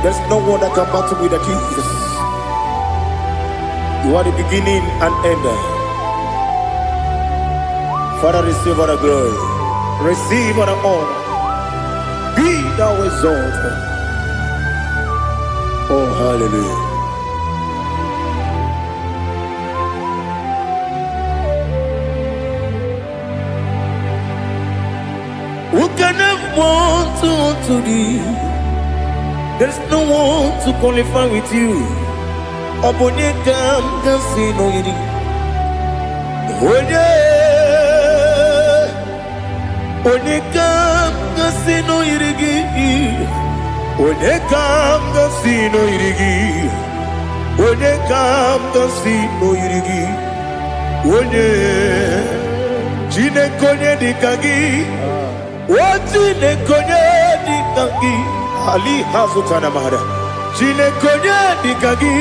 [SPEAKER 1] There's no one that can battle with the Jesus. You are the beginning and end. Father, receive all the glory. Receive all the honor. Be thou exalted. Oh, hallelujah. Who can have one to thee? There's no one to qualify with you. Obonye kam kasino yiri. Onye kam kasino yiri. Onye kam kasino yiri. Onye kam kasino yiri. Onye chine konye dikagi. Wachine konye dikagi. Ali Hazutana Mahara. Chine konye dikagi.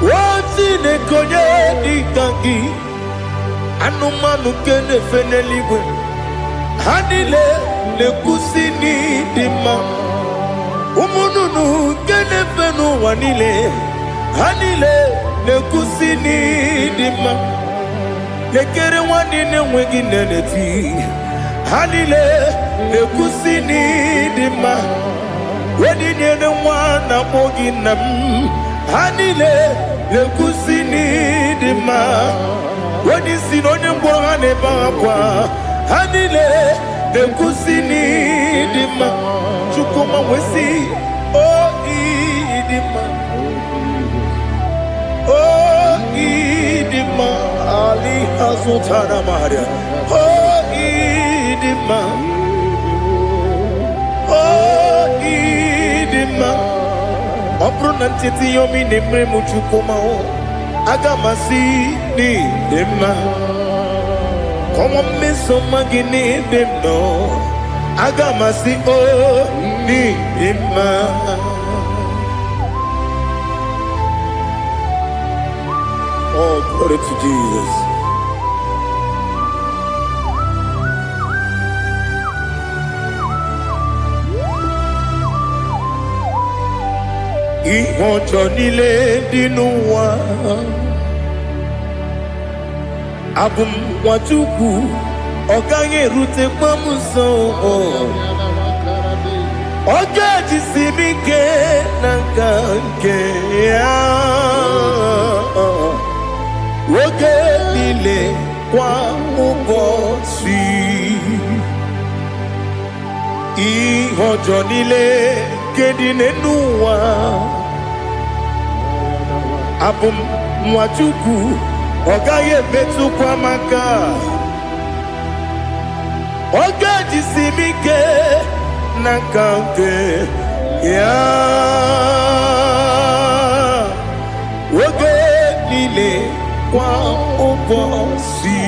[SPEAKER 1] Wachine konye dikagi. Anumanu kene feneliwe. Hanile le kusini dima. Umununu kene fenu wanile. Hanile le kusini dima. Lekere wanine wegi neneti. Hanile le kusini dima. Wedi nyene wana mogi nam. Hanile le kusini dima. Wedi sinonye mbwangane bangapwa. Hanile le kusini dima. Chukuma wesi oh idima. Oh idima. Ali Hazutana Maria. Oh idima. Oh idima. Opronantiti yomi nemre muchukuma o. Agamasi ni dema. Como me somagini demno. Agamasi o ni dema. Oh, glory to Jesus. Ihojo nile dinuwa Abum wajuku Oganye rute kwamuso Oga jisimike nankanke ya Oge nile kwa ubosi Ihojo nile kedine nuwa Abum mwachuku Oga ye betu kwa maka Oga jisimike nankanke ya Oge nile kwa ubosi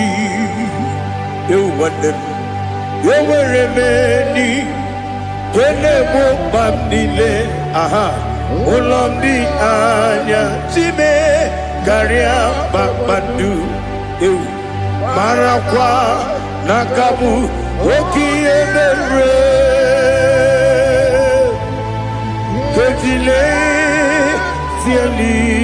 [SPEAKER 1] Ewadem Yeweremeni Kene mo bamdile aha Ulomdi anya Chime Garia babandu Marakwa Nakabu Oki emere Kejile Tiali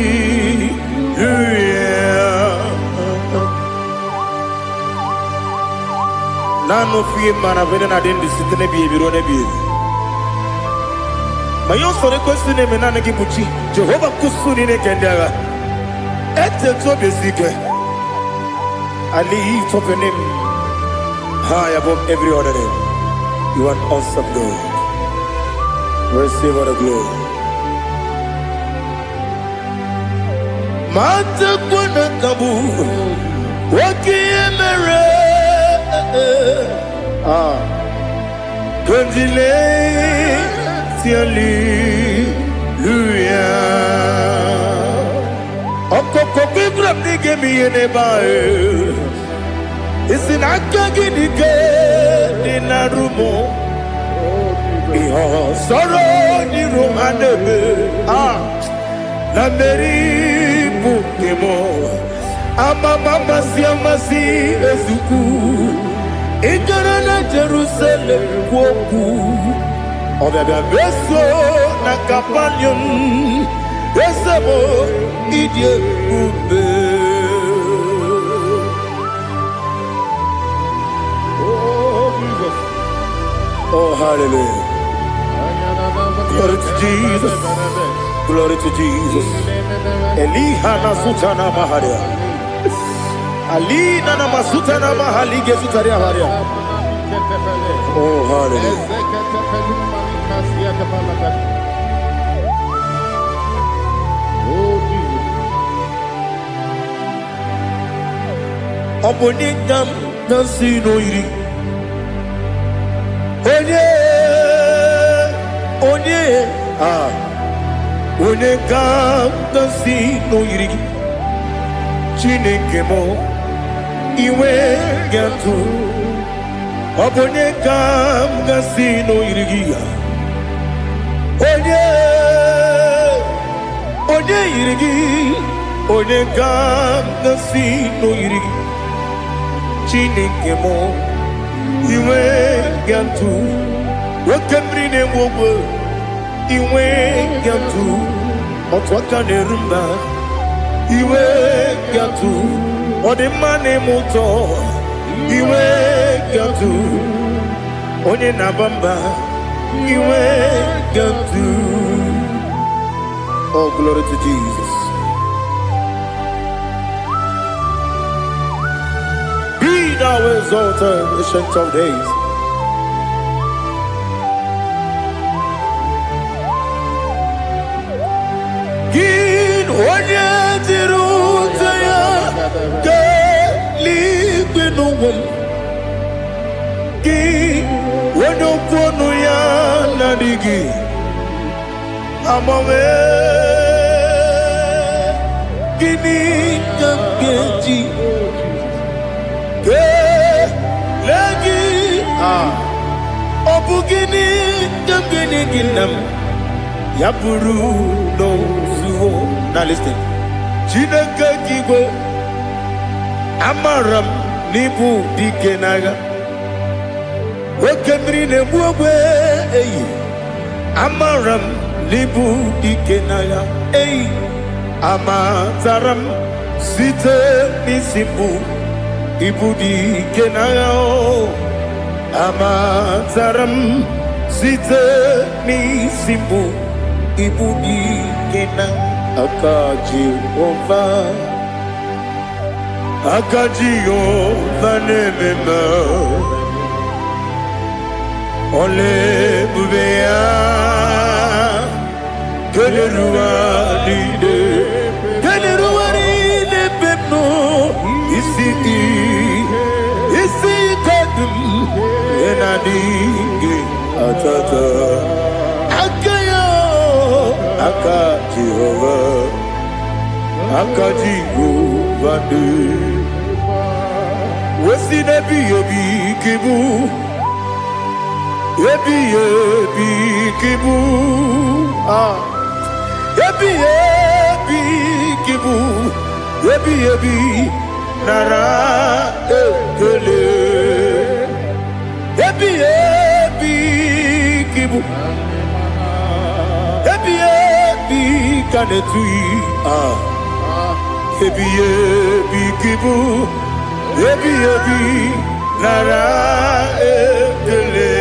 [SPEAKER 1] Nano fiye mana vene na den disitene biye birone biye. Mayon sore kwesune menane ki muchi. Jehovah kusuni ne kendaga. Ete to besike. I lift up your name high above every other name. You are awesome God. Receive all the glory. Mata kuna kabu. Waki emere. Kondile Hallelujah. Okoko bibrap nige mi enebae. Isinaka ginige dinarumo. Iho soro ni romanebe. Na meri bukemo. Ama mama siamasi ezuku. Ikarana Jerusalem woku Obebe beso na kapanion Esemo idye ube Oh Jesus. Oh hallelujah. Glory to Jesus. Glory to Jesus. Eliha na sutana maharia Ali nana masuta na mahali gezutaria haria. Oh hallelujah.
[SPEAKER 2] Oh Jesus.
[SPEAKER 1] Obonikam nasino iri. Onekam nasino iri. Chinekemo Iwe gatu Obone kam gasino irigia Onye irigi Onye kam gasino irigi Chineke mo Iwe gatu Wakemrine mwogo Iwe gatu Otwaka nerumba Iwe gatu Ode mane muto Iwe gatu Onye nabamba Iwe gatu. Oh, glory to Jesus. Be thou exalted, ancient of days. Gin onye tirutaya Liquinum Gi Wonopono ya Nadigi Amame Gini Gamgeji Ke Lagi Obugini Gamgini Ginam Yapuru no Zuho. Now listen. Chineke Kigo Amaram Nibu Dikenaga Wekemri Nebuwe Amaram Nibu Dikenaga Amataram Site Nisibu Ibu Dikenaga Amataram site n'isimu ibu dike na aka Jehova na-ememe ole ebube ya keleruwa niile pepno isi kadum enadinge atata aka Jehova de wesi nebi kibu ebi kibu ebi kibu ebi nara ekele ebi kibu ebi kanetui ebi kibu ebi nara ekele.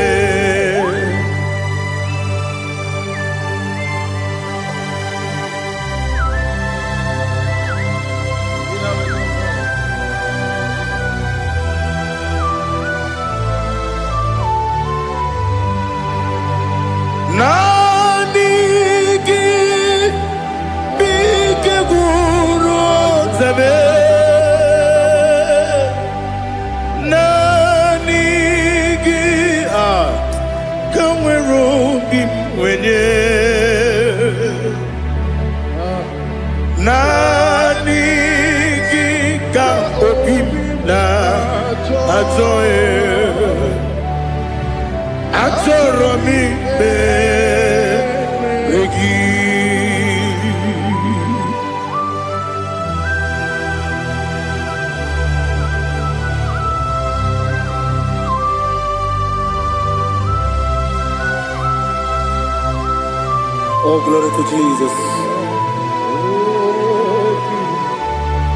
[SPEAKER 1] Oh, glory to Jesus.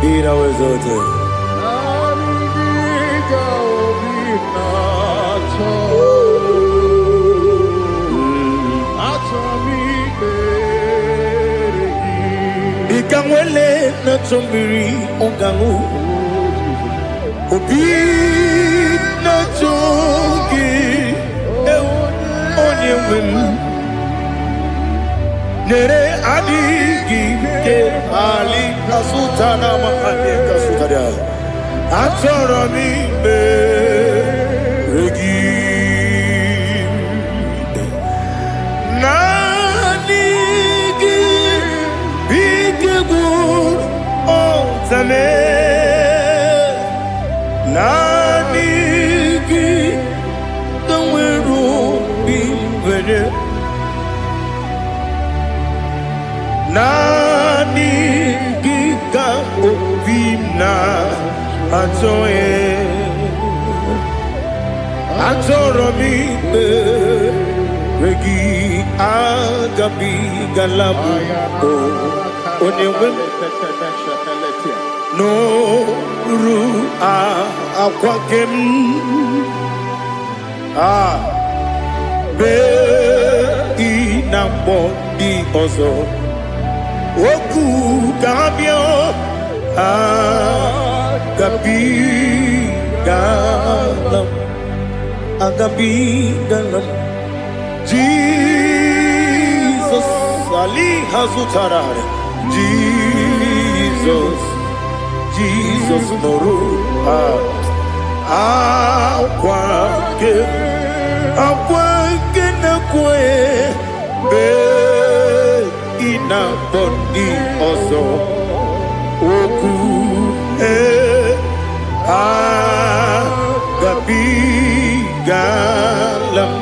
[SPEAKER 1] Be thou exalted. Ikamwele na chombiri ongangu obi na chogi onye wem nere adigi ke ali kasutana mahali kasutaria atoro mi regi nanigi bigegu otame nanigi tanweru bimvene nani gika obimna atoromi regi agabi galabu onewe no ru akwakem be inambo di ozo Oku kabio agabi galam Jesus Ali hazutarare Jesus noru akwake na kwe be ina body ozo oku gabi galam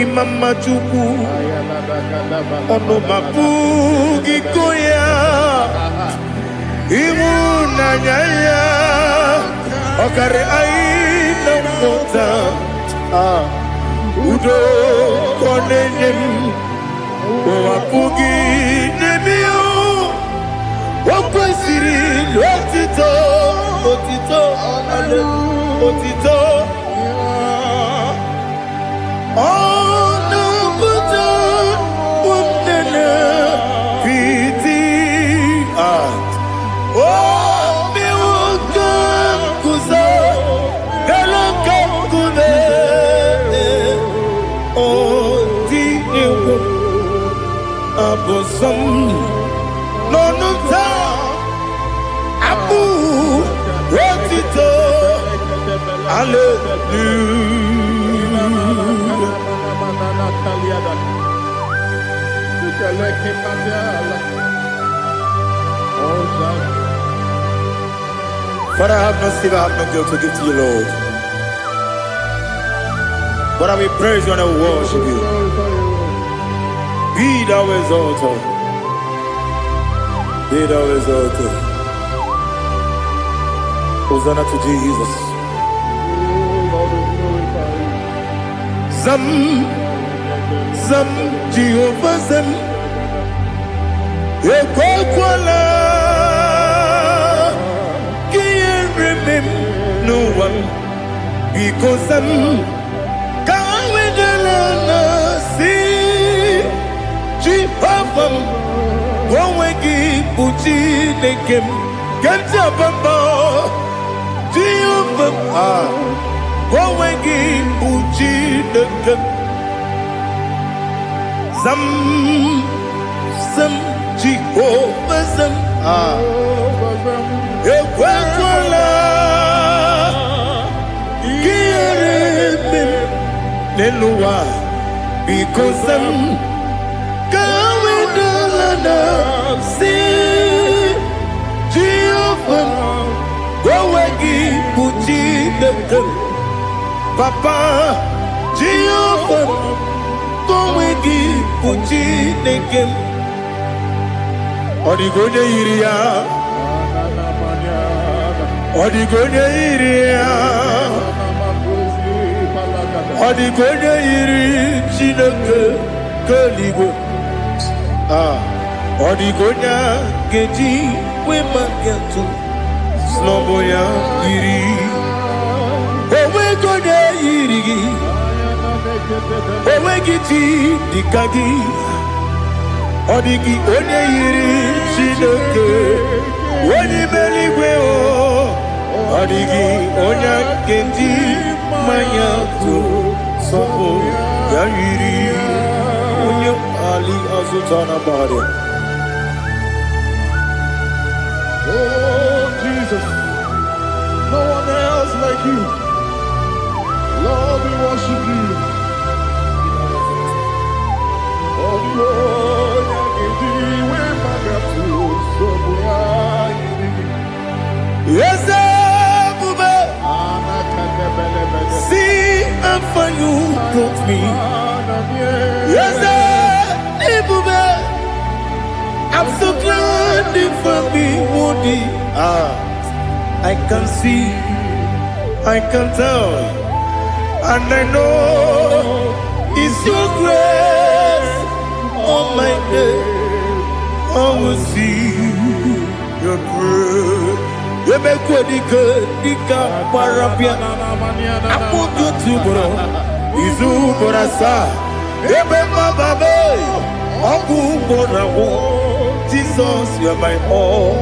[SPEAKER 1] imama chuku ono mapugi koya imuna nyaya okare aina mota udo konenyem wapugi nemio wakwesiri otito bosom no no ta abu retito hallelujah. Father, I have no silver, I have no gold to give to you, Lord. But I will praise you and I will worship you. Be thou exalted. Be thou exalted. Hosanna to Jesus. Zam, Zam, Jehovah Zam. Ekwakwala. Can't remember no one. Because I'm Jehovah, Wawagi Puchi Nekem, Gajabamba, Jehovah, Wawagi Puchi Nekem, Zam, Jehovah Zam, Ekwakwala, Kieremim, Nenua, because I'm see Jehovah, Wawagi Puchi Nekem, Papa Jehovah, Wawagi Puchi Nekem, Odigonya Iria, Odigonya Iria, Odigonya Iri Chineke Kaligo. Odigonya Geji Wemagetu Snowboya Iri Owegonya Iri Owegiti Dikagi Odigi Onya Iri Chinoke Wani Meligweo Odigi Onya Geji Mayatu Sobo Yiri Onya Ali Azutana Bahari.
[SPEAKER 2] Oh, Jesus, no one else like you. Lord, we worship you. Oh, Lord,
[SPEAKER 1] yes, see how far you brought me. Yes, I'm so glad for me, Woody. I can see, I can tell, and I know it's your grace. Oh my God, I will see your grace. You make what you could, you can't parapia. I put you to bro, Izu Borasa, Ebema Babe, Ogu Borawo. Jesus, you're my all.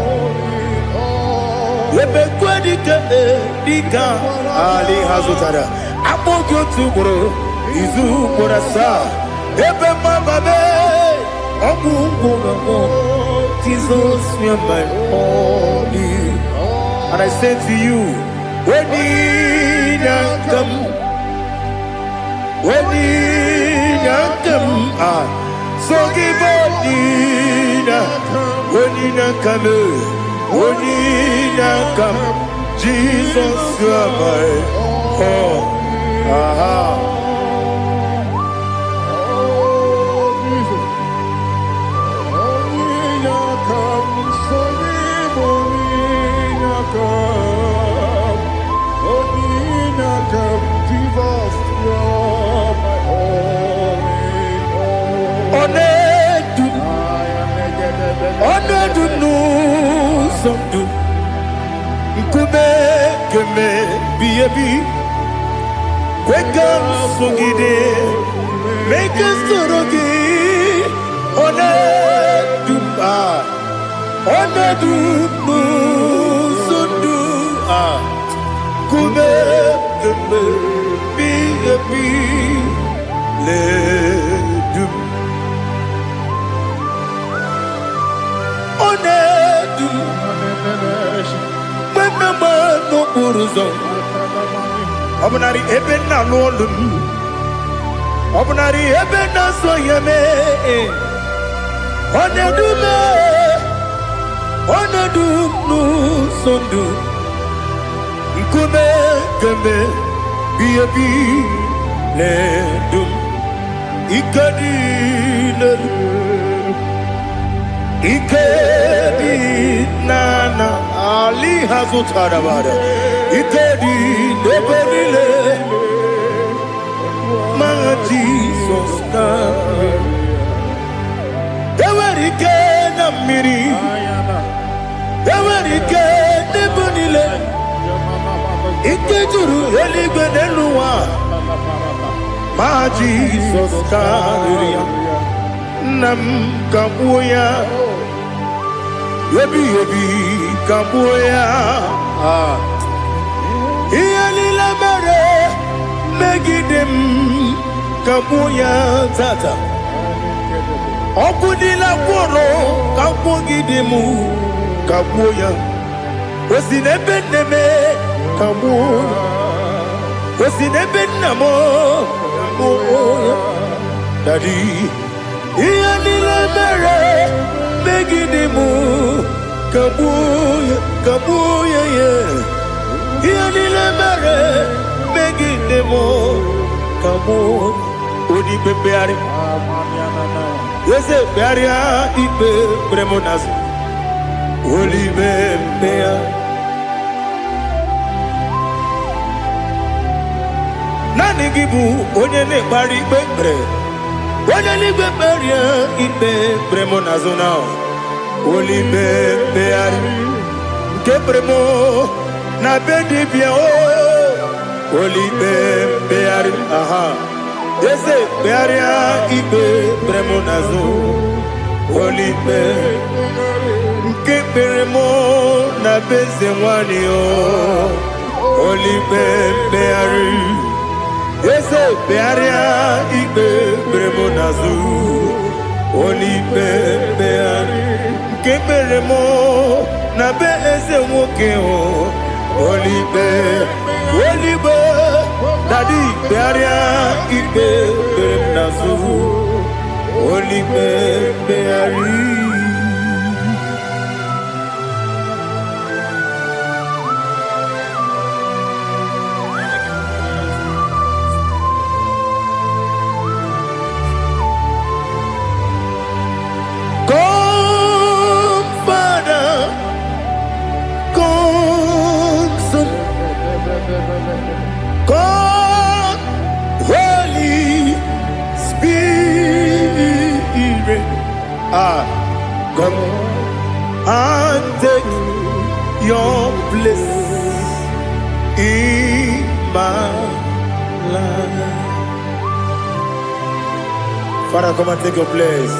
[SPEAKER 1] You make what you can, Ali Hazutara. I put you to bro, Izu Borasa, Ebema Babe, Ogu Borawo. Jesus, you're my all. And I say to you, when you come, so give up, when you come, Jesus, you are my all. Make us buruzo. Obunari ebena lolum. Obunari ebena soyeme. Onedume. Onedum nu sondu. Nkume keme. Biyebi ledum. Ikadi ledum. Ikedi nana Ali hazutarabada. Ikedi neberile. My Jesus come. Ewerike na miri. Ewerike nebenile. Ikejuru eligwe neluwa. My Jesus come. Nam kabuya. Yebi kabuya. Iyalila mere megidem kabuya tata. Okudila kworo kabugidemu kabuya. Osinebenneme kabuya. Osinebennamo kabuya. Daddy. Iyalila mere megidemu kabuya kabuya yeah. Iyalila mere megidemu kabuya. Odi bebeari. Yese bearia ibe bremonas. Oli bebea. Nani gibu onye ne bari bebre. Onye ligbe beria ibe bremonazo now. Oli bebeari. Nke bremo na bedi bia o. Oli bebeari. Aha. Yese bearia ibe bremonazo. Oli be. Nke bremo na beze wani o. Oli bebeari. Yese bearia ibe bremonazo. Oli bebeari. Nke bremo na beze woke o. Oli be. Daddy bearia ibe bremonazo. Oli beari. God, Holy Spirit, come and take your place in my life. Father, come and take your place.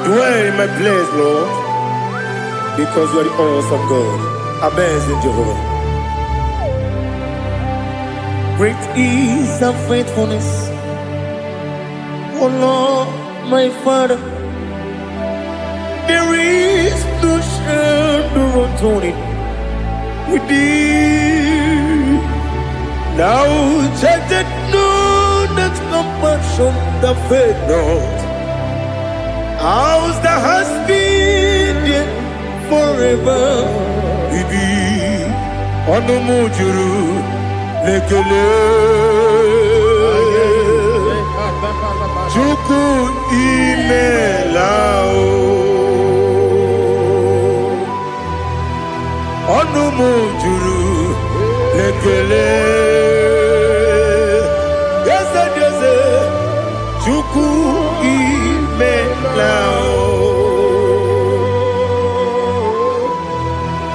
[SPEAKER 1] Dwell in my place, Lord, because you are the awesome God. Amazing Jehovah. Great is thy faithfulness, O Lord, my Father. There is no shadow of turning with thee. Now check that no that compassion that faith not. Ours that has been there forever. We be on the mujuru. Lekele Chuku imelao Onumu juru Lekele Yese Chuku imelao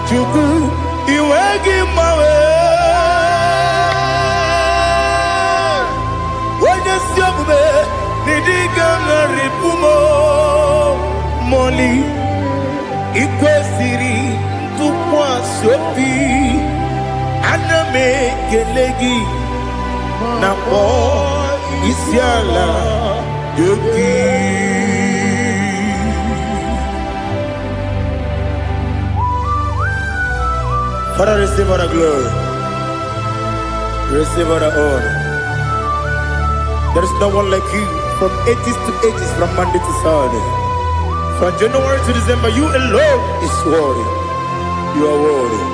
[SPEAKER 1] Chuku iwegi mawe Moli ikwesiri tukwa sopi aname kelegi na po isiala yoki. Father, receive all the glory. Receive all the honor. There is no one like you from ages to ages, from Monday to Saturday. From January to December, you alone is worthy. You are worthy.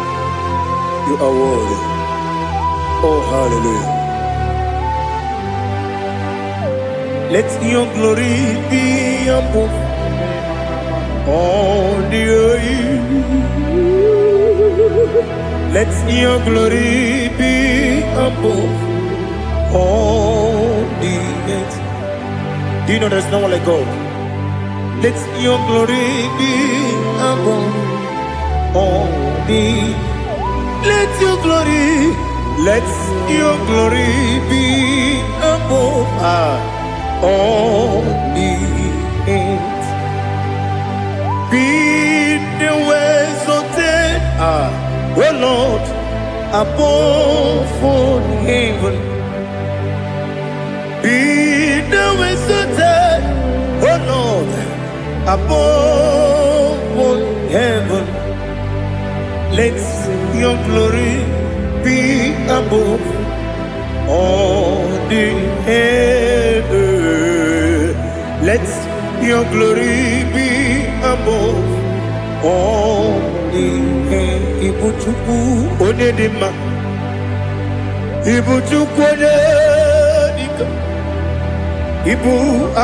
[SPEAKER 1] You are worthy. Oh, hallelujah. Let your glory be above all the earth. Let your glory be above all the earth. Do you know there's no one like God? Let your glory be above all the earth. Let your glory be above all the earth. Be the ways of dead, oh Lord, above all heaven. Be the ways of dead, oh Lord, above all heaven. Let your glory be above all the earth. Let your glory be above all the earth. Ibuchuku onedima, Ibuchuku onedika, Ibu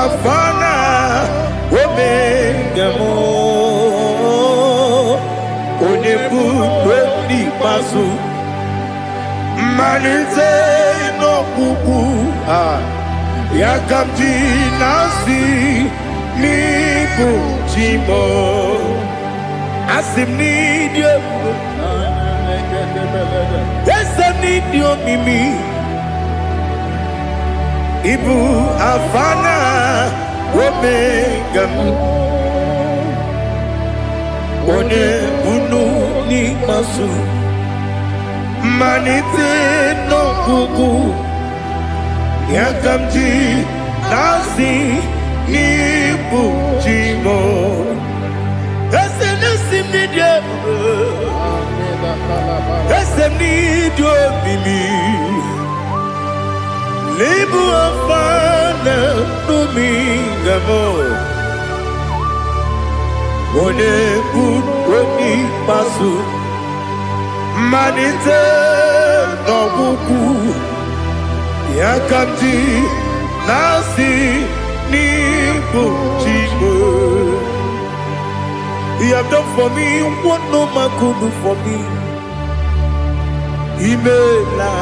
[SPEAKER 1] afana omega mo, onebu oni pasu. Manite no kuku yakamji nasi ni bujimo asim ni dio esa ni dio mimi ibu afana omega one bunu ni masu. Manite no kuku yakamji nasi ibu jimo ese nasi media ese nidio mimi lebu afana numingamo one buni pasu. Manite no buku yakamji nasi ni bujimo. He have done for me what no man could do for me. Imela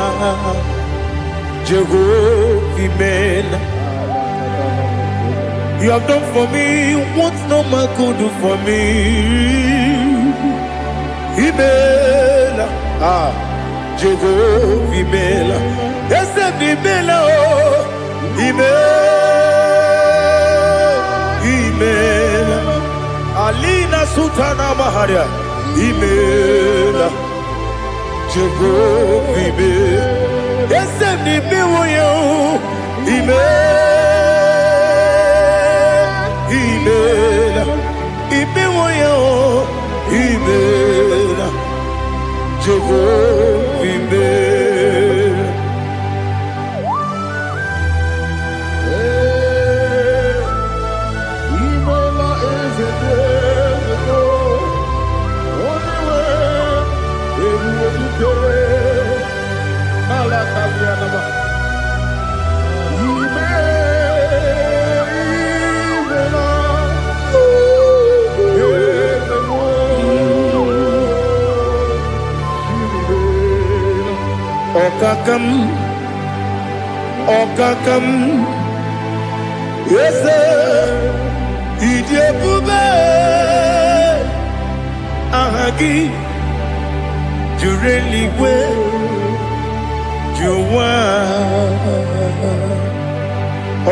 [SPEAKER 1] Jehovah Imela. You have done for me what no man could do for me. Imela, Jehovah Imela, ese Imela, Imela, Alina Sultana Maharia, Imela, Jehovah Imela, ese Imela, Imela, Imela, Imela. Jehovah Imela.
[SPEAKER 2] Imela is a desert, only way they will be there. Malakavianaba.
[SPEAKER 1] Okakam, yes, Idiabube, Ahagi, you really will, you want.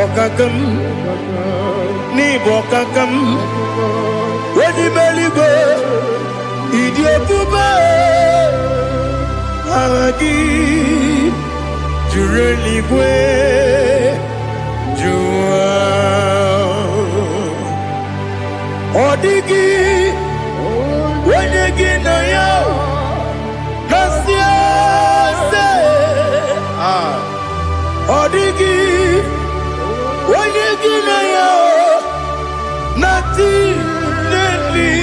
[SPEAKER 1] Okakam, Nibokakam, when you belly go, Idiabube, Ahagi. You really way, you are. Odigi, when you get no yo, Ginaya, Nati, Nelly,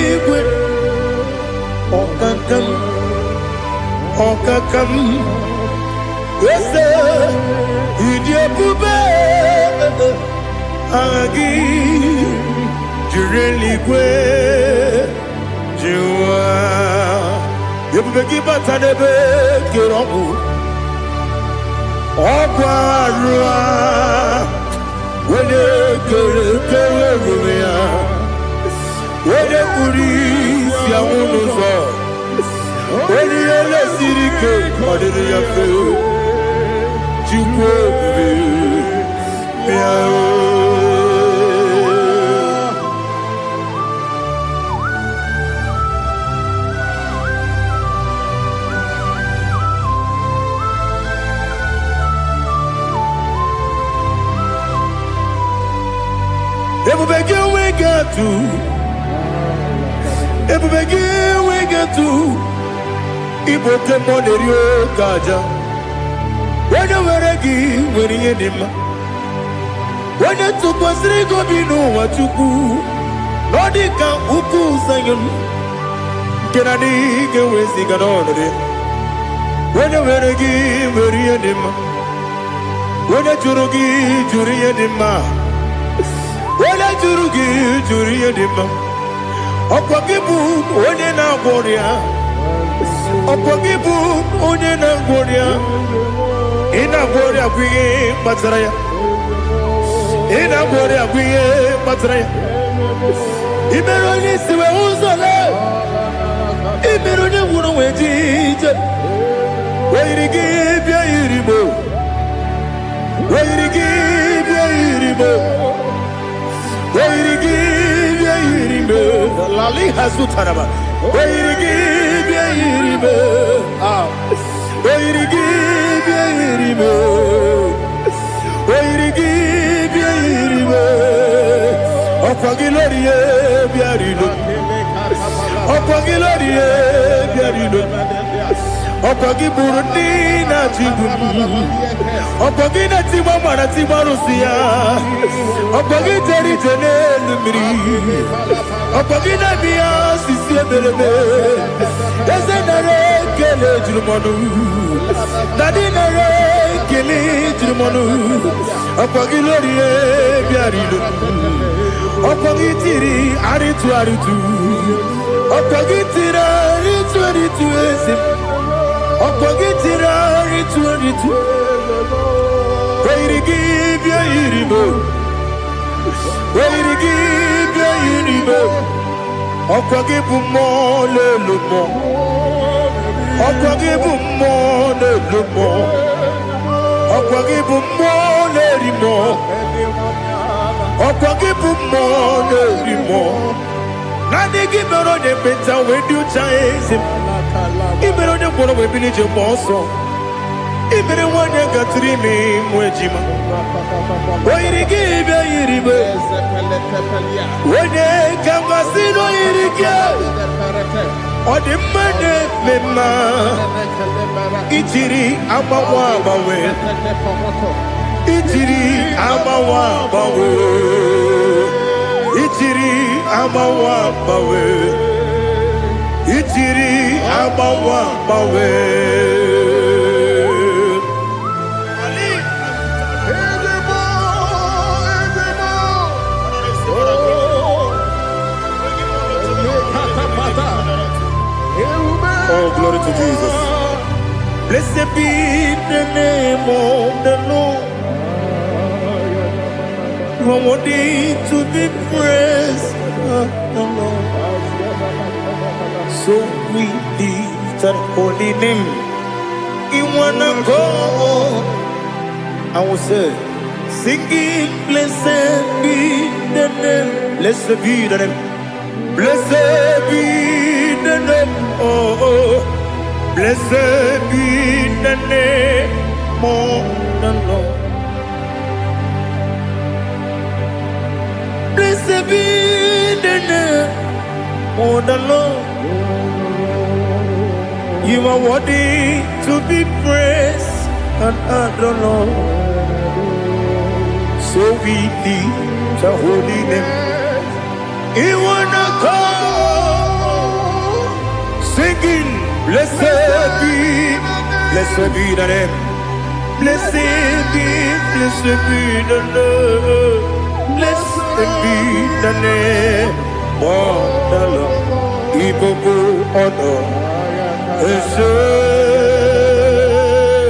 [SPEAKER 1] Okakam, yes, Idia Pube, Agi, Jureligwe, Jua, Yabaki Batanebe, Kiromu, Okwarua, Wede Keremia, Wede Kuris, Yamunuzo. When you are the city cake, what did you feel? You Ibote monerio kaja. When you were a gay, when you had him. When you took us, they go be no what you do. Nordica, Uku, Zion. Can I dig away, sing on it? When you were a gay, when you had him. When you Jurugi, Juri had him. When I Jurugi, Juri had him. Opakibu, when you now warrior. Opogibu onye na ngoria ina ngoria kwiye matraya ina ngoria kwiye matraya imeroni siwe uzole imeroni wuno wejije wayirigi bia yiribo wayirigi bia yiribo wayirigi bia yiribo lali hasutaraba wayirigi bia yiribo wayirigi bia yiribo wayirigi bia yiribo okwagilorie bia rilo okwagilorie bia rilo okwagiburundi na jibu okwagina tiwa mara tiwa rusia okwagiteri tenelu miri okwagina bia sisi ebelebe ezenare kele jirumonu nadinare kele jirumonu okwagilorie bia rilo okwagitiri aritu aritu okwagitiri aritu esim okwagitiri aritu wayirigi bia yiribo wayirigi bia yiribo okwagibu mo lelumo okwagibu mo lelumo okwagibu mo lerimo okwagibu mo lerimo nani gibero de beta wedu chaise ibero de boro we bilije moso ibere wanya gatrimi mwejima wayirigi bia yiribo wene kangasino yirigi odimane mema itiri amawa bawe itiri amawa bawe itiri amawa bawe itiri amawa bawe Oh, glory to Jesus. Blessed be the name of the Lord. You are worthy to be praised, the Lord. So we lift that holy name. You wanna go? I will say, singing, blessed be the name. Blessed be the name. Blessed be the name. Oh, blessed be the name of the Lord. Blessed be the name of the Lord. You are worthy to be praised and adored. So we lift the holy name. He wanna come singing, blessed be the name. Blessed be the name. Blessed be the name. Wonderful, Ibobo honor, Ese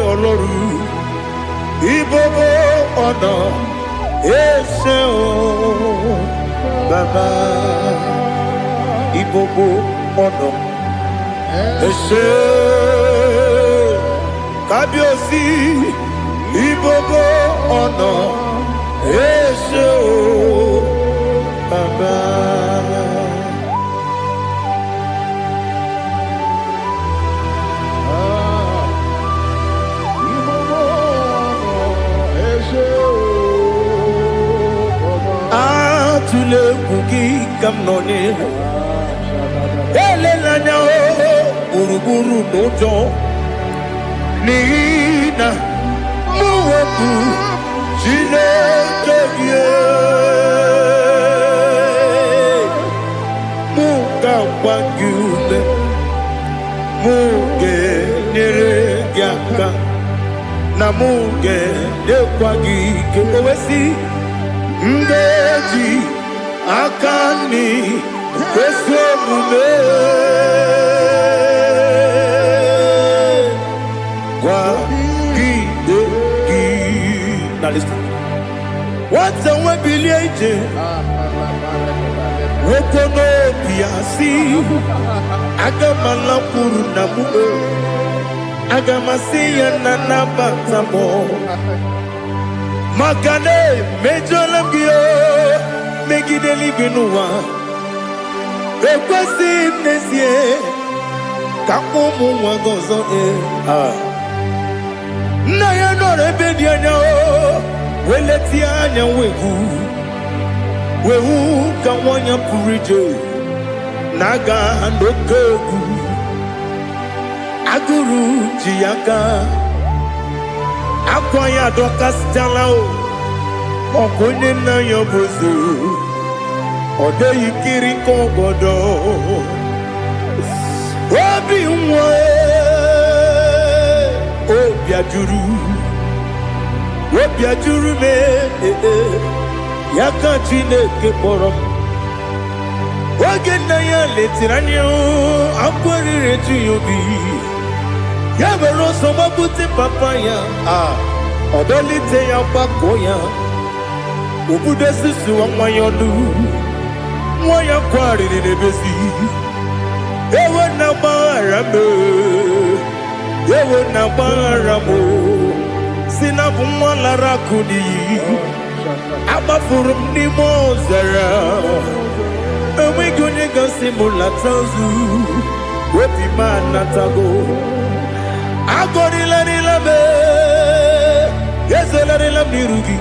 [SPEAKER 1] Oloru, Ibobo honor, Ese Baba, Ibobo honor, Ese Kabiosi, Ibobo honor, Ese Baba. Tule kuki kamnoni ele lanya uruburu nojo nina muweku chile kevye muka wagyume muge nere gyaka na muge dekwagi kewesi ngeji akani kwesemume kwa gidegi. Now listen. What's a webiliate? Wokono piasi agamala puru namu agamasiya nanabatamo Makane mejolamgio megideli genua ekwesi nesie kakomu wagozo na ya no rebedi anya weleti anya wehu kawanya purije naga ndokeku aguru jiaka akwanya dokas jalao okonye na yobozo ode yikiri kogodo obi nwa obi ajuru me yaka Chineke kpọrọ oge na ya letiranye akwarire tuyobi ya bere ọsọ gbapute papa ya ọdọlite ya gbakọ ya obodo susu nwa ya ọnụ nwa ya kwariri n'ebezi ewe na gbaghara m si na bụ nwa lara akụ n'iyi agbafuru m n'ime ọzara enweghị onye gasị m lata ozu obi m anatago agọrịlarịla m ezelarịla m n'iru gị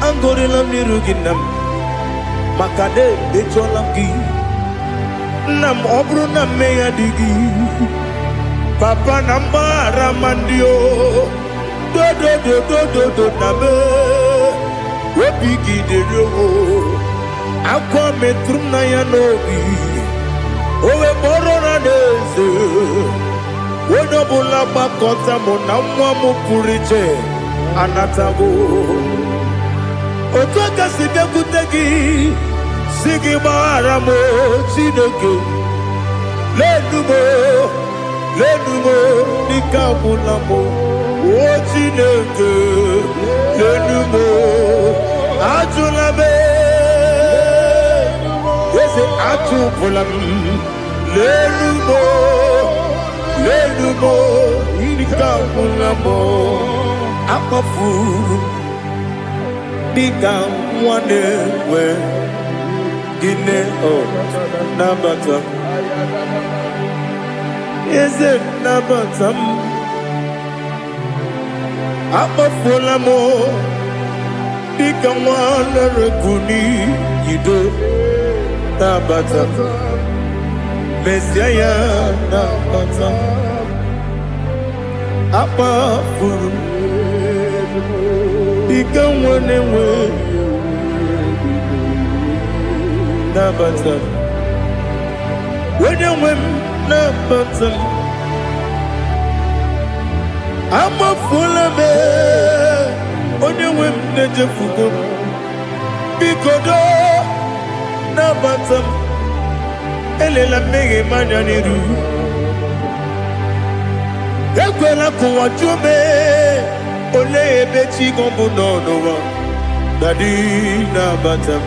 [SPEAKER 1] agọrịla m n'iru gị nna m maka na emejọla m gị nna m ọ bụrụ na mmehie adịghị papa na mgbaghara ma ndị o dodododododo na me obi gị dịrị owo akwa metụrụ m na ya n'obi o wee kpọrọ na n'eze onye ọbụla gbakọta mụ na nwa m pụrụ iche anatago otu aka si bịakwute gị si gị gbaghara m Chineke lenumo dịka ọbụla m o Chineke lenumo ajụla m eze atụpụla m lenumo dịka ọbụla m akpafuru dịka nwa na-enwe gịnị nabata m eze nabata m akpafuola m dịka nwa na-erekwu n'iyido nabata m mesia ya nabata m akpafuru Ika wanewe Nabatam Wenewem Nabatam Ama fulame Onewem Nejefugo Bikodo Nabatam Elela mege manyaniru Ekwela kuwa chume Ole beti gombo nonowa Dadi Nabatam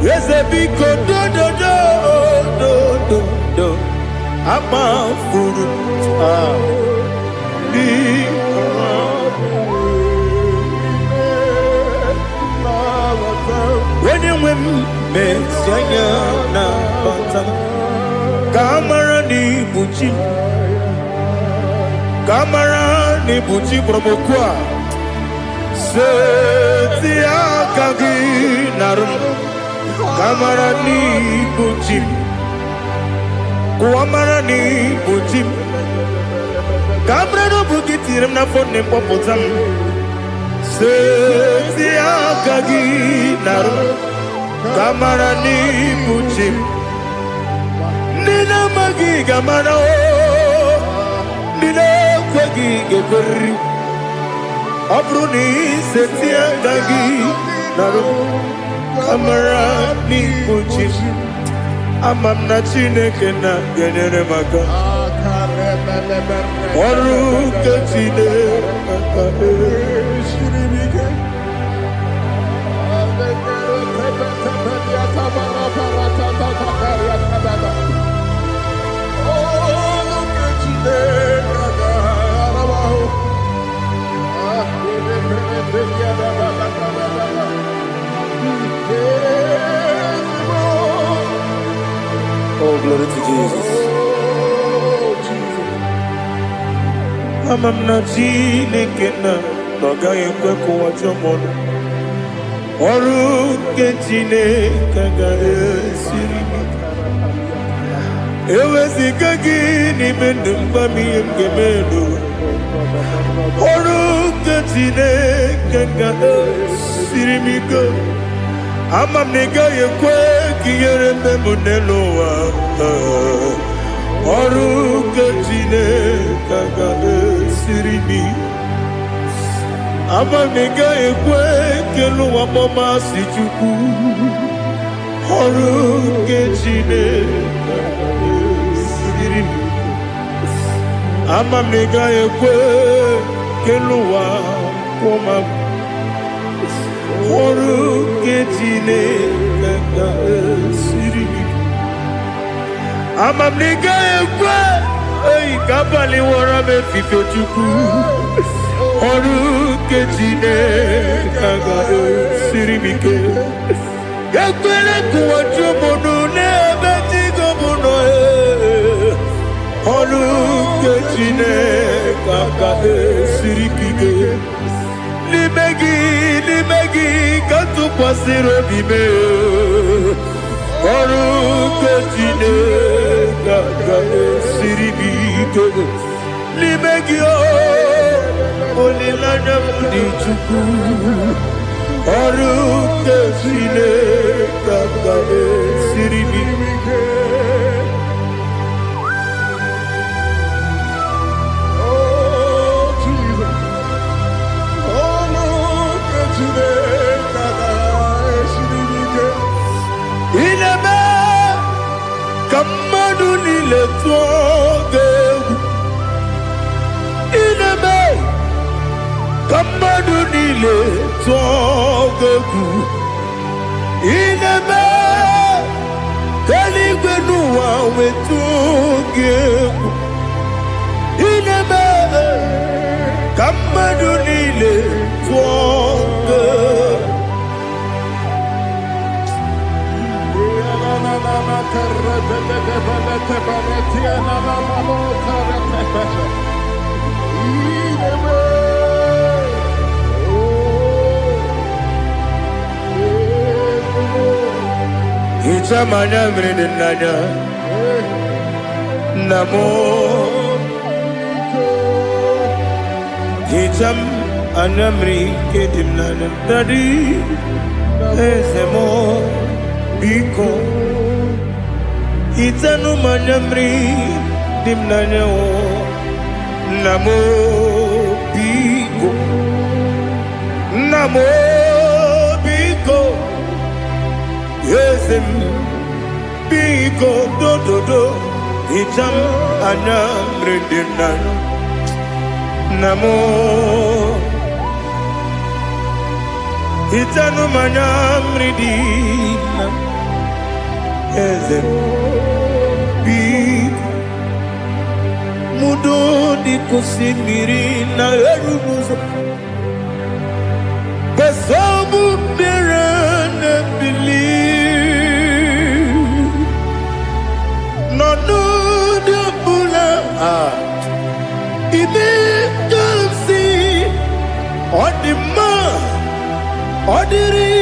[SPEAKER 1] Yeze biko do Ama furu When you win me Sanya Nabatam Kamara ni buchi Kamara ni buchi promokwa Setia kagi narum Kamara ni buchi Kuamara ni buchi Kamara no bukitirim na fone popotam Setia kagi narum Kamara ni buchi Nina magi kamara o Nina kwagi geberi Abruni setia kagi narum Kamara ni buchi Amam na chineke na genere maka Oru kachine Oh, glory to Jesus. Amam na chineke na noga ekwe kuwa chomono Oru kechine kaga esiri Ewe sikagi ni mendumba miyemgemelo Oru kechine kaga esiri miko Amam nega yekwe kiyere memunelo wa Oru kechine kaga esiri miko Amam nega yekwe kelu wa mama si chuku Oru kechine kaga esiri miko Amam nega yekwe kelu wa mama Oru kechine kaga esiri Amam nega yekwe Ei kabali wara me fifo chuku Oru kechine kaga esiri mike Yekwele kuwa chumono nebe tigo mono Oru kechine kaga esiri mike Limegi katu pasiro bime Oru kechine kaga esiri mike Limegi Olilanya mudi chuku Oru kechine kaga esiri mike Ineme kamadu nile tuoge Ineme kamadu nile tuoge Ineme kaligwenu wawe tuoge Ineme kamadu nile tuoge Itamanya mridinanya Namo Itam Anamri kedimnana dadi ezemo biko itanu manamri dimnana o namo biko ezem biko do itam anamri dimnana namo itanu manamri dimnana ezem biko mudo di kusimiri na erumuzo besobu mirana believe no de bula ime kamsi odima odiri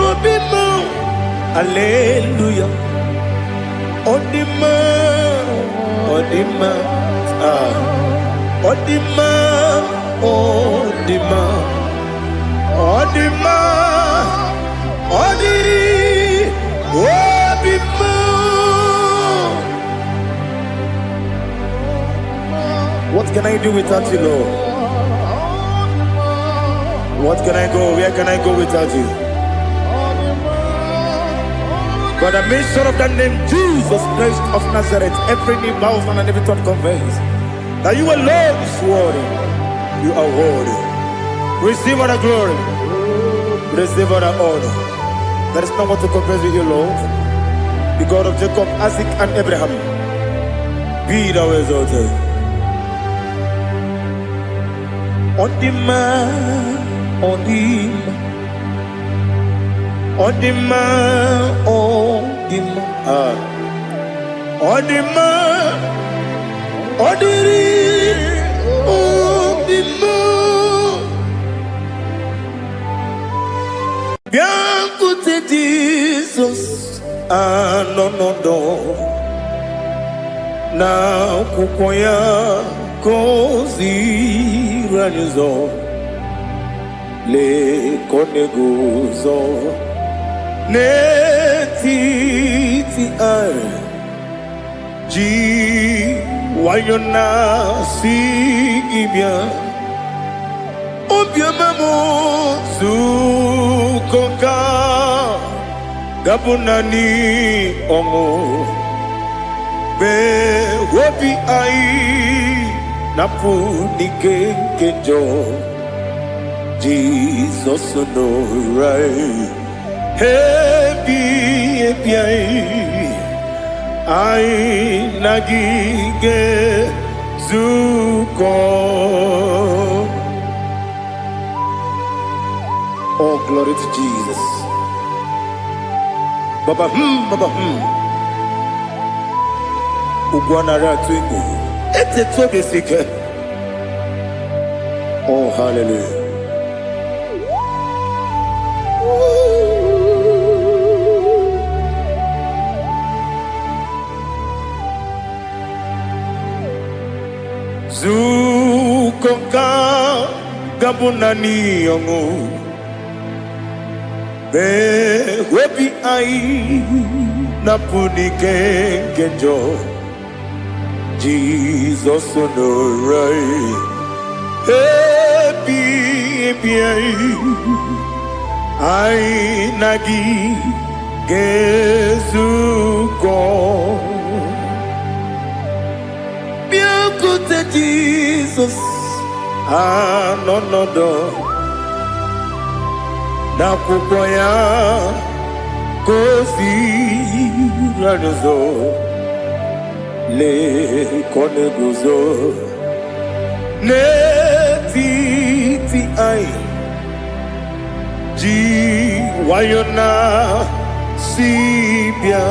[SPEAKER 1] obima hallelujah odima odima odima odiri obima. What can I do without you, Lord? What can I go? Where can I go without you? But the mention of that name, Jesus Christ of Nazareth, every knee bows and every tongue confesses that you alone is worthy. You are worthy. Receive all the glory. Receive all the honor. There is no one to confess with you, Lord. The God of Jacob, Isaac, and Abraham. Be thou exalted. Odima. Bianco Jesus, no, na kukoya kozi ranizo. Le koneguzo netiti ai ji wayona si ibia obia mamo sukoka gabunani omo be wobi ai napunike kejo Jesus no right happy I nagige zuko. Oh, glory to Jesus. Baba Ugwanara twingu ete tobe sike. Oh, hallelujah. Zukoka gabunani yongo be webi ai napunike genjo Jesus no right happy ai nagi gezuko. Jesus, no, na kukoya kozi ranizo le koneguzo netiti ai ji wayona sibia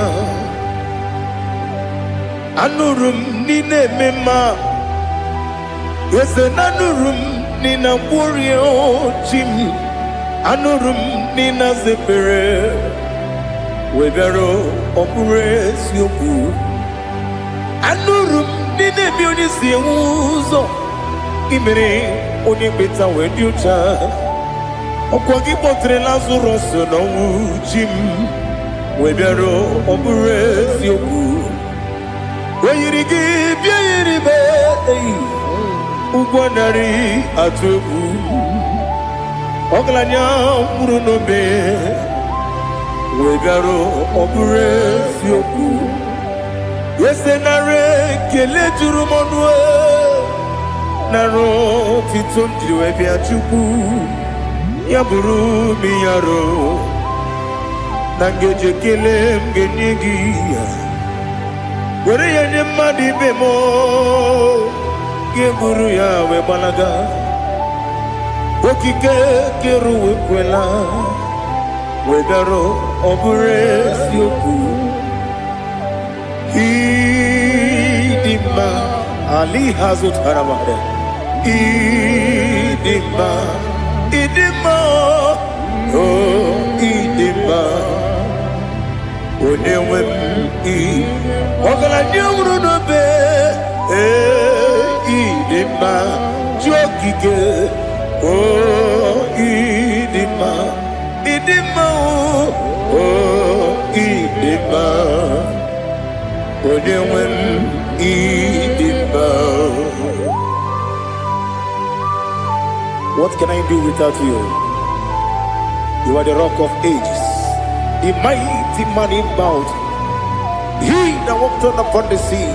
[SPEAKER 1] anurum nine mema. Wese nanurum nina burio chim anurum nina zepere webero opures yoku anurum nine bionisi uzo imere onye beta wedi ucha ọkwa gị kpọtere Lazarus n'ọnwụ chi m wee bịara ọ bụrụ eziokwu o yiri gị bịa yiri be ụgwọ narị atụ egwu ọgaranya mkpụrụ n'obe wee bịara ọ bụrụ eziokwu ese nara ekele juru m ọnụ nara otito m jiri wee bịa Chukwu ya bụrụ m ya ro na ngeji ekele m ga-enye gị were ya nye mmadụ ibe m ga-eburu ya wee gbalaga okike kere wekwela wee bịara ọ bụrụ eziokwu idimma ali hazụtara mmadụ idimma idimma o idimma onye nwe m ọgaranya nwụrụ n'obe idimma ji okike o idimma idimma o idimma onye nwe m idimma. What can I do without you? You are the rock of ages, the mighty man in battle, he that walked upon the sea.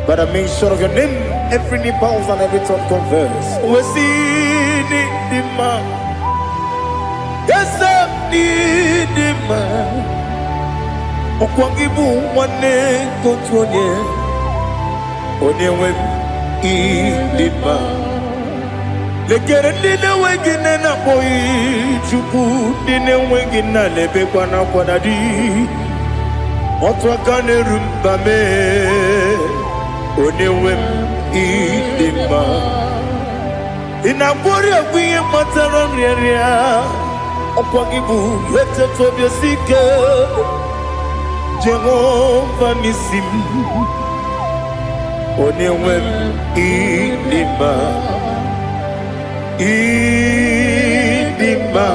[SPEAKER 1] By the mention of your name, every knee bows and every tongue confess. We see the man. Yes, I need the man. Okwangibu wane kotonye, onye wem idima. Lekere nine wengine na boyi Chukwu nine wengine lebe kwa na kwanadi. Otwakane rumbame, onye wem idima. Inabori agwiye matara nriya, okwangibu yete tobye sike. Jehovah Nisim, onye nwe m idimma, idimma,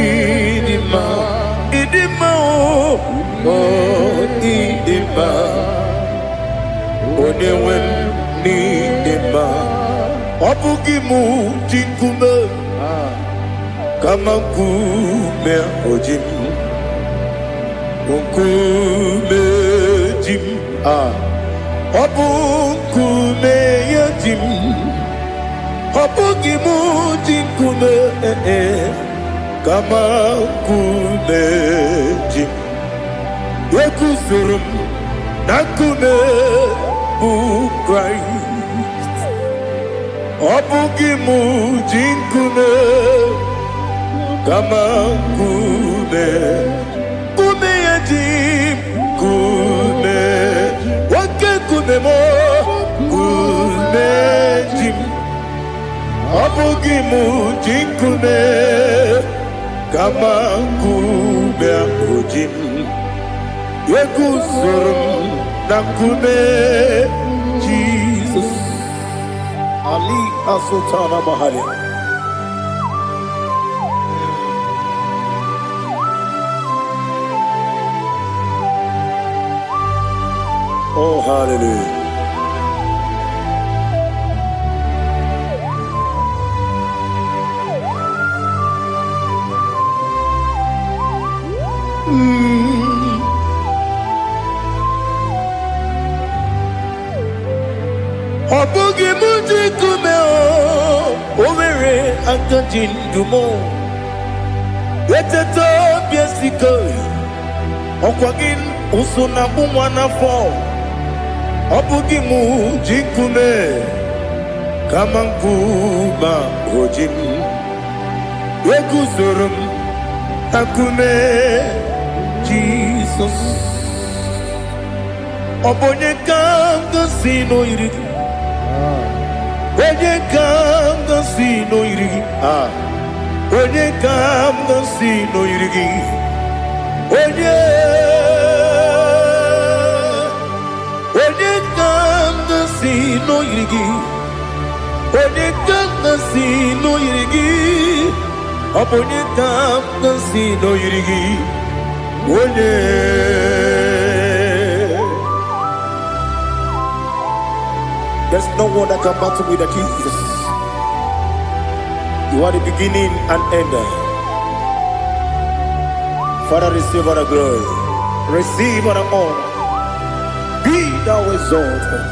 [SPEAKER 1] idimma, idimma, oh idimma, onye nwe m idimma. Ọ bụghị mụ ji nkume kama nkume ojim, nkume jim, ọ bụ nkume ya jim, ọ bụghị mụ ji nkume kama nkume jim. Ekuzuru m na nkume bụ Kraịst, ọ bụghị mụ ji nkume kama kume, kume ya jim, kume, wake kume mo, kume jim, abugi mu jim kume, kama kume jim, yekusurum na kume, Jesus, Ali Asutana Mahali. Oh, hallelujah. Obugi muji kume o were akajin dumo. Yeteto biesiko okwagin usuna bumwana fo. Obugi muji kume kama nkuma ojim. Yeguzorum akume Jesus. Obonye kanga sino irigi. Onye kanga sino irigi. Onye kanga sino irigi. Onye kanga si no yirigi. Oneka si no yirigi. Oneka si no yirigi. There's no one that can battle with Jesus. You are the beginning and end. Father, receive all the glory. Receive all the honor. Be thou exalted.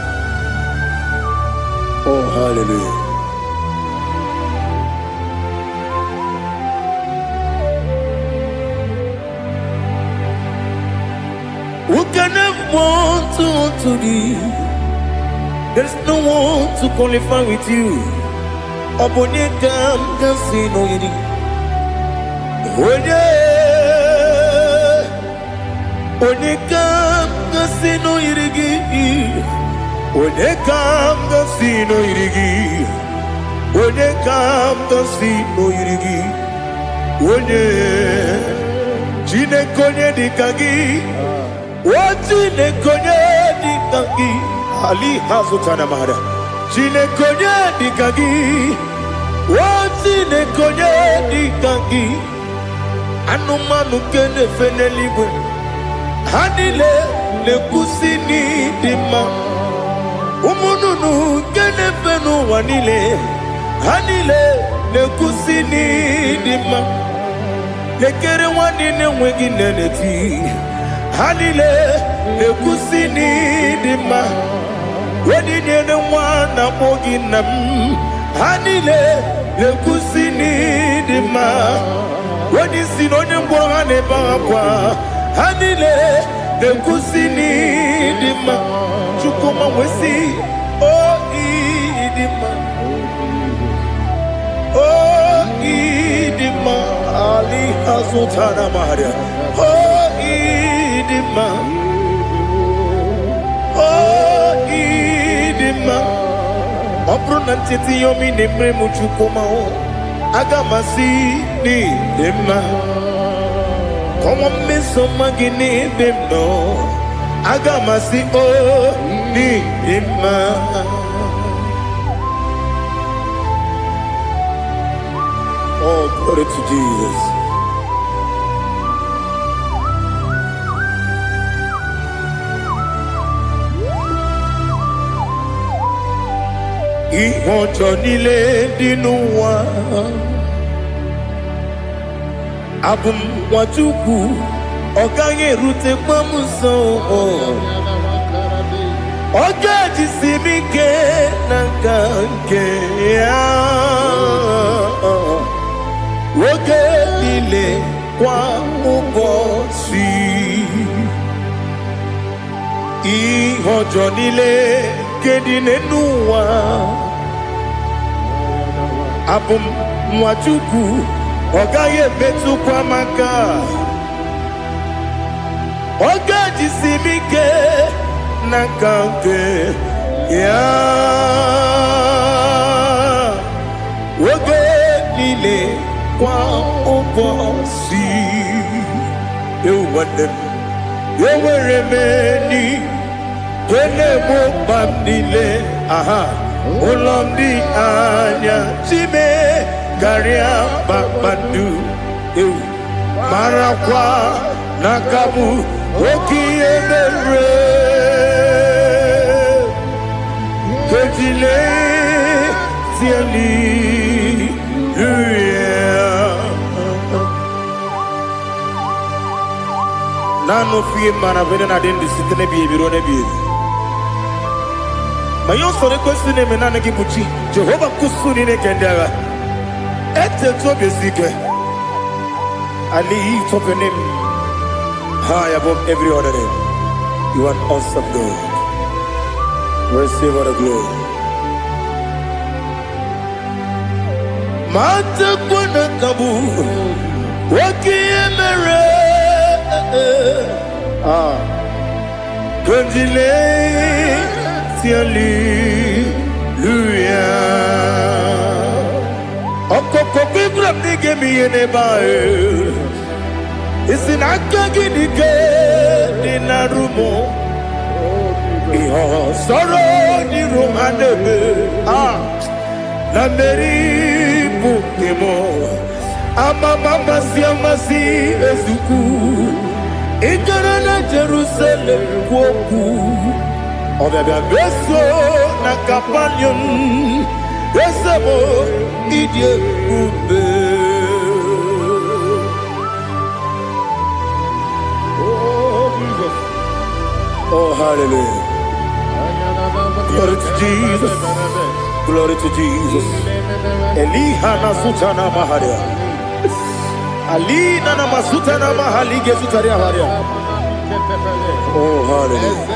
[SPEAKER 1] Oh, hallelujah. Who can have one to thee? There's no one to qualify with you. Abonekam can see no yidi. Onekam can see no yidi. Onekam can see no yidi. Onekam can see no yidi. Jine konye dikagi. Wajine konye dikagi. Ali hazutana mahara. Jine konye dikagi. Wajine konye dikagi. Anumanu kene feneliwe. Hanile le kusini dima. Umununu kene fenu wanile. Hanile le kusini dima. Lekere wanine wengi neneti. Hanile le kusini dima. Wedi nene wana mogi nam. Hanile le kusini dima. Wedi sinone mbwangane bangapwa. Hanile le kusini dima. Chukuma wesi oh idima. Oh idima. Ali hazutana maharia. Oh idima. Oh idima. Opronantiti yomi nemre muchukuma o. Agamasi ni dema. Como me somagini demno. Agamasi o ni dema. Oh, glory to Jesus. Ihojo nile dinuwa. Abum watuku. Oganye rute pamuso. Oga jisimike nankanke ya. Woge nile kwa ubosi. Ihojo nile kedine nuwa. Abum mwatuku. Ogaye betu kwa maka. Oga jisimike nankanke ya. Woge nile kwa ubosi. Ewadem Yeweremeni Kene mo bamdile aha Ulomdi anya Chime Garia bakbandu Marakwa Nakabu Oki emere Kejile Tiali Nano fiye maravene na den disitene biye birone biye. Mayon sore kwesine menane kibuchi. Jehovah kusuni ne kendera. Ete tobe sike. I lift up your name high above every other name. You are awesome God. Receive all the glory. Mata kwana kabu. Waki emere. Kandile tiali luya. Okoko bibra nige mi enebae. Isinaka ginike dinarumo. Sorrow ni romanebe. Na meri bukemo. Mama siamasi ezuku. Ikarana Jerusalem woku. Obebe beso na kapanion. Esemo idie ube. Oh, hallelujah. Glory to Jesus. Glory to Jesus. Elihana sutana maharia. Alina na masutana mahali gesutaria haria. Oh, hallelujah.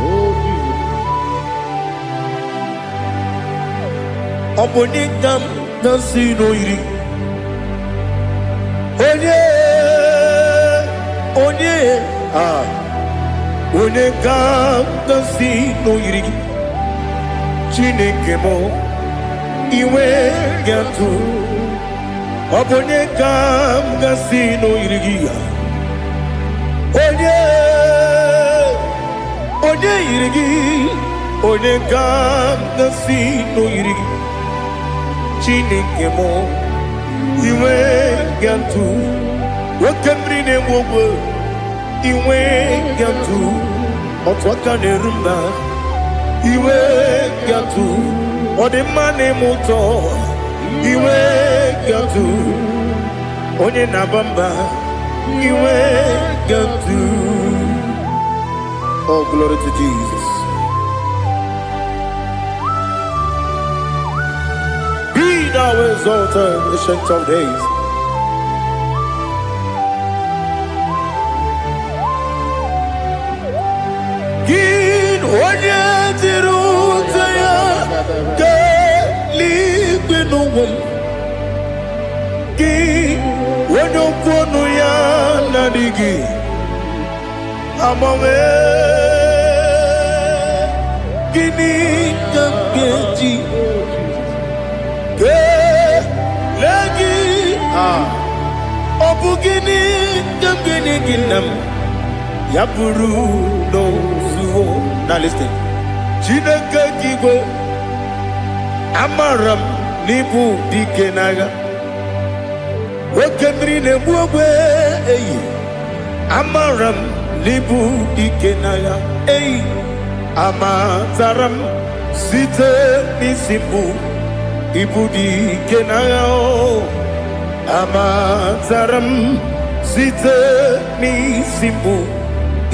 [SPEAKER 2] Oh, Jesus.
[SPEAKER 1] Obonikam nasino iri. Onye kam nasino iri. Chineke mo iwe gatu. Onye kam nasino iri. Onye iri. Onye kam nasino iri. Chineke mo iwe gatu. Wakemri ne mwogo iwe gatu. Otwaka ne rumba iwe gatu. Odemane moto iwe gatu. Onye nabamba iwe gatu. Oh, glory to Jesus. Be thou exalted, ancient of days. Gin onye tiruta ya ke ligbe n'ụwa. Gin onye kwonu ya na-adịghị agbanwe. Gịnị ka m ga-eji kelee gị? Ọ bụ gịnị ka m ga-enye gị nna m? Ya bụrụ n'ozuo. Now listen. Chineke igwe amara m n'ibu dike n'agha. Oke mmiri na-egbu ogwe eyi. Amara m n'ibu dike n'agha. Eyi amatara m site n'isi mbụ ibu dike n'agha. Amatara m site n'isi mbụ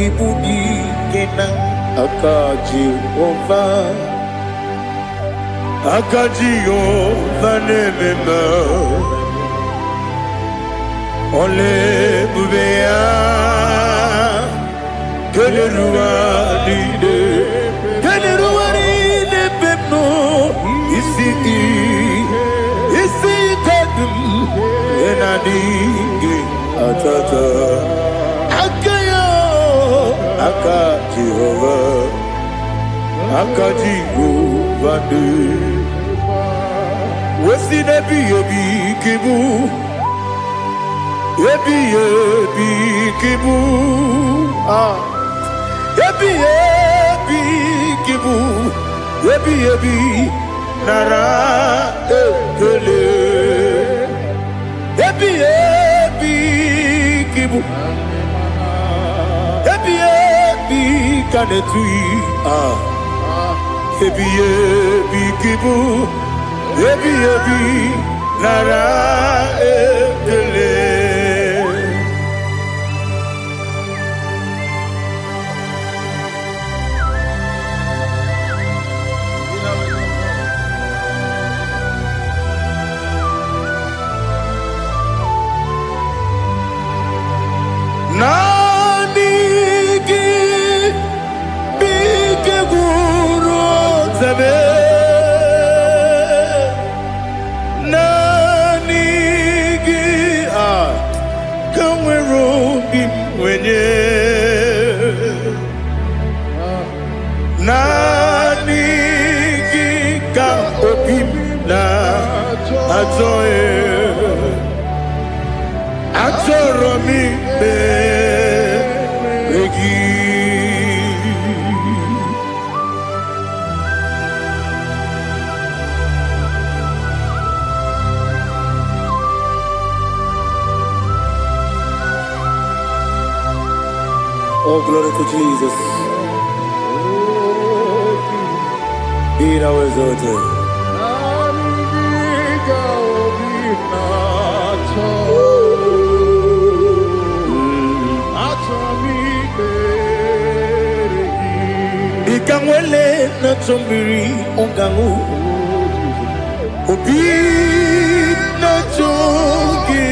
[SPEAKER 1] ibu dike n'agha. Aka Jehova na-ememe ole ebube ya keleruwa niile pepno isi kadum enadinge atata aka Jehova de wesi nebi ebi kibu ebi kibu ebi kibu ebi nara ekele ebi kibu ebi kanetui ebi kibu ebi nara ekele. Atoro mi be glory to Jesus. Be thou exalted. Ikangwele na chombiri ongangu Obi na chogi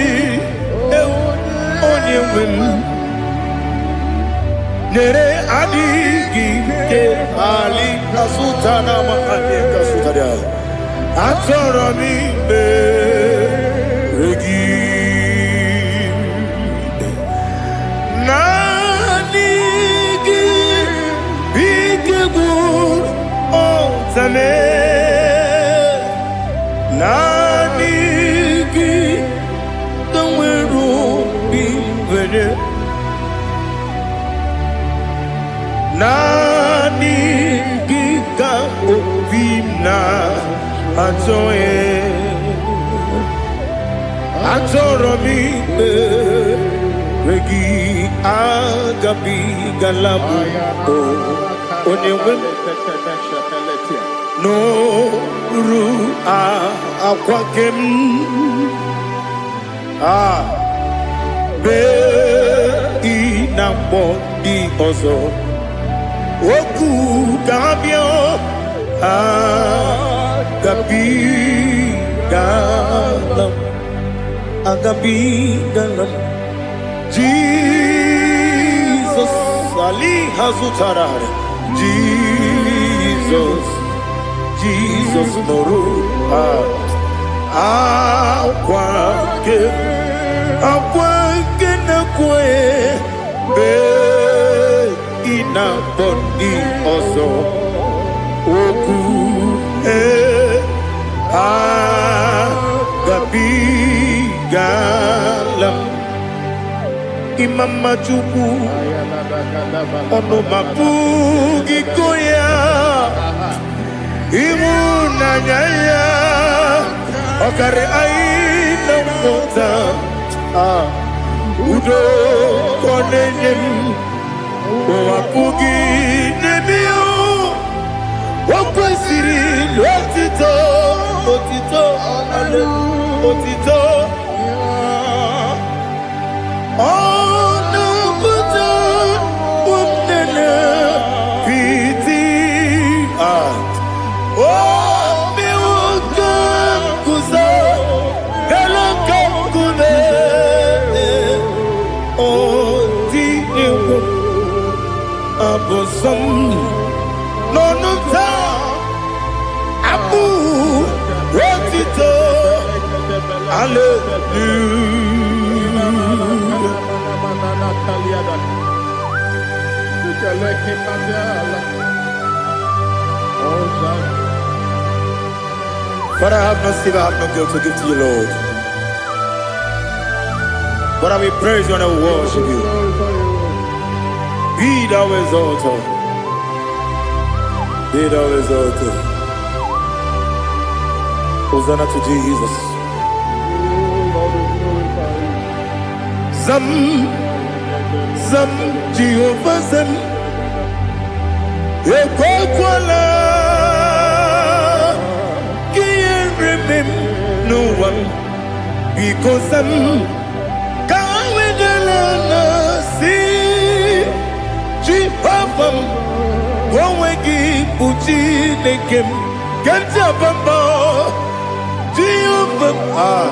[SPEAKER 1] onye wem Nere adigi ke ali kasuta na mahali kasuta dia Atoro mi be regi Nanigi bige gur otame Nanigi tanweru bivere Nanigi ka obina atoe Atoro mi regi agabi galabu Onewe no ru akwakem be inambo di ozo oku gabio agabi galam Jesus Ali Hazutarare Jesus Noru Akwake na kwe be ina boni ozo oku gabi galam Imama Chuku ono mapugi koya imuna nyaya okare aina mota udo konenyem wapugi nebio wakwesiri otito ale otito ono kuto umnene piti miwaka kuza galaka kude oti ewo abosom nonuta abu otito hallelujah. Father, I have no sin, I have no guilt to give to you, Lord. But I will praise you and I will worship you. Be thou exalted. Be thou exalted. Hosanna to Jesus. Zam Jehovah Zam Ekwakwala Can't remember no one because I'm Kawedalana see Jehovah Gwawegi Puchi Nekem Gajabamba Jehovah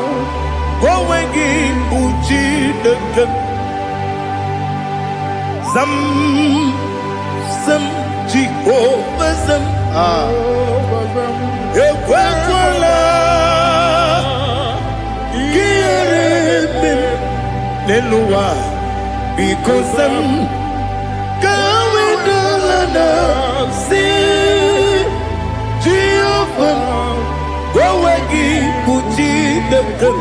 [SPEAKER 1] Gwawegi Puchi Nekem Zam Jehovah Zam Ekwakwala Kieremem Neluwa because I'm Kawedalana see Jehovah Gwawegi Puchi Nekem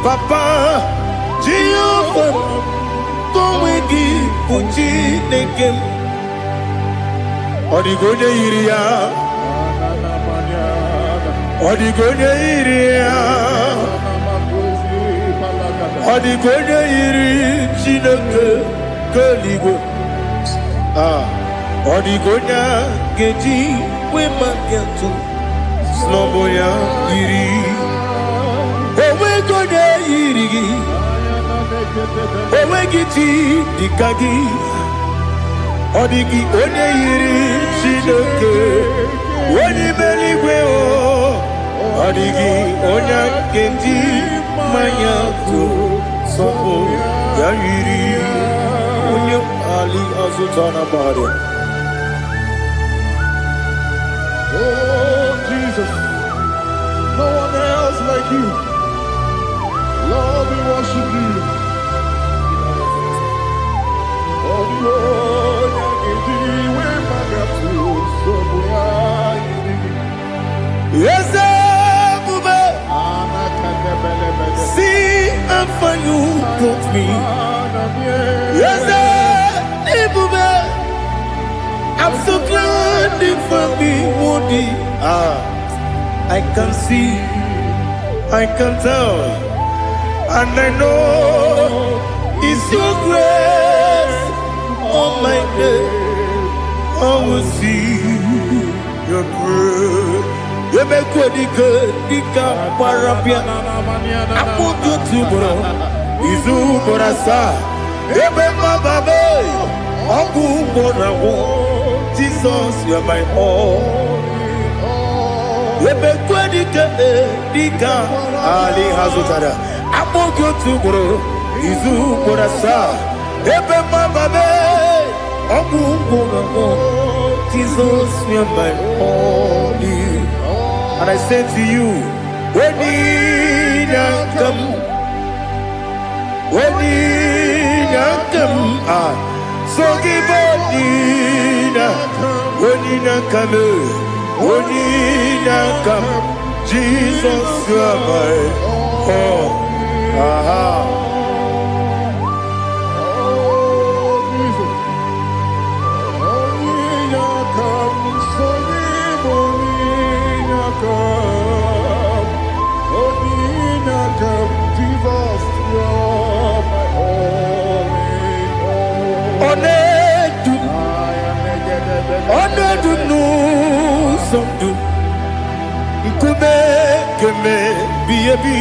[SPEAKER 1] Papa Jehovah Gwawegi Puchi Nekem Odigonye iria Odigonye iria Odigonye iri Chineke Keligo Odigonya geji we magatu snoboya iri owe gonya irigi owe giti dikagi odigi onye iri Chineke onye meligwe o odigi onya geji mayatu sobo ya iri onye ali azutana bahare.
[SPEAKER 2] Oh, Jesus, no one else like you. Lord, we worship you. Oh, Lord, I give you my gratitude. So we are
[SPEAKER 1] Yes, see how far you brought me. Yes, I'm so glad for me, Woody. I can see, I can tell, and I know it's your grace. Oh my God, I will see your grace. You make what you could, you can't parapia. I'm going to bro. Izu borasa, ebe mababe. Ogu borawo. Jesus, you're my all. Ebe kwadika dika ali hazutara. Amo gotu bro, izu borasa. Ebe mababe, ogu borawo. Jesus, you're my all. And I say to you, when you come, so give up when you come, Jesus, you are my all. Onedu no somdu Nkube keme biyebi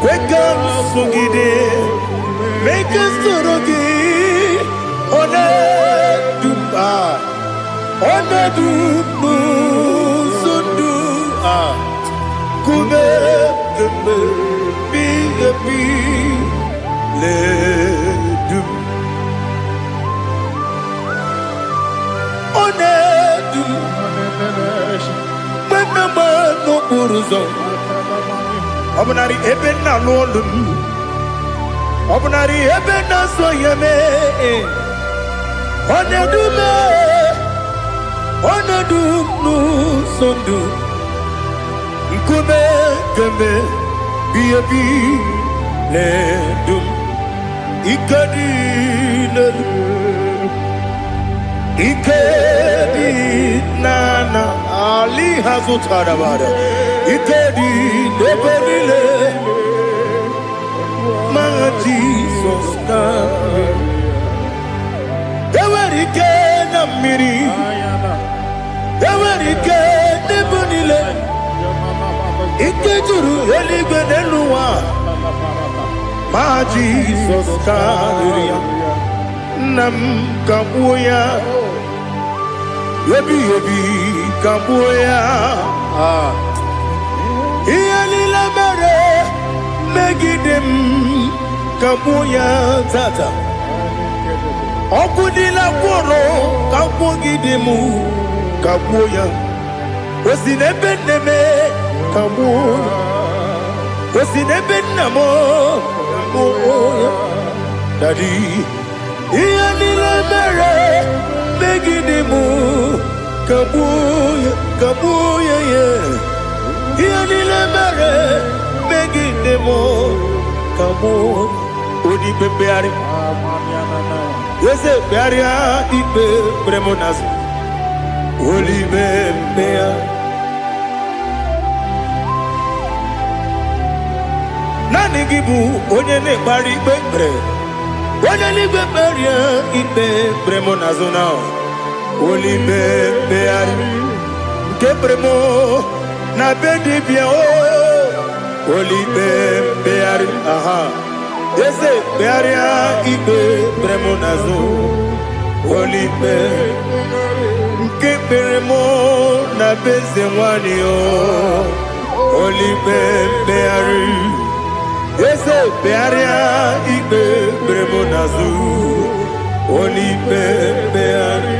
[SPEAKER 1] Kweka songide Meke sorogi Onedu Onedu no somdu Nkube keme biyebi Ledu Onedu Menama no buruzo Obunari ebe na lolum Obunari ebe na soyeme Onedu me Onedu no sondu Nkume keme biyebi ledum Ikadi ledum Ikedi nana ali hazutara bada Ikedi nebelile ma Jesus kame Ewerike na miri Ewerike nebelile Ikejuru eligwe neluwa ma Jesus kame Nam kabuya Yebi kabuya Iyali la mere Megidem kabuya tata Okudila kworo kabugidemu kabuya Osinebenneme kabuya Osinebennamo kabuya Daddy Iyali la mere Megidemu kabuya kabuya yeah Iyali la mere Megidemu kabuya Odi bebeari Yese bearia ibe bremonas Oli bebea Nani gibu onye ne bari bebre Oneligwe beria ibe bremo nazona. Olibe beari ke bremo na bedi bia o. Olibe beari aha. Ese bearia ibe bremo nazo. Olibe ke bremo na bezewani o. Olibe beari. Ese bearia ibe bremo nazo. Olibe beari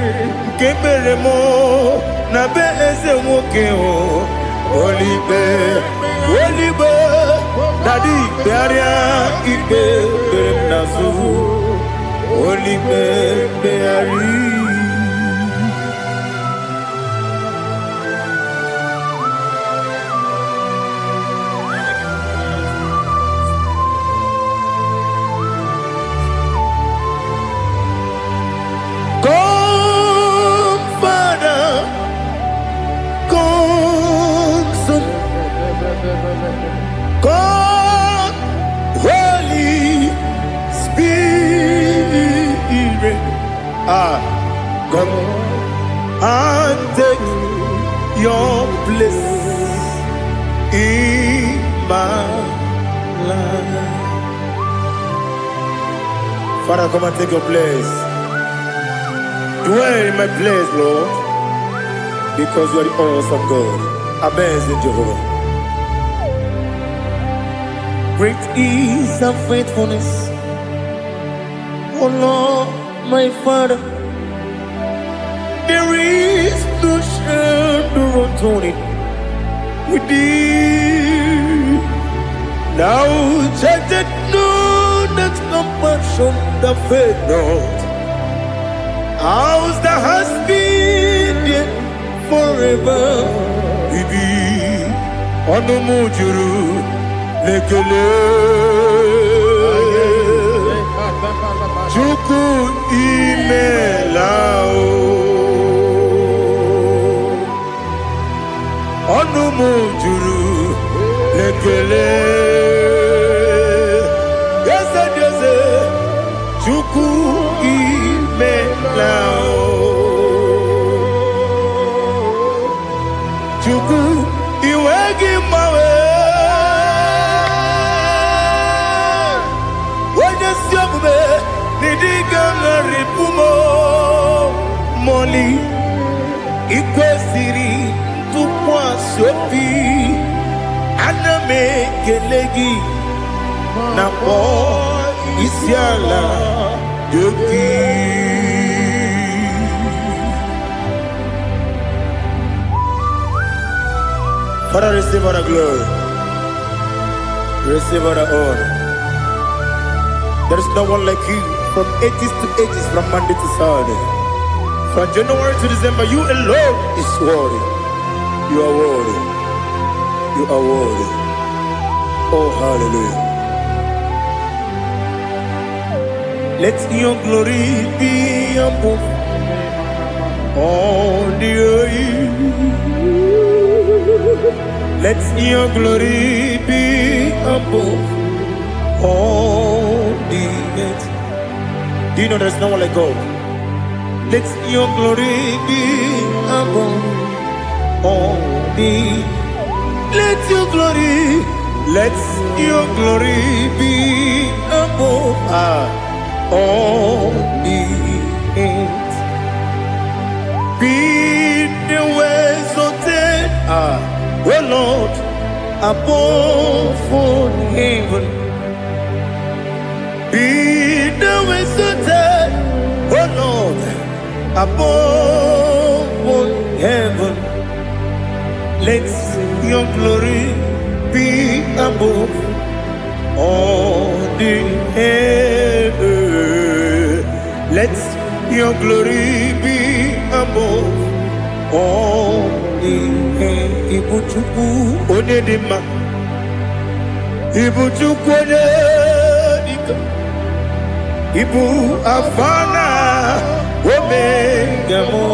[SPEAKER 1] ke bremo na bezewoke o. Olibe Daddy bearia ibe bremo nazo. Olibe beari. God, Holy Spirit, come and take your place in my life. Father, come and take your place. Dwell in my place, Lord, because you are the awesome God. Amazing Jehovah. Great is thy faithfulness, oh Lord, my Father. There is no shadow of turning with thee. Thou judgest not that compassion that faith not. Ours that has been there forever. Bibi, Onumujuru. Lekele Chuku imelao Onumujuru Lekele Yese Chuku imelao Chuku iwegi mawe Moli ikwesiri tukwa sopi aname kelegi na po isiala yoki. Father, receive all the glory, receive all the honor. There is no one like you. From ages to ages, from Monday to Saturday, from January to December, you alone is worthy. You are worthy. You are worthy. Oh, hallelujah. Let your glory be above all the earth. Let your glory be above all the earth. Do you know there's no one like God? Let your glory be above all the. Let your glory be above all the earth. Be the exalted, oh Lord, above all heaven. Be the exalted, oh Lord, above all heaven. Let your glory be above all the earth. Let your glory be above all the earth. Ibuchuku onedima, Ibuchuku onedika. Ibu afana omega mo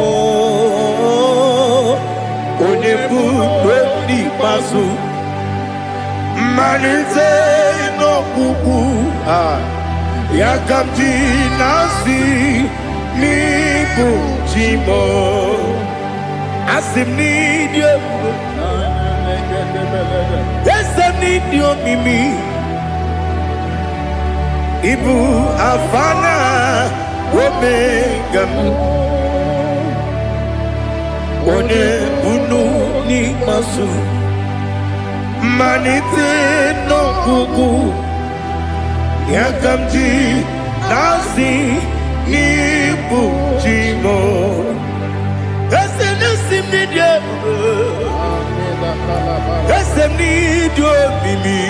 [SPEAKER 1] onebu doni pasu manize no kuku Yakamji nasi nibu jimo asim nidio esem nidio mimi ibu afana omega one bunu ni masu manite no gugu Yakamji nasi nibu jimo esem nasim nidio esem nidio mimi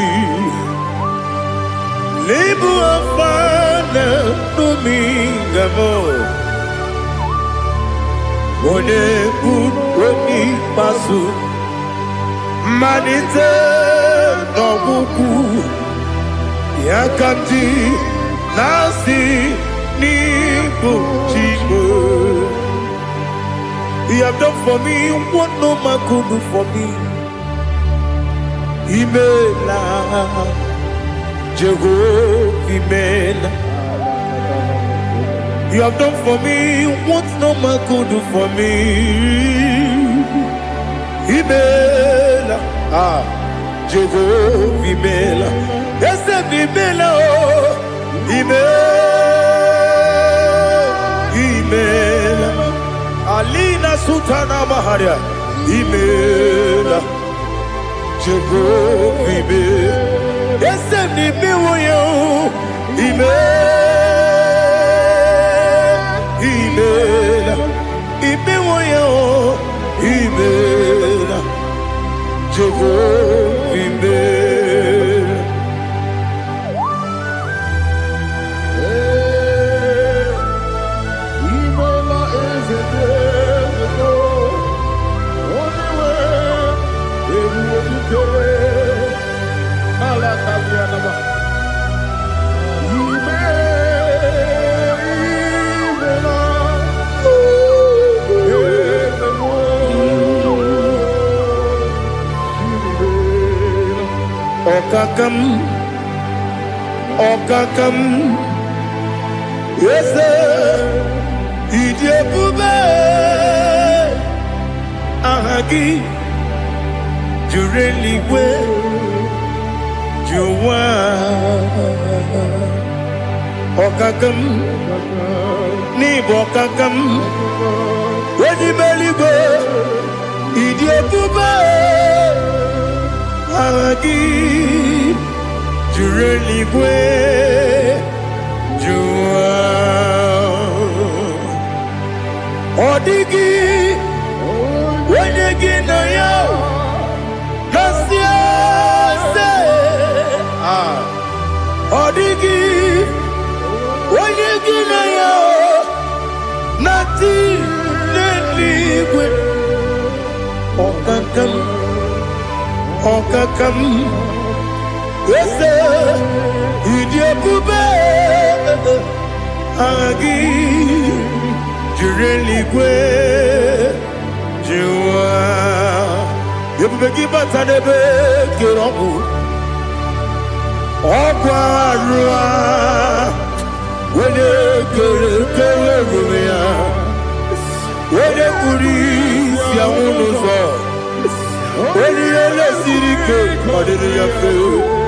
[SPEAKER 1] Libu afana numingamo One buni pasu Manite no buku Yakamji nasi nibu jimo You have done for me what no man could do for me Imela Jehovah, you have done for me what no man could do for me. Imela, Jehovah, Imela, yes, Imela, Imela, Alina Sultana Maharia, Imela, Jehovah, Imela. Yes, I'm the Miwoyo, Imewoyo, Imela, Jehovah, Imela.
[SPEAKER 2] Imela is a devil, only way it will be good. Malakavianaba.
[SPEAKER 1] Okakam, yes, Idiabube, Ahagi, you really will. Okakam, ni bokakam, wadi beligo, Idiabube, Ahagi. Jureligwe Jua Odigi Wenegi na yo Nasia se Odigi Wenegi na yo Nati Neligwe Okakam Okakam Yes, Idiabube, Agi, Jureligwe, Jua, Yabegi Batanebe, Kirobu, Ogwarua, Wede Kerumia, Wede Kuris, Yamunuzo, Wede Yele Sirike, Madene Yafe.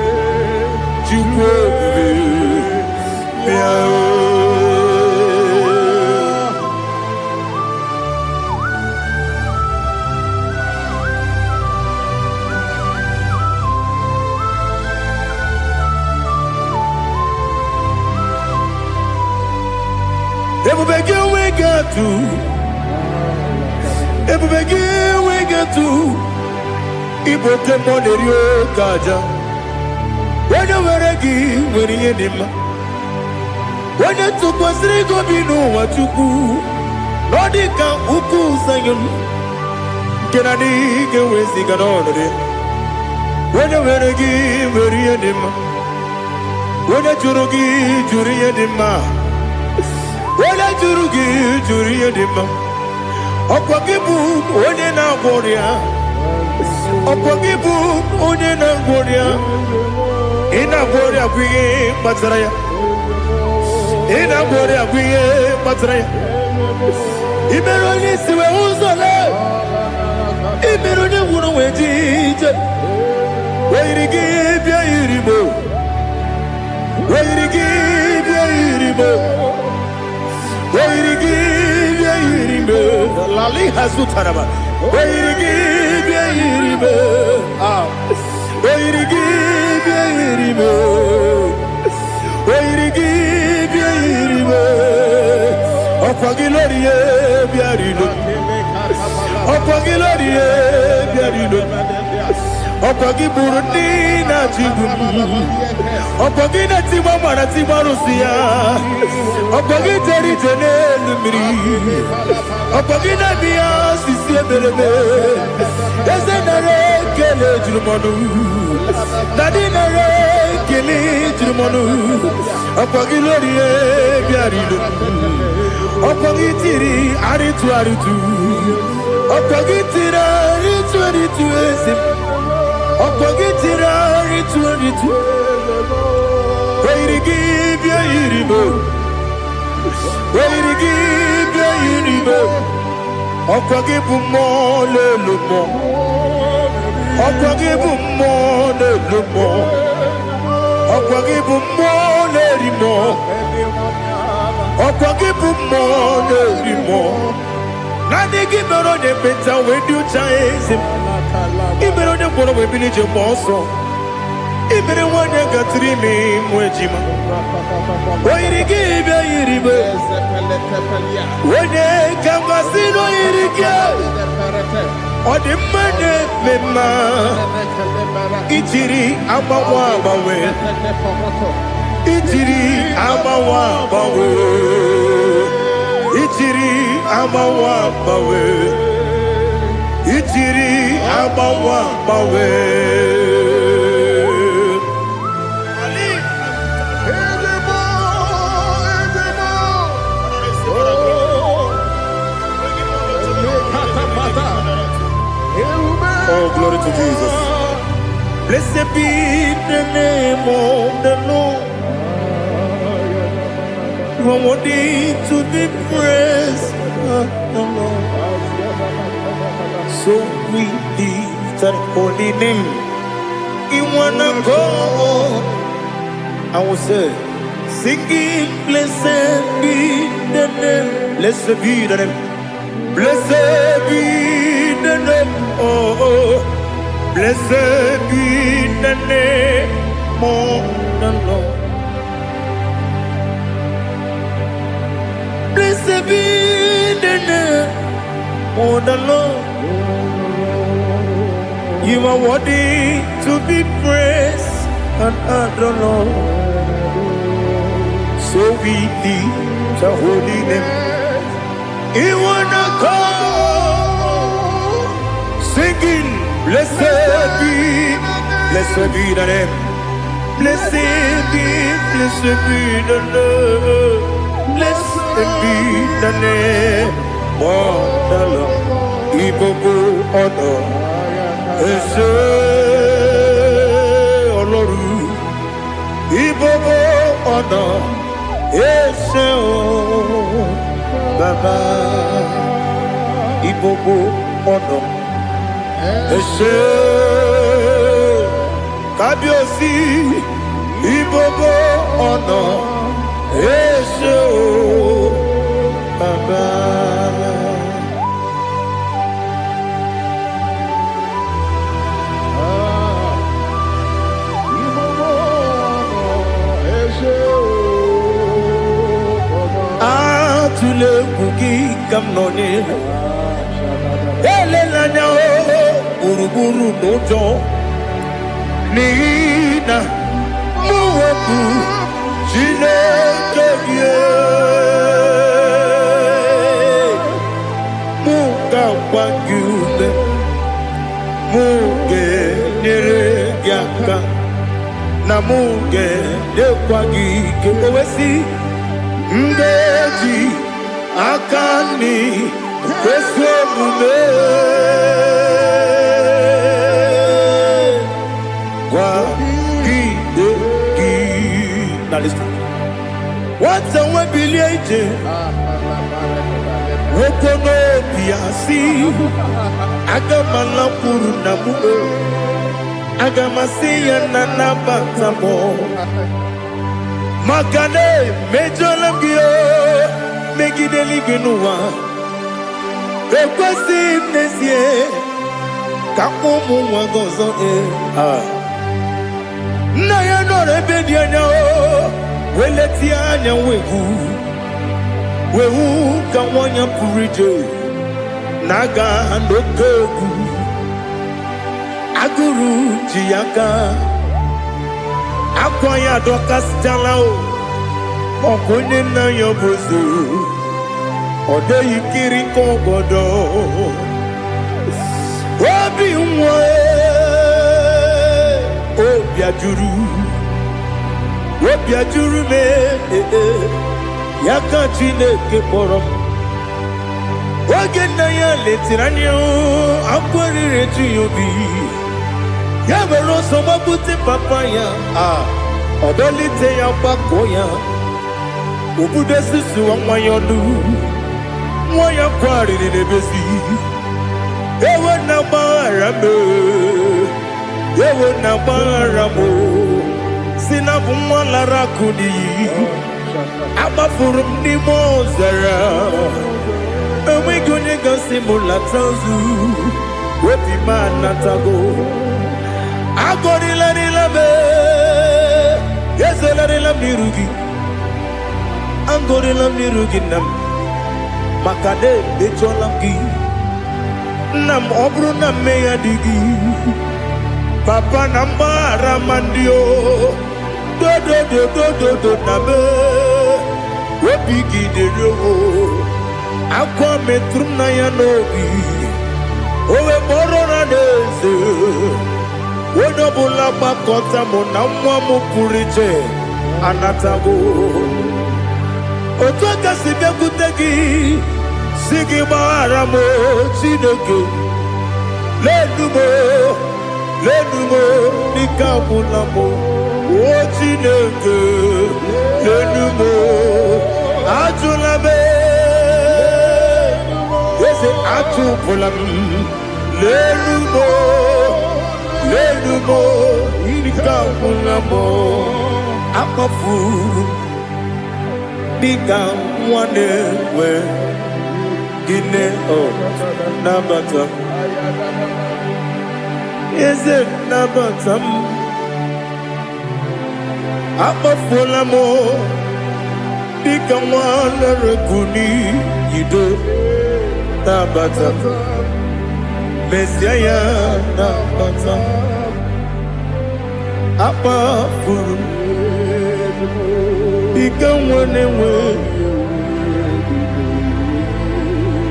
[SPEAKER 1] When you were a gay, when you did when you took was Rigo Bino, what you do, Nordica, Uku, Sayon, can I dig away, Sigan on it? When you were a gay, when you did when you Jurugi, Juria Dima, when I Jurugi, Juria Dima, Opakibu, when you now warrior, Opakibu, when you now warrior. Ina gloria kwi matsaraya ina bore agwiye patre imeroni siwe uzole imeroni wuro wejije weirigi bia irimo weirigi bia irimo weirigi bia irimo lali hasutaraba weirigi bia irimo weirigi bia irimo weirigi bia irimo Opagiloriye biarino Opagiloriye biarino Opagiburundi na jibum Opagina tiwa mara tiwa rusia Opagiteri jene lumiri Opagina biya sisi eberebe Ezenare kele jirumonu Nadinare kele jirumonu Opagiloriye biarino Opagitiri aritu aritu Opagitira aritu aritu esim Opagitira aritu aritu Weirigi bia iribo Weirigi bia iribo Opagibu mo le lumo Opagibu mo le lumo Opagibu mo le rimo Opagibu mo le rimo Nani gibero de penta we do chaise Ibero de boro we bini je monso Ibere wanya gatrimi mwejima Oirigi bia iribe Wene kangasino irige Odimane mema Ichiri amawa bawe Ichiri amawa bawe Ichiri amawa bawe Ichiri amawa bawe Oh, glory to Jesus. Blessed be the name of the Lord. You are worthy to be praised, the Lord. So we lift that holy name. You wanna go? I will say, singing, blessed be the name. Blessed be the name. Blessed be the name. Oh, blessed be the name of the Lord. Blessed be the name of the Lord. You are worthy to be praised and adored. So we lift the holy name. You wanna call, singing, blessed be the name. Blessed be the Lord. Blessed be the name of the Lord. Ibobo honor, Ese Oloru. Ibobo honor, Ese Baba. Ibobo honor, Ese Kabiosi. Ibobo honor, Ese Baba. Atule kuki kamnoni Elelanya uruburu nojo Nina muweku Chineke Muga wagyume Muge niregyaka Na muge dekwagike Owesi Ngeji akani kwesomume Kwa gideki. Now listen. What's the way je wokono biasi agamala puru na muo agamasi ya nana batamo makane mejolamgio megideli genuwa ekwesi nesie kamumu wagozo na ya nore bedi anya o weleti anya wehu kawanya purije naga ndokogu aguru jiyaka akwanya dokas jalao okonye na yobozo ode yikiri kogodo obi nwa obi ajuru me yaka Chineke kpọrọ m oge nna ya letiri anya akwarịrị etu ya obi ya mere ọsọ gbapute papa ya ọdọlite ya gbakọ ya obodo susu nwa ya ọnụ nwa ya kwarịrị n'ebezi ewe na gbaghara m ewe na gbaghara m si na bụ nwa lara akụ n'iyi agbafuru m n'ime ọzara enweghị onye gasị m lata ozu obi m anatago agọrịlarịla m ezelarịla m n'iru gị agọrịla m n'iru gị nna m maka na emejọla m gị nna m ọ bụrụ na mmehie adịghị papa na mgbaghara ma ndị o dodododododo na be obi gị dịrị owo akwa metụrụ na ya n'obi owe kpọrọ na n'eze onye ọbụla gbakọta mụ na nwa m pụrụ iche anatago otu aka si bịakwute gị si gị gbaghara m Chineke lenumo dịka ọbụla m o Chineke lenumo ajụla m eze atụpụla m lenumo dịka ọbụla m akpafuru dịka nwa na-enwe gịnị nabata m eze nabata m akpafuola m dịka nwa na-erekwu n'iyido nabata m mesia ya nabata m akpafuru dịka nwa na-enwe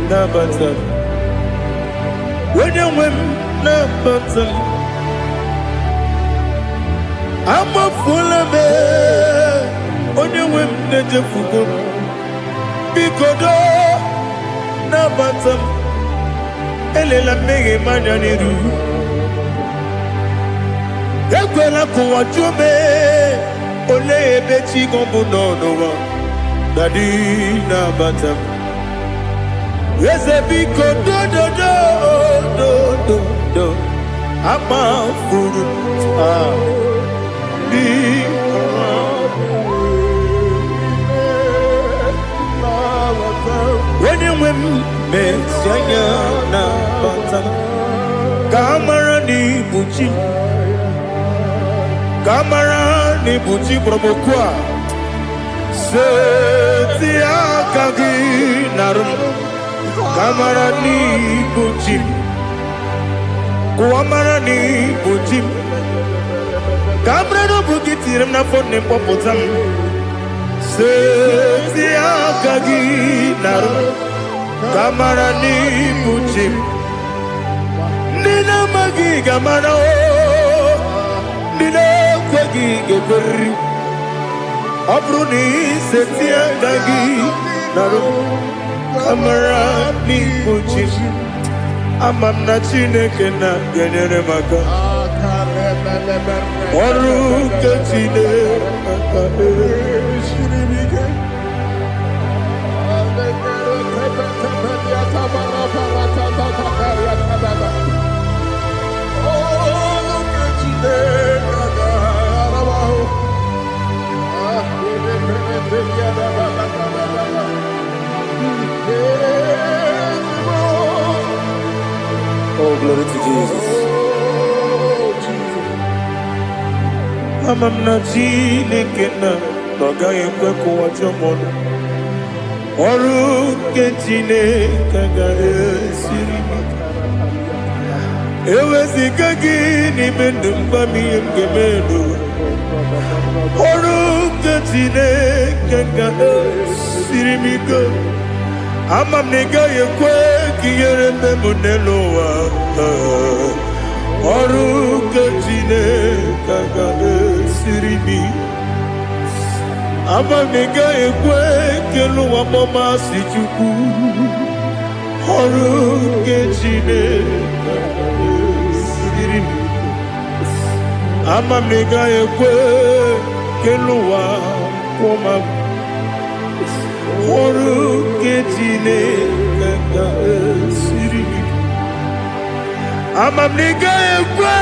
[SPEAKER 1] nabata m onye nwe m nabata m amafuola m onye nwe m na-ejefugo m biko do nabata m elela mmehie m anya n'iru ekwela ka ụwa jụọ m olee ebe chi gọ bụ n'ụwa dadi nabata m eze biko do amafuru onye nwe m mesi anya na bata ka amara n'ibu chi ka amara n'ibu chi bromokwu a seti aka gị narụ ka amara n'ibu chi kuamara n'ibu chi ka amara n'obu gị tiri m n'afọ nne mkpọpụta m seti aka gị narụ ka amara n'ibu chi ndị na-amaghị ga-amara o ndị na-ekweghị ga-ekweriri ọ bụrụ na iseti aka gị narụ ka amara n'ibu chi ama m na Chineke na-enyere m aka ọrụ nke Chineke Oh, glory to Jesus. Amam na Chineke na agaghị ekwe ka ụwa jọọ m ọnụ. Ọrụ nke Chineke ga-esiri m ike. Eweziga gị n'ime ndụ m, gwa m ihe m ga-eme n'ụwa. Ọrụ nke Chineke ga-esiri m ike. Ama m na ị gaghị ekwe ka ihere mee m n'elu ụwa. Ọrụ nke Chineke ga-esiri m ike. Ama m na ị gaghị ekwe ka elu ụwa gbamasị Chukwu. Ọrụ nke Chineke ga-esiri m ike. Ama m na ị gaghị ekwe ka elu ụwa kwụọ m. Ọrụ nke Chineke ga-esiri m ike. Ama m na ị gaghị ekwe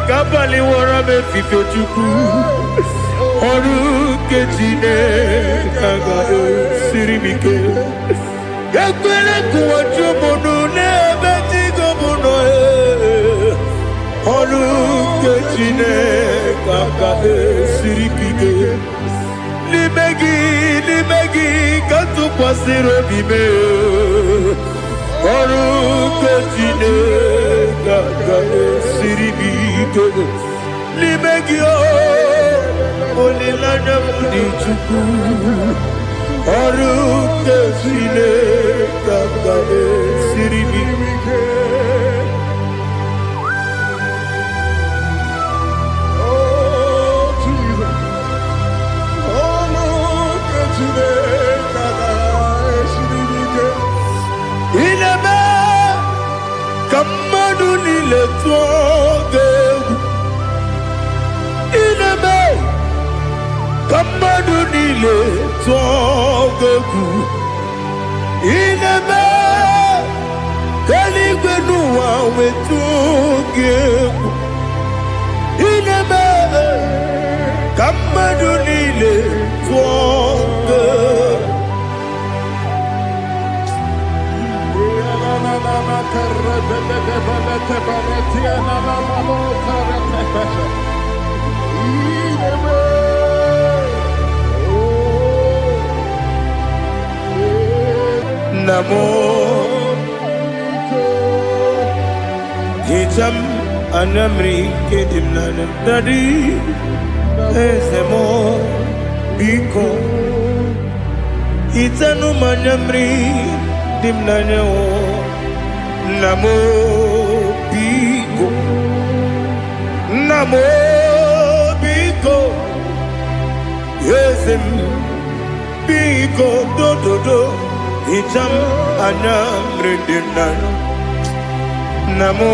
[SPEAKER 1] ka abalị wara m efife Chukwu. Ọrụ nke Chineke ga-esiri m ike. Ekwela ka ụwa jụọ m ọnụ n'ebe chi gị bụ nọ. Ọrụ nke Chineke ga-esiri m ike. N'ime gị ka tụkwasịrị obi m. Ọrụ nke Chineke ga-esiri m ike. N'ime gị olileanya m dị Chukwu. Ọrụ nke Chineke ga-esiri m ike. Ineme ka mmadụ niile tụọ gị egwu. Ineme ka mmadụ niile tụọ gị egwu. Ineme ka eluigwe n'ụwa wee tụọ gị egwu. Ineme ka mmadụ niile tụọ gị egwu. Namo Hicham Anamri Kedimnan Dadi Ezemo Biko Itanu Manamri Dimnanyo Namo Biko Namo Biko Yezem Biko Do Icham Anamri Dimnan Namo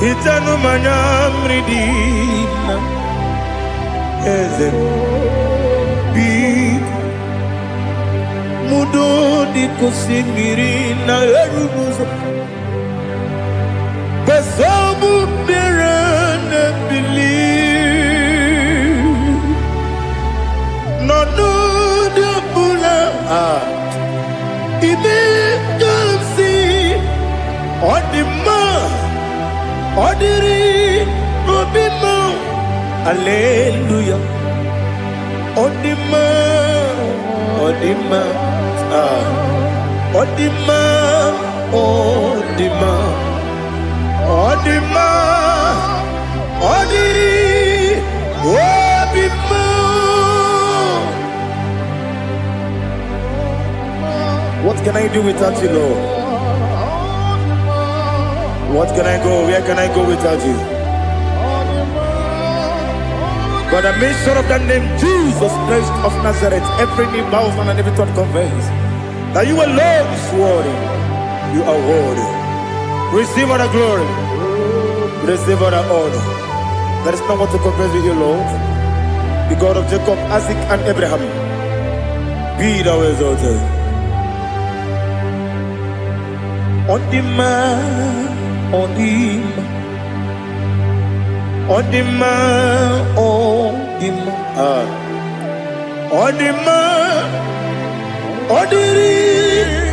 [SPEAKER 1] Itanu Manamri Dimnan Yezem Biko Mudo di kusimiri na erumuzo. Besobu mirane believe. No de bula. Ibe kamsi. Odima. Odiri. Obima. Hallelujah. Odima. Odima. Odima, Odima, Odima, Odiri, Odima. What can I do without you, Lord? What can I go? Where can I go without you? By the mention of the name Jesus Christ of Nazareth, every knee bows and every tongue confesses that you alone is worthy. You are worthy. Receive all the glory. Receive all the honor. There is no one to confess with you, Lord. The God of Jacob, Isaac, and Abraham. Be thou exalted. On the man, on him, on the man, on the man, on the man, on the